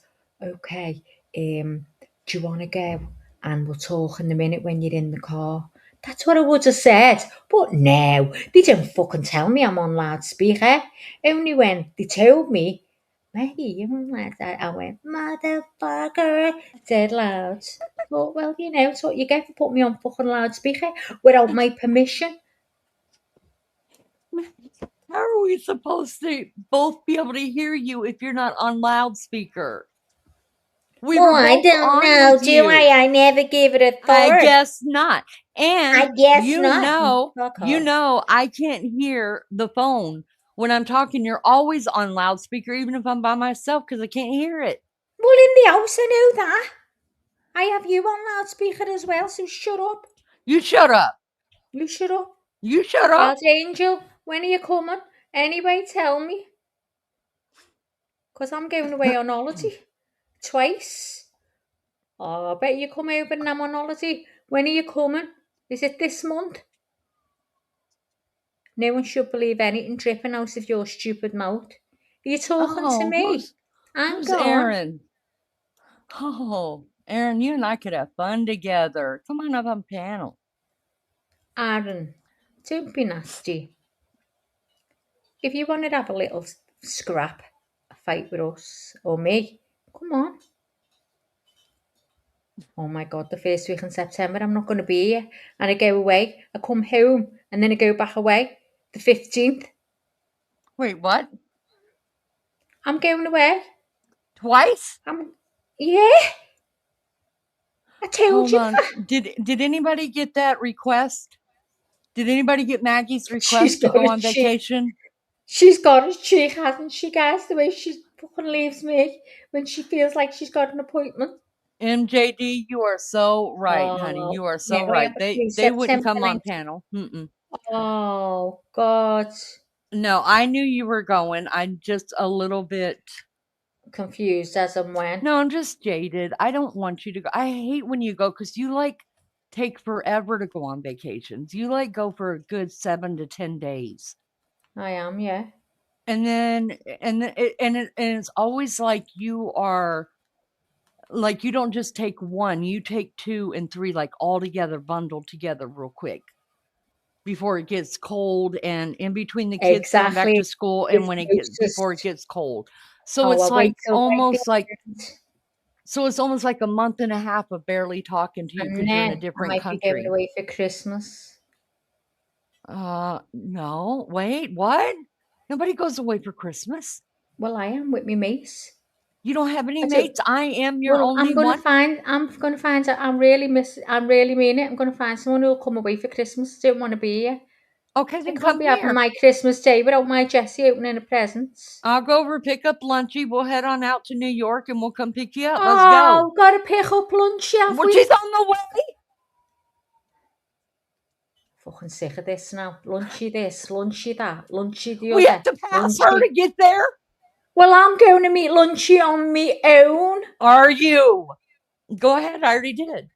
okay, do you want to go? And we'll talk in a minute when you're in the car. That's what I would have said. But no, they didn't fucking tell me I'm on loudspeaker. Only when they told me, Maggie, you don't like that. I went, motherfucker, dead loud. Thought, well, you know, it's what you get for putting me on fucking loudspeaker without my permission. How are we supposed to both be able to hear you if you're not on loudspeaker? I don't know, do I? I never gave it a thought. I guess not. And I guess you not. know, I can't hear the phone when I'm talking. You're always on loudspeaker, even if I'm by myself, because I can't hear it. Well, in the house, I know that. I have you on loudspeaker as well, so shut up. You shut up. You shut up. You shut up. God's angel, when are you coming? Anyway, tell me. Because I'm going away on holiday. Twice. Oh, I bet you come over and I'm on holiday. When are you coming? Is it this month? No one should believe anything dripping out of your stupid mouth. Are you talking to Oh, me? I'm who's gone. Aaron? Oh, Aaron, you and I could have fun together. Come on up on panel. Aaron, don't be nasty. If you want to have a little scrap, a fight with us or me, come on. Oh my God, the first week in September, I'm not going to be here. And I go away, I come home, and then I go back away the 15th. Wait, what? I'm going away. Twice? Yeah. I told Hold you on. that. Did anybody get that request? Did anybody get Maggie's request She's to got go a on cheek. vacation? She's got a cheek, hasn't she, guys? The way she fucking leaves me when she feels like she's got an appointment. MJD, you are so right, honey. Oh, You are no, so I right. have a few They wouldn't September come on 19th. panel. Mm-mm. Oh, God. No, I knew you were going. I'm just a little bit confused as and when. No, I'm just jaded. I don't want you to go. I hate when you go because you like take forever to go on vacations. You like go for a good 7 to 10 days. I am, yeah. And then and it's always like you are like you don't just take one, you take 2 and 3 like all together bundled together real quick before it gets cold and in between the kids going back to school and when it gets before it gets cold. So it's like almost like so it's almost like a month and a half of barely talking to you And because you're in a then I different might be going country. away for Christmas. No, wait, what? Nobody goes away for Christmas. Well, I am with my mates. You don't have any mates? I am your Well, only I'm gonna one. find out. I really mean it. I'm gonna find someone who'll come away for Christmas. I don't want to be here. Okay, I then can't come be having here. my Christmas day without my Jessie opening the presents. I'll go over pick up Lunchy. We'll head on out to New York and we'll come pick you up. Let's Oh, go. gotta pick up Lunchy, have Well, we? she's on the way. Fucking sick of this now. Lunchy this, Lunchy that, Lunchy the We other. have to pass Lunchy. her to get there. Well, I'm going to meet Lunchy on my own. Are you? Go ahead. I already did.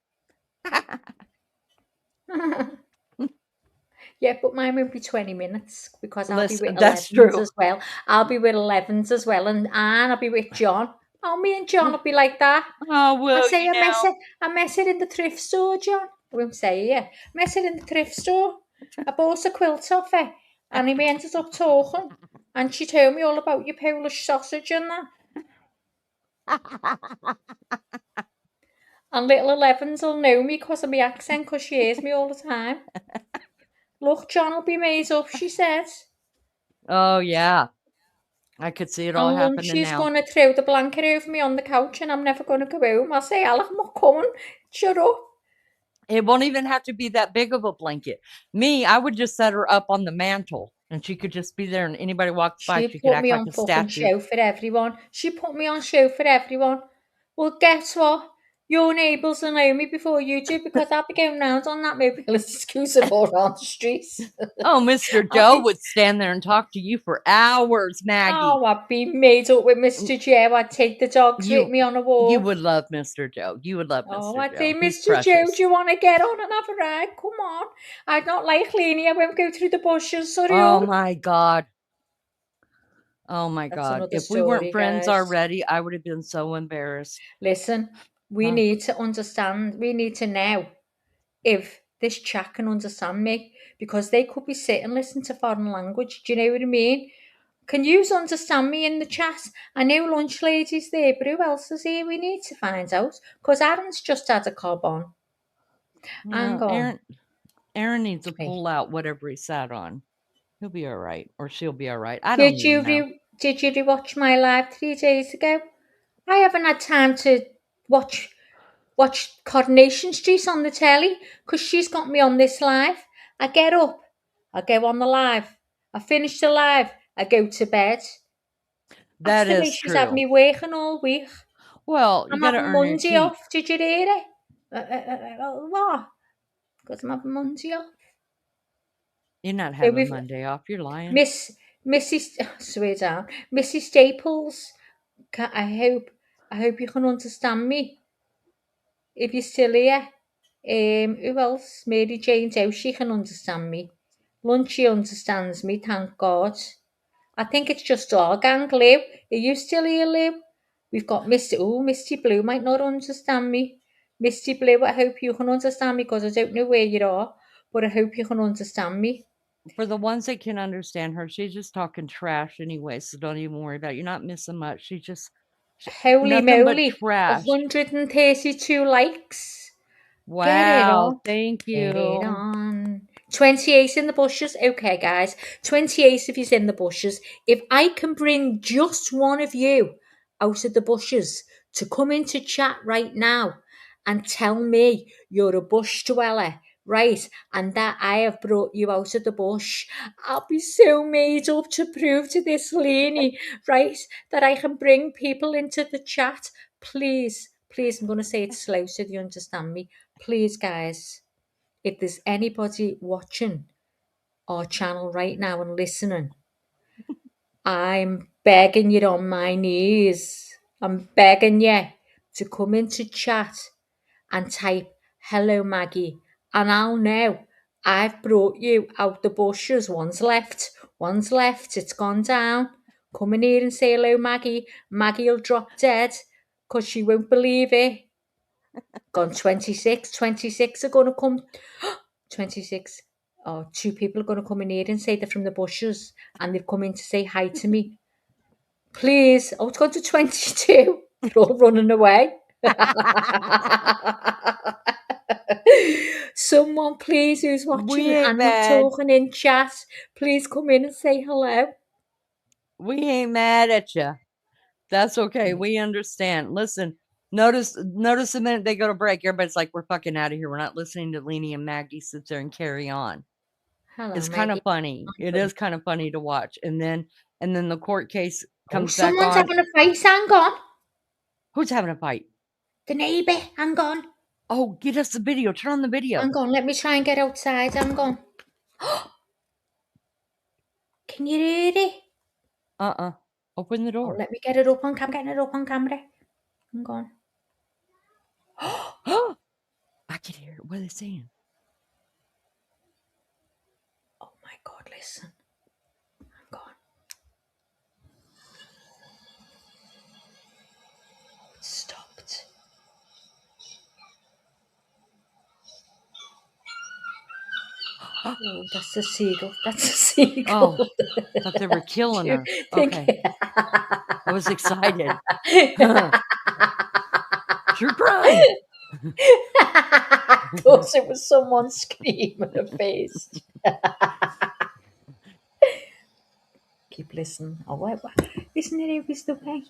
Yeah, but mine won't be 20 minutes because I'll be with That's 11s true. as well. I'll be with 11s as well, and I'll be with John. Oh, me and John will be like that. Oh, will say you now? I mess it in the thrift store, John. I won't say yeah. Mess it in the thrift store. I bought a quilt off her, and we ended up talking, and she told me all about your Polish sausage and that. And little 11s will know me because of my accent, because she hears me all the time. Look, John will be made up, she said. Oh, yeah. I could see it all And happening Lunchy's now. going to throw the blanket over me on the couch and I'm never going to go home. I'll say, Alec, I'm not coming. Shut up. It won't even have to be that big of a blanket. Me, I would just set her up on the mantle and she could just be there and anybody walks by, she could put act me like on a fucking statue. show for everyone. She put me on show for everyone. Well, guess what? Your neighbours will know me before you do because I'll be going round on that mobility scooter all around the streets. Oh, Mr. Joe would stand there and talk to you for hours, Maggie. Oh, I'd be made up with Mr. Joe. I'd take the dogs with me on a walk. You would love Mr. Joe. You would love Mr. Oh, Joe. I'd say, He's Mr. Joe, precious. do you want to get on and have a ride? Come on. I'd not like Leanie. I won't go through the bushes. Sorry. Oh, my God. Oh, my That's God. another If we weren't story, friends guys. already, I would have been so embarrassed. Listen, we need to understand. We need to know if this chat can understand me because they could be sitting listening to foreign language. Do you know what I mean? Can you understand me in the chat? I know Lunch Lady's there, but who else is here? We need to find out because Aaron's just had a cob on. Hang on. Aaron needs to pull out whatever he sat on. He'll be all right, or she'll be all right. I don't even know. Did you rewatch my live 3 days ago? I haven't had time to watch Coronation Street on the telly because she's got me on this live. I get up, I go on the live, I finish the live, I go to bed. That That's the way is she's true. had me working all week. Well, you I'm got to having earn your Monday keep. off. Did you hear it? What? Because I'm having Monday off. You're not So having we've Monday off. You're lying. Mrs. Swear down, Mrs. Staples. I hope you can understand me. If you're still here, who else? Mary Jane's house. She can understand me. Lunchy understands me. Thank God. I think it's just our gang, Lou. Are you still here, Lou? We've got Misty Blue might not understand me. Misty Blue, I hope you can understand me because I don't know where you are, but I hope you can understand me. For the ones that can understand her, she's just talking trash anyway, so don't even worry about it. You're not missing much. Holy Nothing but moly, trash. 132 likes. Get it Wow, on. thank Get it you. on. 28 in the bushes. Okay, guys. 28 of you's in the bushes. If I can bring just one of you out of the bushes to come into chat right now and tell me you're a bush dweller, right, and that I have brought you out of the bush, I'll be so made up to prove to this Lenny, right, that I can bring people into the chat. Please, I'm going to say it slow so you understand me. Please, guys, if there's anybody watching our channel right now and listening, I'm begging you on my knees. I'm begging you to come into chat and type hello Maggie, and I'll know I've brought you out the bushes. One's left, it's gone down. Come in here and say hello Maggie. Maggie'll drop dead because she won't believe it. Gone 26 are going to come. 26. Oh, two people are going to come in here and say they're from the bushes and they've come in to say hi to me. Please. Oh, it's gone to 22. They're all running away. Someone, please, who's watching and not talking in chat, please come in and say hello. We ain't mad at you. That's okay. We understand. Listen, notice the minute they go to break, everybody's like, we're fucking out of here. We're not listening to Lenny and Maggie sit there and carry on. Hello, It's kind of Maggie. funny. It is kind of funny to watch. And then the court case comes back Someone's on. having a fight. Hang on. Who's having a fight? The neighbour. Hang on. Oh, get us the video. Turn on the video. Hang on. Let me try and get outside. Hang on. Can you hear it? Open the door. Oh, let me get it up on camera. I'm getting it up on camera. Hang on. I can hear it. What are they saying? Oh my God, listen. Hang on. Oh, it stopped. Oh, that's a seagull. That's a seagull. Oh, thought they were killing her. Okay. I was excited. True crime. I thought it was someone screaming a face. Keep listening. Oh, wait. Isn't it always the way?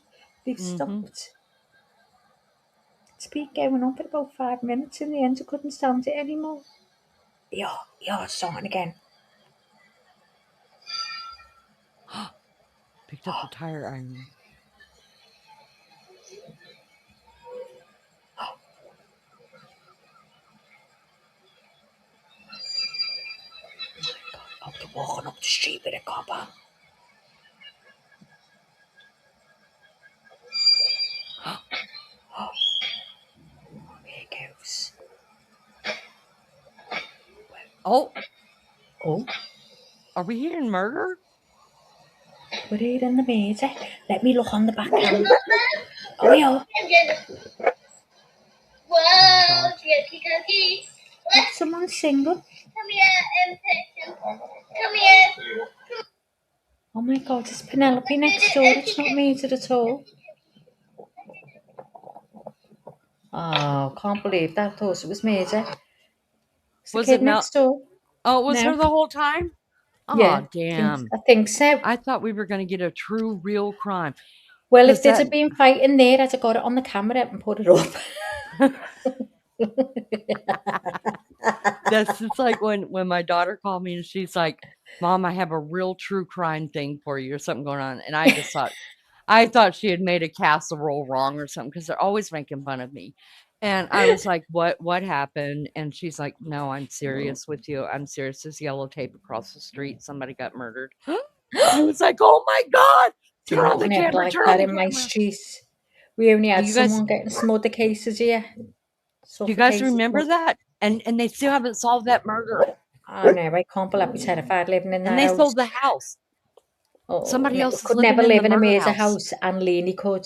They've stopped. It's been going on for about 5 minutes. In the end, I couldn't stand it anymore. Yeah, it's starting again. Picked up the tire iron. Oh, they're walking up the street with a copper. There it goes. Oh. Oh. Are we hearing murder? We're hearing the music. Let me look on the back camera. Oh, yeah. Whoa, Is someone singing? Come here, come here. Oh my God, it's Penelope next door. It's not muted at all. Oh, can't believe that. I thought it was Maisie. It's the kid next door. Oh, it was No. her the whole time? Oh, Yeah, damn. I think so. I thought we were going to get a true, real crime. Well, if there'd have been fighting there, I'd have got it on the camera and put it up. That's just like when my daughter called me and she's like, Mom, I have a real true crime thing for you or something going on. And I just thought, she had made a casserole wrong or something because they're always making fun of me. And I was like, what happened? And she's like, no, I'm serious with you. I'm serious. There's yellow tape across the street. Somebody got murdered. I was like, oh my God. Turn on the Nothing ever camera. like Turn on that the in my camera. street. We only had You guys, someone getting some other cases here. do you guys Suffocated. remember that? And they still haven't solved that murder. Oh no, I can't believe I'd be terrified living in And that they house. sold the house. Oh, Somebody no, else is could living never in live the in a murder Mesa house. house, and Laney could.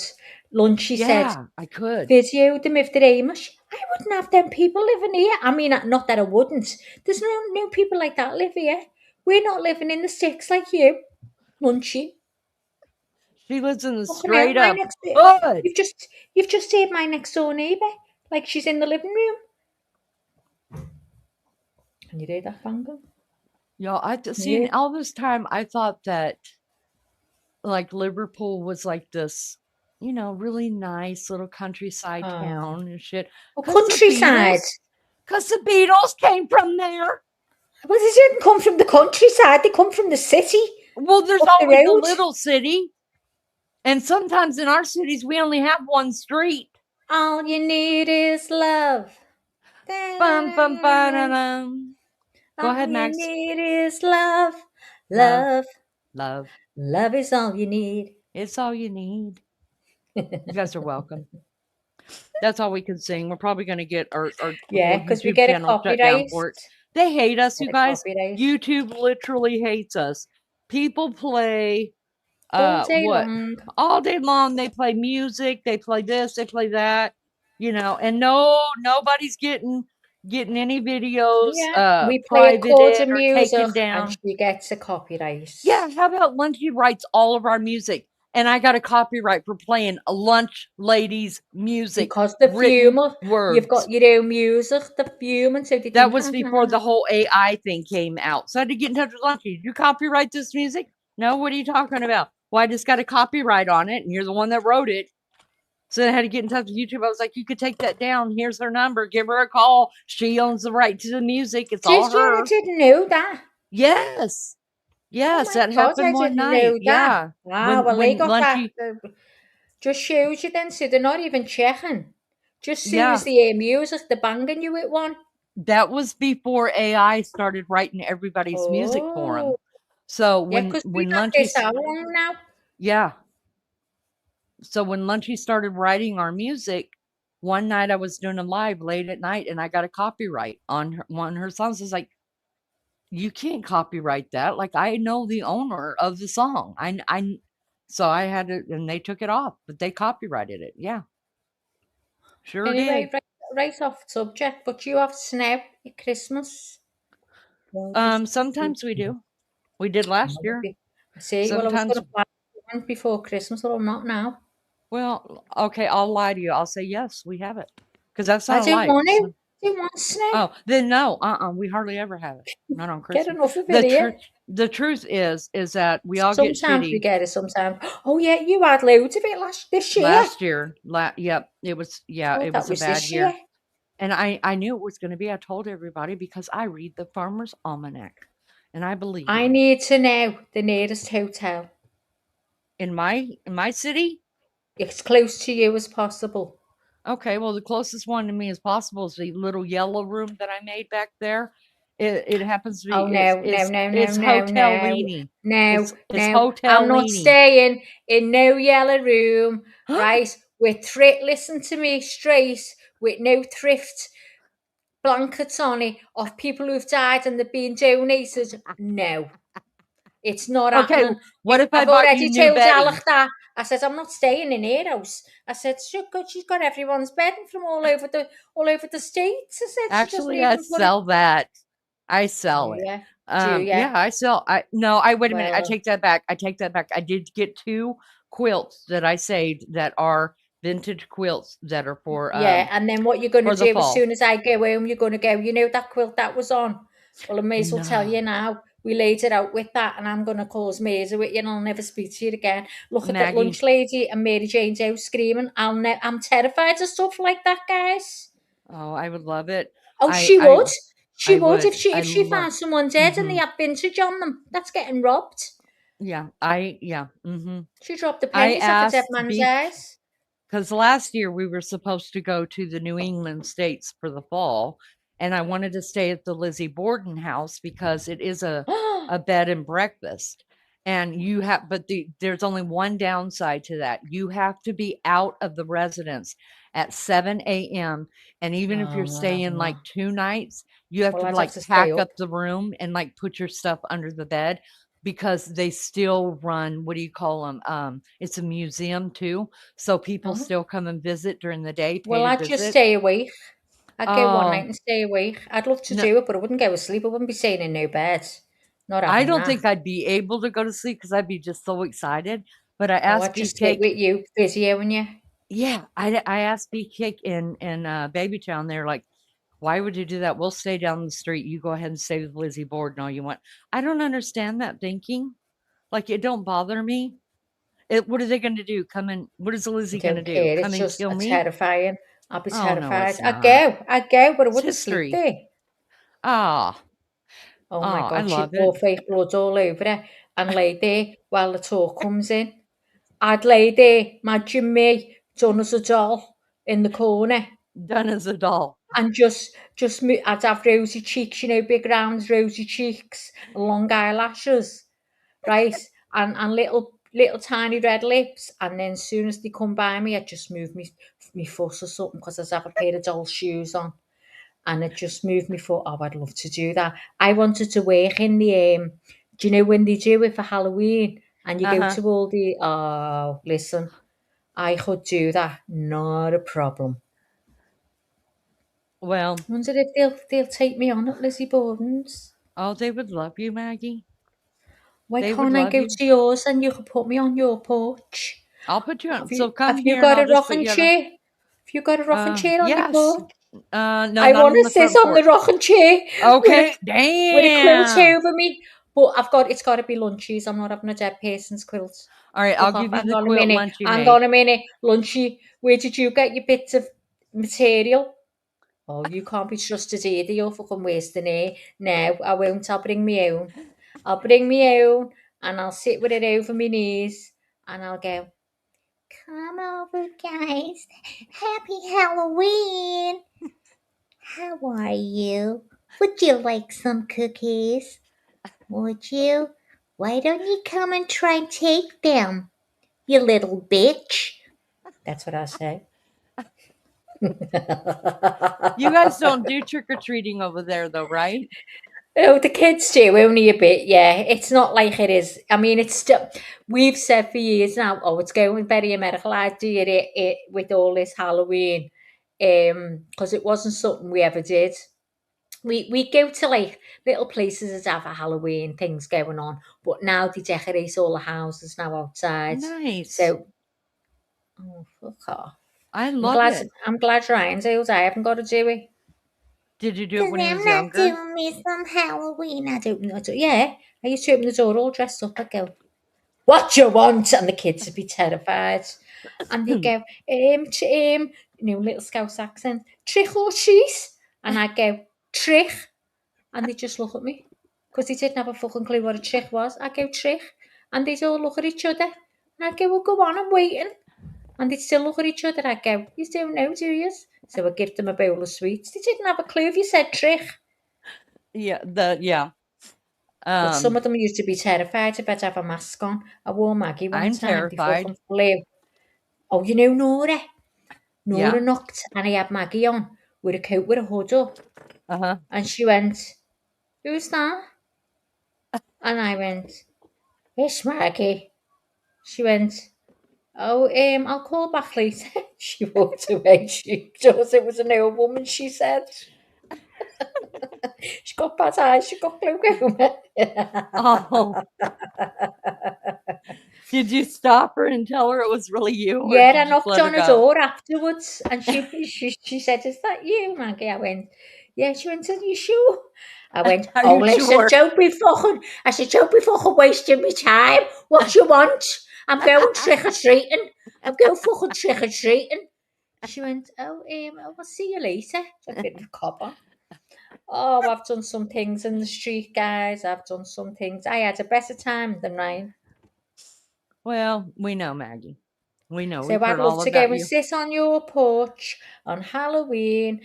Lunchy said, Yeah, I could. video them if they're Amish. I wouldn't have them people living here. I mean, not that I wouldn't. There's no people like that live here. We're not living in the sticks like you, Lunchy. She lives in the Fucking hell, straight up hood. You've just heard my next door neighbour, like she's in the living room. Can you hear that banging? Y'all, I seen all this time. I thought that like Liverpool was like this, you know, really nice little countryside town and shit. Oh, countryside. Because the Beatles came from there. Well, they didn't come from the countryside. They come from the city. Well, there's up the always a road. little city. And sometimes in our cities, we only have one street. All you need is love. Bum, bum, ba-da-dum. Go ahead, Max. All you need is love. Love. Love. Love is all you need. It's all you need. You guys are welcome. That's all we can sing. We're probably going to get our Yeah, whole because we YouTube get a channel shut down copyright. for it. They hate us, you guys. Copyright. YouTube literally hates us. People play all day long. All day long. They play music. They play this. They play that. You know, and nobody's getting any videos We play a chord of or music taken down. and she gets a copyright. Yeah, how about Lindsay writes all of our music? And I got a copyright for playing a Lunch Ladies music. Because the fume, words. You've got your own music, the fume, and so they that was before the whole AI thing came out. So I had to get in touch with Lunchy. Did you copyright this music? No, what are you talking about? Well, I just got a copyright on it, and you're the one that wrote it. So I had to get in touch with YouTube. I was like, you could take that down. Here's her number. Give her a call. She owns the right to the music. It's all her. I didn't know that. Yes. Yes, that happened one night. Yeah. Wow, well, they got Lunchy... that. Just shows you then, so they're not even checking. Just soon as they hear music, they're banging you with one. That was before AI started writing everybody's music for them. So when Lunchy... now. Yeah. So when Lunchy started writing our music, one night I was doing a live late at night and I got a copyright on one of her songs. It's like, you can't copyright that. Like, I know the owner of the song. So I had to, and they took it off, but they copyrighted it. Yeah. Sure anyway, did. Right off subject, but you have snow at Christmas? Sometimes we do. We did last year. See, well, I was going to plan before Christmas, but I'm not now. Well, okay, I'll lie to you. I'll say yes, we have it. Because that's not I don't want it. I don't want snow. Oh, then no, we hardly ever have it. Not on Christmas. Get enough of it here. The truth is that we all get shitty. Sometimes we get it, sometimes. Oh yeah, you had loads of it this year. Last year. Yep, it was, it was a bad year. And I knew it was going to be. I told everybody because I read the Farmer's Almanac. And I believe I need to know the nearest hotel. In my city? As close to you as possible. Okay, well, the closest one to me as possible is the little yellow room that I made back there. It happens to be. Oh no! It's Hotellini. No. Hotellini. I'm not staying in no yellow room, right? With listen to me straight. With no thrift blankets on it of people who've died and they've been donated. No, it's not happening. What if I've already told Alec that. I said, I'm not staying in her house. I said, she's got everyone's bedding from all over the states. I said, actually, I sell that. I sell it. Yeah. Yeah, I sell. Wait a minute. I take that back. I did get 2 quilts that I saved that are vintage quilts that are for and then what you're going to do as soon as I go home, you're going to go, you know that quilt that was on? Well, I may as well tell you now. We laid it out with that, and I'm going to cause murder with you, and I'll never speak to you again. Look at that lunch lady and Mary Jane's out screaming. I'm terrified of stuff like that, guys. Oh, I would love it. Oh, she would. She would if she found someone dead and they had vintage on them. That's getting robbed. Yeah, She dropped the pennies off a dead man's eyes. Because last year we were supposed to go to the New England states for the fall, and I wanted to stay at the Lizzie Borden house because it is a bed and breakfast. And you have, but there's only one downside to that. You have to be out of the residence at 7 a.m. And even if you're staying like 2 nights, you have Well, to I'd like have to pack stay up. up the room and like put your stuff under the bed because they still run, what do you call them? It's a museum too. So people still come and visit during the day, pay Well, to I'd just visit. stay awake. I'd go one night Oh, and stay awake. I'd love to no, do it, but I wouldn't go to sleep. I wouldn't be staying in no bed. Not I having don't that. think I'd be able to go to sleep because I'd be just so excited. But I Oh, asked I'd just sit BK, with you, videoing you. yeah, I asked BK in Baby Town. They're like, why would you do that? We'll stay down the street. You go ahead and stay with Lizzie Borden all you want. I don't understand that thinking. Like, it don't bother me. What are they going to do? Come and what is I Lizzie going to don't do? care. Come It's and just kill a me? terrifying. I'd be Oh no, terrified. it's not. I'd go, but I It's wouldn't sleep history. there. Ah, Oh my I God, she'd love it. pour fake blood all over her and lay there while the tour comes in. I'd lay there, imagine me, done as a doll in the corner. Done as a doll. And I'd have rosy cheeks, big round rosy cheeks, and long eyelashes, right? And little tiny red lips. And then as soon as they come by me, I'd just move me foot or something because I'd have a pair of doll shoes on. And it just moved me foot. Oh, I'd love to do that. I wanted to work in the do you know when they do it for Halloween? And you go Uh-huh. to all listen, I could do that, not a problem. Well, I wonder if they'll take me on at Lizzie Borden's. oh, they would love you, Maggie. Why They would can't I love go you. to yours and you can put me on your porch? I'll put you on. So Have come you here and got I'll a just put rocking you on the. chair? Have you got a rocking chair on your Yes. porch? No, I not want on to the sit front on the porch. rocking chair Okay, with a quilt damn. over me. But it's got to be lunchies. I'm not having a dead person's quilt. All right, I'll Fuck off. give you Hang the on a quilt minute. Lunchy Hang made. on a minute. Lunchy, where did you get your bits of material? Oh, you can't be trusted either. You're fucking wasting it. No, I won't. I'll bring my own. I'll bring my own and I'll sit with it over my knees and I'll go, come over, guys. Happy Halloween. How are you? Would you like some cookies? Would you? Why don't you come and try and take them, you little bitch? That's what I say. You guys don't do trick or treating over there, though, right? Oh, the kids do, only a bit, yeah. It's not like it is. I mean, it's still, we've said for years now, oh, it's going very Americanized, do it with all this Halloween. Because it wasn't something we ever did. We go to like little places that have a Halloween things going on, but now they decorate all the houses now outside. Nice. So, oh, fuck off. I love it. I'm glad Ryan's old. I haven't got to do it. Did you do it when he I'm was not younger? doing me some Halloween. I don't know. Yeah, I used to open the door all dressed up. I'd go, what you want? And the kids would be terrified. And they'd go, little Scouse accent, trick or treat? And I'd go, trick. And they'd just look at me. Because they didn't have a fucking clue what a trick was. I'd go, trick. And they'd all look at each other. And I'd go, well, go on, I'm waiting. And they'd still look at each other. I'd go, you don't know, do you? So I'd give them a bowl of sweets. They didn't have a clue if you said trick. Yeah, But some of them used to be terrified if I'd have a mask on. I wore Maggie one I'm time. They terrified. fucking flew. Oh, you know Nora? Nora Yeah. knocked and I had Maggie on with a coat with a hood up. Uh-huh. And she went, who's that? And I went, it's Maggie. She went, oh, I'll call back later. She walked away. She thought it was an old woman, she said. She got bad eyes. She got glaucoma. Oh. Did you stop her and tell her it was really you? Or Yeah, did I you just knocked let her on her go? door afterwards, and she said, "Is that you, Maggie?" I went, "Yeah." She went, "Are you sure?" I went, Are "Oh, you listen, sure? don't be fucking." I said, "Don't be fucking wasting my time. What you want? I'm going trick or treating. I'm going fucking trick or treating." She went, "Oh, I'll see you later." So a bit of a cop on. Oh, I've done some things in the street, guys. I've done some things. I had a better time than Ryan. Well, we know, Maggie. We know. So We've I'd heard love all to go about and you. sit on your porch on Halloween,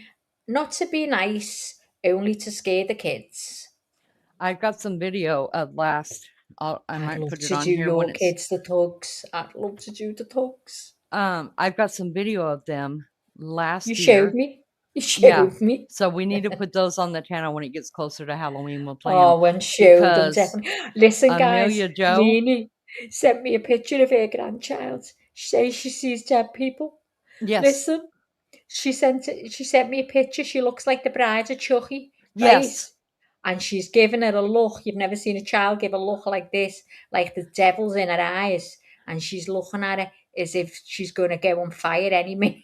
not to be nice, only to scare the kids. I've got some video of last. I I'd might love put it to on do here when your it's. kids the tugs. I'd love to do the tugs. I've got some video of them last You year. showed me. You Yeah. showed me. So we need to put those on the channel when it gets closer to Halloween. We'll play Oh, them when showed them because definitely. Listen, guys, Amelia Joe. Leanie sent me a picture of her grandchild. She says she sees dead people. Yes. Listen, she sent me a picture. She looks like the bride of Chucky, right? Yes. And she's given her a look. You've never seen a child give a look like this, like the devil's in her eyes. And she's looking at it as if she's going to go on fire any minute.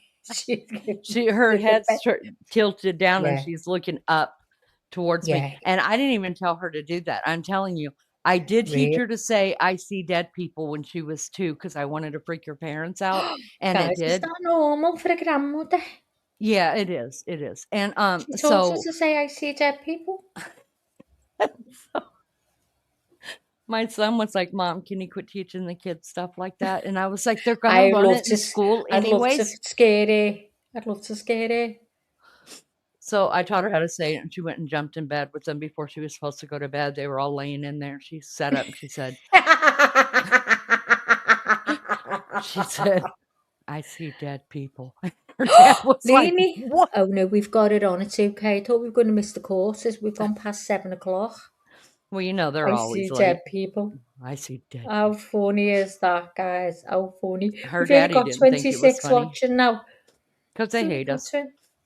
Her head's tilted down and Yeah. she's looking up towards Yeah. me. And I didn't even tell her to do that. I'm telling you, I did teach Really? her to say, I see dead people when she was 2 because I wanted to freak her parents out. And Guys, it did. is that normal for a grandmother? Yeah, it is. It is. And She taught us to say, I see dead people. My son was like, Mom, can you quit teaching the kids stuff like that? And I was like, they're going to I'd learn love it in school I'd love to anyways. scare her. I'd love to scare her. So I taught her how to say it, and she went and jumped in bed with them before she was supposed to go to bed. They were all laying in there. She sat up and she said, I see dead people. Her dad was like, what? Oh no, we've got it on. It's okay. I thought we were going to miss the courses. We've gone past 7 o'clock. Well, you know, they're I always see late. dead people. I see dead How funny is that, guys? How funny. Her We've only daddy got didn't think it was 26 funny. watching now. Because they hate us.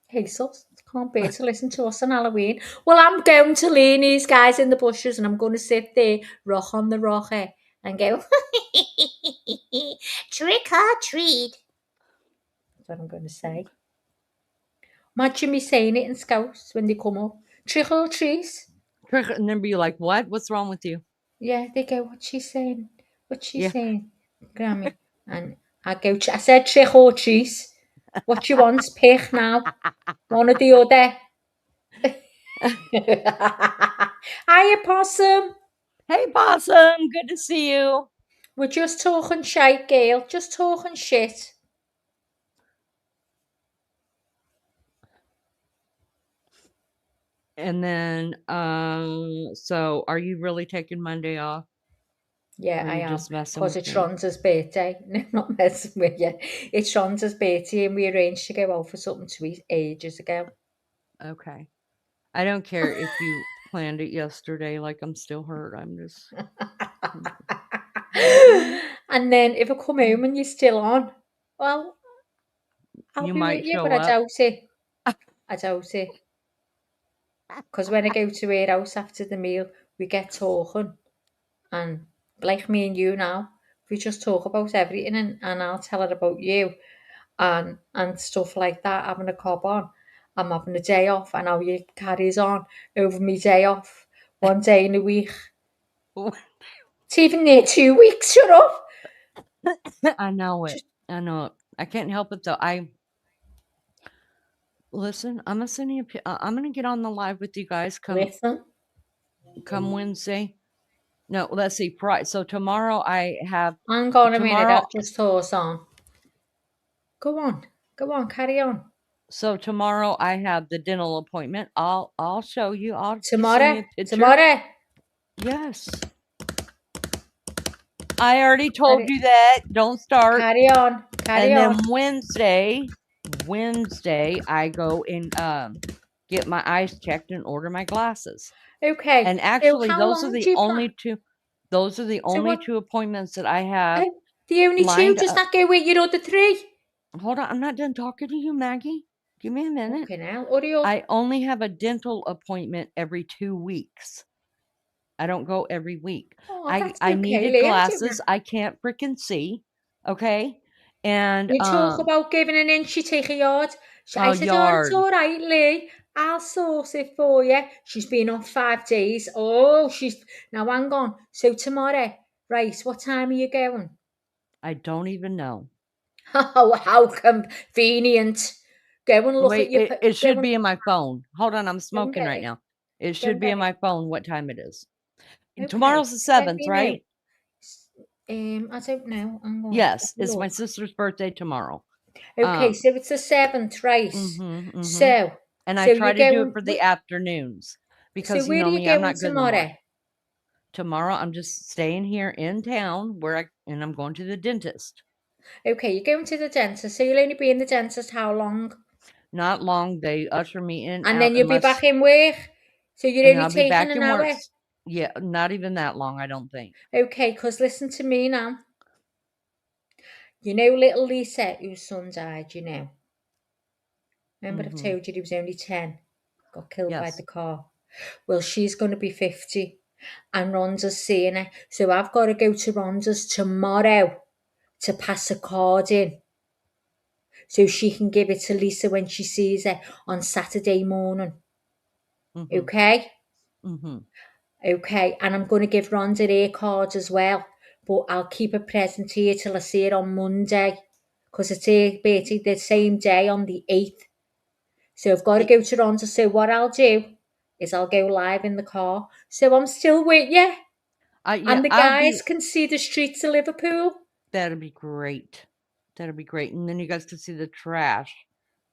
Hate us. Can't bear to listen to us on Halloween. Well, I'm going to Leanie's, guys, in the bushes, and I'm going to sit there, rock on the rocker, and go, trick or treat. That's what I'm going to say. Imagine me saying it in Scouse when they come up. Trick or treat. And then be like, what? What's wrong with you? Yeah, they go, what's she saying? What's she saying, Grammy? And I go, I said trick or treat. What you want? Pick now. One or the other. Hiya, Possum. Hey, Possum. Good to see you. We're just talking shite, Gail. Just talking shit. And then, so are you really taking Monday off? Yeah, I am. Just messing Because with it's me? Ronda's birthday. No, not messing with you. It's Ronda's birthday, and we arranged to go out for something to eat ages ago. Okay. I don't care if you planned it yesterday, like I'm still hurt. I'm just. And then if I come home and you're still on, well, I'll You be might with you, show but I up. doubt it. I doubt it. Because when I go to her house after the meal, we get talking. And like me and you now, we just talk about everything, and I'll tell her about you and stuff like that, having a cob on. I'm having a day off, and how you carries on over me day off. 1 day in a week. It's even near 2 weeks, shut up. I know it. I know it. I can't help it though. Listen, I'm gonna send you I'm gonna get on the live with you guys come Wednesday. No, let's see. So tomorrow I have. Hang on a minute, I've just thought on. Go on, carry on. So tomorrow I have the dental appointment. I'll show you. I'll send you a picture. Tomorrow. Yes. I already told you that. Don't start. Carry on. And then Wednesday, I go and get my eyes checked and order my glasses. Okay. And actually, those are the only two. Those are the only 2 appointments that I have. The only 2? Does that go with your other 3? Hold on, I'm not done talking to you, Maggie. Give me a minute. Okay, now, hurry up. I only have a dental appointment every 2 weeks. I don't go every week. Oh, I needed glasses. I can't freaking see. Okay? And you talk about giving an inch, you take a yard. I said, yard. Oh, it's all right, Lee. I'll source it for you. She's been off 5 days. Oh, now hang on. So tomorrow, right, what time are you going? I don't even know. Oh, how convenient. Go and look at your... It should be in my phone. Hold on, I'm smoking right now. It should be in my phone what time it is. Okay. Tomorrow's the 7th, right? I don't know. Hang on. Yes, Have a it's my look. sister's birthday tomorrow. Okay, so it's the 7th, right? So, And I so try you're to do it going. for the afternoons because So you where are know you me, I'm going not good in the morning. tomorrow? Tomorrow, I'm just staying here in town and I'm going to the dentist. Okay, you're going to the dentist. So you'll only be in the dentist how long? Not long. They usher me in And out then you'll be unless, back in work. So you're and only I'll be taking back an in work. hour. Yeah, not even that long, I don't think. Okay, because listen to me now. You know little Lisa, whose son died, you know? Remember I've told you he was only 10, got killed by the car. Well, she's going to be 50 and Rhonda's seeing her. So I've got to go to Rhonda's tomorrow to pass a card in so she can give it to Lisa when she sees her on Saturday morning. Okay? Okay, and I'm going to give Rhonda her card as well, but I'll keep a present here till I see her on Monday because it's her birthday the same day on the 8th. So I've got to go to Rhonda. So what I'll do is I'll go live in the car. So I'm still with you. And the guys can see the streets of Liverpool. That'd be great. That'd be great. And then you guys could see the trash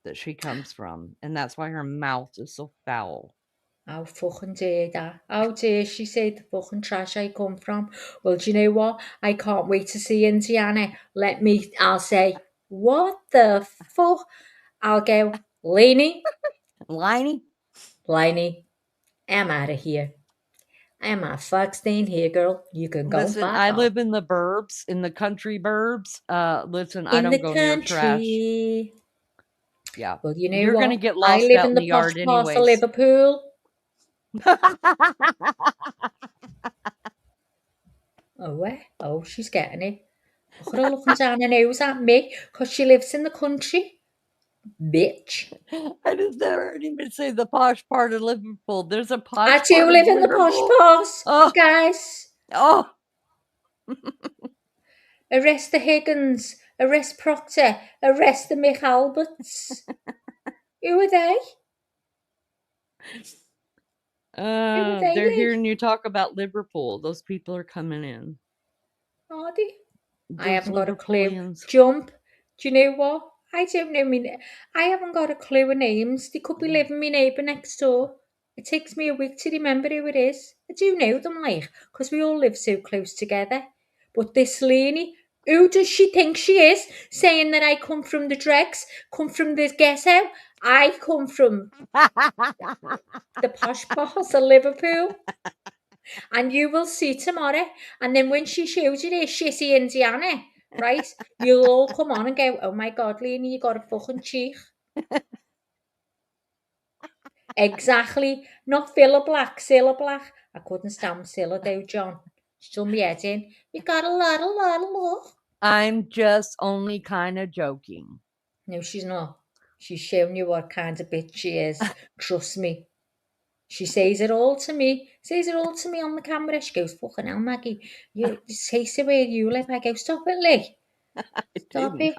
that she comes from. And that's why her mouth is so foul. How fucking dare that? How dare she say the fucking trash I come from? Well, do you know what? I can't wait to see Indiana. I'll say, what the fuck? I'll go, Lainey, I'm out of here. I'm a fuck staying here, girl. You can go Listen, fuck I off. live in the burbs, in the country burbs. Listen, I In don't the go near trash. country. Yeah. Well, you know You're what? gonna get I lost live out in in the the posh yard part of anyways. Liverpool. Oh, she's getting it. Look at her looking down her nose at me because she lives in the country. Bitch. I just never heard anybody say the posh part of Liverpool. There's a posh I part do of live in the posh Liverpool. part, guys. Oh. Arrest the Higgins. Arrest Proctor. Arrest the Mick Alberts. Who are they? They're hearing you talk about Liverpool. Those people are coming in. Are they? I Those haven't got a clue. Liverpoolians. Jump. Do you know what? I don't know. I haven't got a clue of names. They could be living my neighbour next door. It takes me a week to remember who it is. I do know them, because we all live so close together. But this Laney, who does she think she is? Saying that I come from the dregs, come from the ghetto. I come from the posh parts of Liverpool. And you will see tomorrow. And then when she shows you this shitty Indiana, right, you'll all come on and go, oh my God, Lena, you got a fucking cheek. Exactly. Not Cilla Black. I couldn't stand Cilla though, John. Still me head in. You got a lot of love. I'm just only kind of joking. No, she's not. She's showing you what kind of bitch she is. Trust me. She says it all to me. On the camera. She goes, fucking hell, Maggie. You say so where you live. I go, stop it, Lee. Stop it.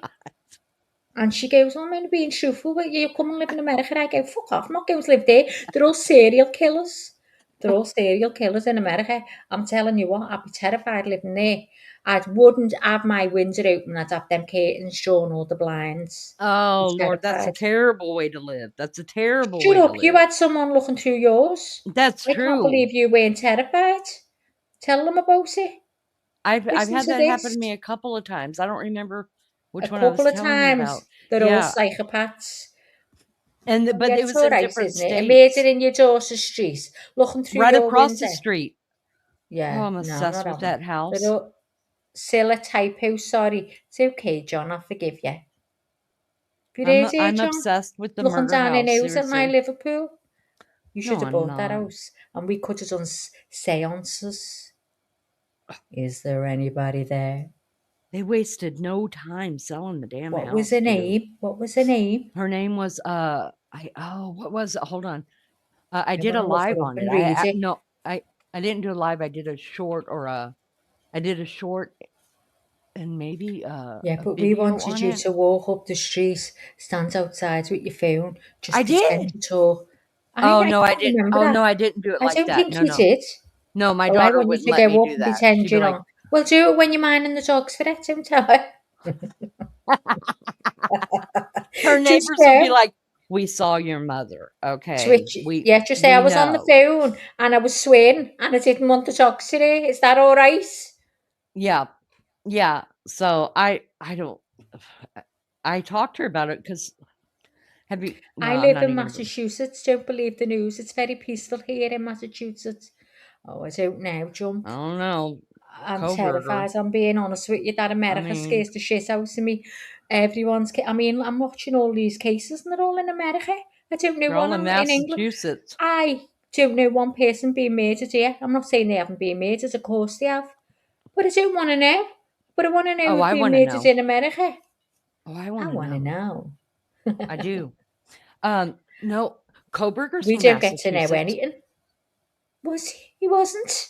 And she goes, I'm only being truthful with you. You come and live in America. I go, fuck off. I'm not going to live there. They're all serial killers. They're all serial killers in America. I'm telling you what, I'd be terrified living there. I wouldn't have my window open. I'd have them curtains drawn, all the blinds. Oh, Lord, that's a terrible way to live. That's a terrible way Shut up. to live. You had someone looking through yours. That's true. I can't believe you weren't terrified. Tell them about it. I've had that happen to me a couple of times. I don't remember which one I was telling you about. They're all psychopaths. But it was in different states. A murder in your daughter's street, looking through right your across window. the street. Yeah, oh, I'm obsessed with that house. Still a typo. Sorry, it's okay, John. I'll forgive you. I'm obsessed with the looking murder down house. Looking down her nose at my Liverpool. You should have bought not. that house, and we could have done seances. Is there anybody there? They wasted no time selling the damn house. What was her name? Her name was what was it? Hold on. I did a live on it. I didn't do a live. I did a short and maybe but we wanted you to walk up the street, stand outside with your phone, just pretend to talk. No, I didn't. Oh no, I didn't do it like that. I don't think you did. No, my daughter wouldn't let me do that. Pretend She'd be like, Well, do it when you're minding the dogs for it, don't tell her. Her Just neighbors will be like, "We saw your mother, okay? switch. Yeah, just say I We was on the know." phone and I was swearing and I didn't want the dogs today. Is that all right? Yeah, yeah. So I don't. I talked to her about it because have you? I Well, I'm live not in even gonna. Massachusetts. Don't believe the news. It's very peaceful here in Massachusetts. Oh, I don't know, jump. I don't know. I'm Coburger. terrified. I'm being honest with you. That I America mean, scares the shit out of me. I mean, I'm watching all these cases and they're all in America. I don't know they're all one in in England. Massachusetts. I don't know one person being murdered here. I'm not saying they haven't been murdered. Of course they have. But I don't want to know. But I want to know Oh, who's I been want to murdered know. in America. Oh, I I want to want to know. know. I do. No, Coburger's We from don't get to know Massachusetts. anything. Was he? He wasn't.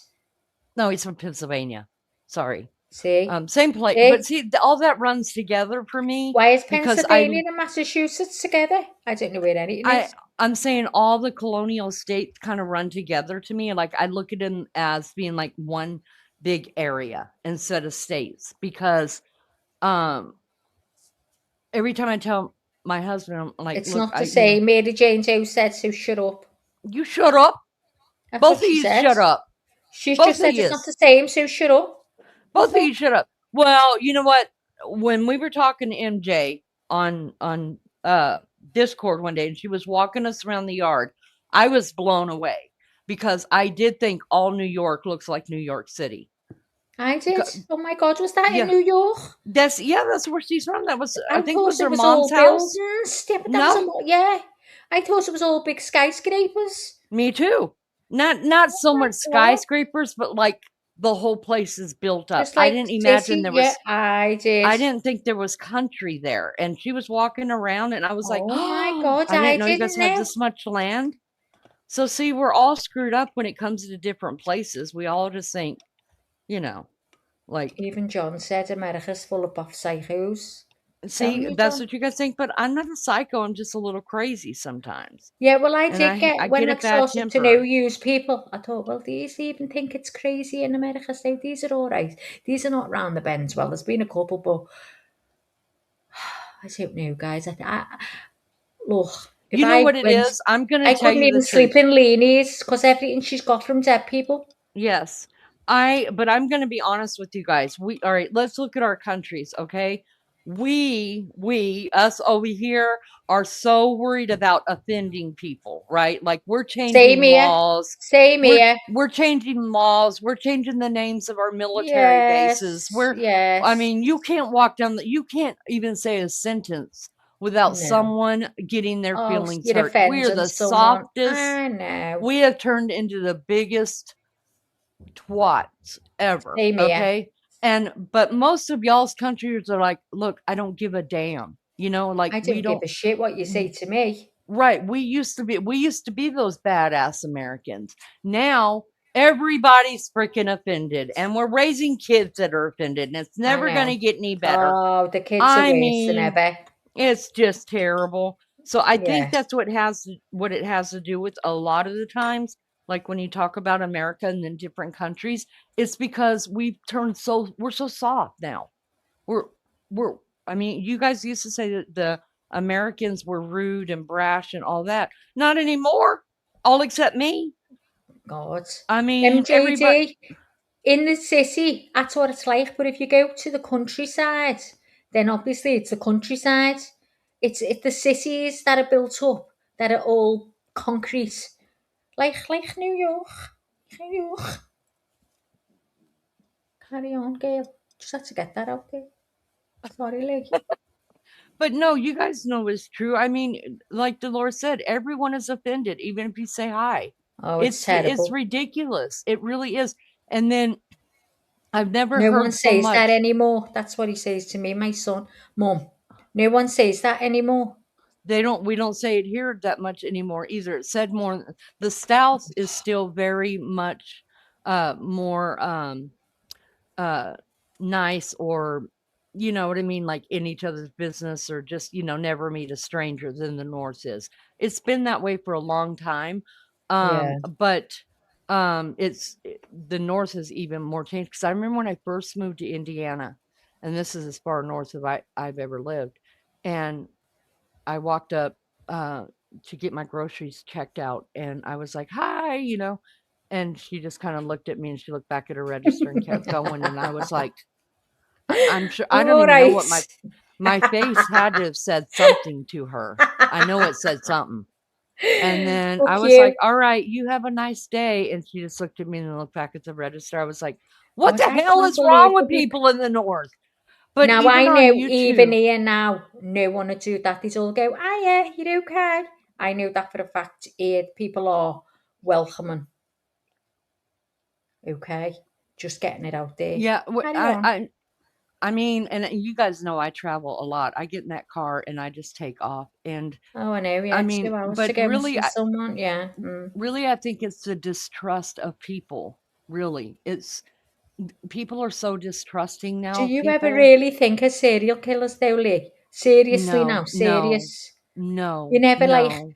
No, he's from Pennsylvania. Sorry. See? Same place, but See? see, all that runs together for me Why is because Pennsylvania and Massachusetts together? I don't know where anything I is. I'm saying all the colonial states kind of run together to me. Like I look at them as being like one big area instead of states because um every time I tell my husband, I'm like, It's look, not the same. Mary Jane Joe said, so shut up. you shut up. That's Both what of she you said. shut up. She's Both just of said it's you. not the same, so shut up. Both of Okay. you shut up. Well, you know what? When we were talking to MJ on Discord one day and she was walking us around the yard, I was blown away because I did think all New York looks like New York City. I did. Oh my God, was that in Yeah. New York? That's where she's from. That was I think thought was it her was mom's all house. buildings. Yeah, but that was No, yeah. I thought it was all big skyscrapers. me too. Not so much What? skyscrapers, but like the whole place is built up. Just I like didn't imagine city. there Yeah, was I did. I didn't think there was country there. And she was walking around and I was like, Oh my "Oh, God, I I didn't know you guys didn't had know. this much land." So see, we're all screwed up when it comes to different places. We all just think, like Even John said America's full of buff psychos. Telling see, you, that's John. what you guys think, but I'm not a psycho. I'm just a little crazy sometimes. Yeah, well, I And did I get, when get a I bad started to know temper. use people, I thought, well, these even think it's crazy in America, so these are all right. These are not round the bends. Well, there's been a couple, but I don't know, guys. Look, if You know what it is? I'm going to I tell couldn't you the even truth. sleep in Leanie's because everything she's got from dead people. Yes. But I'm going to be honest with you guys. All right, let's look at our countries, okay? Us over here are so worried about offending people, right? Like we're Same changing here. laws. Same here. We're changing laws. We're changing the names of our military bases. Yes, I yes. mean, you can't even say a sentence without No. someone getting their Oh, feelings you're hurt. We're offending the someone. softest. I know. We have turned into the biggest twats ever, Same here. okay? But most of y'all's countries are like, look, I don't give a damn. Like I we don't give don't a shit what you say to me. right. We used to be those badass Americans. Now everybody's freaking offended and we're raising kids that are offended and it's I never know. gonna get any better. Oh, the kids are I worse than mean, ever. it's just terrible. So I think Yeah. that's what it has to do with a lot of the times. Like when you talk about America and then different countries, it's because we're so soft now. We're we're I mean, you guys used to say that the Americans were rude and brash and all that. Not anymore. All except me. God. I mean, everybody. MJD, in the city, that's what it's like. But if you go to the countryside, then obviously it's the countryside. It's the cities that are built up that are all concrete. Like New York. New York. Carry on, Gail. Just had to get that out there. Sorry, Lee. But no, you guys know it's true. I mean, like Dolores said, everyone is offended, even if you say hi. Oh, it's It's terrible. ridiculous. It really is. And then I've never No one heard so says that much. anymore. That's what he says to me, my son. Mum, no one says that anymore. We don't say it here that much anymore either. It's said more. The South is still very much more uh nice, or you know what I mean, like in each other's business, or just never meet a stranger than the North is. It's been that way for a long time. Yeah. But the north is even more changed, because I remember when I first moved to Indiana, and this is as far north as I've ever lived, and I walked up to get my groceries checked out, and I was like, "Hi," and she just kind of looked at me, and she looked back at her register and kept going, and I was like, I'm sure I don't All even know right. what my face had to have said something to her. I know it said something. And then I Fuck was like, you. "All right, you have a nice day." And she just looked at me and looked back at the register. I was like, I "What was the like, I hell can't is wrong believe with that you. people in the north?" But Now even I on know, even YouTube, here now, no one would do that. They'd all go, "Ah, yeah, you're okay." I know that for a fact. Here, people are welcoming. Okay, just getting it out there. yeah, Carry on. I mean, and you guys know I travel a lot. I get in that car and I just take off. And Oh, I know. I Yeah, mean, 2 hours to but go and see someone. Yeah. really, I think it's the distrust of people. Really, people are so distrusting Do now of you ever people. really think of serial killers, though, Lee? Seriously, now, No, no, serious. You no, never like. no,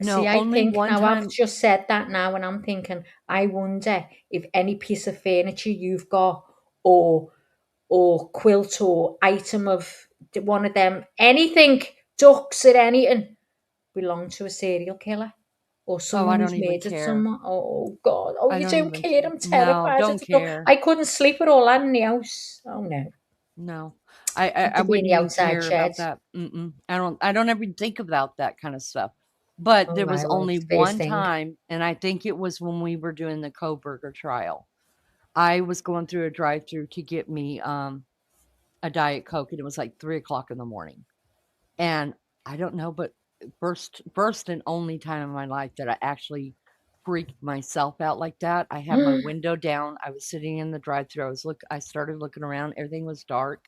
See, no. I Only think one now I've time. just said that now, and I'm thinking, I wonder if any piece of furniture you've got, or quilt or item of one of them, anything, ducks or anything, belong to a serial killer or Oh, I someone who's don't even murdered care. someone. Oh God! Oh, I you don't don't even care. care. I'm No, terrified don't at the thought. care. I couldn't sleep with all that in the house. Oh no, No, have I to be in wouldn't the even outside care shed. about that. I don't ever think about that kind of stuff. But Oh there was right, well, only it's the first one thing. time, and I think it was when we were doing the Kohberger trial. I was going through a drive-through to get me a Diet Coke, and it was like 3 o'clock in the morning. And I don't know, but first and only time in my life that I actually freaked myself out like that. I had my window down. I was sitting in the drive-through. I started looking around. Everything was dark.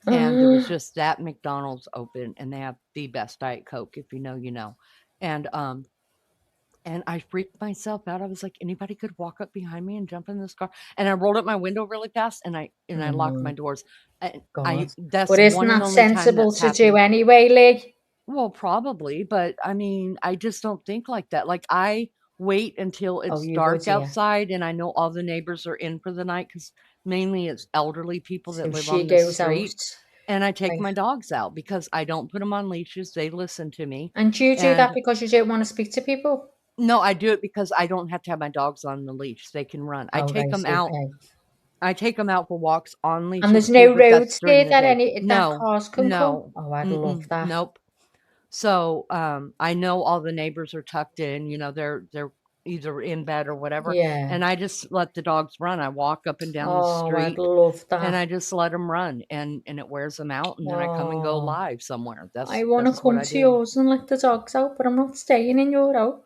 And there was just that McDonald's open, and they have the best Diet Coke. If you know, you know. And I freaked myself out. I was like, anybody could walk up behind me and jump in this car. And I rolled up my window really fast, and I locked my doors. And God. that's But isn't one and that only time sensible that's to do happened. anyway, Lee? Well, probably, but I mean, I just don't think like that. Like, I wait until Oh, it's you would, dark yeah. outside and I know all the neighbors are in for the night, because mainly it's elderly people So that live she on this goes out. street. And I take Right. my dogs out because I don't put them on leashes. They listen to me. And do you do that And because you don't want to speak to people? no, I do it because I don't have to have my dogs on the leash. They can run. I Oh, take right, them out. okay. I take them out for walks on And leashes there's too, no but that's roads during there the that day. that No, cars can come? no, Oh, I'd love that. nope. So, I know all the neighbors are tucked in, they're either in bed or whatever, Yeah. and I just let the dogs run. I walk up and down the Oh, I'd street, love and that. I just let them run, and it wears them out, and then I come and go Oh, live somewhere. I want to That's what come I to do. yours and let the dogs out, but I'm not staying in your house.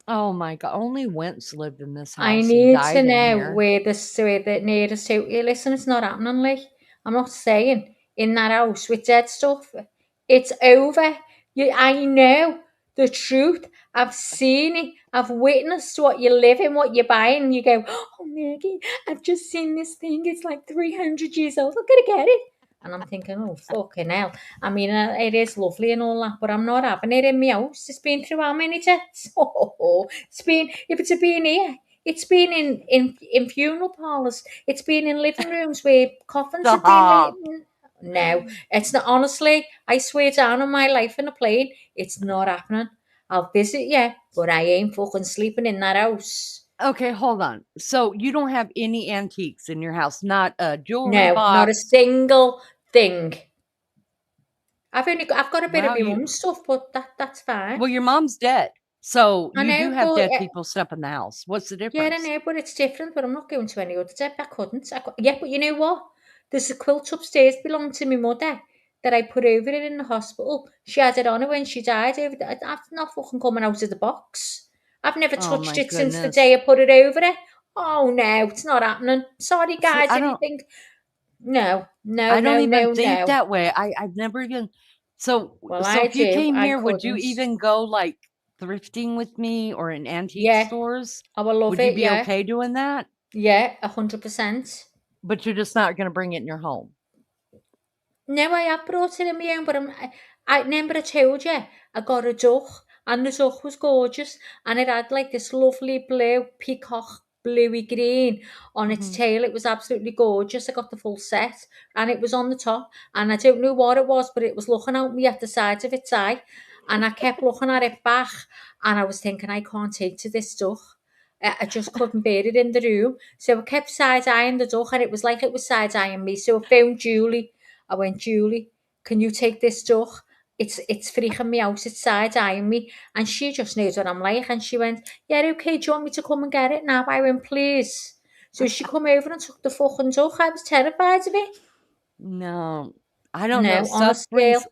Oh my God, only Wentz lived in this I house and need to died in know here. where the nearest to. Yeah, listen, it's not happening, Lee. I'm not staying in that house with dead stuff. It's over. I know the truth. I've seen it. I've witnessed what you live in, what you're buying. You go, oh, Maggie, I've just seen this thing. It's like 300 years old. I'm going to get it. And I'm thinking, oh, fucking hell. I mean, it is lovely and all that, but I'm not having it in my house. It's been through how many deaths? Oh, it's been, if it's been here, it's been in funeral parlours. It's been in living rooms where coffins have been Stop. written. No, it's not. Honestly, I swear down on my life in a plane, it's not happening. I'll visit you, but I ain't fucking sleeping in that house. Okay, hold on. So you don't have any antiques in your house, not a jewelry No, not a box. single thing. I've got a bit of Wow, my mum's stuff, but that's fine. well, your mom's dead. So I you do know, have but dead people stuff in the house. What's the yeah, I difference? know, but it's different. But I'm not going to any other dead. I couldn't. Yeah, but you know what? There's a quilt upstairs belonged to my mother that I put over it in the hospital. She had it on her when she died. That's not fucking coming out of the box. I've never Oh touched my it since the goodness. day I put it over it. Oh no, it's not happening. Sorry, See, guys, if you think no, no, I don't no, even no, think no. that way. I've never even so Well, so I if you do. came I here, would you couldn't. even go like thrifting with me or in antique Yeah, stores? I will love Would you it. be Yeah, okay doing that? yeah, 100%. But you're just not going to bring it in your home. No, I have brought it in my own, but I remember I told you I got a duck and the duck was gorgeous, and it had like this lovely blue peacock bluey green on its tail. It was absolutely gorgeous. I got the full set, and it was on the top, and I don't know what it was, but it was looking at me at the sides of its eye, and I kept looking at it back, and I was thinking, I can't take to this duck. I just couldn't bear it in the room. So I kept side-eyeing the duck, and it was like it was side-eyeing me. So I phoned Julie. I went, Julie, can you take this duck? It's freaking me out. It's side-eyeing me. And she just knows what I'm like. And she went, yeah, okay, do you want me to come and get it now? I went, please. So she come over and took the fucking duck. I was terrified of it. No, I don't know. No, Stuff honest girl.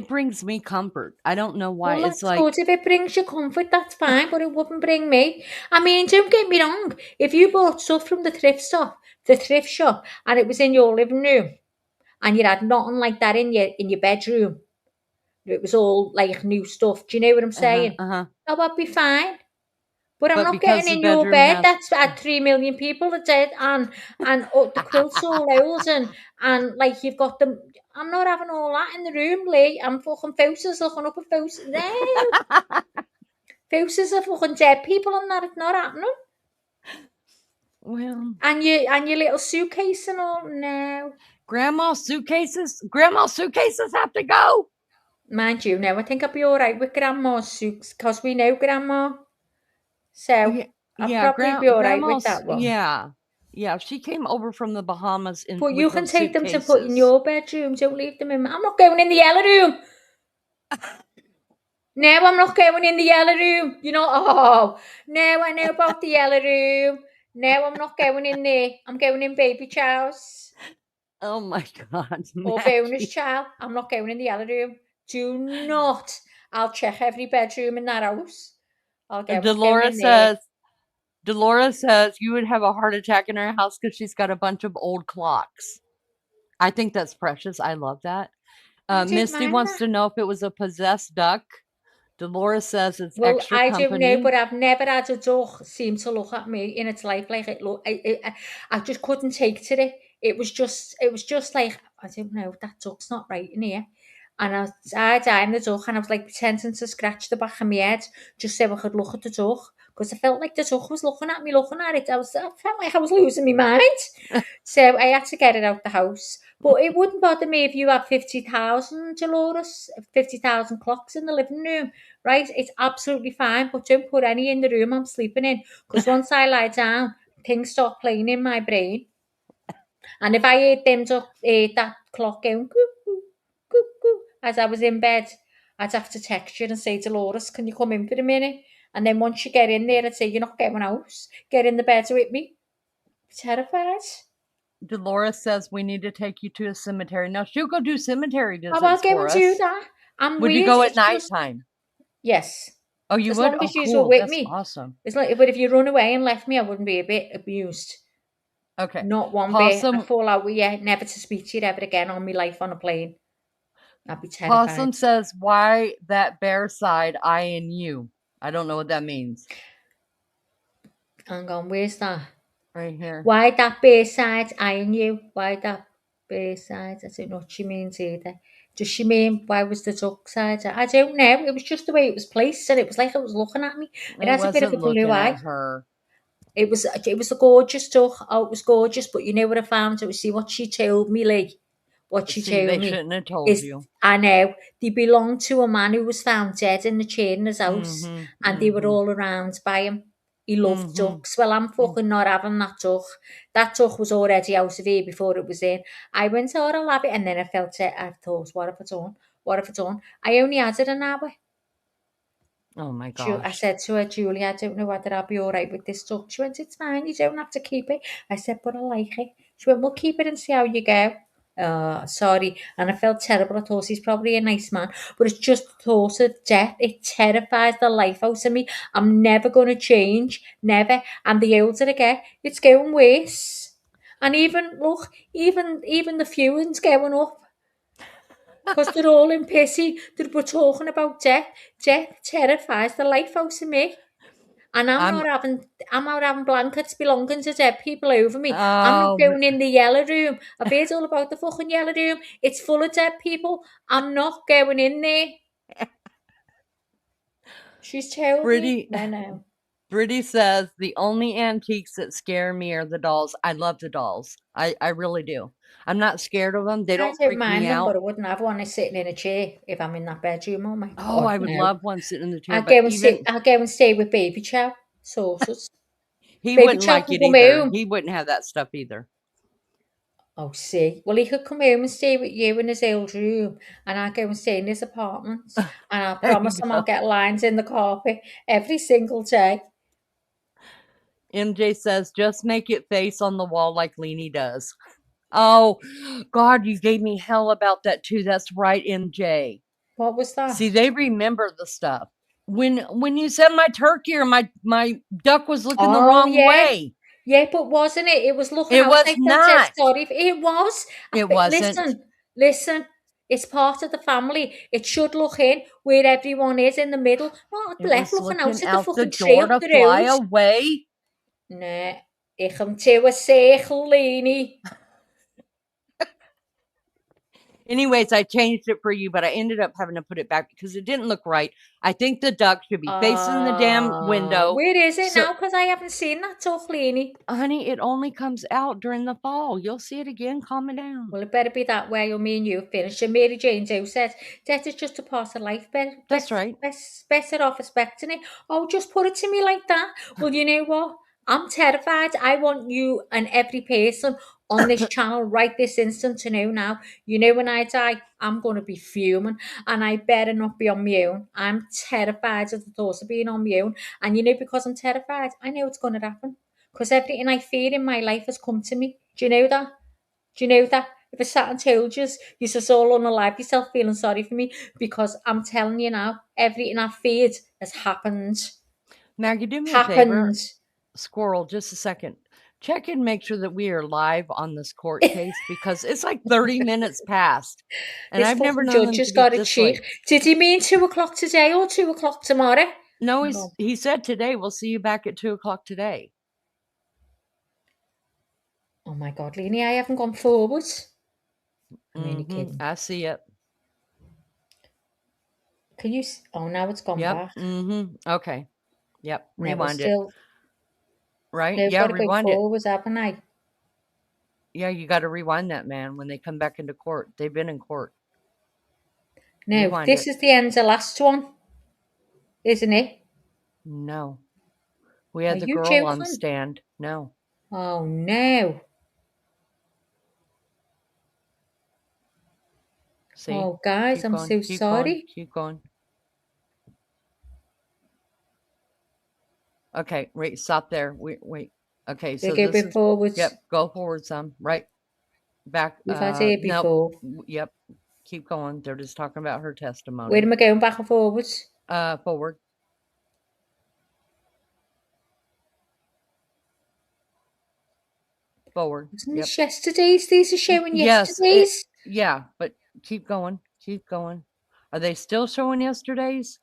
brings me comfort. I don't know why. Well, It's that's like, good. If it brings you comfort, that's fine, but it wouldn't bring me. I mean, don't get me wrong. If you bought stuff from the thrift shop, and it was in your living room, and you had nothing like that in your bedroom, it was all like new stuff. Do you know what I'm saying? Oh, I'd be fine. But I'm but not because getting the in your bedroom bed. has, That's had 3 million people are dead, and the quilts all old, and like you've got them. I'm not having all that in the room, Lee. I'm fucking faces looking up at faces. No. Faces of fucking dead people and that, it's not happening. well, And your little suitcase and all, no. Grandma's suitcases have to go. Mind you, no, I think I'll be alright with Grandma's suits, because we know Grandma. So, I'll probably be alright with Grandma's, that one. yeah. She came over from the Bahamas But you with can those take them to put in suitcases. your bedroom, don't leave them in. I'm not going in the yellow room. No, I'm not going in the yellow room. You know, no, I know about the yellow room. No, I'm not going in there. I'm going in baby Chow's. Oh my God, Or Maggie. bonus child. I'm not going in the yellow room. Do not. I'll check every bedroom in that house. I'll get what's going in there. Dolores says you would have a heart attack in her house because she's got a bunch of old clocks. I think that's precious. I love that. Misty wants to know if it was a possessed duck. Dolores says it's Well, extra I company. don't know, but I've never had a duck seem to look at me in its life like it looked. I just couldn't take to it. It was just like, I don't know, that duck's not right in here. And I was eyeing the duck, and I was like pretending to scratch the back of my head just so I could look at the duck, because I felt like the duck was looking at it. I felt like I was losing my mind. So I had to get it out the house. But it wouldn't bother me if you had 50,000, Dolores, 50,000 clocks in the living room, right? It's absolutely fine, but don't put any in the room I'm sleeping in, because once I lie down, things start playing in my brain. And if I heard that clock going, coo, coo, coo, coo, as I was in bed, I'd have to text you and say, Dolores, can you come in for a minute? And then once you get in there, I'd say, you're not getting out. Get in the bed with me. Terrified. Dolores says we need to take you to a cemetery. Now she'll go do cemetery visits I'll go for and us. do that. Would you go at nighttime? Yes. Oh, you as would? long as you Cool. were with That's me. awesome. But if you run away and left me, I wouldn't be a bit abused. Okay. Not one bit. I'd fall out with you, never to speak to you ever again on my life on a plane. I'd be terrified. Possum says, why that bear side eyeing you? I don't know what that means. Hang on, where's that? Right here. Why that bear side eyeing you? Why that bear side? I don't know what she means either. Does she mean why was the duck side? I don't know. It was just the way it was placed, and it was like it was looking at me. It has a bit of a blue eye. Her. It was a gorgeous duck. Oh, it was gorgeous. But you know what I found? It was, see what she told me, Lee. What she told they me. Shouldn't have told you. I know. They belonged to a man who was found dead in the chair in his house, and they were all around by him. He loved ducks. Well, I'm fucking not having that duck. That duck was already out of here before it was in. I went, oh, I'll have it, and then I felt it. I thought, what have I done? What have I done? I only had it an hour. Oh my gosh. I said to her, Julie, I don't know whether I'll be all right with this duck. She went, it's fine, you don't have to keep it. I said, but I like it. She went, we'll keep it and see how you go. Sorry. And I felt terrible. I thought he's probably a nice man. But it's just the thought of death. It terrifies the life out of me. I'm never going to change. Never. And the older I get, it's going worse. And even the viewing's going up. Because they're all in pissy. We're talking about death. Death terrifies the life out of me. And I'm not having blankets belonging to dead people over me. I'm not going in the yellow room. I've heard all about the fucking yellow room. It's full of dead people. I'm not going in there. She's told me. I know. Brittany says the only antiques that scare me are the dolls. I love the dolls. I really do. I'm not scared of them. They I don't don't freak me mind them, but I out. wouldn't have one sitting in a chair if I'm in that bedroom. Oh my Oh, God, I would no. love one sitting in the chair, I'll but go and even I'll go and stay with Baby Chow. Sauces. he Baby wouldn't Chow like can it come either. home. He wouldn't have that stuff either. Oh, see. Well, he could come home and stay with you in his old room, and I'll go and stay in his apartment. And I'll There promise you him go. I'll get lines in the carpet every single day. MJ says, just make it face on the wall like Leanie does. Oh, God, you gave me hell about that too. That's right, MJ. What was that? See, they remember the stuff. When you said my turkey or my duck was looking the Oh, wrong yeah. way. Yeah, but wasn't it? It was looking, It I was was like, so dead not. sorry. It was. It wasn't. Listen. It's part of the family. It should look in where everyone is in the middle. Not It left was looking out looking at the out the fucking tree door up to the fly road. away. Nah, ich am to a circle, Leanie. Anyways, I changed it for you, but I ended up having to put it back because it didn't look right. I think the duck should be facing the damn window. Where is it So, now? Because I haven't seen that tuck, Leanie. honey, it only comes out during the fall. You'll see it again. Calm it down. Well, it better be that way or me and you finish. And Mary Jane Joe says, that is just a part of life. That's right. Better off expecting it. Oh, just put it to me like that. Well, you know what? I'm terrified. I want you and every person on this channel right this instant to know now. You know, when I die, I'm going to be fuming. And I better not be on my own. I'm terrified of the thought of being on my own. And you know, because I'm terrified, I know it's going to happen. Because everything I fear in my life has come to me. Do you know that? Do you know that? If I sat and told you, you're just all unalive yourself feeling sorry for me because I'm telling you now, everything I feared has happened. Maggie, do me a favor. Squirrel, just a second. Check and make sure that we are live on this court case because it's like 30 minutes past. And This I've never fucking known judge them has to be got a this cheek. late. Did he mean 2 o'clock today or 2 o'clock tomorrow? No, he said today. We'll see you back at 2 o'clock today. Oh my God, Leanie, I haven't gone forward. I'm only kidding. I see it. Can you? Oh, now it's gone back. Okay. Yep. Rewind still, it. Right? No, Yeah, got to go rewind it. forwards, haven't I? Yeah, you got to rewind that, man, when they come back into court. They've been in court. No, rewind this is the end of the last one, isn't it? No. We had Are the you girl on joking? stand. No. Oh, no. See? Oh, guys, Keep I'm going, so keep sorry. Going, keep going. Okay, wait, stop there. Wait. Okay, so Go this is forwards. Yep, go forward some. Right. Back. We've had here before. Nope. Yep. Keep going. They're just talking about her testimony. Where am I going, back and forwards? Forward. Forward. Wasn't this yesterday's? These are showing Yes. yesterday's. Yeah, but keep going. Keep going. Are they still showing yesterday's?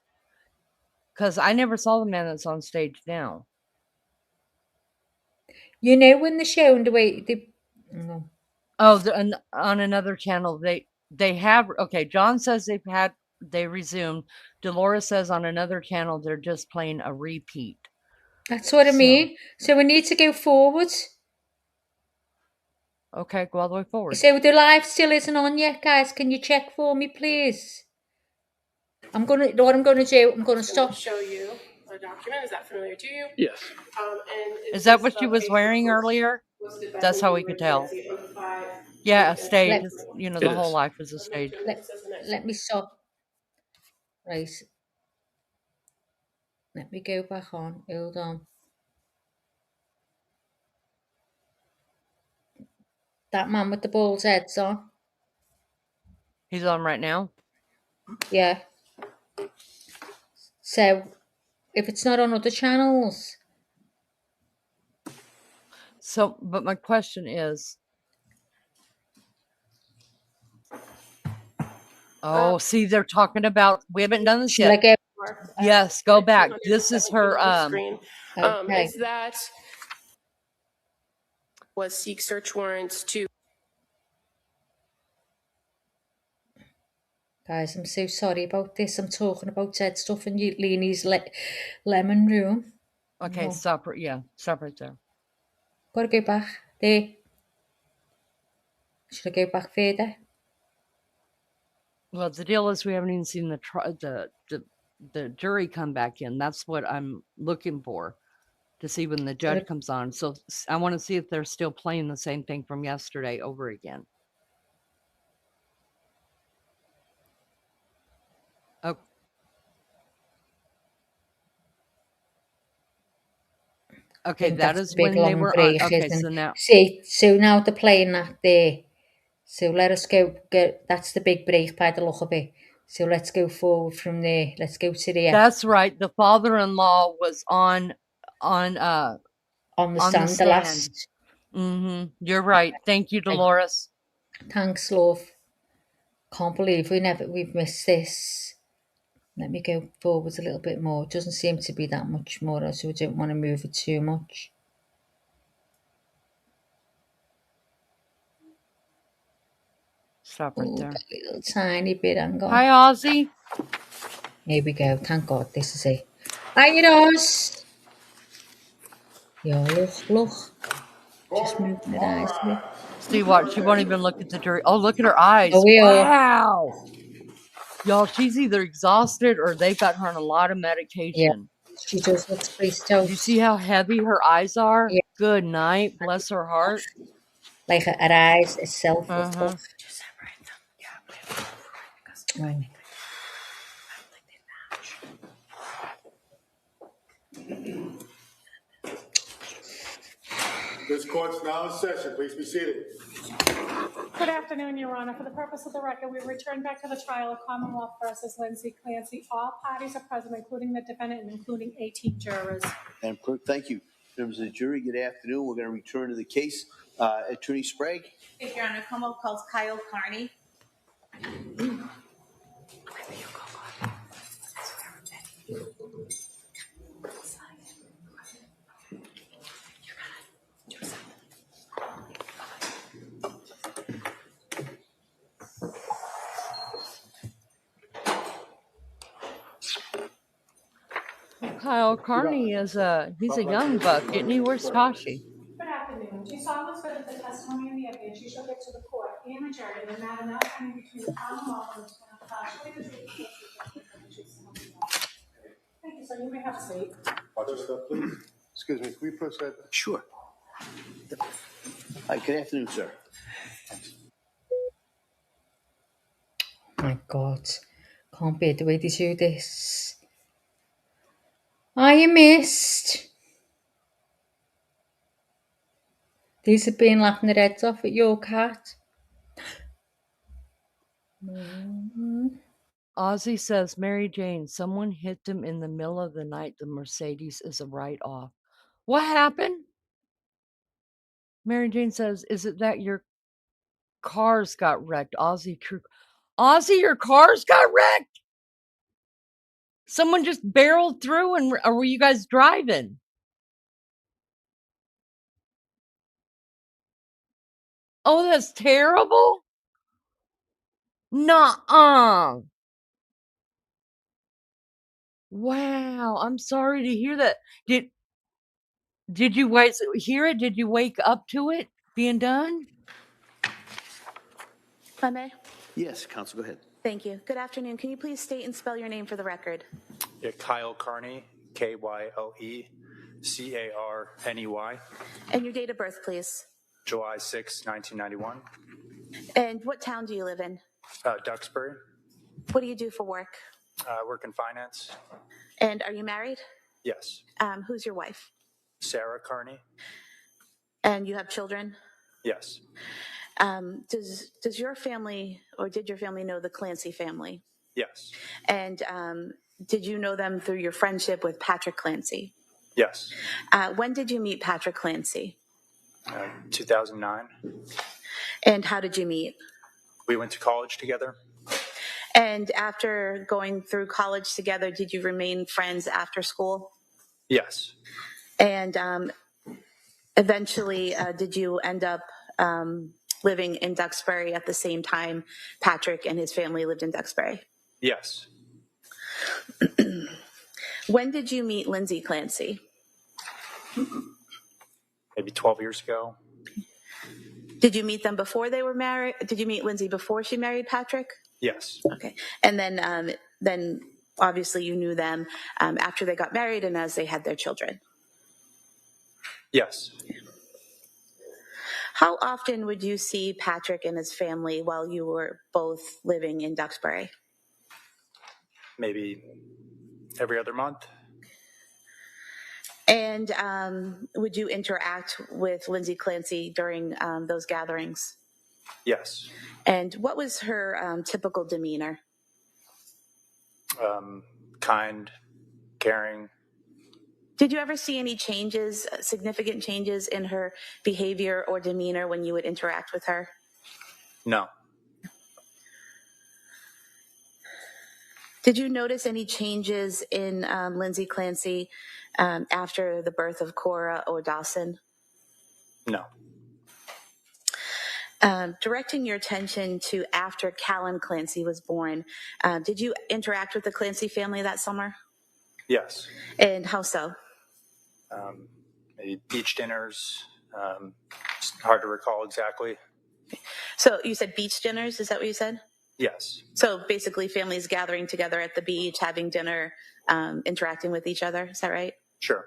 Because I never saw the man that's on stage now. You know when they're showing the way they. No. Oh, on another channel they have. Okay, John says they resumed. Dolores says on another channel they're just playing a repeat. That's what I mean. So we need to go forward. Okay, go all the way forward. So the live still isn't on yet, guys. Can you check for me, please? What I'm gonna do, I'm gonna stop. Show you a document. Is that familiar to you? Yes. Is that what she was wearing earlier? That's how we could tell. Yeah, a stage. The whole life is a stage. Let me stop. Right. Let me go back on. Hold on. That man with the bald head's on. He's on right now? Yeah. So, if it's not on other channels. So, but my question is. Oh, see, they're talking about, we haven't done this yet. Yes, go back. This is her, screen. Okay. Is that was seek search warrants to Guys, I'm so sorry about this. I'm talking about dead stuff in Leanie's lemon room. Okay, Oh. stop. Yeah, stop right there. Gotta go back there. Should I go back further? Well, the deal is we haven't even seen the jury come back in. That's what I'm looking for, to see when the judge comes on. So I want to see if they're still playing the same thing from yesterday over again. Oh. Okay, that is big when they long were break, on. Okay, isn't so now. See, so now they're playing that there. So let us go. That's the big break by the look of it. So let's go forward from there. Let's go to the. That's right. The father-in-law was on the stand. The last. You're right. Thank you, Dolores. Thanks, love. Can't believe we've missed this. Let me go forwards a little bit more. It doesn't seem to be that much more, so we don't want to move it too much. Stop right there. That little tiny bit. Hang on. Hi, Ozzy. Here we go. Thank God, this is it. Hi, Ross. Yeah, look. Just moving her eyes a bit. See what? She won't even look at the jury. Oh, look at her eyes. Oh, wow. Y'all, she's either exhausted or they've got her on a lot of medication. Yeah, she just looks freaked out. You see how heavy her eyes are? Yeah. Good night. Bless her heart. Like her eyes itself. This court's now in session. Please be seated. Good afternoon, Your Honor. For the purpose of the record, we return back to the trial of Commonwealth versus Lindsay Clancy. All parties are present, including the defendant and including 18 jurors. And thank you. Members of the jury, good afternoon. We're going to return to the case. Attorney Sprague. Thank you, Your Honor. Commonwealth calls Kyle Carney. Kyle Carney is he's a young buck, isn't he? Where's Tashi? Good afternoon. Do you solemnly swear that the testimony in the evidence you shall give to the court and the jury, no matter not pending between the Commonwealth and the Tashi, Thank you, sir. You may have a seat. Please. Excuse me, can we proceed? Sure. Hi, good afternoon, sir. My God. Can't bear the way they do this. Are you missed? These have been laughing their heads off at your cat. Ozzy says, Mary Jane, someone hit them in the middle of the night. The Mercedes is a write-off. What happened? Mary Jane says, is it that your cars got wrecked? Ozzy, your cars got wrecked? Someone just barreled through, or were you guys driving? Oh, that's terrible. Nuh-uh. Wow, I'm sorry to hear that. Did you hear it? Did you wake up to it being done? If I may? Yes, counsel, go ahead. Thank you. Good afternoon. Can you please state and spell your name for the record? Yeah, Kyle Carney, Kyle Carney. And your date of birth, please. July 6, 1991. And what town do you live in? Duxbury. What do you do for work? Work in finance. And are you married? Yes. Who's your wife? Sarah Carney. And you have children? Yes. Does your family, or did your family know the Clancy family? Yes. And did you know them through your friendship with Patrick Clancy? Yes. When did you meet Patrick Clancy? 2009. And how did you meet? We went to college together. And after going through college together, did you remain friends after school? Yes. And eventually, did you end up living in Duxbury at the same time Patrick and his family lived in Duxbury? Yes. When did you meet Lindsay Clancy? Maybe 12 years ago. Did you meet them before they were married? Did you meet Lindsay before she married Patrick? Yes. Okay. And then obviously you knew them after they got married and as they had their children. Yes. How often would you see Patrick and his family while you were both living in Duxbury? Maybe every other month. And would you interact with Lindsay Clancy during those gatherings? Yes. And what was her typical demeanor? Kind, caring. Did you ever see any changes, significant changes in her behavior or demeanor when you would interact with her? No. Did you notice any changes in Lindsay Clancy after the birth of Cora or Dawson? No. Directing your attention to after Callan Clancy was born, did you interact with the Clancy family that summer? Yes. And how so? Maybe beach dinners. It's hard to recall exactly. So you said beach dinners, is that what you said? Yes. So basically families gathering together at the beach, having dinner, interacting with each other, is that right? Sure.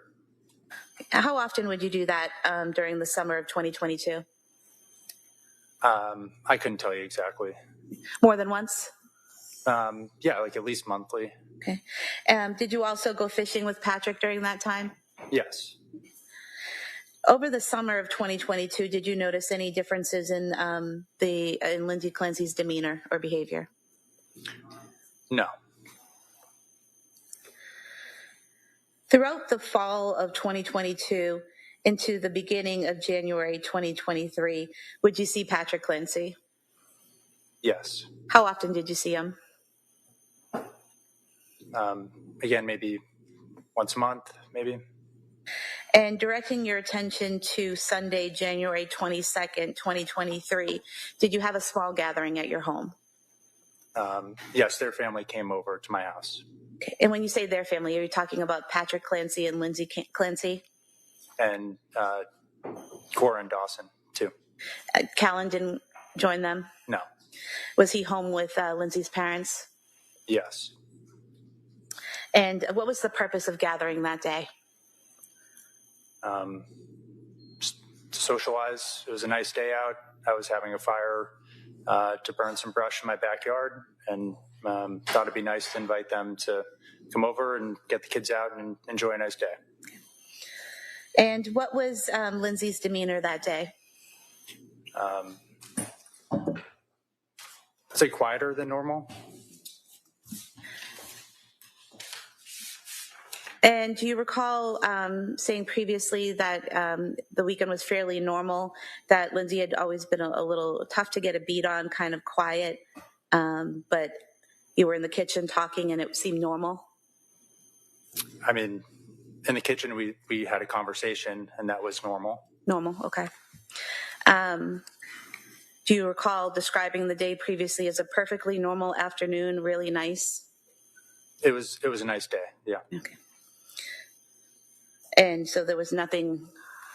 How often would you do that during the summer of 2022? I couldn't tell you exactly. More than once? Yeah, like at least monthly. Okay. Did you also go fishing with Patrick during that time? Yes. Over the summer of 2022, did you notice any differences in in Lindsay Clancy's demeanor or behavior? No. Throughout the fall of 2022 into the beginning of January 2023, would you see Patrick Clancy? Yes. How often did you see him? Again, maybe once a month, maybe. And directing your attention to Sunday, January 22nd, 2023, did you have a small gathering at your home? Yes, their family came over to my house. Okay. And when you say their family, are you talking about Patrick Clancy and Lindsay Clancy? And Cora and Dawson, too. Callan didn't join them? No. Was he home with Lindsay's parents? Yes. And what was the purpose of gathering that day? Just to socialize. It was a nice day out. I was having a fire to burn some brush in my backyard, and thought it'd be nice to invite them to come over and get the kids out and enjoy a nice day. And what was Lindsay's demeanor that day? I'd say quieter than normal. And do you recall saying previously that the weekend was fairly normal, that Lindsay had always been a little tough to get a beat on, kind of quiet, but you were in the kitchen talking and it seemed normal? I mean, in the kitchen, we had a conversation, and that was normal. Normal, okay. Do you recall describing the day previously as a perfectly normal afternoon, really nice? It was a nice day, yeah. Okay. And so there was nothing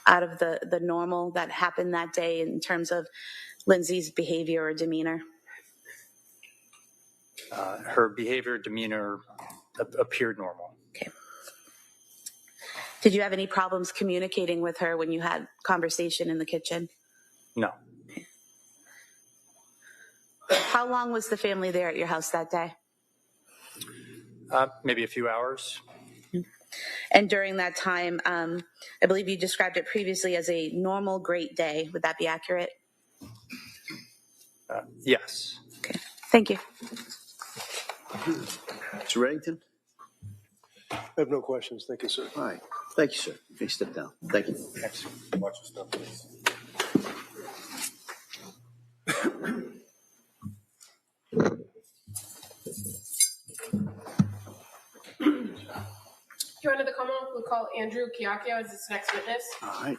out of the normal that happened that day in terms of Lindsay's behavior or demeanor? Her behavior, demeanor appeared normal. Okay. Did you have any problems communicating with her when you had conversation in the kitchen? No. Okay. How long was the family there at your house that day? Maybe a few hours. And during that time, I believe you described it previously as a normal, great day. Would that be accurate? Yes. Okay. Thank you. Mr. Reddington? I have no questions. Thank you, sir. All right. Thank you, sir. You may step down. Thank you. Thanks. Watch your stuff, please. Your Honor, the Commonwealth will call Andrew Kiakio as its next witness. All right.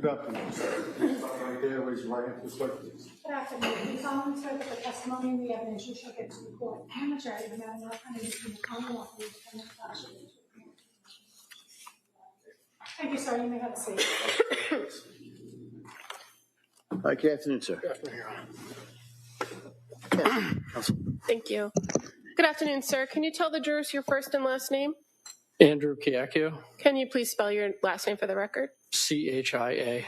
Good afternoon, sir. Stop right there, raise your right hand for the clerk, please. Good afternoon. You solemnly swear that the testimony and the evidence you shall give to the court and the jury, no matter what kind of between the Commonwealth and the defendant shall be true. Thank you, sir. You may have a seat. Hi, good afternoon, sir. Good afternoon, Your Honor. Thank you. Good afternoon, sir. Can you tell the jurors your first and last name? Andrew Chiacchio, Can you please spell your last name for the record? Chiachio.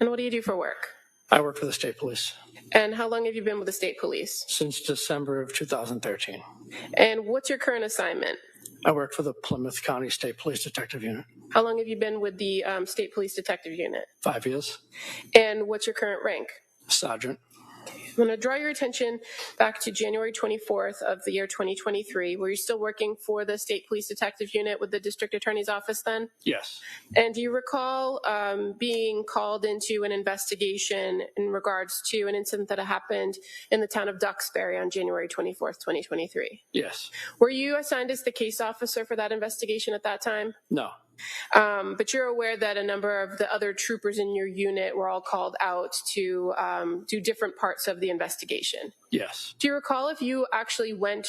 And what do you do for work? I work for the state police And how long have you been with the state police? since December of 2013. And what's your current assignment? I work for the Plymouth County State Police Detective Unit. How long have you been with the state police detective unit? 5 years. And what's your current rank? Sergeant. I'm going to draw your attention back to January 24th of the year 2023. Were you still working for the State Police Detective Unit with the District Attorney's Office then? Yes. And do you recall being called into an investigation in regards to an incident that happened in the town of Duxbury on January 24th, 2023? Yes. Were you assigned as the case officer for that investigation at that time? No. But you're aware that a number of the other troopers in your unit were all called out to do different parts of the investigation. Yes. Do you recall if you actually went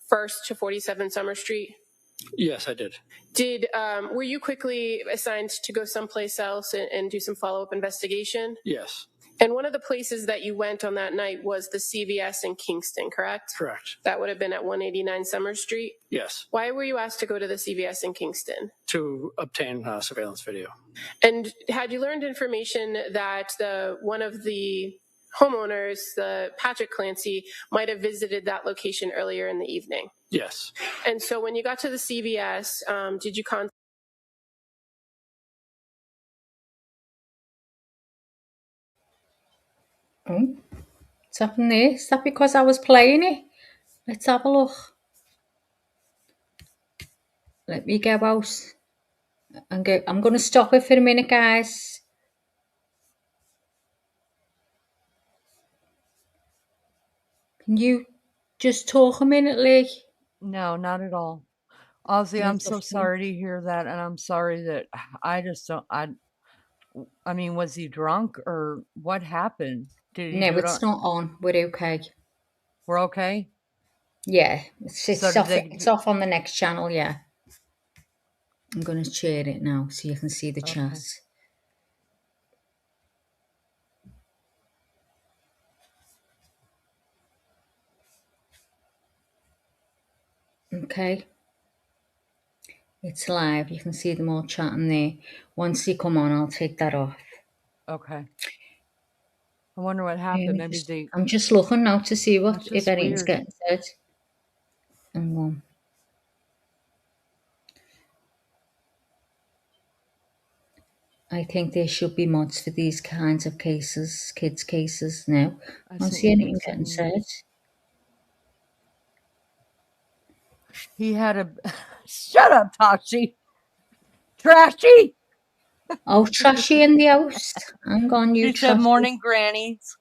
first to 47 Summer Street? Yes, I did. Were you quickly assigned to go someplace else and do some follow-up investigation? Yes. And one of the places that you went on that night was the CVS in Kingston, correct? Correct. That would have been at 189 Summer Street? Yes. Why were you asked to go to the CVS in Kingston? To obtain surveillance video. And had you learned information that one of the homeowners, the Patrick Clancy, might have visited that location earlier in the evening? Yes. And so when you got to the CVS, did you contact? Oh, what's happened there? Is that because I was playing it? Let's have a look. Let me go out and go. I'm going to stop it for a minute, guys. Can you just talk a minute, Lee? No, not at all. Ozzy, I'm so sorry to hear that, and I'm sorry that I just don't. I mean, was he drunk or what happened? Did he? No, do it it's not on. We're okay. We're okay. Yeah, it's So off. It's off on the next channel. Yeah, I'm going to share it now so you can see the chat. Okay. It's live. You can see them all chatting there. Once you come on, I'll take that off. Okay. I wonder what happened. Maybe they. I'm just looking now to see what if anything's weird. getting said. Hang on. I think there should be mods for these kinds of cases, kids' cases now. I don't see anything getting said. He had a. Shut up, Tashi. Trashy. Oh, Trashy in the house. Hang on, you. She said, "Morning, grannies."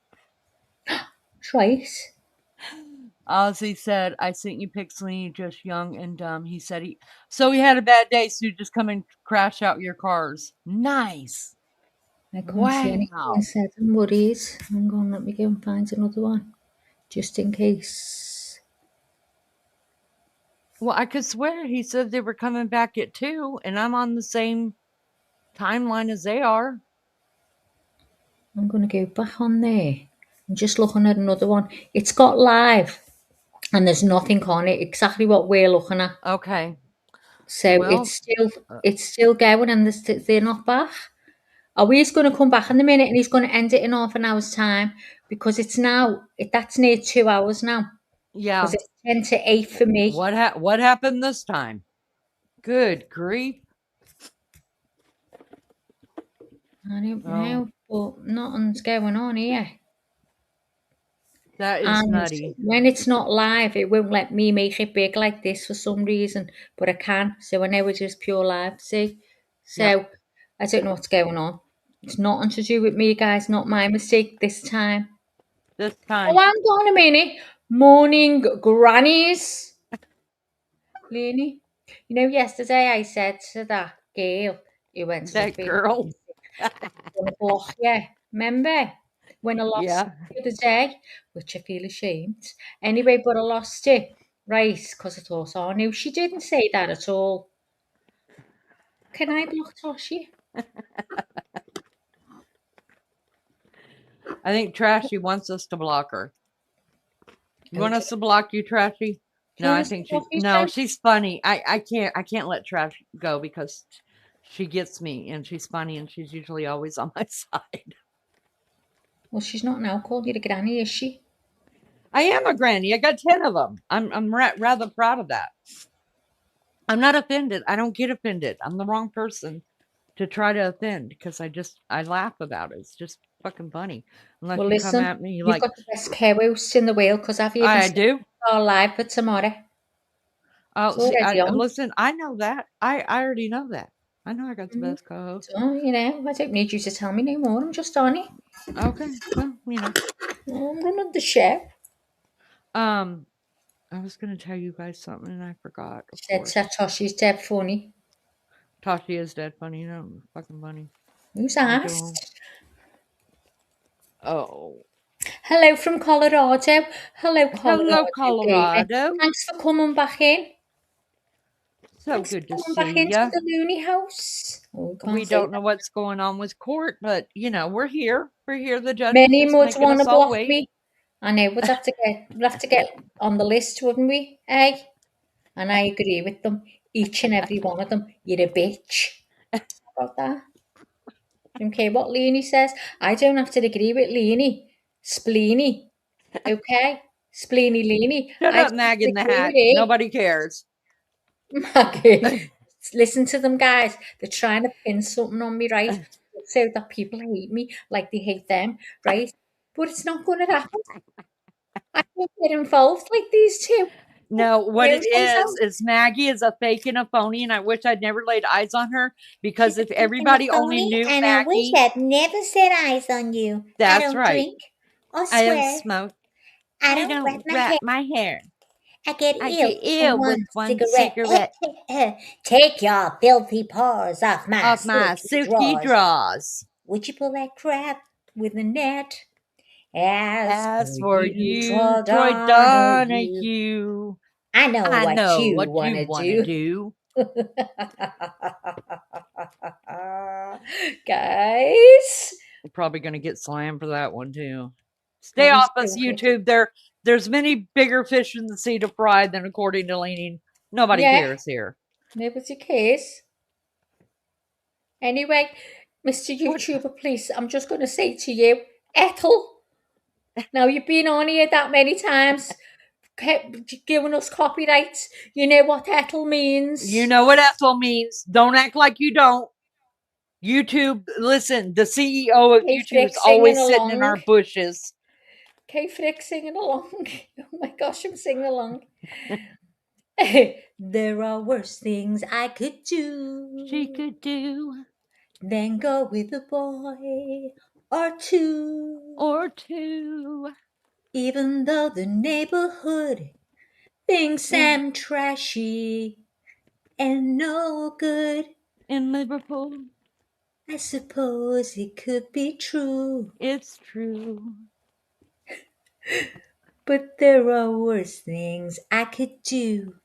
Twice. Ozzy said, "I sent you pics when you just young and dumb." He said he had a bad day, so you just come and crash out your cars. Nice. I can't see anything said in worries. Hang on, let me go and find another one, just in case. Well, I could swear he said they were coming back at 2, and I'm on the same timeline as they are. I'm going to go back on there. I'm just looking at another one. It's got live, and there's nothing on it. Exactly what we're looking at. Okay. So it's still going, and they're not back. He's going to come back in a minute, and he's going to end it in half an hour's time because it's now. That's near 2 hours now. Yeah. Because it's 10 to 8 for me. What happened this time? Good grief. I don't know, but nothing's going on here. That is nutty. When it's not live, it won't let me make it big like this for some reason, but I can. So I know it's just pure live, see? So I don't know what's going on. It's nothing to do with me, guys. Not my mistake this time. This time. Oh, hang on a minute. Morning, grannies. Lenny, you know, yesterday I said to that girl, who went to the That girl. block, yeah. Remember when I lost Yeah. it the other day, which I feel ashamed. Anyway, but I lost it, right? Because I thought, oh no, she didn't say that at all. Can I block Toshi? I think Trashy wants us to block her. You want us to block you, Trashy? No, I think she's funny. I can't let Trash go because she gets me and she's funny and she's usually always on my side. Well, she's not now called you a granny, is she? I am a granny. I got 10 of them. I'm rather proud of that. I'm not offended. I don't get offended. I'm the wrong person to try to offend because I laugh about it. It's just fucking funny. Unless Well, you come listen, at me you've like got the best co-host in the world because I've even I do. our live for tomorrow. Oh, It's see, already on. listen, I know that. I already know that. I know I got the best co-host. So, you know, I don't need you to tell me no more. I'm just on it. Okay, well, you know. I'm running the show. I was gonna tell you guys something and I forgot. Of Said course. Toshi's dead funny. Toshi is dead funny, you know, fucking funny. Who's asked? Oh. Hello from Colorado. Hello, Colorado. Hello, Colorado. Baby. Thanks for coming back in. So good to see back into the Looney house. Oh, we don't know what's going on with court, but you know, we're here. We're here. The judge Many is would making want to us all block wait. me. I know we'd have to get on the list, wouldn't we? Eh? And I agree with them. Each and every one of them. You're a bitch. How about that? Don't care what Leanie says. I don't have to agree with Leanie. Spleeny. Okay? Spleeny Leanie. Shut I up, don't Mag have in to the agree hat. with it. Nobody cares. Maggie, listen to them, guys. They're trying to pin something on me, right? So that people hate me like they hate them, right? But it's not going to happen. I don't get involved like these two. No, what You it know, is Maggie is a fake and a phony, and I wish I'd never laid eyes on her because if And a everybody only phony, knew and I wish Maggie, I'd never set eyes on you. I that's don't right. drink or I don't swear. smoke. I I don't wrap don't my hair. wrap my hair. I get I ill get from ill with one one cigarette. cigarette Take your filthy paws off my off my silky draws. Would you pull that crap with a net? As As for for you, you, Troy Troy Donahue, Donahue, I know I what know you what want you to want to do. guys. You're probably going to get slammed for that one too. Stay off us, YouTube. There's many bigger fish in the sea to fry than according to Leaning. Nobody cares here. Nobody cares. Anyway, Mr. YouTuber, please, I'm just going to say to you, Ethel, now you've been on here that many times, giving us copyrights. You know what Ethel means. You know what Ethel means. Don't act like you don't. YouTube, listen, the CEO of YouTube is always sitting in our bushes. K Frick singing along. Oh my gosh, I'm singing along. There are worse things I could do. She could do. Than go with a boy or two. Or two. Even though the neighborhood thinks I'm trashy and no good. In Liverpool. I suppose it could be true. It's true. But there are worse things I could do.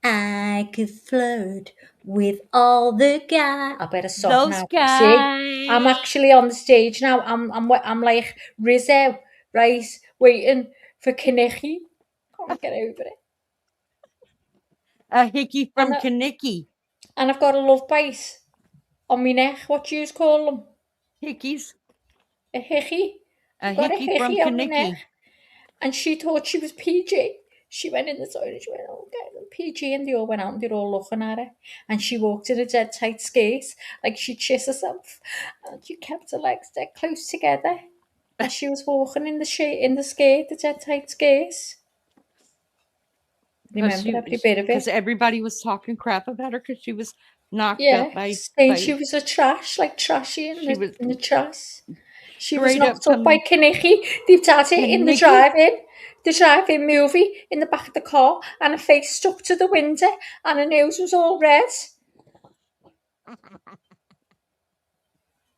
I could flirt with all the guys. I better stop now. See, I'm actually on the stage now. I'm like Rizzo, right? Waiting for Kaneki. Can't get over it. A hickey from Kaneki. And I've got a love bite on my neck. What do you call them? Hickeys. A hickey. A hickey from Kaneki. And she thought she was PG. She went in the toilet and she went, okay, PG, and they all went out and they're all looking at her. And she walked in a dead tight skirt, like she'd kiss herself. And she kept her legs dead close together as she was walking in the skirt, the dead tight skirt. Remember every bit of it. Because everybody was talking crap about her because she was knocked up by... saying she was a trash, like trashy in the trash. She was knocked up by Kaneki. They've had it in the drive-in movie in the back of the car, and her face stuck to the window, and her nose was all red.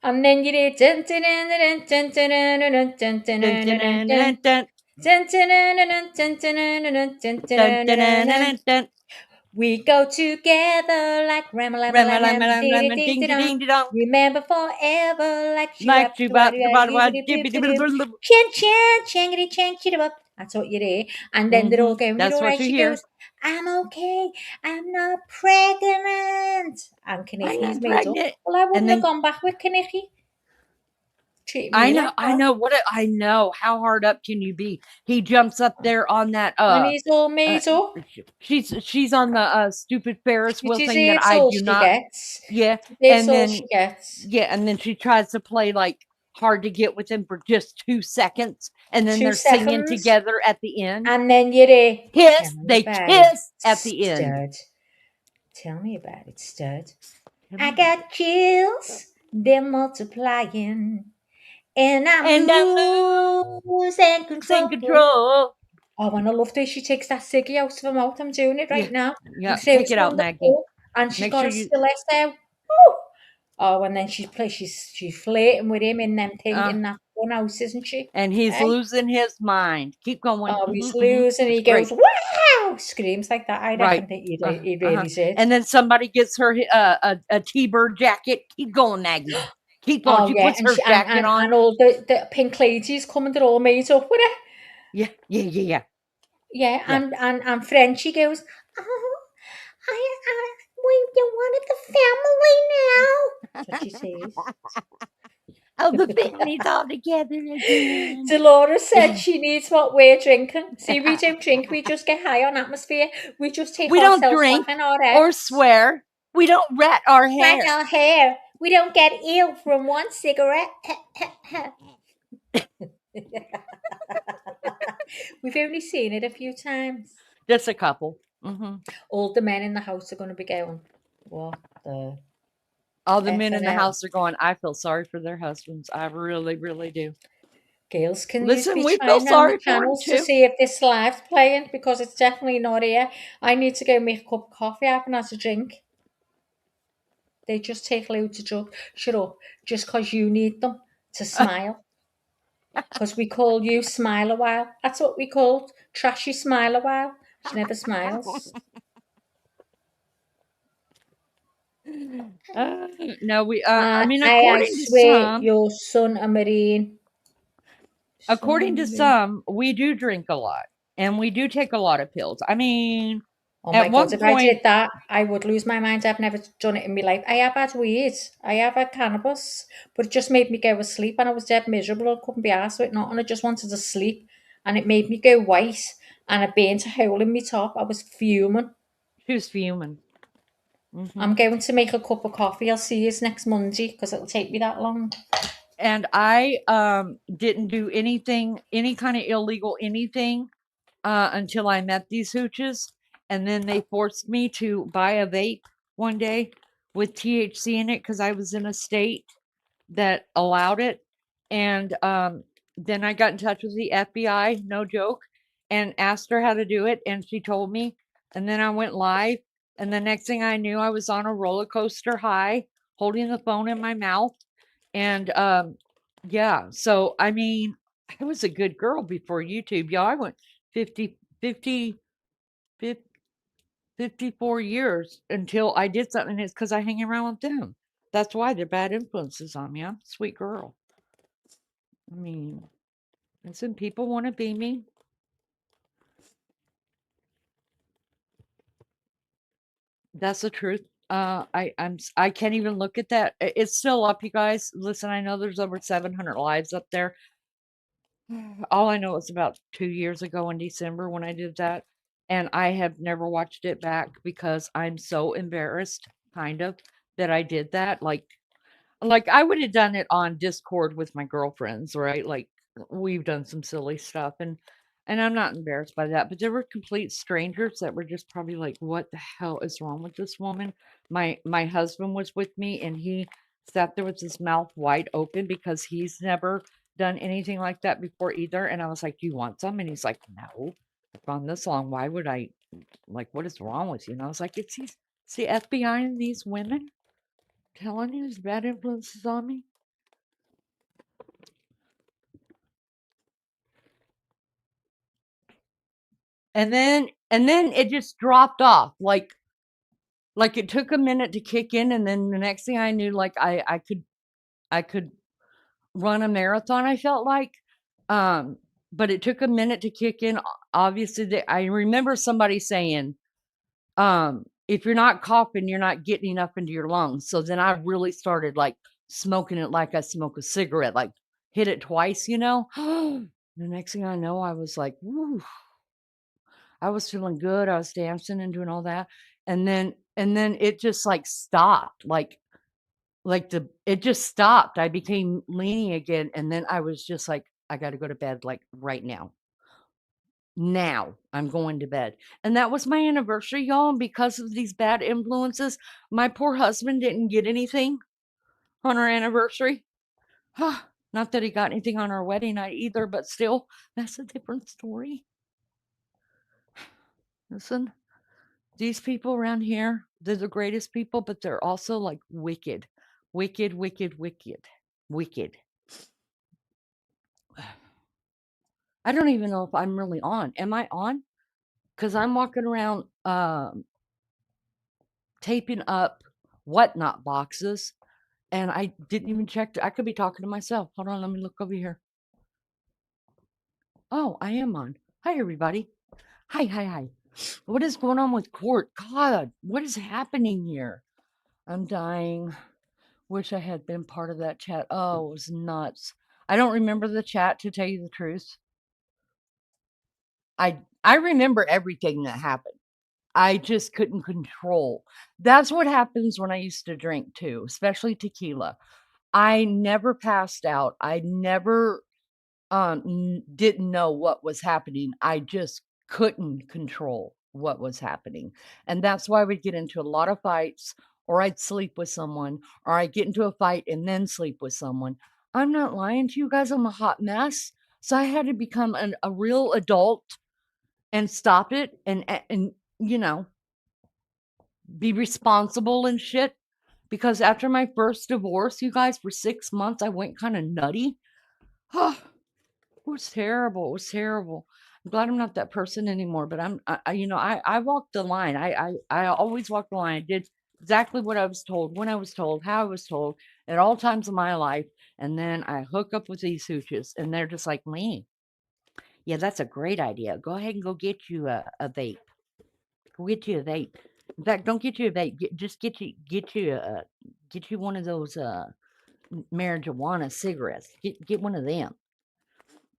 And then you do dun dun dun dun dun dun dun dun dun dun dun dun. We go together like Ding ding dong. remember forever like Like you bop chin chin chingity ching chitty. That's what you do. And then they're all going, That's you're what right. you She hear. goes, I'm okay. I'm not pregnant. And Kanicki's made up. Well, I wouldn't have gone back with Kanicki. I know what I know. How hard up can you be? He jumps up there on that When he's all made up. She's on the stupid Ferris wheel She thing that deserves I all do she not. gets. Yeah, That's and all then she gets. yeah, and then she tries to play like hard to get with him for just 2 seconds, and then 2 they're singing seconds. together at the end. And then you're kiss. They kiss at the end. Stud. Tell me about it, stud. I got chills, they're multiplying, and I'm losing control. Oh, and I love that she takes that ciggy out of her mouth. I'm doing it right now. Yeah, And throws take it out, on the Maggie. floor, and she's Make got sure a you. stiletto. Oh, and then she's flirting with him in them thing in that one house, isn't she? And he's Eh? losing his mind. Keep going. Oh, he's losing. He goes, wow! Screams like that. I reckon that he really did. And then somebody gets her a T-bird jacket. Keep going, Maggie. Keep going. Oh, She yeah, puts her jacket on. and all the pink ladies coming, they're all made up with her. Yeah. Yeah, and Frenchie goes, oh, you're one of the family now. That's what she says. Oh, the family's all together again. Dolores said she needs what we're drinking. See, we don't drink. We just get high on atmosphere. We just take ourselves off in our heads. Or swear. We don't rat our hair. Rat our hair. We don't get ill from one cigarette. We've only seen it a few times. Just a couple. All the men in the house are going to be going, what the... All the men in the house are going, I feel sorry for their husbands. I really, really do. Girls, can Listen, you we be feel trying on sorry the for them channels too. to see if this live's playing? Because it's definitely not here. I need to go make a cup of coffee. I haven't had a drink. They just take loads of drugs. Shut up. Just because you need them to smile. Because we call you Smile a While. That's what we called. Trashy Smile a While. She never smiles. No, we. I according to swear some, your son a Marine. according to some, we do drink a lot and we do take a lot of pills. I mean, oh my at one God, if point, I did that, I would lose my mind. I've never done it in my life. I have had weed. I have had cannabis, but it just made me go to sleep and I was dead miserable. I couldn't be arsed with nothing. I just wanted to sleep and it made me go white and it burnt a hole in my top. I was fuming. She was fuming. I'm going to make a cup of coffee. I'll see you next Monday because it'll take me that long. And I didn't do anything, any kind of illegal anything until I met these hooches. And then they forced me to buy a vape one day with THC in it because I was in a state that allowed it. And then I got in touch with the FBI, no joke, and asked her how to do it. And she told me. And then I went live. And the next thing I knew, I was on a roller coaster high, holding the phone in my mouth. And yeah, so I mean, I was a good girl before YouTube. Yeah, I went 54 years until I did something. It's because I hang around with them. That's why they're bad influences on me. I'm a sweet girl. I mean, and some people want to be me. That's the truth. I can't even look at that. It's still up, you guys. Listen, I know there's over 700 lives up there. All I know is about 2 years ago in December when I did that, and I have never watched it back because I'm so embarrassed, kind of, that I did that. Like I would have done it on Discord with my girlfriends, right? Like we've done some silly stuff, and I'm not embarrassed by that. But there were complete strangers that were just probably like, "What the hell is wrong with this woman?" My husband was with me, and he sat there with his mouth wide open because he's never done anything like that before either. And I was like, "Do you want some?" And he's like, "No, I've gone this long. Why would I? Like, what is wrong with you?" And I was like, "It's the FBI and these women telling you there's bad influences on me." And then it just dropped off. Like it took a minute to kick in, and then the next thing I knew, like I could run a marathon, I felt like. But it took a minute to kick in. Obviously, I remember somebody saying, if you're not coughing, you're not getting enough into your lungs. So then I really started like smoking it like I smoke a cigarette, like hit it twice, you know? The next thing I know, I was like, woo, I was feeling good. I was dancing and doing all that. And then it just like stopped. It just stopped. I became leaning again. And then I was just like, I got to go to bed like right now. Now I'm going to bed. And that was my anniversary, y'all. And because of these bad influences, my poor husband didn't get anything on our anniversary. Not that he got anything on our wedding night either, but still, that's a different story. Listen, these people around here, they're the greatest people, but they're also like wicked. Wicked, wicked, wicked, wicked. I don't even know if I'm really on. Am I on? Because I'm walking around taping up whatnot boxes, and I didn't even check. I could be talking to myself. Hold on, let me look over here. Oh, I am on. Hi, everybody. Hi, hi, hi. What is going on with court? God, what is happening here? I'm dying. Wish I had been part of that chat. Oh, it was nuts. I don't remember the chat, to tell you the truth. I remember everything that happened. I just couldn't control. That's what happens when I used to drink too, especially tequila. I never passed out. I never didn't know what was happening. I just couldn't control what was happening. And that's why we'd get into a lot of fights, or I'd sleep with someone, or I'd get into a fight and then sleep with someone. I'm not lying to you guys. I'm a hot mess. So I had to become a real adult and stop it and you know, be responsible and shit. Because after my first divorce, you guys, for 6 months, I went kind of nutty. Oh, it was terrible. It was terrible. I'm glad I'm not that person anymore. But I walked the line. I always walked the line. I did exactly what I was told, when I was told, how I was told, at all times of my life. And then I hook up with these hooches, and they're just like me. Yeah, that's a great idea. Go ahead and go get you a vape. Go get you a vape. In fact, don't get you a vape. Just get you one of those marijuana cigarettes. Get one of them.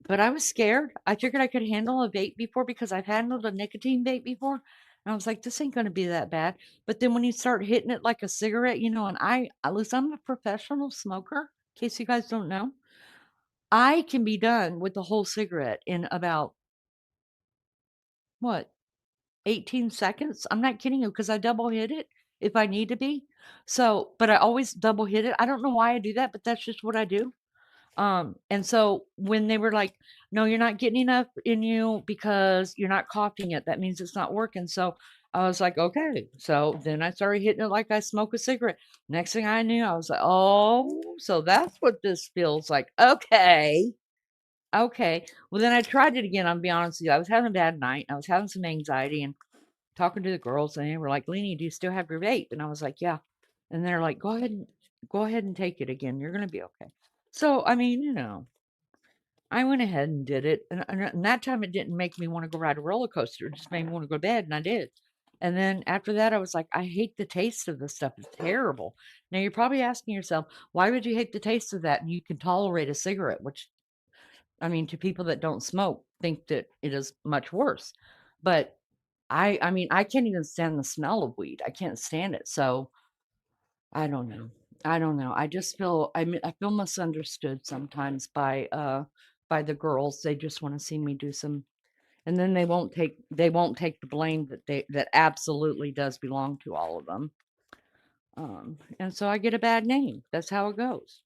But I was scared. I figured I could handle a vape before, because I've handled a nicotine vape before. And I was like, this ain't going to be that bad. But then when you start hitting it like a cigarette, you know, and at least I'm a professional smoker, in case you guys don't know, I can be done with the whole cigarette in about, what, 18 seconds? I'm not kidding you, because I double hit it if I need to be. So, but I always double hit it. I don't know why I do that, but that's just what I do. And so when they were like, no, you're not getting enough in you because you're not coughing it, that means it's not working. So I was like, okay. So then I started hitting it like I smoke a cigarette. Next thing I knew, I was like, oh, so that's what this feels like. Okay. Okay. Well, then I tried it again. I'll be honest with you. I was having a bad night. I was having some anxiety and talking to the girls, and they were like, Lenny, do you still have your vape? And I was like, yeah. And they're like, go ahead and take it again. You're going to be okay. So, I mean, you know, I went ahead and did it. And that time it didn't make me want to go ride a roller coaster. It just made me want to go to bed, and I did. And then after that, I was like, I hate the taste of this stuff. It's terrible. Now, you're probably asking yourself, why would you hate the taste of that? And you can tolerate a cigarette, which, I mean, to people that don't smoke, think that it is much worse. But I mean, I can't even stand the smell of weed. I can't stand it. So I don't know. I don't know. I just feel I feel misunderstood sometimes by the girls. They just want to see me do some, and then they won't take the blame that absolutely does belong to all of them. And so I get a bad name. That's how it goes.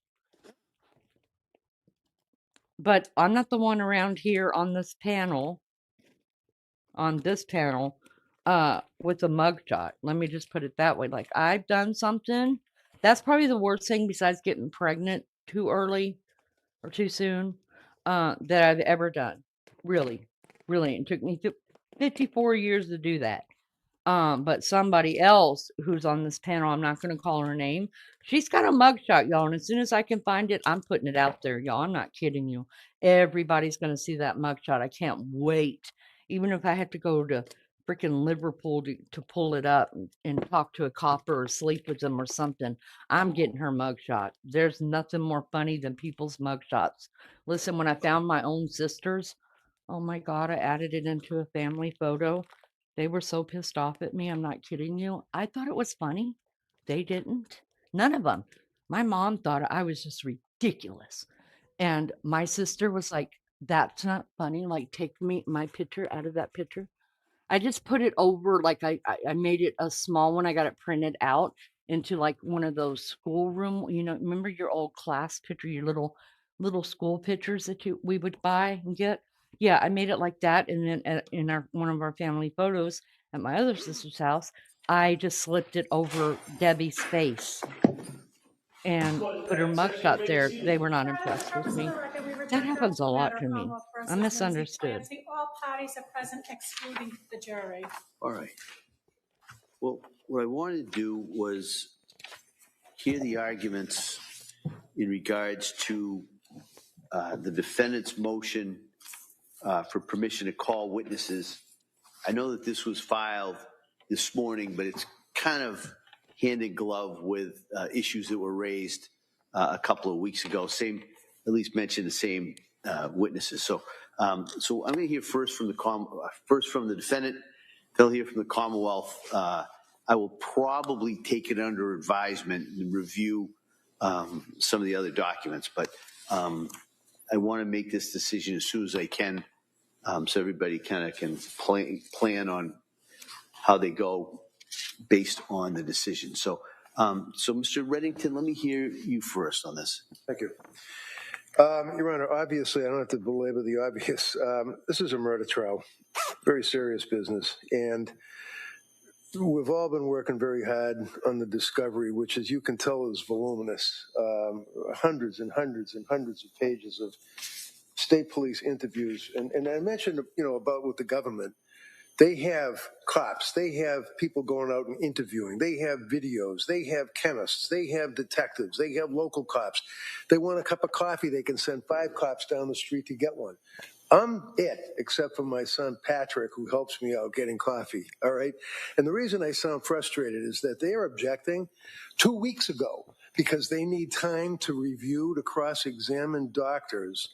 But I'm not the one around here on this panel with a mugshot. Let me just put it that way. Like, I've done something. That's probably the worst thing besides getting pregnant too early or too soon that I've ever done. Really. Really. It took me 54 years to do that. But somebody else who's on this panel, I'm not going to call her name. She's got a mugshot, y'all. And as soon as I can find it, I'm putting it out there, y'all. I'm not kidding you. Everybody's going to see that mugshot. I can't wait. Even if I have to go to freaking Liverpool to pull it up and talk to a copper or sleep with them or something, I'm getting her mugshot. There's nothing more funny than people's mugshots. Listen, when I found my own sisters, oh my God, I added it into a family photo. They were so pissed off at me. I'm not kidding you. I thought it was funny. They didn't. None of them. My mom thought I was just ridiculous. And my sister was like, that's not funny. Like, take my picture out of that picture. I just put it over, like I made it a small one. I got it printed out into like one of those schoolroom, remember your old class picture, your little school pictures that we would buy and get? Yeah, I made it like that. And then in one of our family photos at my other sister's house, I just slipped it over Debbie's face and put her mugshot there. They were not impressed with me. That happens a lot to me. I'm misunderstood. All parties are present, excluding the jury. All right. Well, what I wanted to do was hear the arguments in regards to the defendant's motion for permission to call witnesses. I know that this was filed this morning, but it's kind of hand in glove with issues that were raised a couple of weeks ago. At least mentioned the same witnesses. So I'm going to hear first from the defendant. They'll hear from the Commonwealth. I will probably take it under advisement and review some of the other documents, but I want to make this decision as soon as I can, so everybody kind of can plan on how they go based on the decision. So Mr. Reddington, let me hear you first on this. Thank you. Your Honor, obviously, I don't have to belabor the obvious. This is a murder trial, very serious business, and we've all been working very hard on the discovery, which, as you can tell, is voluminous. Hundreds and hundreds and hundreds of pages of state police interviews. And I mentioned, about with the government. They have cops. They have people going out and interviewing. They have videos. They have chemists. They have detectives. They have local cops. They want a cup of coffee. They can send 5 cops down the street to get one. I'm it, except for my son, Patrick, who helps me out getting coffee, all right? And the reason I sound frustrated is that they are objecting 2 weeks ago because they need time to review, to cross-examine doctors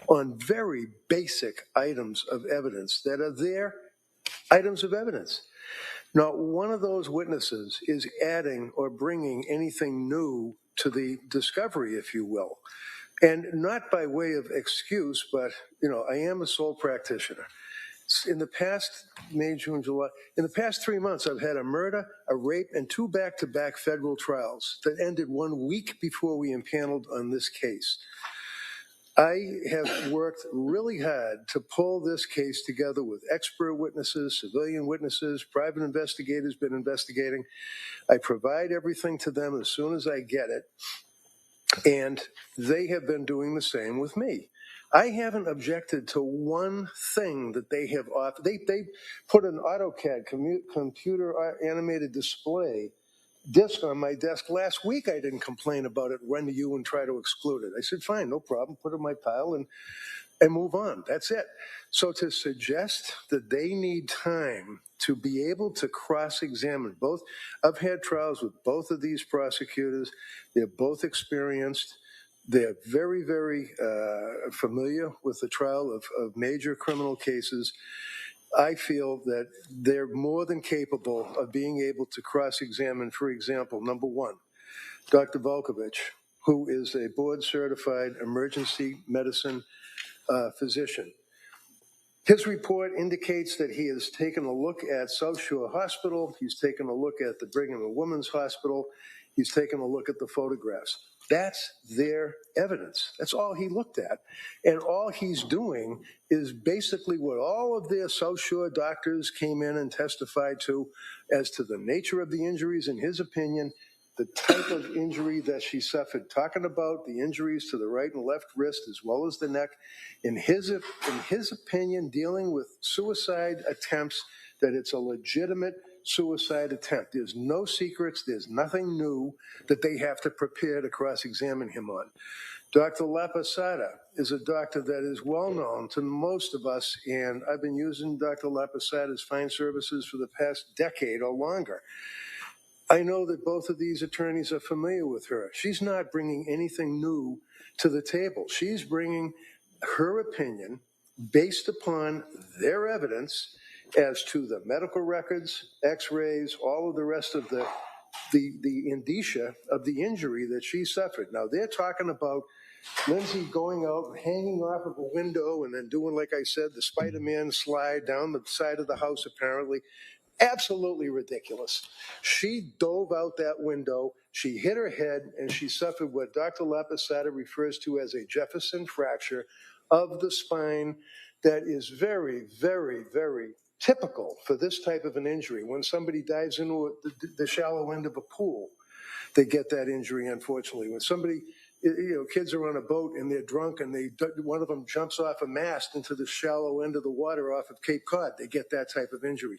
on very basic items of evidence that are their items of evidence. Not one of those witnesses is adding or bringing anything new to the discovery, if you will. And not by way of excuse, but, I am a sole practitioner. In the past, May, June, July, in the past 3 months, I've had a murder, a rape, and 2 back-to-back federal trials that ended 1 week before we impaneled on this case. I have worked really hard to pull this case together with expert witnesses, civilian witnesses, private investigators been investigating. I provide everything to them as soon as I get it. And they have been doing the same with me. I haven't objected to one thing that they have offered. They put an AutoCAD, computer animated display disc on my desk last week. I didn't complain about it, run to you and try to exclude it. I said, fine, no problem, put it in my pile and move on. That's it. So to suggest that they need time to be able to cross-examine both, I've had trials with both of these prosecutors. They're both experienced. They're very, very familiar with the trial of major criminal cases. I feel that they're more than capable of being able to cross-examine, for example, number one, Dr. Volkovich, who is a board-certified emergency medicine physician. His report indicates that he has taken a look at South Shore Hospital. He's taken a look at the Brigham and Women's Hospital. He's taken a look at the photographs. That's their evidence. That's all he looked at. And all he's doing is basically what all of their South Shore doctors came in and testified to as to the nature of the injuries, in his opinion, the type of injury that she suffered, talking about the injuries to the right and left wrist as well as the neck. In his opinion, dealing with suicide attempts, that it's a legitimate suicide attempt. There's no secrets. There's nothing new that they have to prepare to cross-examine him on. Dr. Laposada is a doctor that is well known to most of us, and I've been using Dr. Laposada's fine services for the past decade or longer. I know that both of these attorneys are familiar with her. She's not bringing anything new to the table. She's bringing her opinion based upon their evidence as to the medical records, x-rays, all of the rest of the indicia of the injury that she suffered. Now, they're talking about Lindsay going out and hanging off of a window and then doing, like I said, the Spider-Man slide down the side of the house, apparently. Absolutely ridiculous. She dove out that window, she hit her head, and she suffered what Dr. Laposada refers to as a Jefferson fracture of the spine that is very, very, very typical for this type of an injury. When somebody dives into the shallow end of a pool, they get that injury, unfortunately. When somebody, kids are on a boat and they're drunk and one of them jumps off a mast into the shallow end of the water off of Cape Cod, they get that type of injury.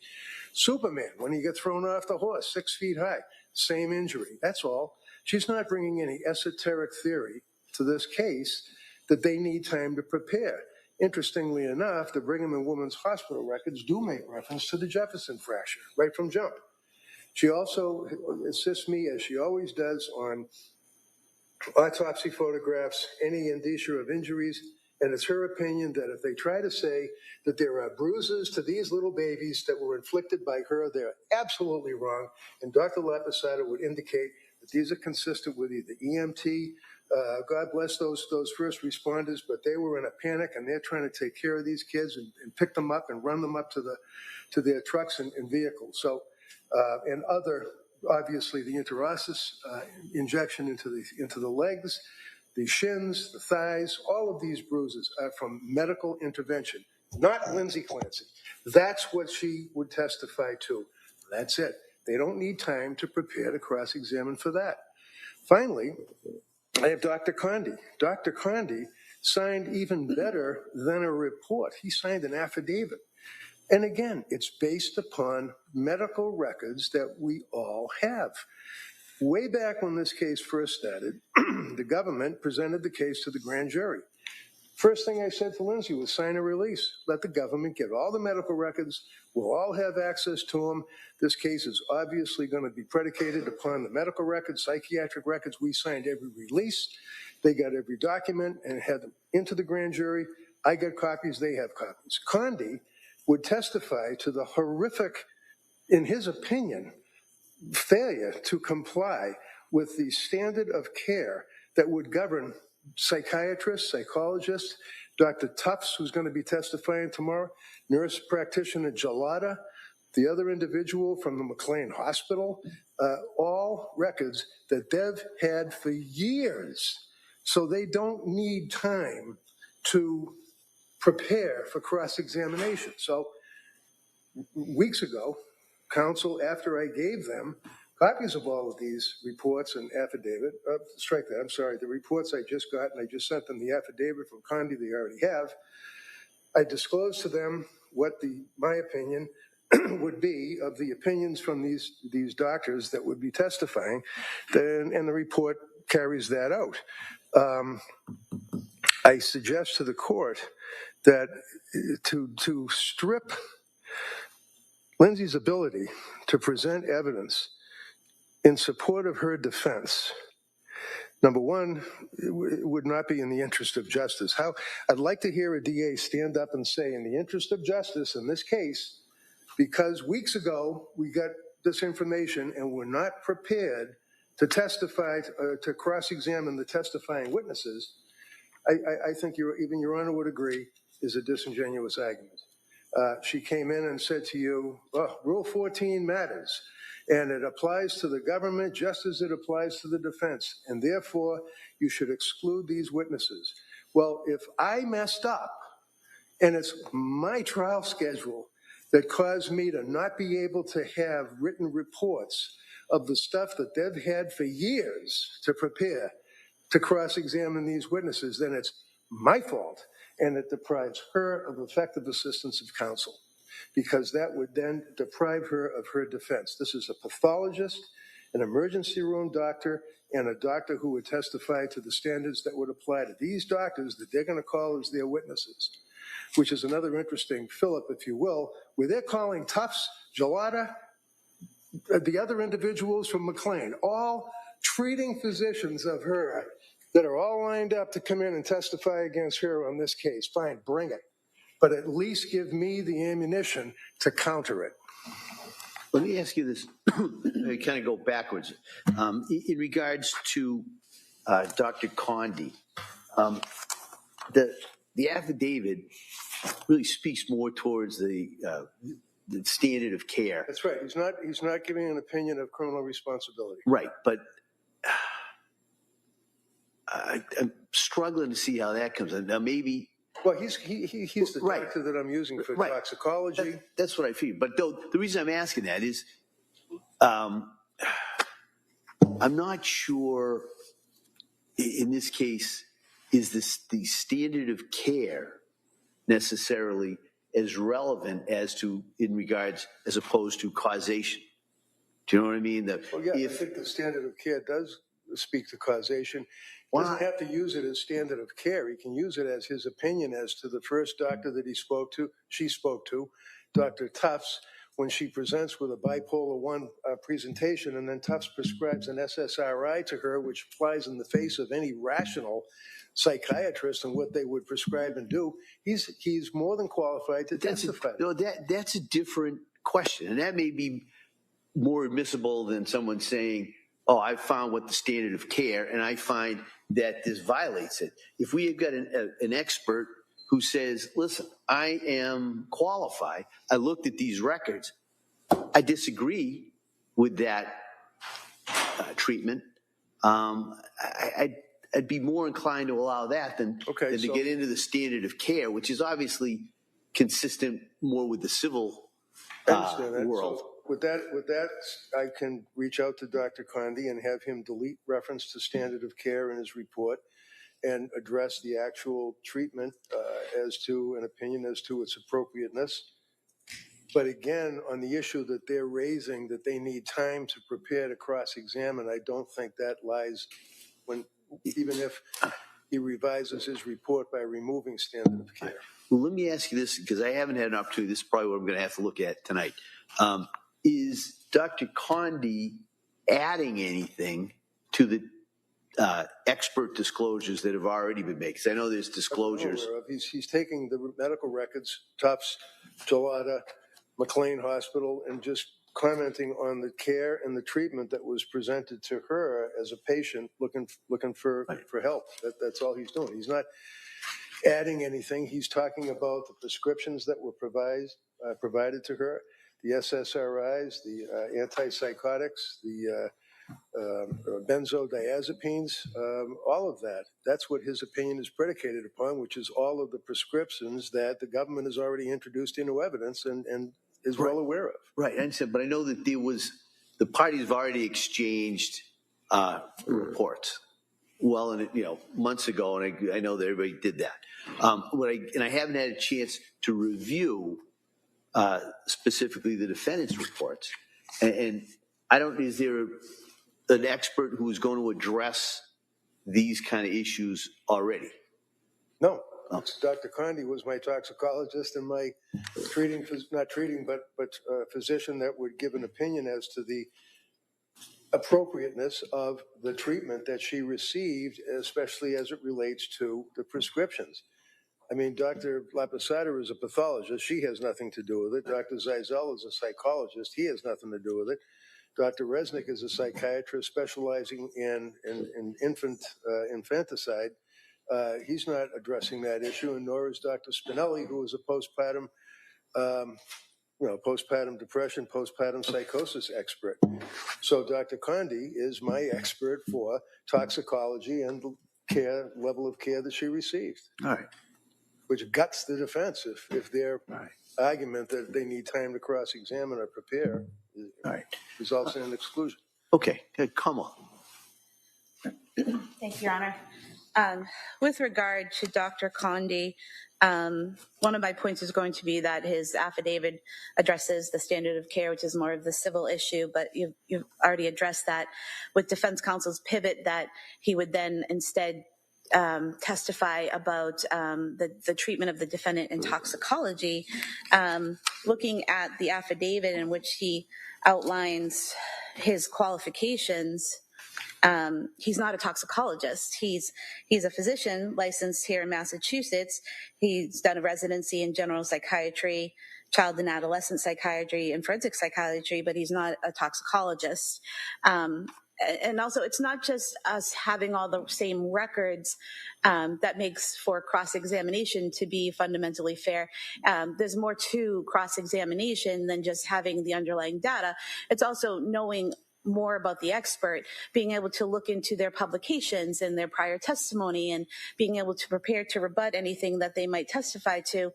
Superman, when he gets thrown off the horse, 6 feet high, same injury. That's all. She's not bringing any esoteric theory to this case that they need time to prepare. Interestingly enough, the Brigham and Women's Hospital records do make reference to the Jefferson fracture right from jump. She also assists me, as she always does, on autopsy photographs, any indicia of injuries, and it's her opinion that if they try to say that there are bruises to these little babies that were inflicted by her, they're absolutely wrong, and Dr. Laposada would indicate that these are consistent with either EMT, God bless those first responders, but they were in a panic and they're trying to take care of these kids and pick them up and run them up to their trucks and vehicles. So, and other, obviously, the interosseous injection into the legs, the shins, the thighs, all of these bruises are from medical intervention, not Lindsay Clancy. That's what she would testify to. That's it. They don't need time to prepare to cross-examine for that. Finally, I have Dr. Condi. Dr. Condi signed even better than a report. He signed an affidavit. And again, it's based upon medical records that we all have. Way back when this case first started, the government presented the case to the grand jury. First thing I said to Lindsay was sign a release. Let the government get all the medical records. We'll all have access to them. This case is obviously going to be predicated upon the medical records, psychiatric records. We signed every release. They got every document and had them into the grand jury. I got copies. They have copies. Condi would testify to the horrific, in his opinion, failure to comply with the standard of care that would govern psychiatrists, psychologists, Dr. Tufts, who's going to be testifying tomorrow, nurse practitioner Gelada, the other individual from the McLean Hospital, all records that they've had for years. So they don't need time to prepare for cross-examination. So weeks ago, counsel, after I gave them copies of all of these reports and affidavit, strike that, I'm sorry, the reports I just got, and I just sent them the affidavit from Condi they already have, I disclosed to them what my opinion would be of the opinions from these doctors that would be testifying, and the report carries that out. I suggest to the court that to strip Lindsay's ability to present evidence in support of her defense, number one, it would not be in the interest of justice. I'd like to hear a DA stand up and say, in the interest of justice in this case, because weeks ago we got this information and we're not prepared to testify, to cross-examine the testifying witnesses, I think even Your Honor would agree is a disingenuous argument. She came in and said to you, oh, Rule 14 matters, and it applies to the government just as it applies to the defense, and therefore you should exclude these witnesses. Well, if I messed up, and it's my trial schedule that caused me to not be able to have written reports of the stuff that they've had for years to prepare to cross-examine these witnesses, then it's my fault, and it deprives her of effective assistance of counsel, because that would then deprive her of her defense. This is a pathologist, an emergency room doctor, and a doctor who would testify to the standards that would apply to these doctors that they're going to call as their witnesses, which is another interesting fillip, if you will, where they're calling Tufts, Gelada, the other individuals from McLean, all treating physicians of her that are all lined up to come in and testify against her on this case. Fine, bring it. But at least give me the ammunition to counter it. Let me ask you this, I kind of go backwards. In regards to Dr. Condi, the affidavit really speaks more towards the standard of care. That's right. He's not giving an opinion of criminal responsibility. Right, but I'm struggling to see how that comes in. Now, maybe. Well, he's the doctor that I'm using for toxicology. That's what I feel. But the reason I'm asking that is I'm not sure in this case is the standard of care necessarily as relevant as opposed to causation. Do you know what I mean? I think the standard of care does speak to causation. He doesn't have to use it as standard of care. He can use it as his opinion as to the first doctor that she spoke to, Dr. Tufts, when she presents with a bipolar 1 presentation, and then Tufts prescribes an SSRI to her, which flies in the face of any rational psychiatrist and what they would prescribe and do. He's more than qualified to testify. That's a different question, and that may be more admissible than someone saying, oh, I found what the standard of care, and I find that this violates it. If we have got an expert who says, listen, I am qualified, I looked at these records, I disagree with that treatment, I'd be more inclined to allow that than to get into the standard of care, which is obviously consistent more with the civil world. So with that, I can reach out to Dr. Condi and have him delete reference to standard of care in his report and address the actual treatment as to an opinion as to its appropriateness. But again, on the issue that they're raising, that they need time to prepare to cross-examine, I don't think that lies even if he revises his report by removing standard of care. Well, let me ask you this, because I haven't had an opportunity. This is probably what I'm going to have to look at tonight. Is Dr. Condi adding anything to the expert disclosures that have already been made? Because I know there's disclosures. He's taking the medical records, Tufts, Gelada, McLean Hospital, and just commenting on the care and the treatment that was presented to her as a patient looking for help. That's all he's doing. He's not adding anything. He's talking about the prescriptions that were provided to her, the SSRIs, the antipsychotics, the benzodiazepines, all of that. That's what his opinion is predicated upon, which is all of the prescriptions that the government has already introduced into evidence and is well aware of. Right, I understand, but I know that the parties have already exchanged reports months ago, and I know that everybody did that. And I haven't had a chance to review specifically the defendant's reports. And is there an expert who is going to address these kind of issues already? No. Dr. Condi was my toxicologist and my physician that would give an opinion as to the appropriateness of the treatment that she received, especially as it relates to the prescriptions. I mean, Dr. Laposada is a pathologist. She has nothing to do with it. Dr. Zeisel is a psychologist. He has nothing to do with it. Dr. Resnick is a psychiatrist specializing in infanticide. He's not addressing that issue, and nor is Dr. Spinelli, who is a postpartum depression, postpartum psychosis expert. So Dr. Condi is my expert for toxicology and the level of care that she received. All right. Which guts the defense if their argument that they need time to cross-examine or prepare results in an exclusion. Okay, come on. Thank you, Your Honor. With regard to Dr. Condi, one of my points is going to be that his affidavit addresses the standard of care, which is more of the civil issue, but you've already addressed that with defense counsel's pivot that he would then instead testify about the treatment of the defendant in toxicology. Looking at the affidavit in which he outlines his qualifications, he's not a toxicologist. He's a physician licensed here in Massachusetts. He's done a residency in general psychiatry, child and adolescent psychiatry, and forensic psychiatry, but he's not a toxicologist. And also, it's not just us having all the same records that makes for cross-examination to be fundamentally fair. There's more to cross-examination than just having the underlying data. It's also knowing more about the expert, being able to look into their publications and their prior testimony and being able to prepare to rebut anything that they might testify to.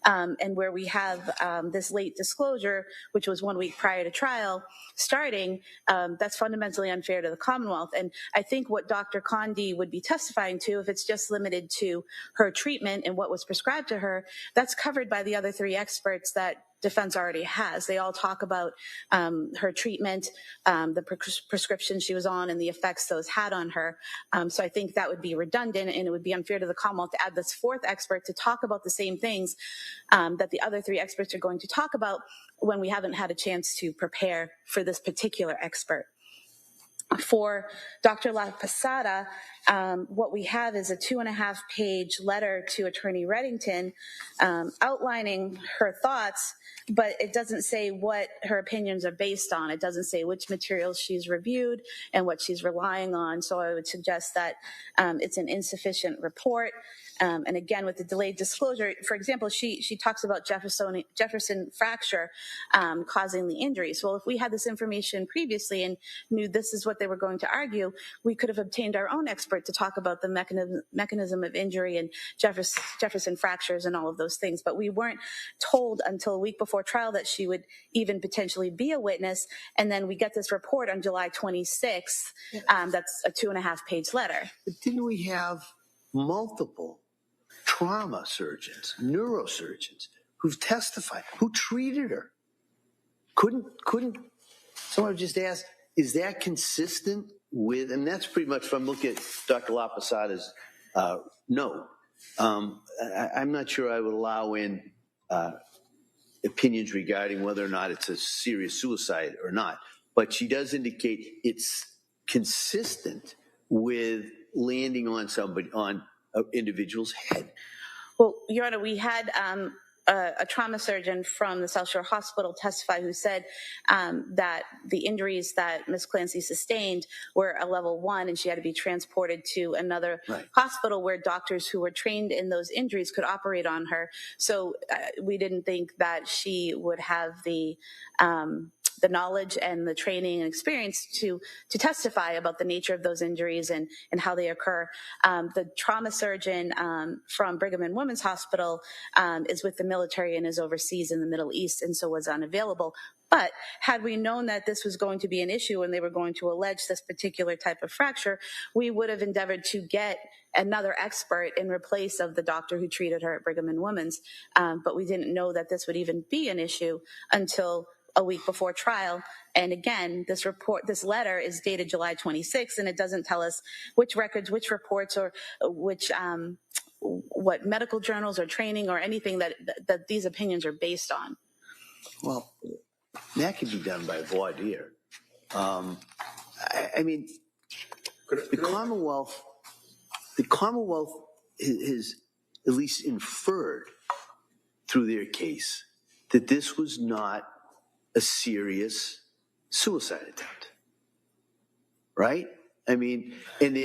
And where we have this late disclosure, which was 1 week prior to trial starting, that's fundamentally unfair to the Commonwealth. And I think what Dr. Condi would be testifying to, if it's just limited to her treatment and what was prescribed to her, that's covered by the other three experts that defense already has. They all talk about her treatment, the prescription she was on, and the effects those had on her. So I think that would be redundant, and it would be unfair to the Commonwealth to add this fourth expert to talk about the same things that the other three experts are going to talk about when we haven't had a chance to prepare for this particular expert. For Dr. La Posada, what we have is a 2.5-page letter to Attorney Reddington outlining her thoughts, but it doesn't say what her opinions are based on. It doesn't say which materials she's reviewed and what she's relying on. So I would suggest that it's an insufficient report. And again, with the delayed disclosure, for example, she talks about Jefferson fracture causing the injuries. Well, if we had this information previously and knew this is what they were going to argue, we could have obtained our own expert to talk about the mechanism of injury and Jefferson fractures and all of those things. But we weren't told until a week before trial that she would even potentially be a witness. And then we get this report on July 26th. That's a 2.5-page letter. But didn't we have multiple trauma surgeons, neurosurgeons who've testified, who treated her? Couldn't someone just ask, is that consistent with, and that's pretty much, if I'm looking at Dr. La Posada's note, I'm not sure I would allow in opinions regarding whether or not it's a serious suicide or not, but she does indicate it's consistent with landing on somebody, on an individual's head. Well, Your Honor, we had a trauma surgeon from the South Shore Hospital testify who said that the injuries that Ms. Clancy sustained were a level 1 and she had to be transported to another hospital where doctors who were trained in those injuries could operate on her. So we didn't think that she would have the knowledge and the training and experience to testify about the nature of those injuries and how they occur. The trauma surgeon from Brigham and Women's Hospital is with the military and is overseas in the Middle East, and so was unavailable. But had we known that this was going to be an issue and they were going to allege this particular type of fracture, we would have endeavored to get another expert in replace of the doctor who treated her at Brigham and Women's. But we didn't know that this would even be an issue until a week before trial. And again, this letter is dated July 26th, and it doesn't tell us which records, which reports, or which what medical journals or training or anything that these opinions are based on. Well, that can be done by voir dire. I mean, the Commonwealth has at least inferred through their case that this was not a serious suicide attempt, right? I mean, and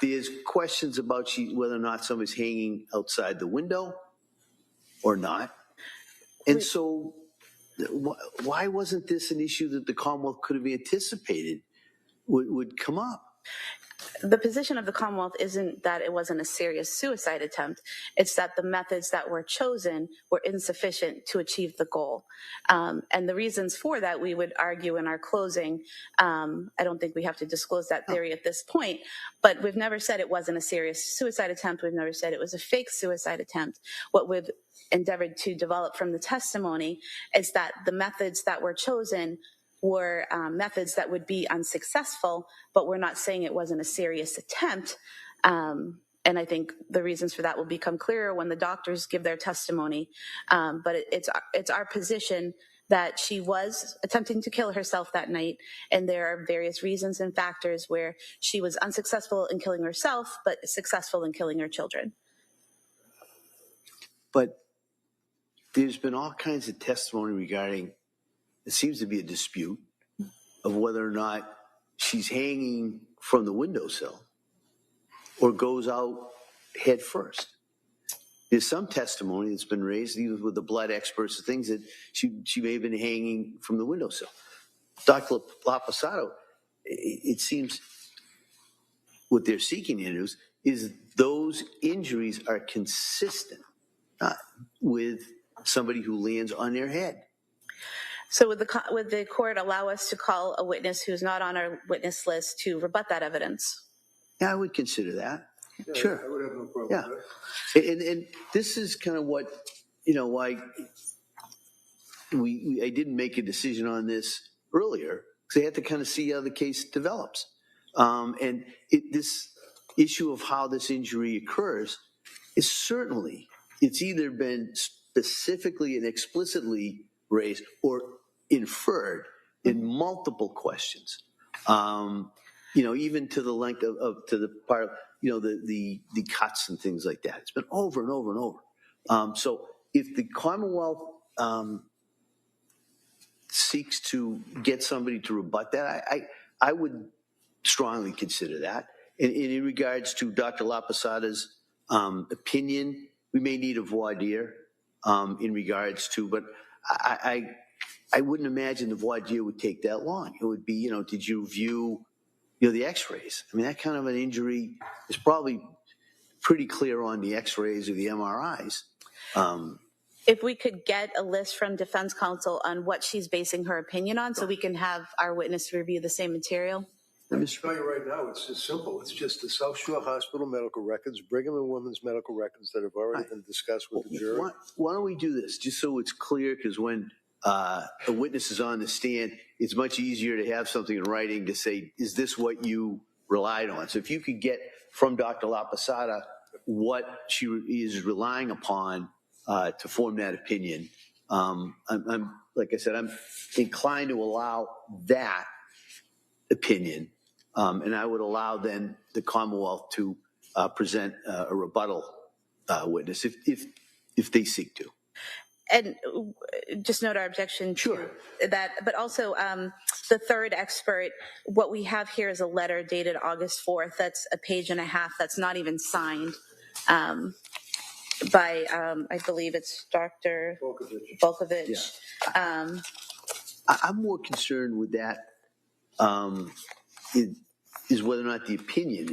there's questions about whether or not somebody's hanging outside the window or not. And so why wasn't this an issue that the Commonwealth could have anticipated would come up? The position of the Commonwealth isn't that it wasn't a serious suicide attempt. It's that the methods that were chosen were insufficient to achieve the goal. And the reasons for that, we would argue in our closing. I don't think we have to disclose that theory at this point, but we've never said it wasn't a serious suicide attempt. We've never said it was a fake suicide attempt. What we've endeavored to develop from the testimony is that the methods that were chosen were methods that would be unsuccessful, but we're not saying it wasn't a serious attempt. And I think the reasons for that will become clearer when the doctors give their testimony. But it's our position that she was attempting to kill herself that night, and there are various reasons and factors where she was unsuccessful in killing herself, but successful in killing her children. But there's been all kinds of testimony regarding, it seems to be a dispute of whether or not she's hanging from the windowsill or goes out head first. There's some testimony that's been raised, even with the blood experts, the things that she may have been hanging from the windowsill. Dr. Lapasato, it seems what they're seeking in is those injuries are consistent with somebody who lands on their head. So would the court allow us to call a witness who's not on our witness list to rebut that evidence? Yeah, I would consider that. Yeah, sure. I would have no problem with that. And this is kind of what, why I didn't make a decision on this earlier, because I had to kind of see how the case develops. And this issue of how this injury occurs is certainly, it's either been specifically and explicitly raised or inferred in multiple questions. Even to the length to the part of, the cuts and things like that. It's been over and over and over. So if the Commonwealth seeks to get somebody to rebut that, I would strongly consider that. And in regards to Dr. Lapasada's opinion, we may need a voir dire in regards to, but I wouldn't imagine the voir dire would take that long. It would be, did you view, the x-rays? I mean, that kind of an injury is probably pretty clear on the x-rays or the MRIs. If we could get a list from defense counsel on what she's basing her opinion on, so we can have our witness review the same material. Let me tell you right now, it's just simple. It's just the South Shore Hospital medical records, Brigham and Women's medical records that have already been discussed with the jury. Why don't we do this, just so it's clear, because when a witness is on the stand, it's much easier to have something in writing to say, is this what you relied on? So if you could get from Dr. Lapasada what she is relying upon to form that opinion, I'm like I said, I'm inclined to allow that opinion, and I would allow then the Commonwealth to present a rebuttal witness if they seek to. And just note our objection to that, but also the third expert, what we have here is a letter dated August 4th. That's a page and a half. That's not even signed by, I believe it's Dr. Volkovich. Yeah. I'm more concerned with that is whether or not the opinion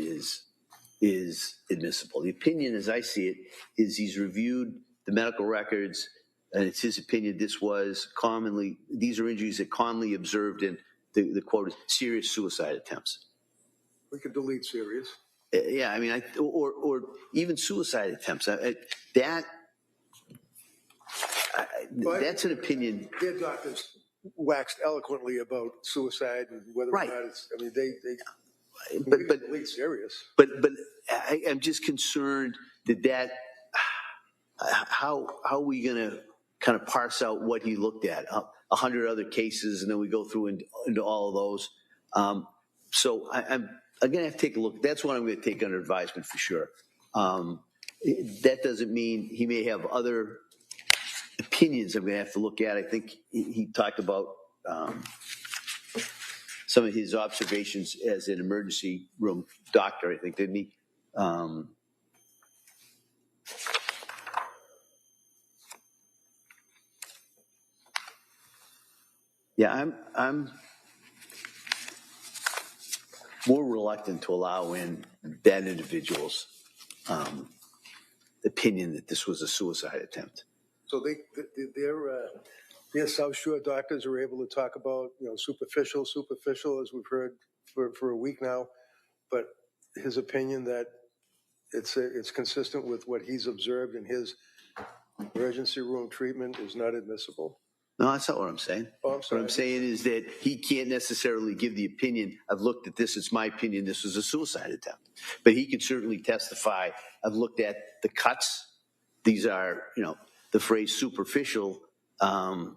is admissible. The opinion, as I see it, is he's reviewed the medical records, and it's his opinion these are injuries that commonly observed in the quote is serious suicide attempts. We could delete serious. Yeah, I mean, or even suicide attempts. That's an opinion. Their doctors waxed eloquently about suicide and whether or not it's. I mean, but delete serious. But I'm just concerned that how are we going to kind of parse out what he looked at? 100 other cases, and then we go through into all of those. So I'm going to have to take a look. That's what I'm going to take under advisement for sure. That doesn't mean he may have other opinions I'm going to have to look at. I think he talked about some of his observations as an emergency room doctor, I think, didn't he? Yeah, more reluctant to allow in that individual's opinion that this was a suicide attempt. So their South Shore doctors are able to talk about, superficial, as we've heard for a week now, but his opinion that it's consistent with what he's observed in his emergency room treatment is not admissible. No, that's not what I'm saying. Oh, I'm sorry. What I'm saying is that he can't necessarily give the opinion, I've looked at this, it's my opinion, this was a suicide attempt. But he could certainly testify, I've looked at the cuts. These are, the phrase superficial. I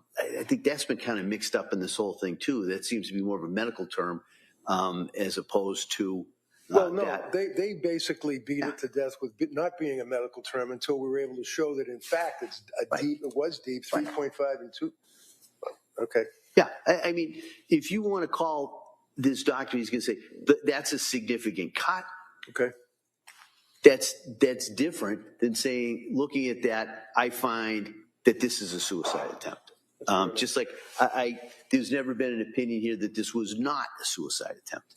think that's been kind of mixed up in this whole thing too. That seems to be more of a medical term as opposed to they basically beat it to death with not being a medical term until we were able to show that in fact it was deep, 3.5 and 2. Okay. Yeah, I mean, if you want to call this doctor, he's going to say that's a significant cut. Okay. That's different than saying, looking at that, I find that this is a suicide attempt. Just like there's never been an opinion here that this was not a suicide attempt.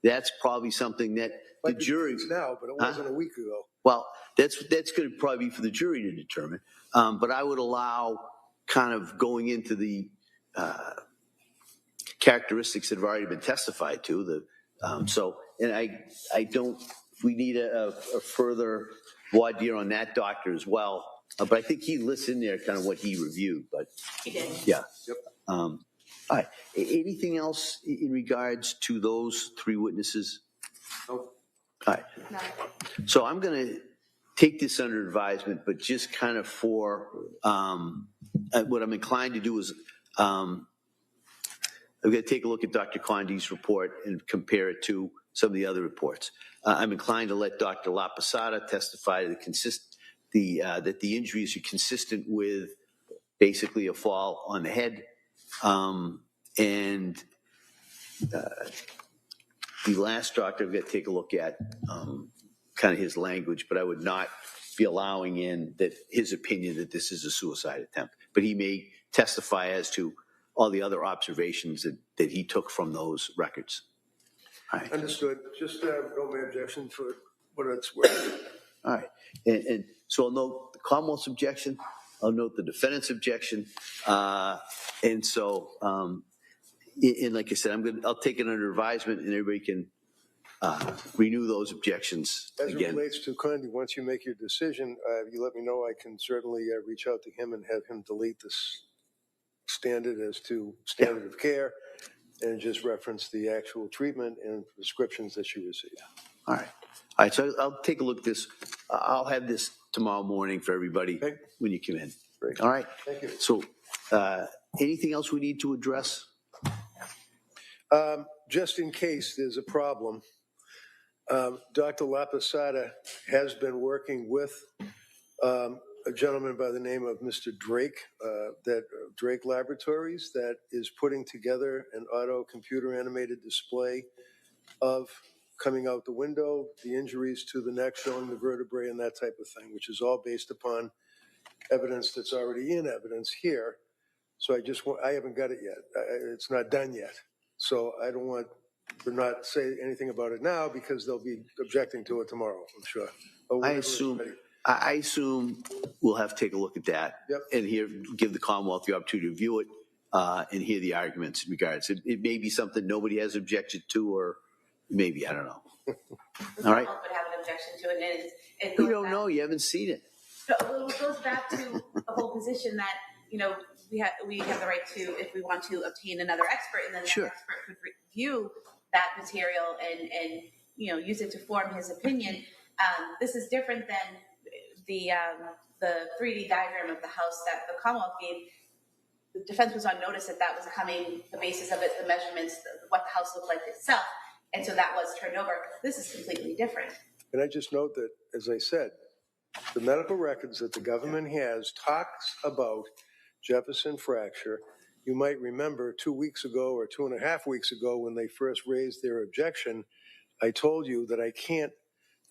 That's probably something that the jury now, but it wasn't a week ago. Well, that's going to probably be for the jury to determine. But I would allow kind of going into the characteristics that have already been testified to. And I don't. We need a further voir dire on that doctor as well. But I think he lists in there kind of what he reviewed. But he did. Yeah. Yep. All right. Anything else in regards to those three witnesses? Nope. All right. No. So I'm going to take this under advisement, but just kind of for what I'm inclined to do is I'm going to take a look at Dr. Condi's report and compare it to some of the other reports. I'm inclined to let Dr. La Posada testify to that the injuries are consistent with basically a fall on the head. And the last doctor I'm going to take a look at kind of his language, but I would not be allowing in that his opinion that this is a suicide attempt. But he may testify as to all the other observations that he took from those records. All right. Understood. Just no objection for what it's worth. All right. And so I'll note the Commonwealth's objection. I'll note the defendant's objection. And so, and like I said, I'll take it under advisement, and everybody can renew those objections As again. it relates to Condi, once you make your decision, you let me know. I can certainly reach out to him and have him delete this standard of care and just reference the actual treatment and prescriptions that you received. All right. So I'll take a look at this. I'll have this tomorrow morning for everybody when you come in. Great. All right. Thank you. So anything else we need to address? Just in case there's a problem, Dr. La Posada has been working with a gentleman by the name of Mr. Drake, Drake Laboratories, that is putting together an auto computer animated display of coming out the window, the injuries to the neck, showing the vertebrae and that type of thing, which is all based upon evidence that's already in evidence here. So I haven't got it yet. It's not done yet. So I don't want to not say anything about it now because they'll be objecting to it tomorrow, I'm sure. I assume we'll have to take a look at that and give the Commonwealth the opportunity to review it and hear the arguments in regards. It may be something nobody has objected to, or maybe, I don't know. All right. Would have an objection to it, and You don't know. You haven't seen it. Well, it goes back to the whole position that we have the right to, if we want to, obtain another expert, and then that expert could review that material and use it to form his opinion. This is different than the 3D diagram of the house that the Commonwealth gave. The defense was on notice that was coming, the basis of it, the measurements, what the house looked like itself, and so that was turned over. This is completely different. And I just note that, as I said, the medical records that the government has talks about Jefferson fracture. You might remember 2 weeks ago or 2.5 weeks ago when they first raised their objection, I told you that I can't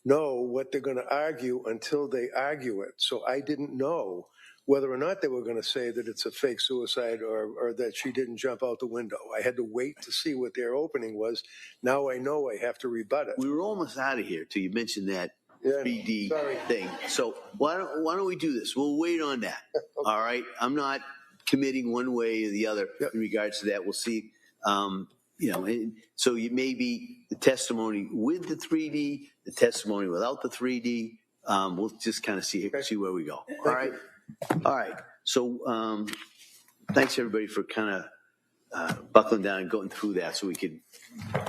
know what they're going to argue until they argue it. So I didn't know whether or not they were going to say that it's a fake suicide or that she didn't jump out the window. I had to wait to see what their opening was. Now I know I have to rebut it. We were almost out of here till you mentioned that Yeah, 3D sorry. thing. So why don't we do this? We'll wait on that. Okay. All right. I'm not committing one way or the other in regards to that. We'll see. And so you maybe the testimony with the 3D, the testimony without the 3D. We'll just kind of see where we go. All right. All right. So thanks everybody for kind of buckling down and going through that so we could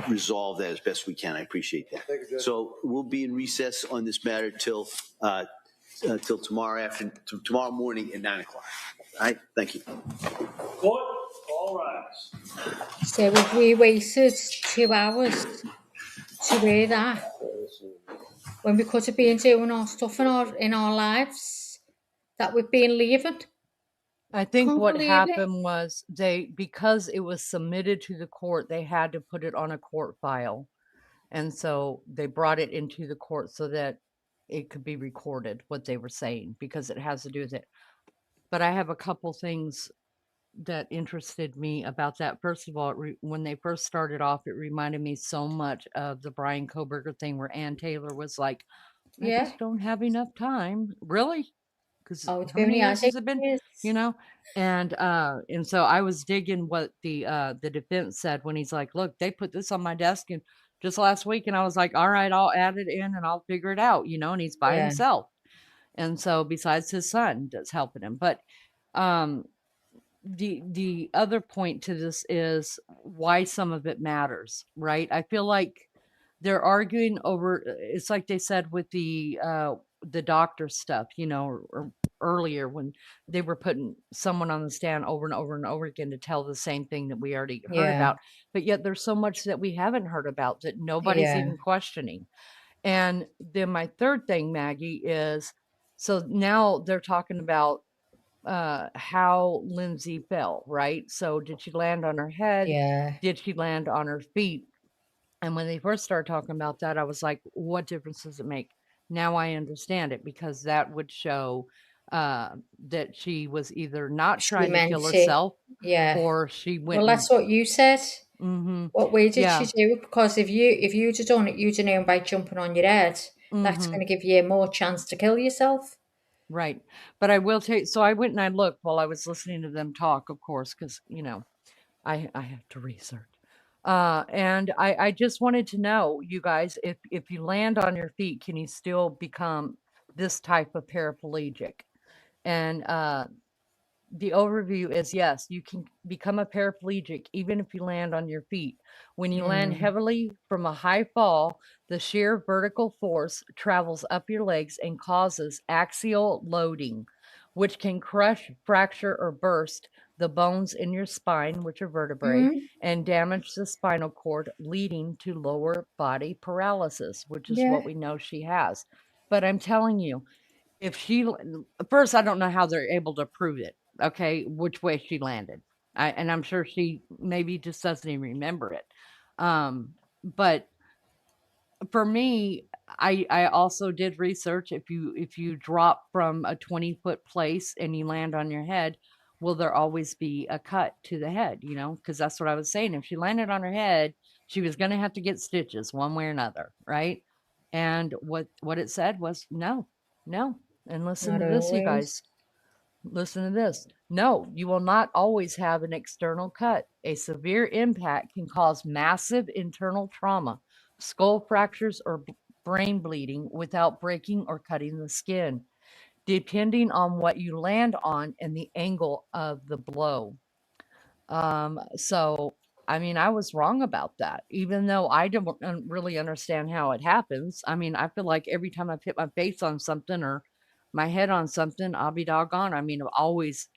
resolve that as best we can. I appreciate that. Thank you, Judge. So we'll be in recess on this matter till tomorrow morning at 9 o'clock. All right. Thank you. Court, all rise. So if we wasted 2 hours to hear that, when we could have been doing our stuff in our lives that we've been leaving. I think Can't what believe happened was because it was submitted to the court, they had to put it on a court file. And so they brought it into the court so that it could be recorded, what they were saying, because it has to do with it. But I have a couple things that interested me about that. First of all, when they first started off, it reminded me so much of the Brian Koberger thing where Ann Taylor was like, I Yeah. just don't have enough time. Really? Because Oh, how many years has it been? You know? And so I was digging what the defense said when he's like, look, they put this on my desk and just last week, and I was like, all right, I'll add it in and I'll figure it out, you know, and he's by Yeah. himself. And so besides his son that's helping him. But the other point to this is why some of it matters, right? I feel like they're arguing over, it's like they said with the doctor stuff, you know, or earlier when they were putting someone on the stand over and over and over again to tell the same thing that we already heard Yeah. about. But yet there's so much that we haven't heard about that nobody's Yeah. even questioning. And then my third thing, Maggie, is so now they're talking about how Lindsay fell, right? So did she land on her head? Yeah. Did she land on her feet? And when they first started talking about that, I was like, what difference does it make? Now I understand it, because that would show that she was either not She trying to meant kill it. herself Yeah. or she went. Well, that's what you said. Mm-hmm. What way did Yeah. she do it? Because if you'd have done it, you'd have known by jumping on your head. That's Mhm. going to give you more chance to kill yourself. Right. But I will tell you, so I went and I looked while I was listening to them talk, of course, because, you know, I have to research. And I just wanted to know, you guys, if you land on your feet, can you still become this type of paraplegic? And the overview is yes, you can become a paraplegic even if you land on your feet. When you land heavily from a high fall, the sheer vertical force travels up your legs and causes axial loading, which can crush, fracture, or burst the bones in your spine, which are vertebrae, and damage the spinal cord, leading to lower body paralysis, which is Yeah. what we know she has. But I'm telling you, if she first, I don't know how they're able to prove it, okay, which way she landed. And I'm sure she maybe just doesn't even remember it. But for me, I also did research. If you drop from a 20-foot place and you land on your head, will there always be a cut to the head? You know, because that's what I was saying. If she landed on her head, she was going to have to get stitches one way or another, right? And what it said was no. And listen Not to this, you always. guys. Listen to this. No, you will not always have an external cut. A severe impact can cause massive internal trauma, skull fractures, or brain bleeding without breaking or cutting the skin, depending on what you land on and the angle of the blow. So, I mean, I was wrong about that, even though I don't really understand how it happens. I mean, I feel like every time I've hit my face on something or my head on something, I'll be doggone. I mean,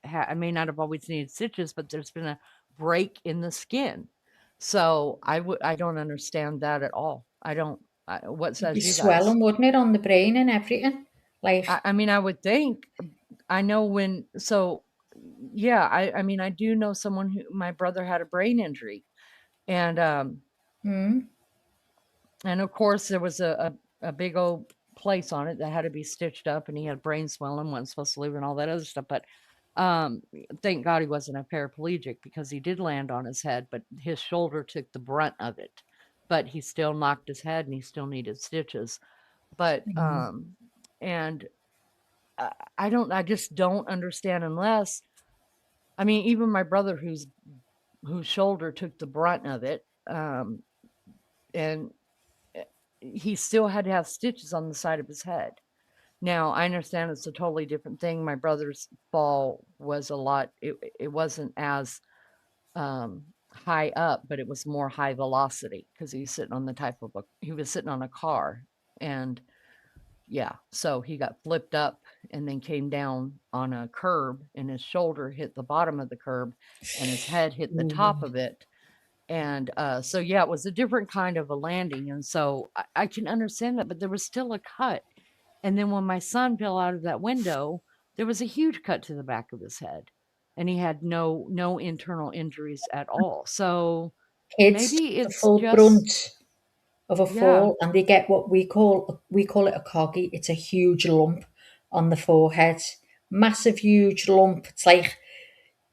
I may not have always needed stitches, but there's been a break in the skin. So I don't understand that at all. I don't. What It'd be says you guys? swelling, wouldn't it, on the brain and everything? Like, I mean, I would think. I know when. So, yeah. I mean, I do know someone who my brother had a brain injury, and of course there was a big old place on it that had to be stitched up, and he had brain swelling, wasn't supposed to live, and all that other stuff. But thank God he wasn't a paraplegic, because he did land on his head, but his shoulder took the brunt of it. But he still knocked his head, and he still needed stitches. But and I just don't understand, unless, I mean, even my brother, whose shoulder took the brunt of it, and he still had to have stitches on the side of his head. Now, I understand it's a totally different thing. My brother's fall was a lot, it wasn't as high up, but it was more high velocity, because he was sitting on a car, and yeah, so he got flipped up and then came down on a curb, and his shoulder hit the bottom of the curb and his head hit the top of it. And so, yeah, it was a different kind of a landing. And so I can understand that, but there was still a cut. And then when my son fell out of that window, there was a huge cut to the back of his head, and he had no internal injuries at all. So Kids maybe the it's full just, brunt of a yeah, fall, and they get what we call it a coggy. It's a huge lump on the forehead, massive huge lump. It's like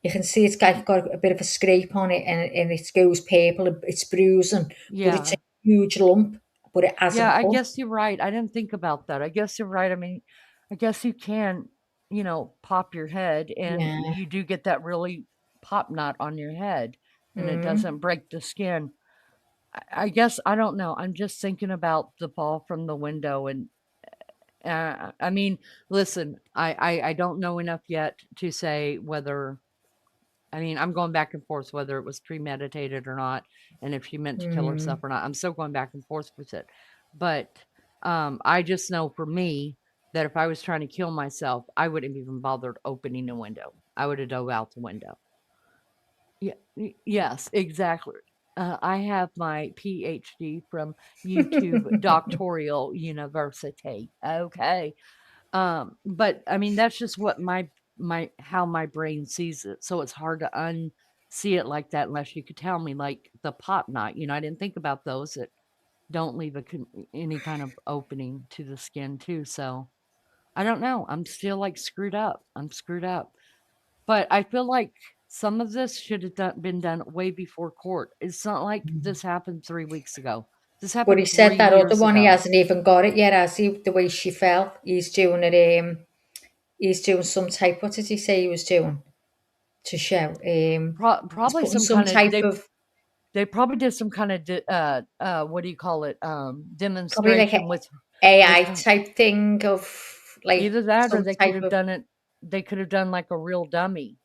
you can see it's got a bit of a scrape on it, and it goes purple. It's bruising, but it's yeah. a huge lump, but it Yeah, hasn't I cut. guess you're right. I didn't think about that. I guess you're right. I mean, I guess you can, pop your head, and Yeah. you do get that really pop knot on your head, and it Mm. doesn't break the skin. I guess I don't know. I'm just thinking about the fall from the window, and I mean, listen, I don't know enough yet to say whether. I mean, I'm going back and forth whether it was premeditated or not, and if she meant to kill herself Mm. or not. I'm still going back and forth with it. But I just know, for me, that if I was trying to kill myself, I wouldn't have even bothered opening a window. I would have dove out the window. Yeah, yes, exactly. I have my PhD from YouTube Doctoral University. Okay. But I mean, that's just what how my brain sees it. So it's hard to unsee it like that, unless you could tell me, like the pop knot. I didn't think about those that don't leave any kind of opening to the skin too. So I don't know. I'm still like screwed up. I'm screwed up. But I feel like some of this should have been done way before court. It's not like this happened 3 weeks ago. This But he happened said 3 that other years one, he ago. hasn't even got it yet, has he? The way she fell, he's doing it. He's doing some type. What did he say he was doing to show? He's Probably putting some some kind of type of, they probably did some kind of what do you call it, probably like a demonstration with AI her. type thing of like Either that, or some they could type have of, done it. They could have done like a real dummy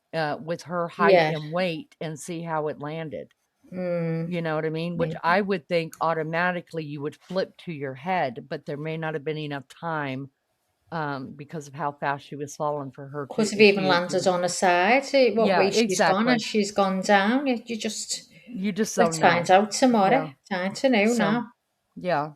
with her height yeah. and weight, and see how it landed. Mm, You know what I mean? Which maybe. I would think automatically you would flip to your head, but there may not have been enough time, because of how fast she was falling, for her to, Could have if even she landed on the side. What yeah, way she's gone as exactly. she's gone down. You just, You just let's don't find know. out tomorrow. Yeah. Time to know So, now. yeah.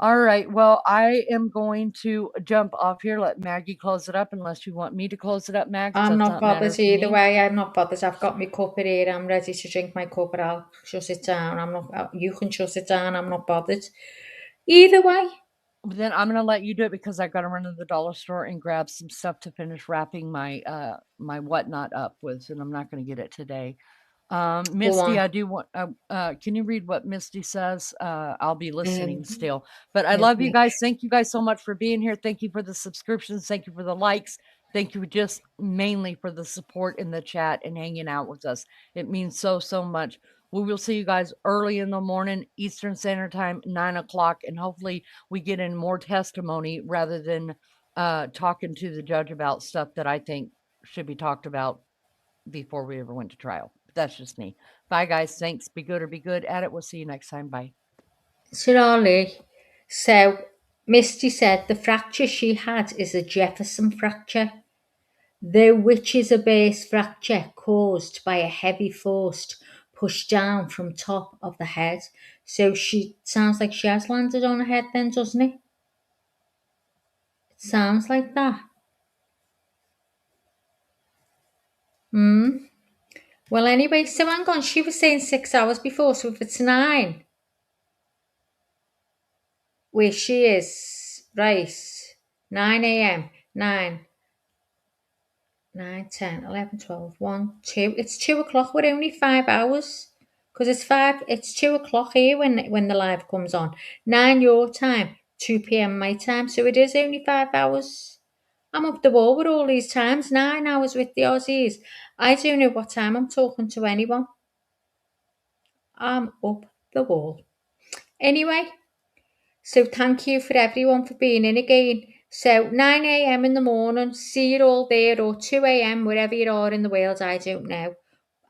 All right. Well, I am going to jump off here. Let Maggie close it up, unless you want me to close it up, Mags. I'm Does not not matter bothered to either me. way. I'm not bothered. I've got my cuppa here. I'm ready to drink my cuppa. I'll shut it down. I'm not. You can shut it down. I'm not bothered. Either way. Then I'm gonna let you do it, because I gotta run to the dollar store and grab some stuff to finish wrapping my my whatnot up with, and I'm not gonna get it today. Go Misty, on. I do want. Can you read what Misty says? I'll be listening Um, still. But I love you okay. guys. Thank you guys so much for being here. Thank you for the subscriptions. Thank you for the likes. Thank you just mainly for the support in the chat and hanging out with us. It means so much. We will see you guys early in the morning, Eastern Standard Time, 9 o'clock, and hopefully we get in more testimony rather than talking to the judge about stuff that I think should be talked about before we ever went to trial. That's just me. Bye, guys. Thanks. Be good or be good at it. We'll see you next time. Bye. Surely. So, Misty said the fracture she had is a Jefferson fracture, though which is a base fracture caused by a heavy force pushed down from top of the head. So she sounds like she has landed on her head then, doesn't it? It sounds like that. Hmm. Well, anyway, so hang on. She was saying 6 hours before, so if it's 9, where she is, Right. 9 a.m. 9, 10, 11, 12, 1, 2. It's 2 o'clock. We're only 5 hours. Because it's 2 o'clock here when the live comes on. 9 your time, 2 p.m. my time. So it is only 5 hours. I'm up the wall with all these times. 9 hours with the Aussies. I don't know what time I'm talking to anyone. I'm up the wall. Anyway, so thank you for everyone for being in again. So 9 a.m. in the morning, see you all there, or 2 a.m. wherever you are in the world, I don't know.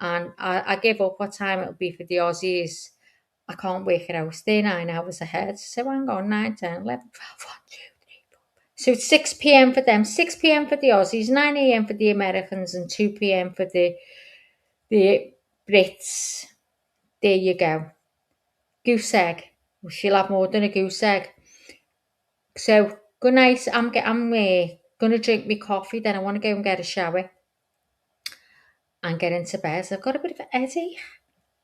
And I give up what time it'll be for the Aussies. I can't work it out. They're 9 hours ahead. So hang on, 9, 10, 11, 12, 1, 2, 3, 4. So it's 6 p.m. for them, 6 p.m. for the Aussies, 9 a.m. for the Americans, and 2 p.m. for the Brits. There you go. Goose egg. She'll have more than a goose egg. So good night. I'm gonna drink my coffee. Then I want to go and get a shower and get into bed. I've got a bit of a headache,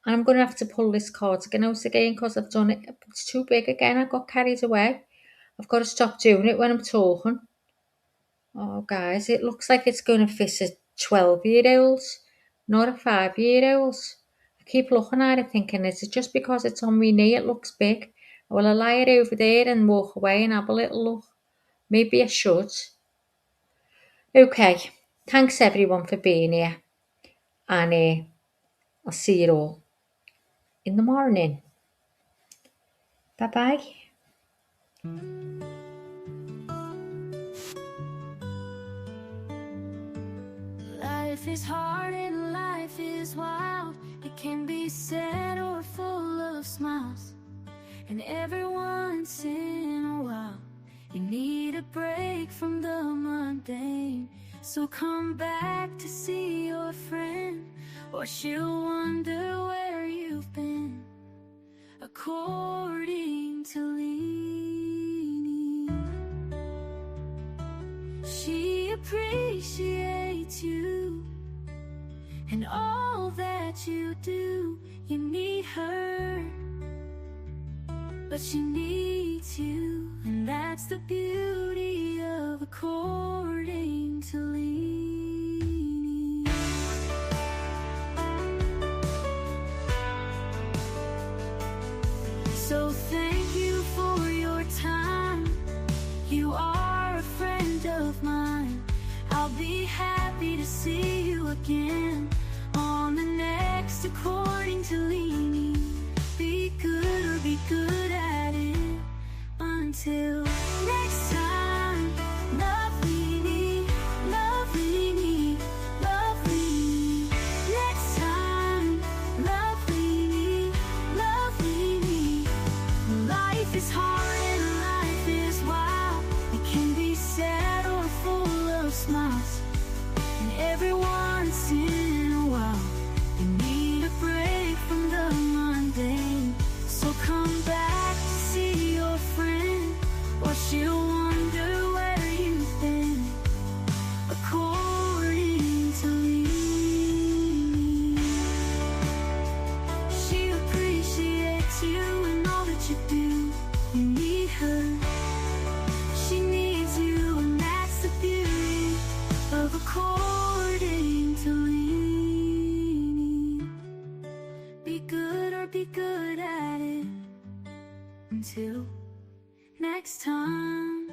and I'm gonna have to pull this cardigan out again because I've done it. It's too big again. I got carried away. I've got to stop doing it when I'm talking. Oh, guys, it looks like it's gonna fit a 12-year-old, not a 5-year-old. I keep looking at it thinking, is it just because it's on my knee it looks big? Will I lie it over there and walk away and have a little look? Maybe I should. Okay, thanks everyone for being here, and I'll see you all in the morning. Bye-bye. Life is hard and life is wild. It can be sad or full of smiles. And every once in a while, you need a break from the mundane. So come back to see your friend, or she'll wonder where you've been. According to Leanie, she appreciates you and all that you do. You need her, but she needs you, and that's the beauty of according to Leanie. So thank you for your time. You are a friend of mine. I'll be happy to see you again on the next According to Leanie. Be good or be good at it. Until next time, love Leanie, love Leanie, love Leanie. Next time, love Leanie, love Leanie. Life is hard and life is wild. It can be sad or full of smiles. And every once in a while, you need a break from the mundane. So come back to see your friend, or she'll wonder where you've been. According to Leanie, she appreciates you and all that you do. You need her, she needs you, and that's the beauty of According to Leanie. Be good or be good at it. Until next time,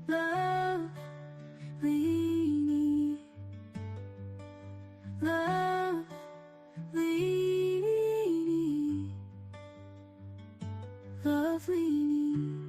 love Leanie, love Leanie, love Leanie.